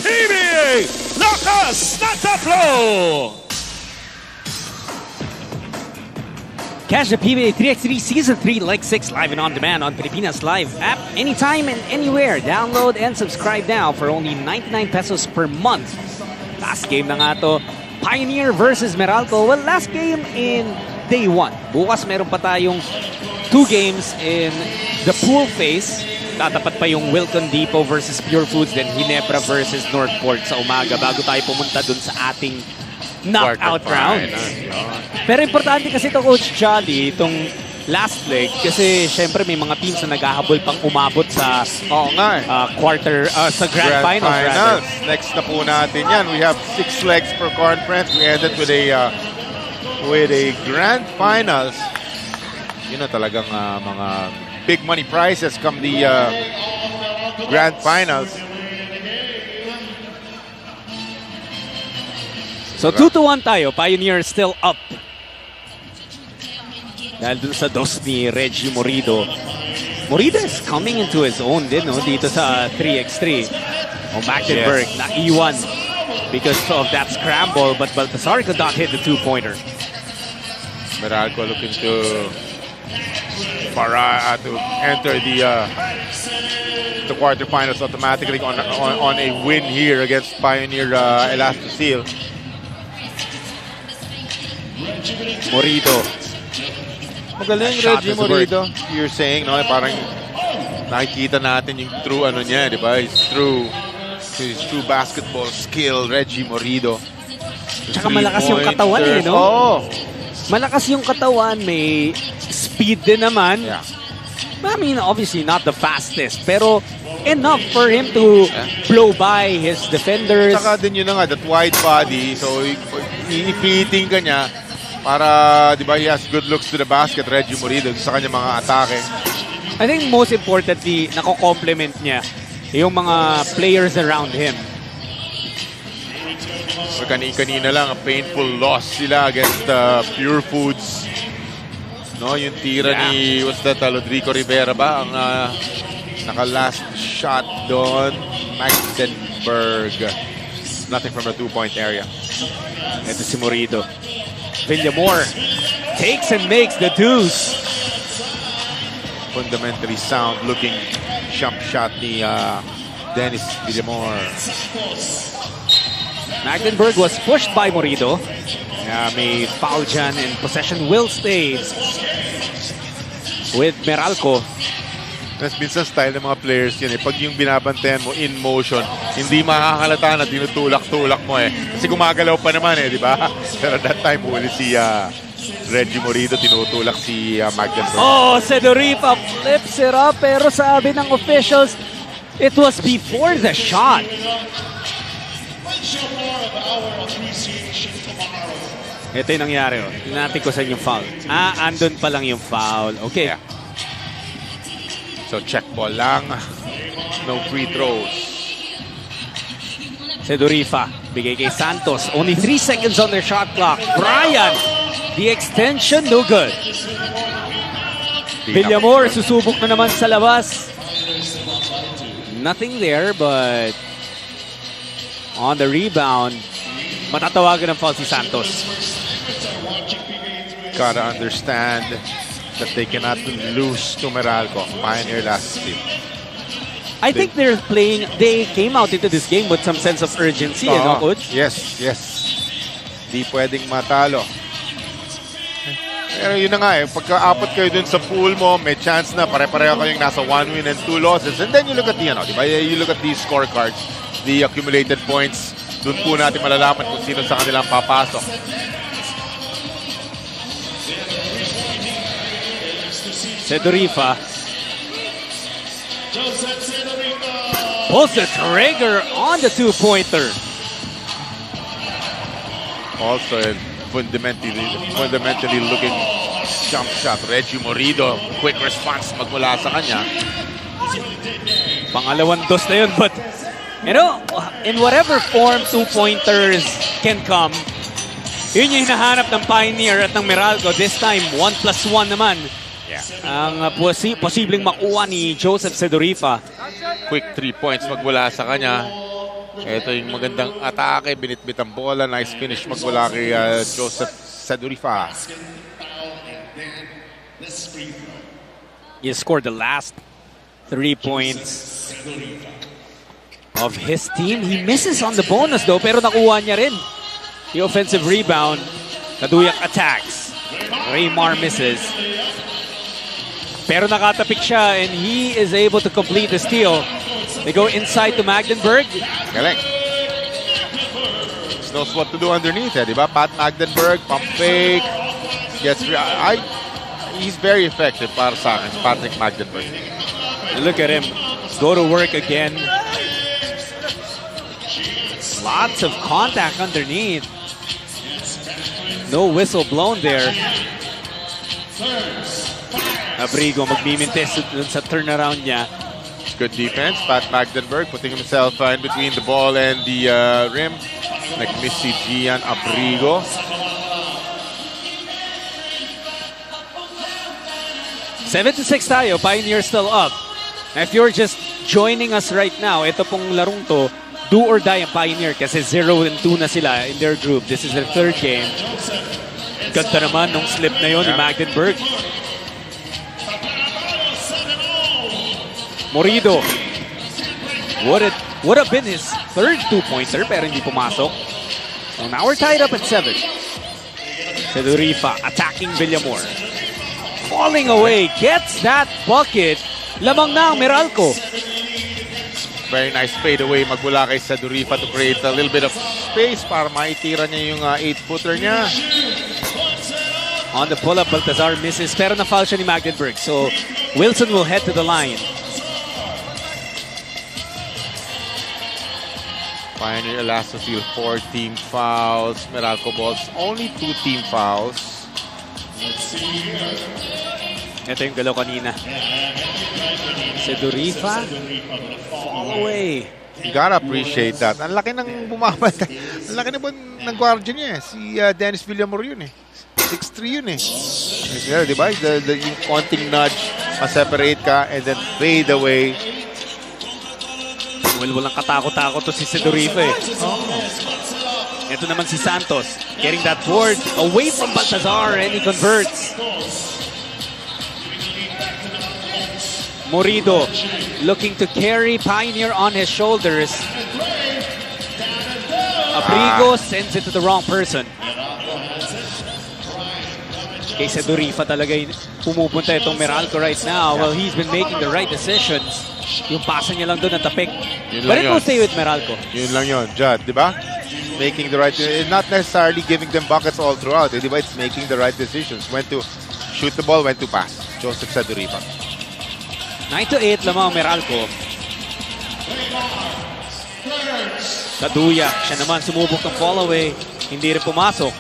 PBA Lakas ng Tatlo. Catch the PBA 3x3 Season 3 Leg 6 live and on demand on Pilipinas Live app anytime and anywhere. Download and subscribe now for only 99 pesos per month. Last game na nga to, Pioneer versus Meralco. Well, last game in day 1. Bukas meron pa tayong 2 games in the pool phase. Tatapat pa yung Wilcon Depot versus Purefoods, then Ginebra versus NorthPort sa umaga bago tayo pumunta dun sa ating knockout round. Pero importante kasi ito, Coach Jolly, itong last leg kasi syempre may mga teams na naghahabol pang umabot sa quarter, sa Grand Finals. Next na po natin yan. We have 6 legs per conference. We ended with a Grand Finals. Yun na talagang mga big money prizes come the Grand Finals. So 2-1 tayo. Pioneer still up. Dahil dun sa dos ni Reggie Morido. Morido is coming into his own din, no? Dito sa 3x3. Magdenberg na-iwan because of that scramble, but Baltasar could not hit the 2-pointer. Meralco looking to enter the quarterfinals automatically on a win here against Pioneer Elastosil. Morido. Magaling Reggie Morido. You're saying, no? Parang nakikita natin yung true niya, di ba? His true basketball skill, Reggie Morido. Tsaka malakas yung katawan no? Oo. Malakas yung katawan, may speed din naman. Yeah. I mean, obviously not the fastest, pero enough for him to blow by his defenders. Saka din yun na nga, that wide body, so iipiting ka niya, para, di ba, he has good looks to the basket, Reggie Morido, sa kanyang mga atake. I think most importantly, nako-complement niya yung mga players around him. So, kanina lang, a painful loss sila against Purefoods. No, yung tira ni, what's that, Rodrigo Rivera ba? Ang naka-last shot doon, Magdenberg. Nothing from the two-point area. Ito si Morido. Villamor takes and makes the deuce. Fundamentally sound looking jump shot ni Dennis Villamor. Magdenberg was pushed by Morido. May foul dyan and possession will stay with Meralco. Mas minsan style ng mga players yun eh. Pag yung binabantayan mo in motion, hindi makakalata na tinutulak-tulak mo eh. Kasi gumagalaw pa naman eh, di ba? Pero that time, huli si Reggie Morido, tinutulak si Magdenberg. Oh, Sedorifa flips it up, pero sabi ng officials, it was before the shot. Ito yung nangyari. Oh. Tingnan natin kung saan yung foul. Andun pa lang yung foul. Okay. Yeah. So, check ball lang. No free throws. Sedorifa, bigay kay Santos. Only 3 seconds on their shot clock. Brian, the extension, no good. Villamor, susubok na naman sa labas. Nothing there, but on the rebound, matatawagan ng foul si Santos. Gotta understand that they cannot lose to Meralco. Pioneer last team. I think they came out into this game with some sense of urgency, no, Coach? Yes. Di pwedeng matalo. Pero yun na nga eh, pagka-apat kayo dun sa pool mo, may chance na pare-pareho kayong nasa 1 win and 2 losses. And then you look at the, diba? You look at these scorecards, the accumulated points. Dun po natin malalaman kung sino sa kanilang papasok. Sedorifa pulls the trigger on the two-pointer. Also, fundamentally looking jump shot. Reggie Morido, quick response magmula sa kanya. Pangalawang dos na yun, but in whatever form two-pointers can come, yun yung hinahanap ng Pioneer at ng Meralco. This time, 1+1 naman. Yeah. Ang posibleng makuha ni Joseph Sedorifa. Quick 3 points magmula sa kanya. Ito yung magandang atake, binitbit ang bola. Nice finish magmula kay Joseph Sedorifa. He scored the last 3 points of his team. He misses on the bonus though, pero nakuha niya rin the offensive rebound. Kaduyak attacks. Raymar misses. Pero nakatapik siya and he is able to complete the steal. They go inside to Magdenberg. Galing. He knows what to do underneath eh, di ba? Pat Magdenberg, pump fake. He's very effective para sa akin, Patrick Magdenberg. Look at him. Go to work again. Lots of contact underneath. No whistle blown there. Abrigo magmimintes sa turnaround niya. Good defense. Pat Magdenberg putting himself in between the ball and the rim. Nag-miss si Gian Abrigo. Seven to 6 tayo. Pioneer still up. Now, if you're just joining us right now, ito pong larong to, do or die ang Pioneer kasi 0-2 na sila in their group. This is their third game. Ganda naman nung slip na yun ni Magdenberg. Morido would have been his third two-pointer pero hindi pumasok. So now we're tied up at 7. Sedorifa attacking Villamor. Falling away, gets that bucket. Lamang na ang Meralco. Very nice fadeaway magmula kay Sedorifa to create a little bit of space para maitira niya yung 8-footer niya. On the pull-up, Baltazar misses pero na-foul siya ni Magdenberg. So Wilson will head to the line. Pioneer Elastocil, 4 team fouls. Meralco Balls, only 2 team fouls. Ito yung galaw kanina. Sedurifa, fall away. You gotta appreciate that. Ang laki ng bumabalik. Ang laki ng guardian niya. Si Dennis Villamor yun eh. 6'3 yun eh. Yeah, di ba? Yung konting nudge, ma-separate ka, and then fade away. Well, walang katakot-takot to si Sedurifa eh. Ito naman si Santos, getting that board away from Baltazar, and he converts. Morido looking to carry Pioneer on his shoulders. Abrigo sends it to the wrong person. Kay Sedurifa talaga pumupunta itong Meralco right now. Well, he's been making the right decisions. Yung pasa niya lang doon natapik. But it will stay with Meralco. Yun lang yun, Jad, di ba? Making the right, not necessarily giving them buckets all throughout. Di ba? It's making the right decisions. When to shoot the ball, when to pass. Joseph Sedurifa. 9-8 lamang Meralco. Kaduya, siya naman sumubok ng fall away. Hindi rin pumasok.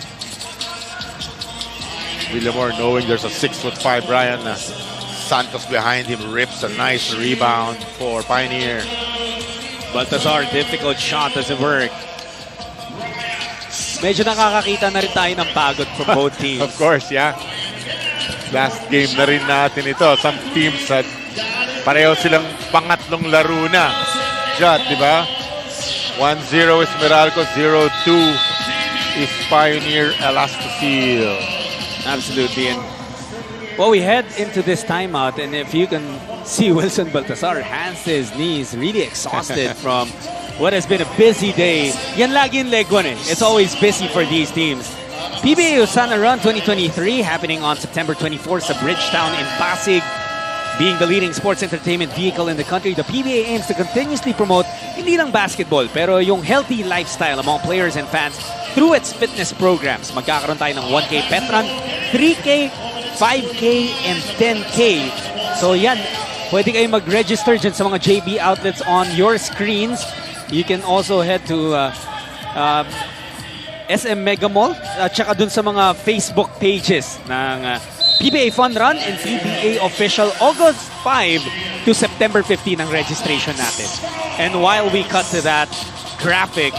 Villamor knowing there's a 6'5" Brian Santos behind him, rips a nice rebound for Pioneer. Baltazar, difficult shot, doesn't work. Medyo nakakakita na rin tayo ng pagod from both teams. Of course, yeah. Last game na rin natin ito. Some teams had pareho silang pangatlong laro na. Jot, di ba? 1-0 is Meralco, 0-2 is Pioneer Elastocil. Absolutely. And well, we head into this timeout, and if you can see Wilson Baltazar hands to his knees, really exhausted from what has been a busy day. Yan lagi yung leg 1 eh. It's always busy for these teams. PBA Osana Run 2023 happening on September 24 sa Bridgetown in Pasig. Being the leading sports entertainment vehicle in the country, the PBA aims to continuously promote hindi lang basketball, pero yung healthy lifestyle among players and fans through its fitness programs. Magkakaroon tayo ng 1K pet run, 3K, 5K, and 10K. So yan, pwede kayo mag-register dyan sa mga JB outlets on your screens. You can also head to SM Mega Mall at saka dun sa mga Facebook pages ng PBA Fun Run and PBA Official August 5 to September 15 ang registration natin. And while we cut to that graphic,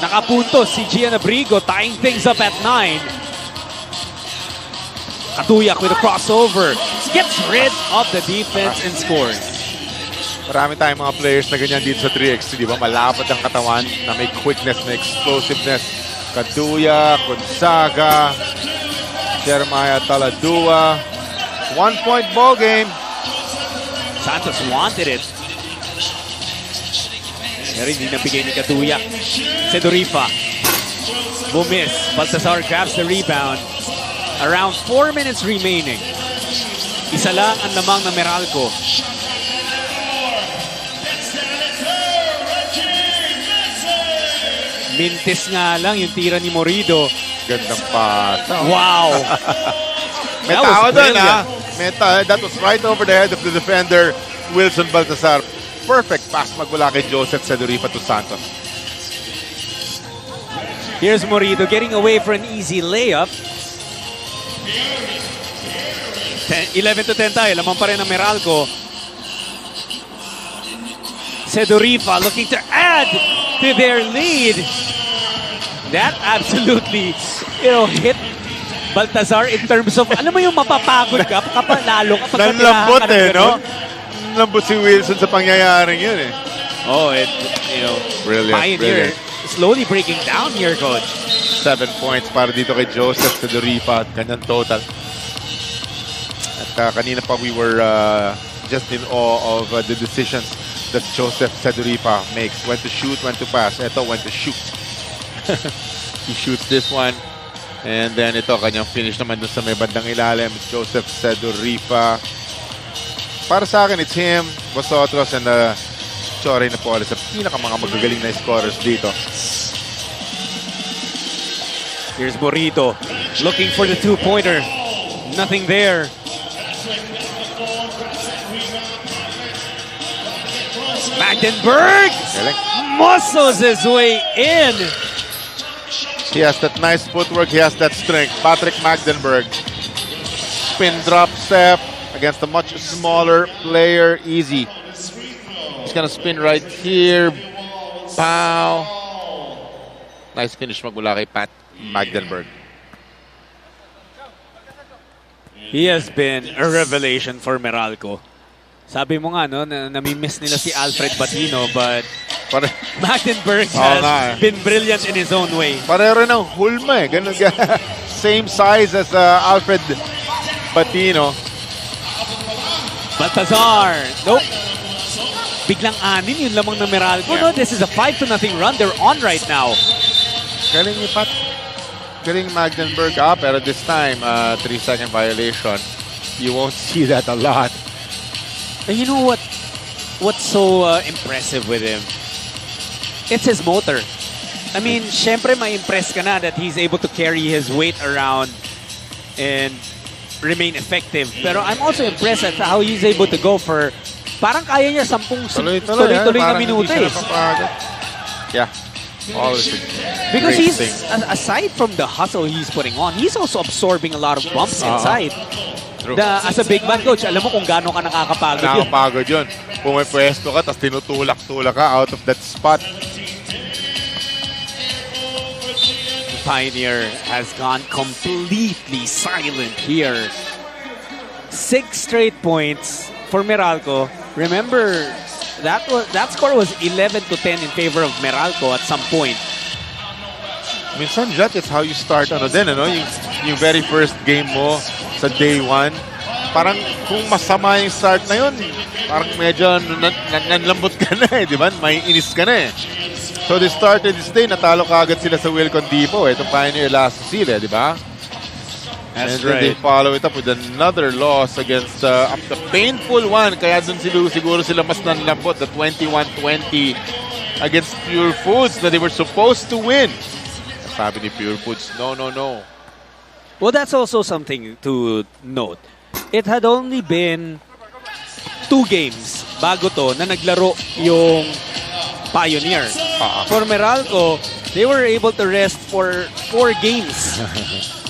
nakapunto si Gian Abrigo tying things up at 9. Katuyak with a crossover, gets rid of the defense and scores. Marami tayong mga players na ganyan dito sa 3x3, di ba? Malapad ang katawan, na may quickness, may explosiveness. Kaduya, Gonzaga, Jeremiah Taladua. 1-point ball game. Santos wanted it. Pero hindi nabigay ni Kaduya. Sedurifa. Bumis. Baltazar grabs the rebound. Around 4 minutes remaining. Isa lang ang lamang na Meralco. Mintis nga lang yung tira ni Morido. Gandang pata. Wow! May tao doon, ha? That was right over the head of the defender, Wilson Baltazar. Perfect pass magmula kay Joseph Sedurifa to Santos. Here's Morido getting away for an easy layup. 11-10 tayo. Lamang pa rin ang Meralco. Sedurifa looking to add to their lead. That absolutely, hit Baltazar in terms of, alam mo yung mapapagod ka, lalo kapag nanlambot no? Nanlambot si Wilson sa pangyayaring yun eh. Oh, brilliant, Pioneer slowly breaking down here, coach. 7 points para dito kay Joseph Sedurifa. Ganyan total. At kanina pa we were just in awe of the decisions that Joseph Sedurifa makes. When to shoot, when to pass. Ito, when to shoot. He shoots this one. And then ito, kanyang finish naman dun sa may bandang ilalim. Joseph Sedurifa. Para sa akin, it's him, Vosotros, and Chore Napoles. Sa mga magagaling na scorers dito. Here's Morido looking for the two-pointer. Nothing there. Magdenberg muscles his way in. He has that nice footwork. He has that strength. Patrick Magdenberg. Spin drop step against a much smaller player. Easy. He's gonna spin right here. Pow. Nice finish magmula kay Pat Magdenberg. He has been a revelation for Meralco. Sabi mo nga, no, nami-miss nila si Alfred Batino, but Magdenberg has been brilliant in his own way. Pareho rin ang hulma eh. Ganun, same size as Alfred Batino. Baltazar. Nope. Biglang anin, yun lamang na Meralco. No, this is a 5-0 run. They're on right now. Galing ni Pat. Galing Magdenberg. Pero this time, 3-second violation. You won't see that a lot. And you know what? What's so impressive with him? It's his motor. I mean, syempre ma-impress ka na that he's able to carry his weight around and remain effective. Pero I'm also impressed at how he's able to go for parang kaya niya 10 tuloy-tuloy na minuto eh. Yeah. Always because he's, aside from the hustle he's putting on, he's also absorbing a lot of bumps inside. As a big man coach, alam mo kung gaano ka nakakapagod yun. Nakakapagod yun. Pumipwesto ka, tapos tinutulak-tulak ka out of that spot. Pioneer has gone completely silent here. 6 straight points for Meralco. Remember, that score was 11-10 in favor of Meralco at some point. Minsan, Jat, it's how you start yung very first game mo sa day 1. Parang kung masama yung start na yun, parang medyo nanlambot ka na eh, di ba? May inis ka na eh. So they started this day, natalo ka agad sila sa Wilcon Depot. Itong Pioneer last season, di ba? That's and right. Then they follow it up with another loss against the painful one. Kaya dun siguro sila mas nanlambot, the 21-20 against Purefoods that they were supposed to win. Sabi ni Purefoods, no. Well, that's also something to note. It had only been 2 games bago to na naglaro yung Pioneer. For Meralco, they were able to rest for 4 games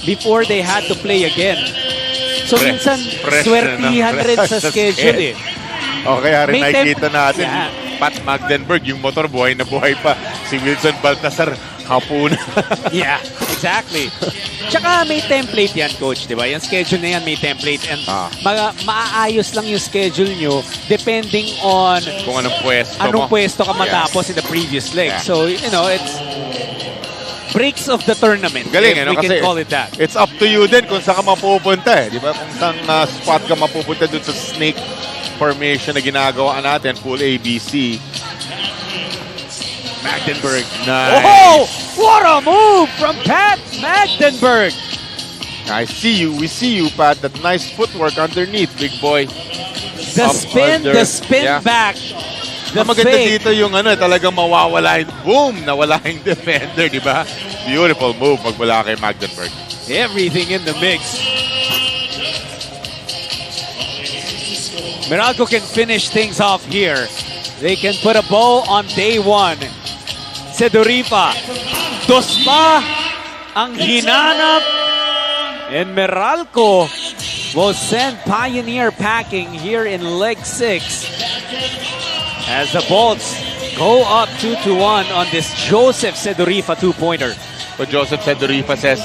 before they had to play again. So minsan, swertihan rin sa schedule eh. Okay, Harry, nakikita natin. Pat Magdenberg, yung motor, buhay na buhay pa. Si Wilson Baltasar, hapo na. Yeah, exactly. Tsaka may template yan, coach, di ba? Yung schedule na yan may template and maaayos lang yung schedule nyo depending on kung anong pwesto ka matapos in the previous leg. So, you know, it's breaks of the tournament. Galing, we can call it that. It's up to you din kung saan ka mapupunta eh. Di ba? Kung saan spot ka mapupunta dun sa snake formation na ginagawa natin, full ABC. Magdenberg. Nice. Oh! What a move from Pat Magdenberg! I see you. We see you, Pat. That nice footwork underneath, big boy. The spin back. The maganda fake. dito yung talagang mawawala yung boom, nawala yung defender, di ba? Beautiful move magmula kay Magdenberg. Everything in the mix. Meralco can finish things off here. They can put a bow on day 1. Seduripa. Dos pa ang hinanap. And Meralco will send Pioneer packing here in leg 6. As the Bolts go up 2-1 on this Joseph Seduripa 2-pointer. But Joseph Seduripa says,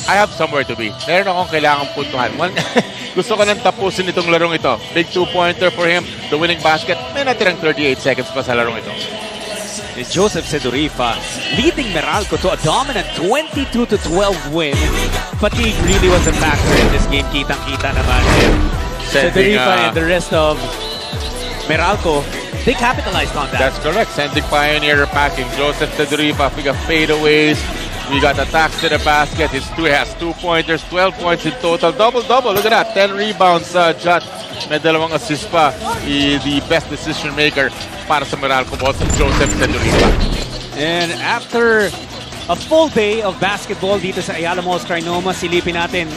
I have somewhere to be. Meron akong kailangang puntuhan. Gusto ko nang tapusin itong larong ito. Big 2-pointer for him. The winning basket. May natirang 38 seconds pa sa larong ito. Joseph Seduripa leading Meralco to a dominant 22-12 win. Fatigue really was a factor in this game. Kitang-kita naman. Seduripa and the rest of Meralco, they capitalized on that. That's correct. Sending Pioneer packing. Joseph Seduripa, we got fadeaways. We got attacks to the basket. He has 2-pointers, 12 points in total. Double-double. Look at that. 10 rebounds. Jot. May dalawang assist pa. The best decision maker para sa Meralco Balls, Joseph Seduripa. And after a full day of basketball dito sa Ayala Malls TriNoma, silipin natin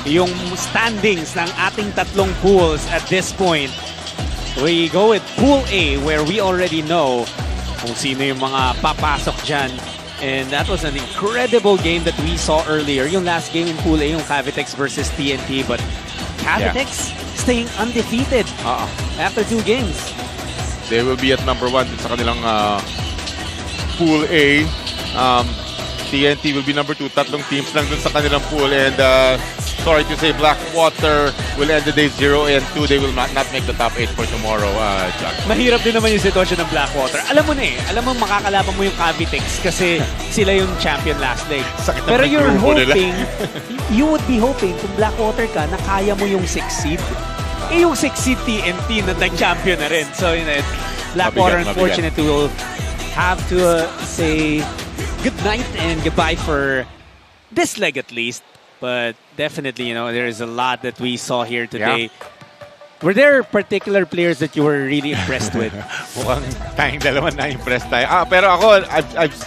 yung standings ng ating tatlong pools at this point. We go with Pool A, where we already know kung sino yung mga papasok dyan. And that was an incredible game that we saw earlier. Yung last game in Pool A, yung Cavitex versus TNT. But Cavitex staying undefeated after 2 games. They will be at number 1 sa kanilang Pool A. TNT will be number 2. Tatlong teams lang dun sa kanilang pool. And sorry to say, Blackwater will end the day 0-2. They will not make the top 8 for tomorrow, Jack. Mahirap din naman yung sitwasyon ng Blackwater. Alam mo na alam mo makakalaban mo yung Cavitex kasi sila yung champion last leg. Pero you're hoping, you would be hoping kung Blackwater ka na kaya mo yung 6th seed. Yung 6th seed TNT na nag-champion na rin. So, Blackwater, unfortunately, will have to say good night and goodbye for this leg at least. But definitely, there is a lot that we saw here today. Yeah. Were there particular players that you were really impressed with? Mukhang tayong dalawa na impressed tayo. Pero ako,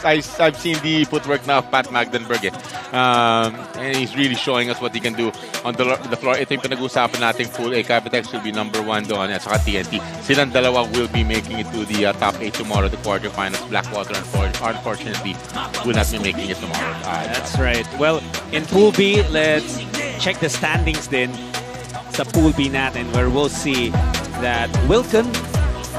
I've seen the footwork na of Pat Magdenberg. And he's really showing us what he can do on the floor. Ito yung pinag-uusapan nating Pool A. Cavitex will be number 1 doon at saka TNT. Silang dalawa will be making it to the top 8 tomorrow, the quarterfinals. Blackwater, unfortunately, will not be making it tomorrow. That's right. Well, in Pool B, let's check the standings then. Sa Pool B natin where we'll see that Wilcon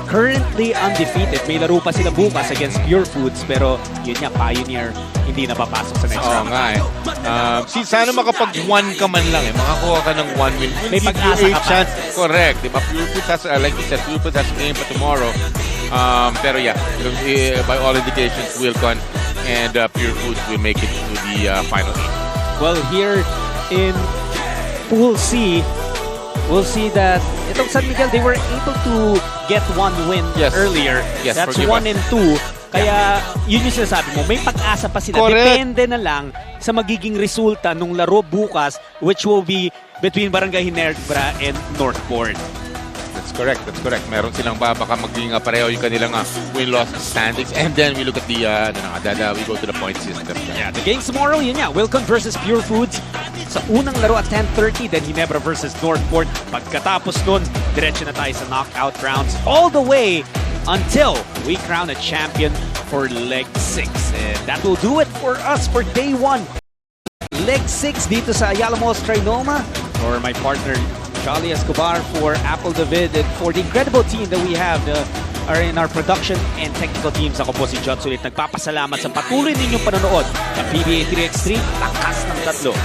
currently undefeated. May laro pa sila bukas against Purefoods pero yun nga, Pioneer hindi na papasok sa next round. Sana makapag-1 ka man lang makakuha ka ng 1 win. May pag-asa ka pa. Correct. Diba? Purefoods has, like you said, Purefoods has a game pa tomorrow. Pero by all indications, Wilcon and Purefoods will make it to the final 8. Well, here in Pool C, we'll see that itong San Miguel, they were able to get 1 win earlier. Yes, that's 1 and 2. Kaya yun yung sinasabi mo, may pag-asa pa sila. Correct. Depende na lang sa magiging resulta nung laro bukas, which will be between Barangay Ginebra and NorthPort. That's correct. Meron silang baka maging pareho yung kanilang win-loss standings. And then we look at the, we go to the point system. Yeah, the games tomorrow, yun nga, Wilcon versus Purefoods. Sa unang laro at 10:30, then Ginebra versus NorthPort. Pagkatapos nun, diretso na tayo sa knockout rounds all the way until we crown a champion for Leg 6. And that will do it for us for Day 1. Leg 6 dito sa Ayala Malls TriNoma. For my partner, Charlie Escobar, for Apple David, and for the incredible team that we have are in our production and technical teams. Ako po si Jot Sulit. Nagpapasalamat sa patuloy ninyong panonood ng PBA 3x3, Lakas ng Tatlo.